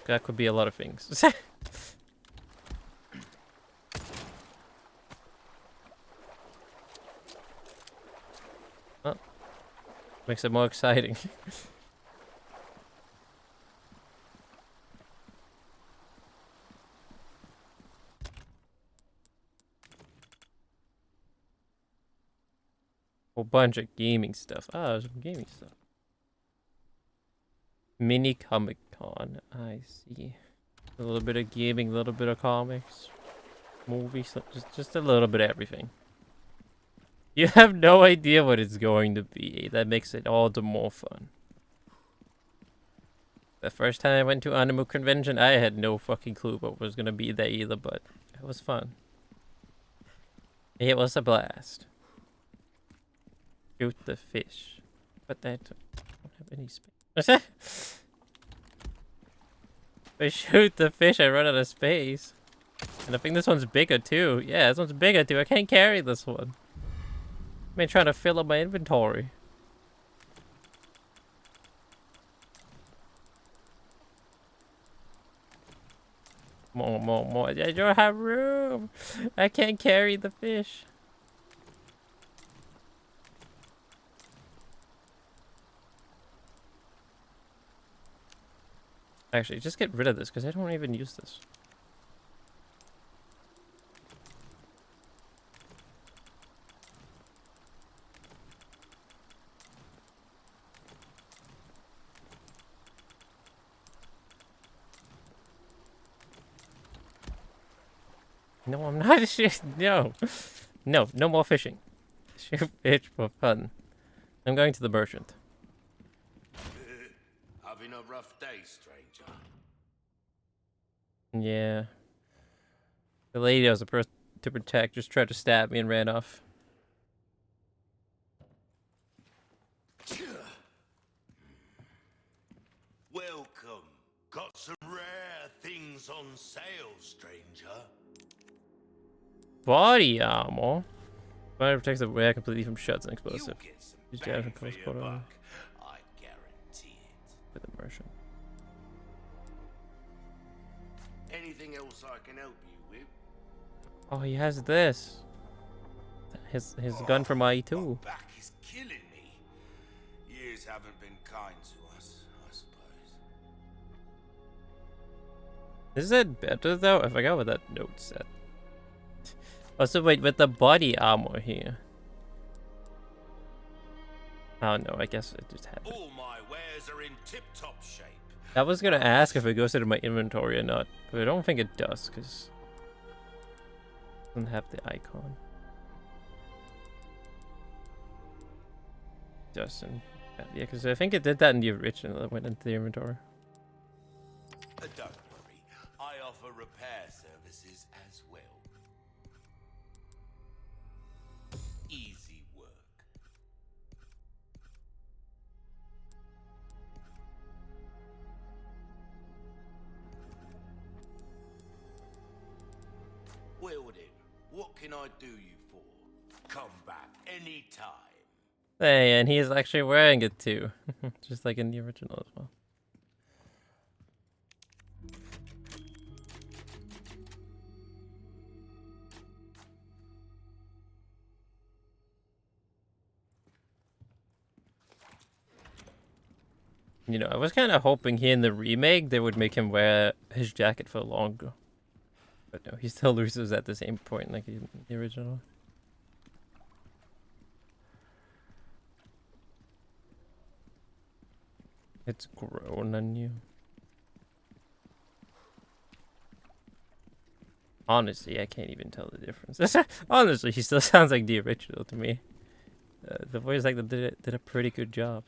That could be a lot of things. Oh, makes it more exciting. Whole bunch of gaming stuff. Ah, there's some gaming stuff. Mini Comic Con. I see. A little bit of gaming, a little bit of comics, movies, just a little bit of everything. You have no idea what it's going to be. That makes it all the more fun. The first time I went to Anime Convention, I had no fucking clue what was gonna be there either, but it was fun. It was a blast. Shoot the fish. But that don't have any space. What's that? If I shoot the fish, I run out of space. And I think this one's bigger too. Yeah, this one's bigger too. I can't carry this one. I mean, trying to fill up my inventory. More. I don't have room. I can't carry the fish. Actually, just get rid of this because I don't even use this. No, I'm not shooting. No. No more fishing. Shoot fish for fun. I'm going to the merchant. Having a rough day, stranger. Yeah. The lady I was supposed to protect just tried to stab me and ran off. Welcome. Got some rare things on sale, stranger. Body armor. Fire protects the wearer completely from shots and explosive. Use jabs and close quarter. I guarantee it. With the merchant. Anything else I can help you with? Oh, he has this. His gun from IE2. My back is killing me. Years haven't been kind to us, I suppose. Is it better though? I forgot what that note said. Also, wait, with the body armor here. Oh no, I guess it just happened. All my wares are in tip-top shape. I was gonna ask if it goes into my inventory or not, but I don't think it does because it doesn't have the icon. Doesn't. Yeah, because I think it did that in the original. That went into the inventory. Don't worry, I offer repair services as well. Easy work. Well then, what can I do you for? Come back anytime. Hey, and he is actually wearing it too. Just like in the original as well. You know, I was kind of hoping here in the remake they would make him wear his jacket for longer. But no, he still loses at the same point like in the original. It's grown on you. Honestly, I can't even tell the difference. Honestly, he still sounds like the original to me. The voice actor did a pretty good job.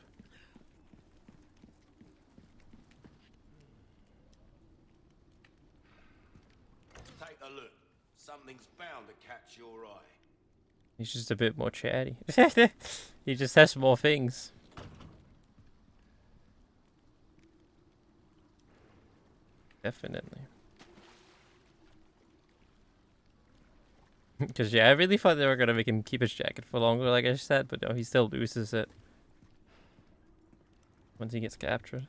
Take a look. Something's bound to catch your eye. He's just a bit more chatty. He just has more things. Definitely. Because, yeah, I really thought they were going to make him keep his jacket for longer, like I said, but no, he still loses it once he gets captured.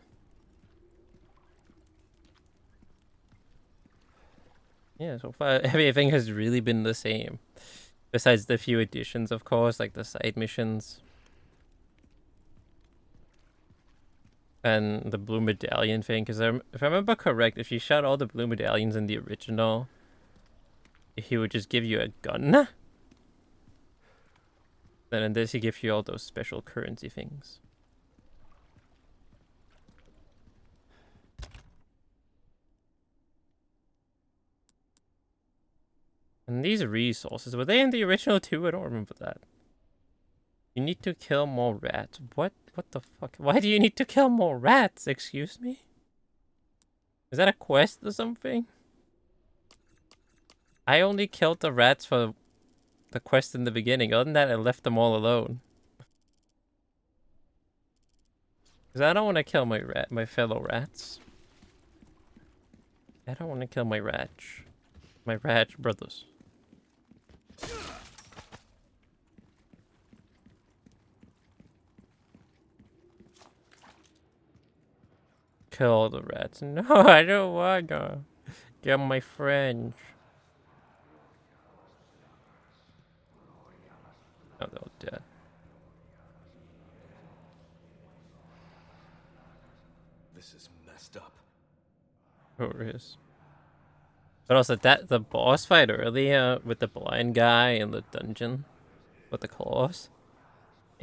Yeah, so far, everything has really been the same. Besides the few additions, of course, like the side missions. And the blue medallion thing, because if I remember correct, if you shot all the blue medallions in the original, he would just give you a gun. Then in this, he gives you all those special currency things. And these resources, were they in the original too? I don't remember that. You need to kill more rats. What the fuck? Why do you need to kill more rats? Excuse me? Is that a quest or something? I only killed the rats for the quest in the beginning. Other than that, I left them all alone. Because I don't want to kill my fellow rats. I don't want to kill my rat brothers. Kill the rats. No, I don't want to. Get my friends. Oh, they're all dead. This is messed up. Sure is. But also the boss fight earlier with the blind guy in the dungeon with the claws.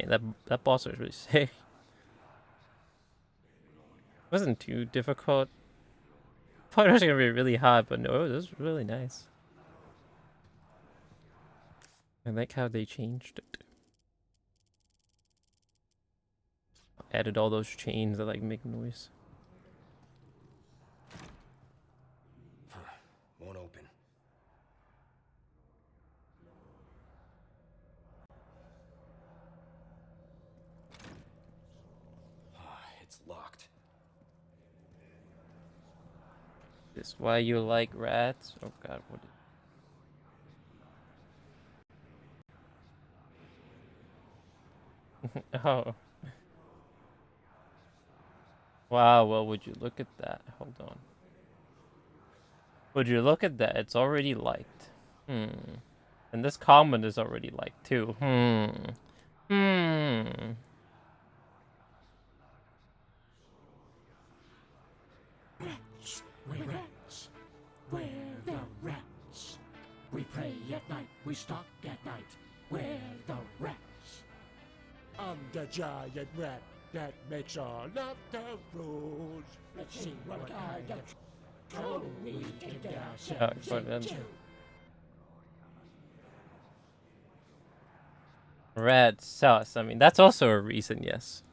Yeah, that boss was really sick. Wasn't too difficult. Thought it was gonna be really hard, but no, it was really nice. I like how they changed it. Added all those chains that like make noise. Won't open. It's locked. Is why you like rats? Oh god, what is... Oh. Wow, well, would you look at that? Hold on. Would you look at that? It's already liked. And this comment is already liked too. Rats, we're rats. We're the rats. We pray at night, we stalk at night. We're the rats. I'm the giant rat that makes all of the rules. Let's see what kind of trouble we can get ourselves into. Red sauce. I mean, that's also a reason, yes.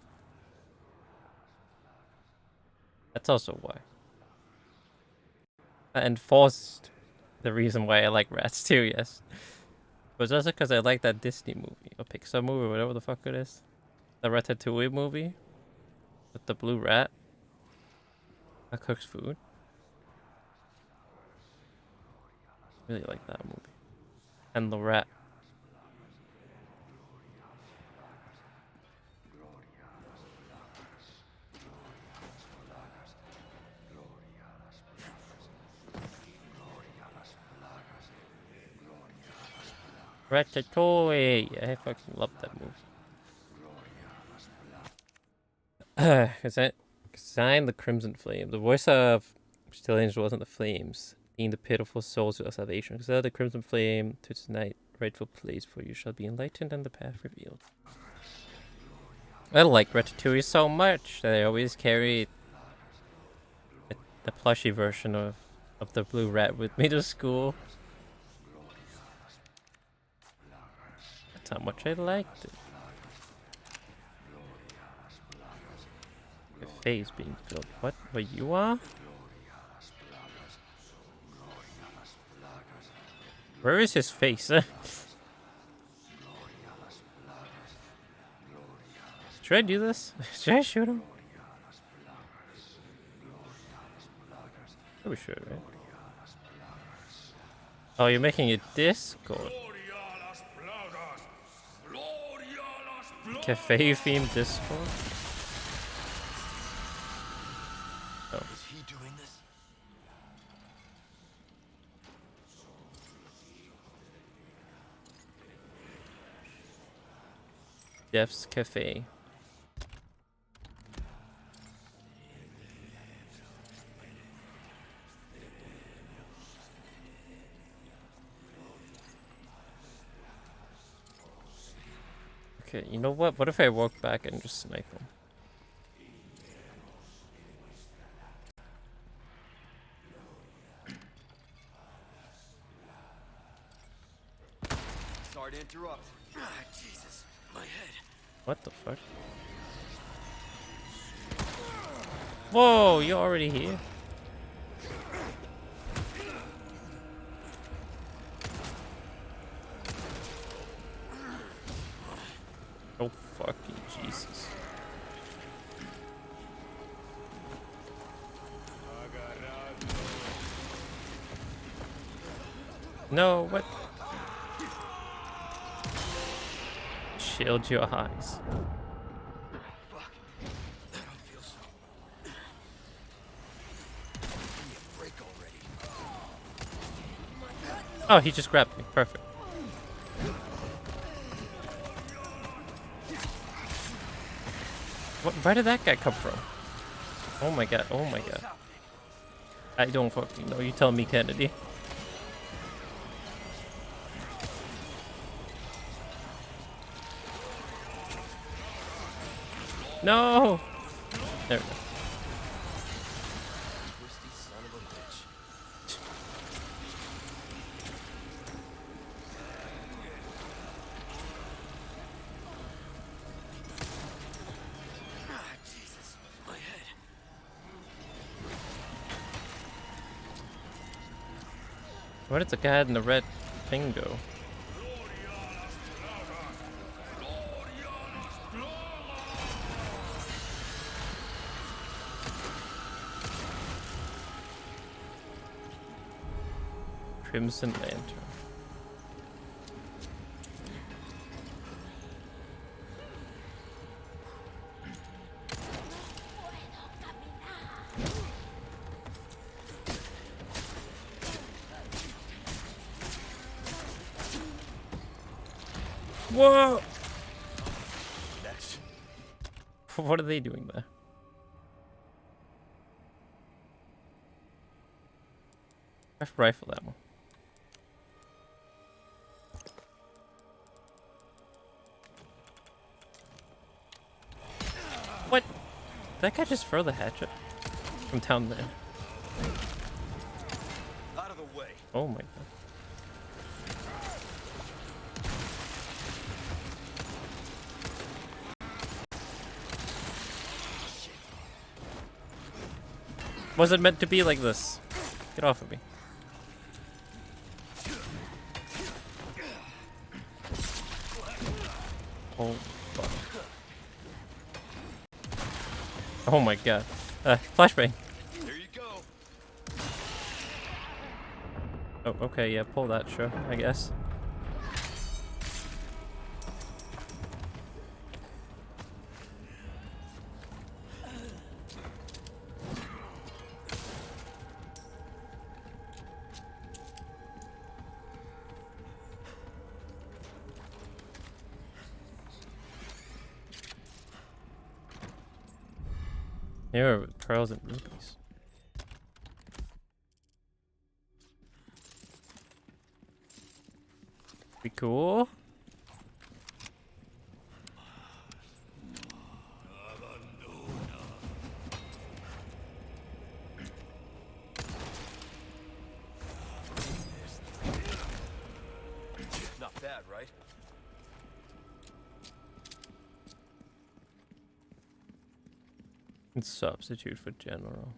That's also why. And forced the reason why I like rats too, yes. But it's also because I like that Disney movie, or Pixar movie, whatever the fuck it is. The Ratatouille movie. With the blue rat. That cooks food. Really like that movie. And the rat. Ratatouille! I fucking love that movie. Sign the Crimson Flame. The voice of Still Angel wasn't the flames, being the pitiful souls of salvation. Because the Crimson Flame to tonight, rightful place for you shall be enlightened and the path revealed. I like Ratatouille so much that I always carry the plushie version of the blue rat with me to school. That's how much I liked it. The face being built. What? What you are? Where is his face? Should I do this? Should I shoot him? We should, right? Oh, you're making it Discord. Cafe themed Discord? Oh. Is he doing this? Jeff's Cafe. Okay, you know what? What if I walk back and just snipe him? Sorry to interrupt. Jesus, my head. What the fuck? Whoa, you're already here? Oh fucking Jesus. No, what? Shield your eyes. Oh, he just grabbed me. Perfect. Where did that guy come from? Oh my god, oh my god. I don't fucking know. You tell me, Kennedy. No! There we go. Twisty son of a bitch. Jesus, my head. Where did the guy in the red thing go? Crimson Lantern. Whoa! Next. What are they doing there? I have rifle ammo. What? Did that guy just throw the hatchet from down there? Out of the way. Oh my god. Was it meant to be like this? Get off of me. Oh fuck. Oh my god. Flashbang. There you go. Oh, okay, yeah, pull that, sure, I guess. Here with pearls and rubies. Be cool. bad, right? It's substitute for general.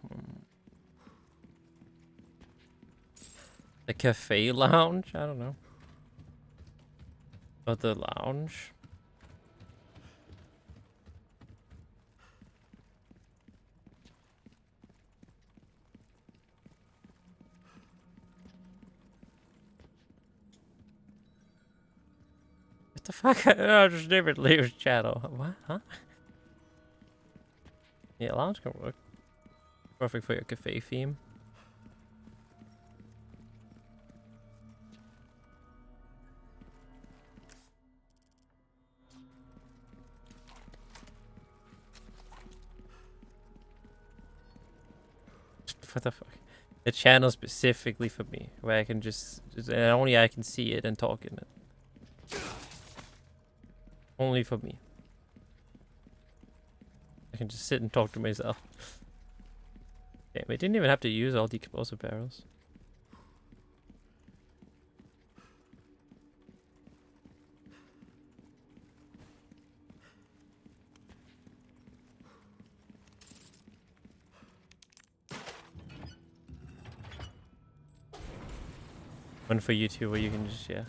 The cafe lounge? I don't know. But the lounge? What the fuck? I just never Leo's channel. What? Huh? Yeah, lounge can work. Perfect for your cafe theme. What the fuck? The channel specifically for me, where I can just only I can see it and talk in it. Only for me. I can just sit and talk to myself. Damn, I didn't even have to use all decomposer barrels. One for you too, where you can just, yeah,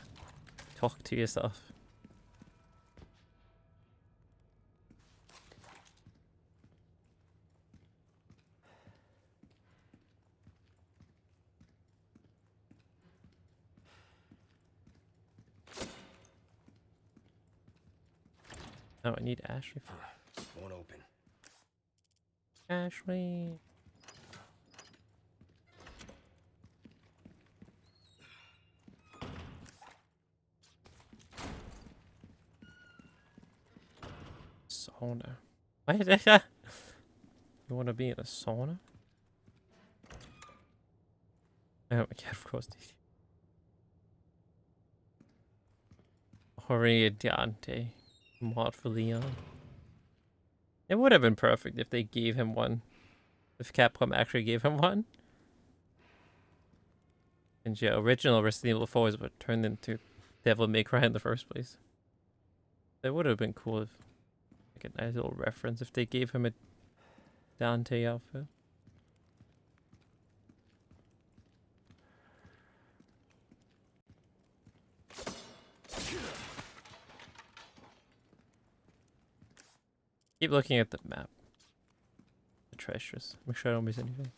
talk to yourself. Oh, I need Ashley. Won't open. Ashley. Sauna. Why is that? You want to be in a sauna? Oh my god, of course. Orientante. Mod for Leon. It would have been perfect if they gave him one. If Capcom actually gave him one. And yeah, original Resident Evil 4 is what turned into Devil May Cry in the first place. That would have been cool if, like, a nice little reference if they gave him a Dante outfit. Keep looking at the map. The treasures. Make sure I don't miss anything.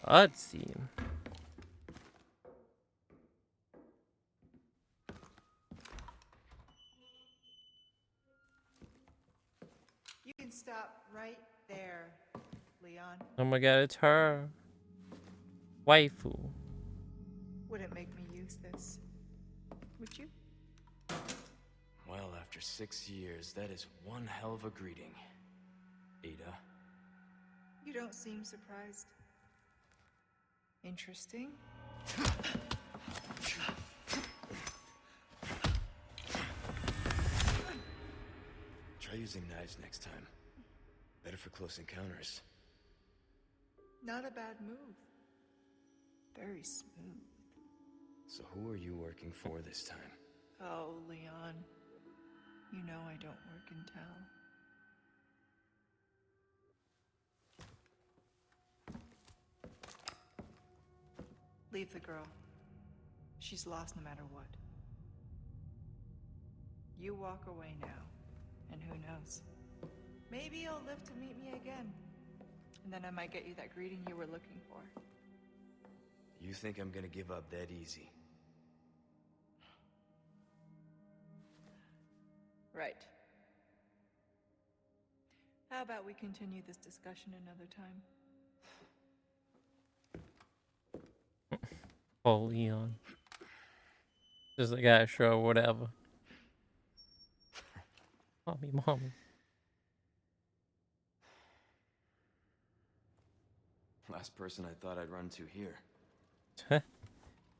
Cutscene. You can stop right there, Leon. Oh my god, it's her. Waifu. Wouldn't make me use this. Would you? Well, after 6 years, that is one hell of a greeting, Ada. You don't seem surprised. Interesting. Try using knives next time. Better for close encounters. Not a bad move. Very smooth. So who are you working for this time? Oh, Leon. You know I don't work in town. Leave the girl. She's lost no matter what. You walk away now, and who knows? Maybe you'll live to meet me again. And then I might get you that greeting you were looking for. You think I'm gonna give up that easy? Right. How about we continue this discussion another time? Oh, Leon. Just like, yeah, sure, whatever. Mommy. Last person I thought I'd run to here.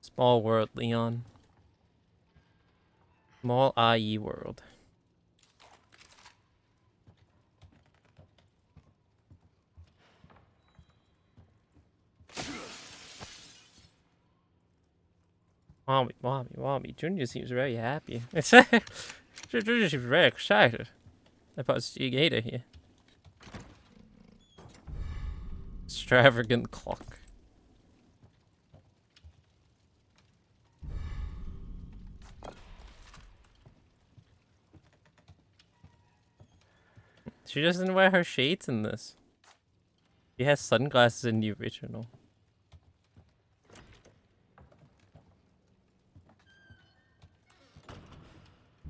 Small world, Leon. Small IE world. Mommy. Junior seems very happy. Junior seems very excited about seeing Ada here. Extravagant clock. She doesn't wear her shades in this. She has sunglasses in the original.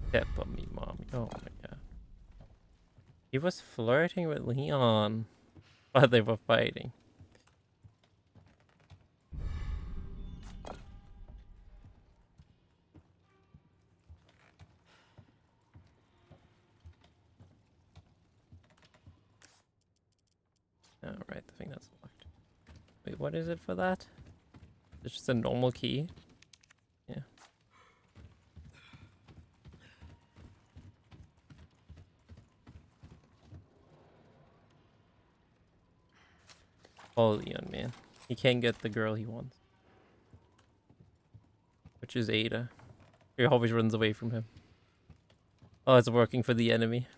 Step on me, mommy. Oh my god. He was flirting with Leon while they were fighting. Alright, I think that's locked. Wait, what is it for that? It's just a normal key? Yeah. Oh, Leon, man. He can't get the girl he wants. Which is Ada. He always runs away from him. Oh, it's working for the enemy.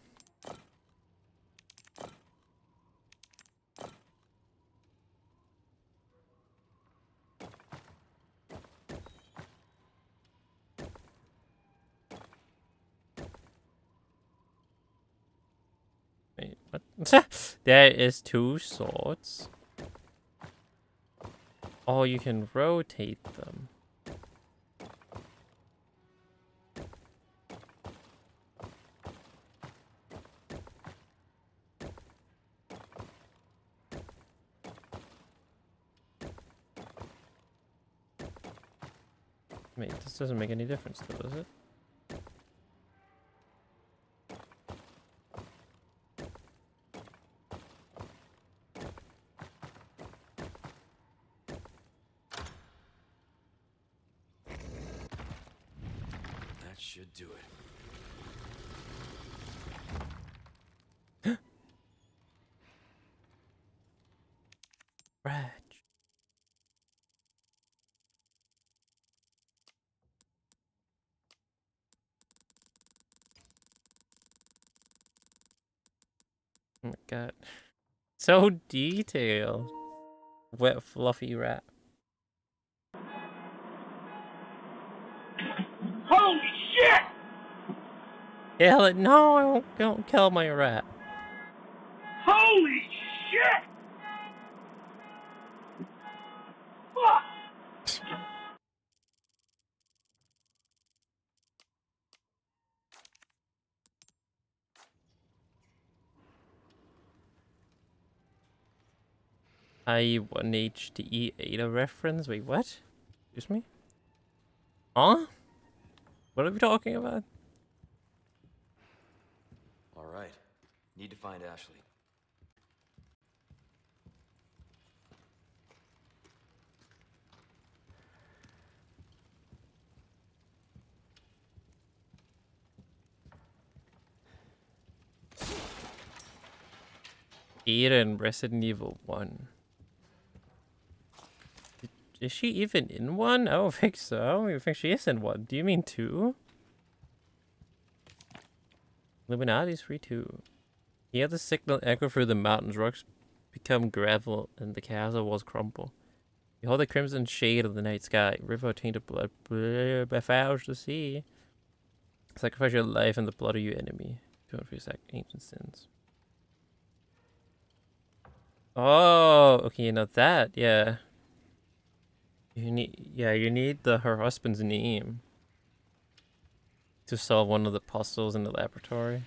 Wait, what? There is 2 swords. Oh, you can rotate them. Wait, this doesn't make any difference though, does it? That should do it. Raj. Oh my god. So detailed. Wet, fluffy rat. Holy shit! Kill it. No, I won't. Don't kill my rat. Holy shit! Fuck! I1H to E8 reference? Wait, what? Excuse me? Huh? What are we talking about? All right. Need to find Ashley. Ada in Resident Evil 1. Is she even in 1? I don't think so. I don't even think she is in 1. Do you mean 2? Illuminati's free too. He had the signal echo through the mountains. Rocks become gravel and the castle walls crumble. Behold the crimson shade of the night sky. River tainted blood. Befoul the sea. Sacrifice your life and the blood of your enemy. Don't forget ancient sins. Oh, okay, you know that, yeah. You need her husband's name to solve one of the puzzles in the laboratory.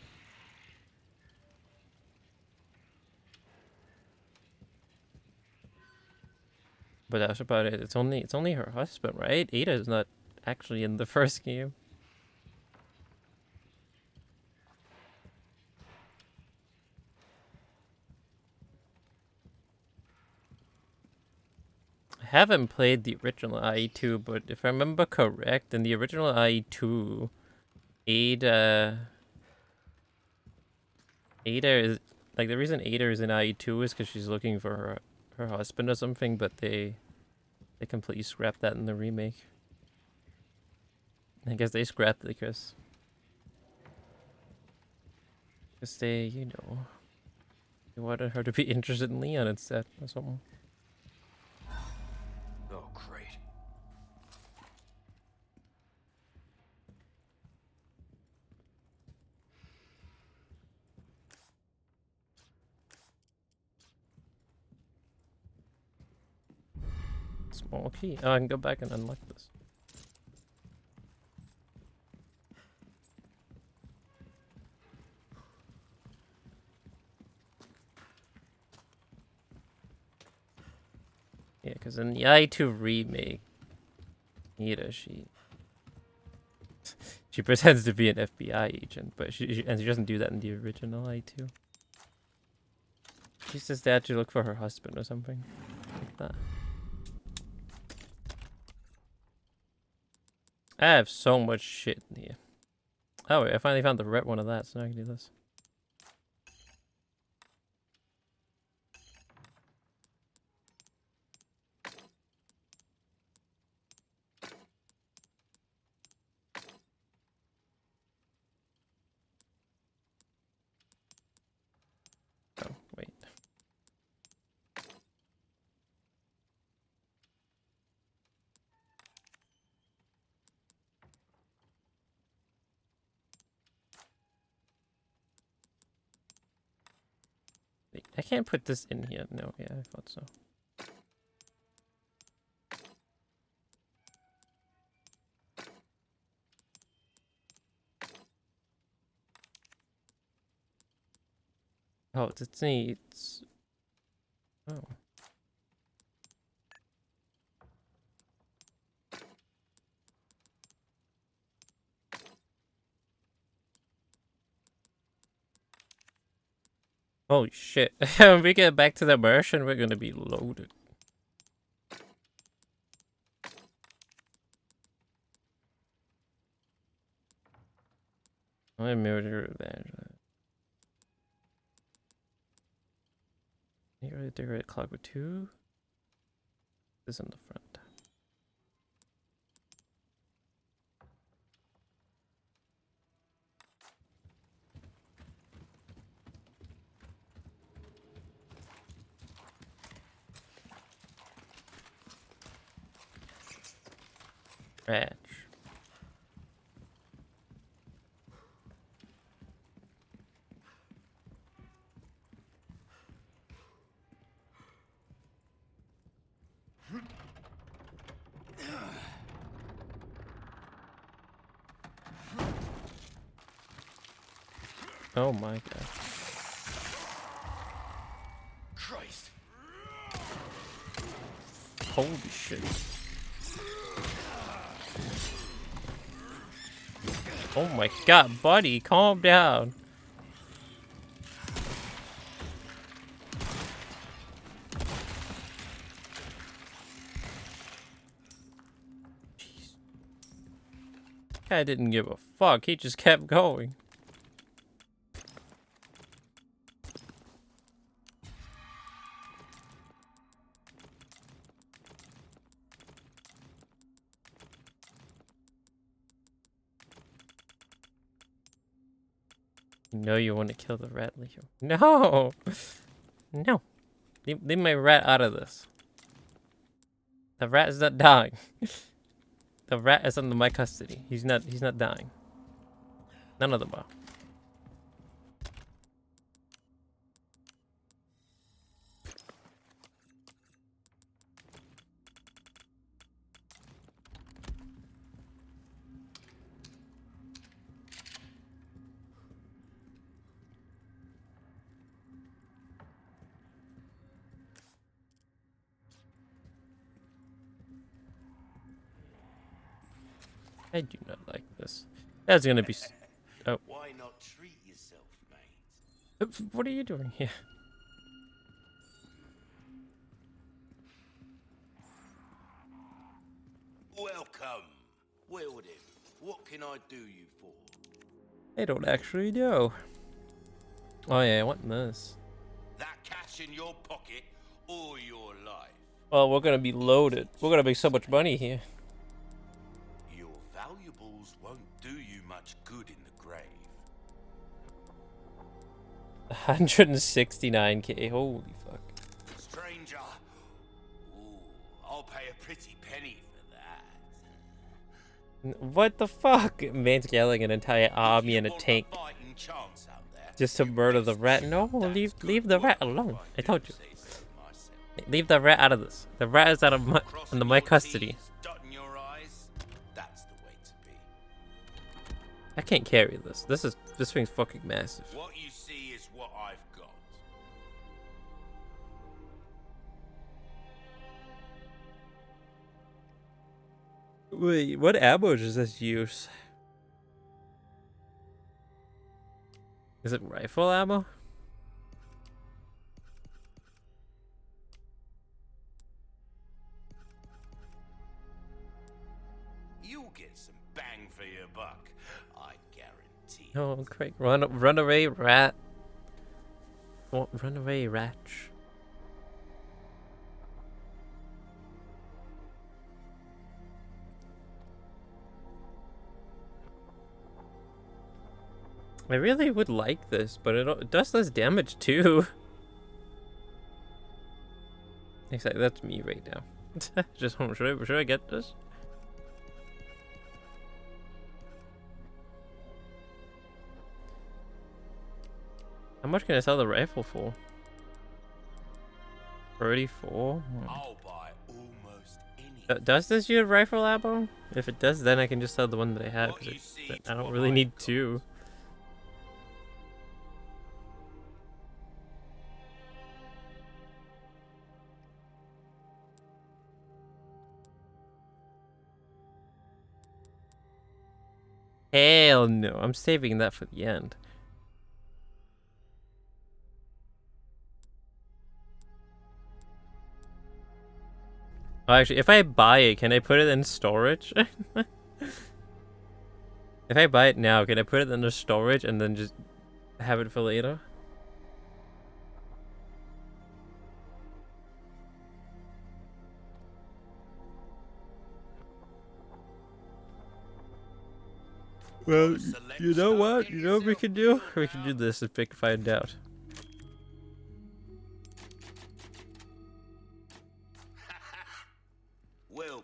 But that's about it. It's only her husband, right? Ada is not actually in the first game. I haven't played the original IE2, but if I remember correct, in the original IE2, Ada is like the reason Ada is in IE2 is because she's looking for her husband or something, but they completely scrapped that in the remake. I guess they scrapped it because they, you know, they wanted her to be interested in Leon instead or something. Oh, great. Small key. Oh, I can go back and unlock this. Yeah, because in the I2 remake, Nita, she pretends to be an FBI agent, but she doesn't do that in the original I2. She says they had to look for her husband or something like that. I have so much shit in here. Oh wait, I finally found the red one of that, so now I can do this. Oh, wait. Wait, I can't put this in here. No, yeah, I thought so. Oh, it needs... Oh. Holy shit. When we get back to the immersion, we're gonna be loaded. I'm murder revenge. You already decorated clock with 2. This in the front. Ranch. Oh my god. Christ. Holy shit. Oh my god, buddy, calm down. Jeez. Guy didn't give a fuck, he just kept going. You know you want to kill the rat, Leo. No! No. Leave my rat out of this. The rat is not dying. The rat is under my custody. He's not dying. None of them are. I do not like this. That's gonna be... Oh. Why not treat yourself, mate? What are you doing here? Welcome. Well then, what can I do you for? I don't actually know. Oh yeah, I want this. That cash in your pocket or your life? Well, we're gonna be loaded. We're gonna make so much money here. Your valuables tools won't do you much good in the grave. 169k. Holy fuck. Stranger. Ooh, I'll pay a pretty penny for that. What the fuck? Man's yelling an entire army and a tank just to murder the rat. No, leave the rat alone. I told you. Leave the rat out of this. The rat is out of under my custody. I can't carry this. This thing's fucking massive. What you see is what I've got. Wait, what ammo does this use? Is it rifle ammo? You'll get some bang for your buck, I guarantee. Oh, Craig, run away, rat. Oh, run away, rat. I really would like this, but it does less damage too. Exactly, that's me right now. Just should I get this? How much can I sell the rifle for? 34? I'll buy almost anything. Does this use rifle ammo? If it does, then I can just sell the one that I have. I don't really need two. Hell no, I'm saving that for the end. Oh, actually, if I buy it, can I put it in storage? If I buy it now, can I put it in the storage and then just have it for later? Well, you know what? You know what we can do? We can do this and find out. Welcome.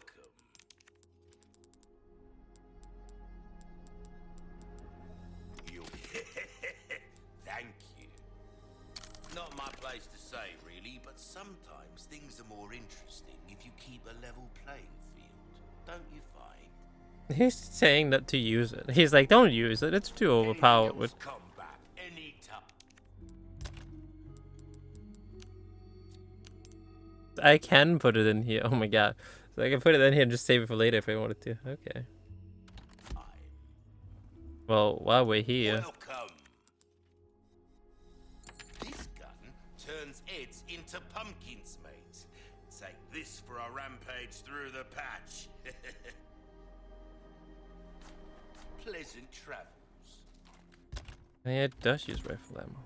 Thank you. Not my place to say, really, but sometimes things are more interesting if you keep a level playing field, don't you find? He's saying not to use it. He's like, don't use it. It's too overpowered. Come back anytime. I can put it in here. Oh my god. So I can put it in here and just save it for later if I wanted to. Okay. Well, while we're here. Welcome. This gun turns heads into pumpkins, mate. Take this for a rampage through the patch. Pleasant travels. Yeah, it does use rifle ammo.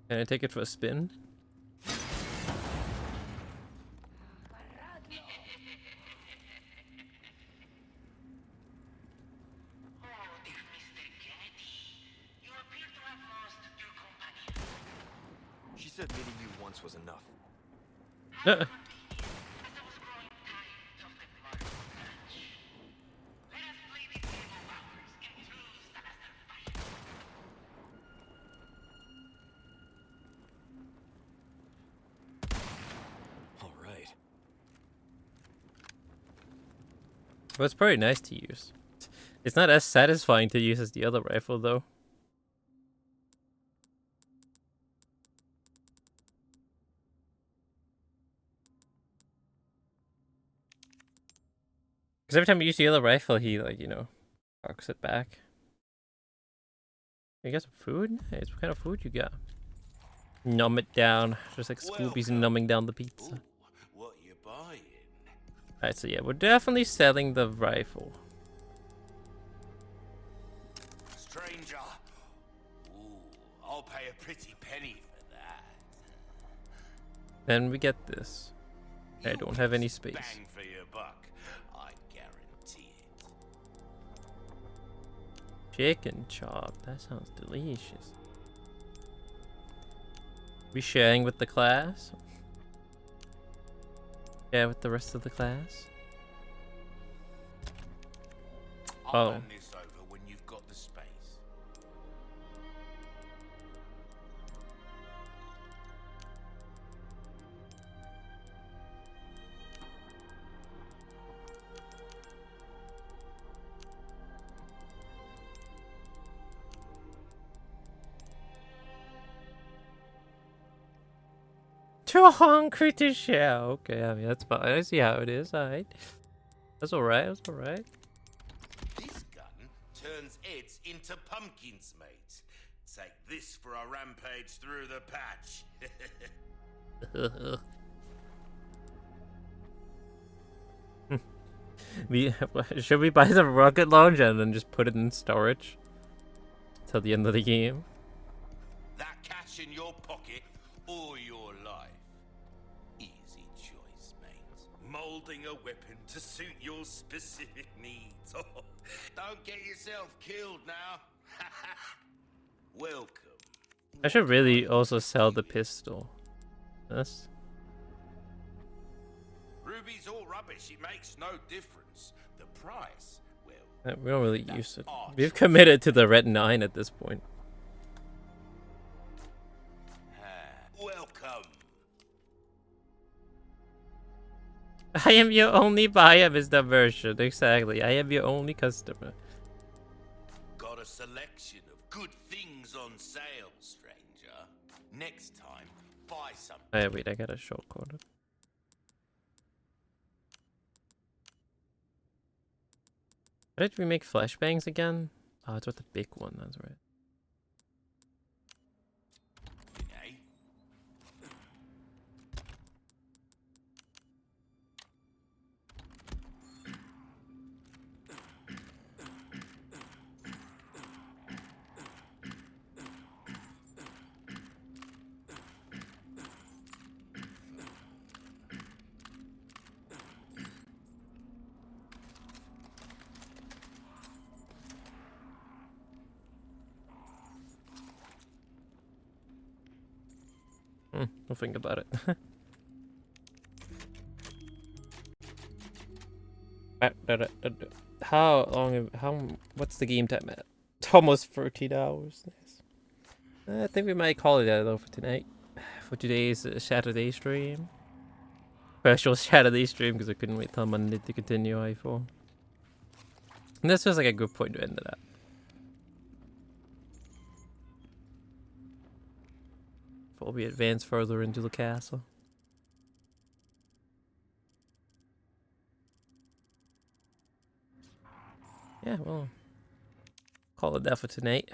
Can I take it for a spin? She said meeting you once was enough. Well, it's pretty nice to use. It's not as satisfying to use as the other rifle, though. Because every time you use the other rifle, he, like, you know, parks it back. You got some food? Nice. What kind of food you got? Numb it down. Just like Scooby's numbing down the pizza. What you buying? Alright, so yeah, we're definitely selling the rifle. Stranger. Ooh, I'll I'll pay a pretty penny for that. Then we get this. I don't have any space. Bang for your buck, I guarantee it. Chicken chop. That sounds delicious. We sharing with the class? Yeah, with the rest of the class? I'll Oh. hand this over when you've got the space. Too hungry to share. Okay, I mean, that's fine. I see how it is. Alright. That's alright. That's alright. This gun turns heads into pumpkins, mate. Take this for a rampage through the patch. Should we buy the rocket launcher and then just put it in storage till the end of the game? That cash in your pocket or your life. Easy choice, mate. Molding a weapon to suit your specific needs. Don't get yourself killed now. Welcome. I should really also sell the pistol. This. Ruby's all rubbish. It makes no difference. The price, well, We don't really use it. We've committed to the red 9 at this point. welcome. I am your only buyer, Mr. Merchant. Exactly. I am your only customer. Got a selection of good things on sale, stranger. Next time, buy some. Hey, wait, I got a short corner. How did we make flashbangs again? Oh, it's with the big one, that's right. We'll think about it. How long? What's the game time at? It's almost 13 hours. Nice. I think we might call it that though for tonight. For today's Saturday stream. Special Saturday stream because I couldn't wait till Monday to continue i4. And this feels like a good point to end it at. Before we advance further into the castle. Yeah, well, call it that for tonight.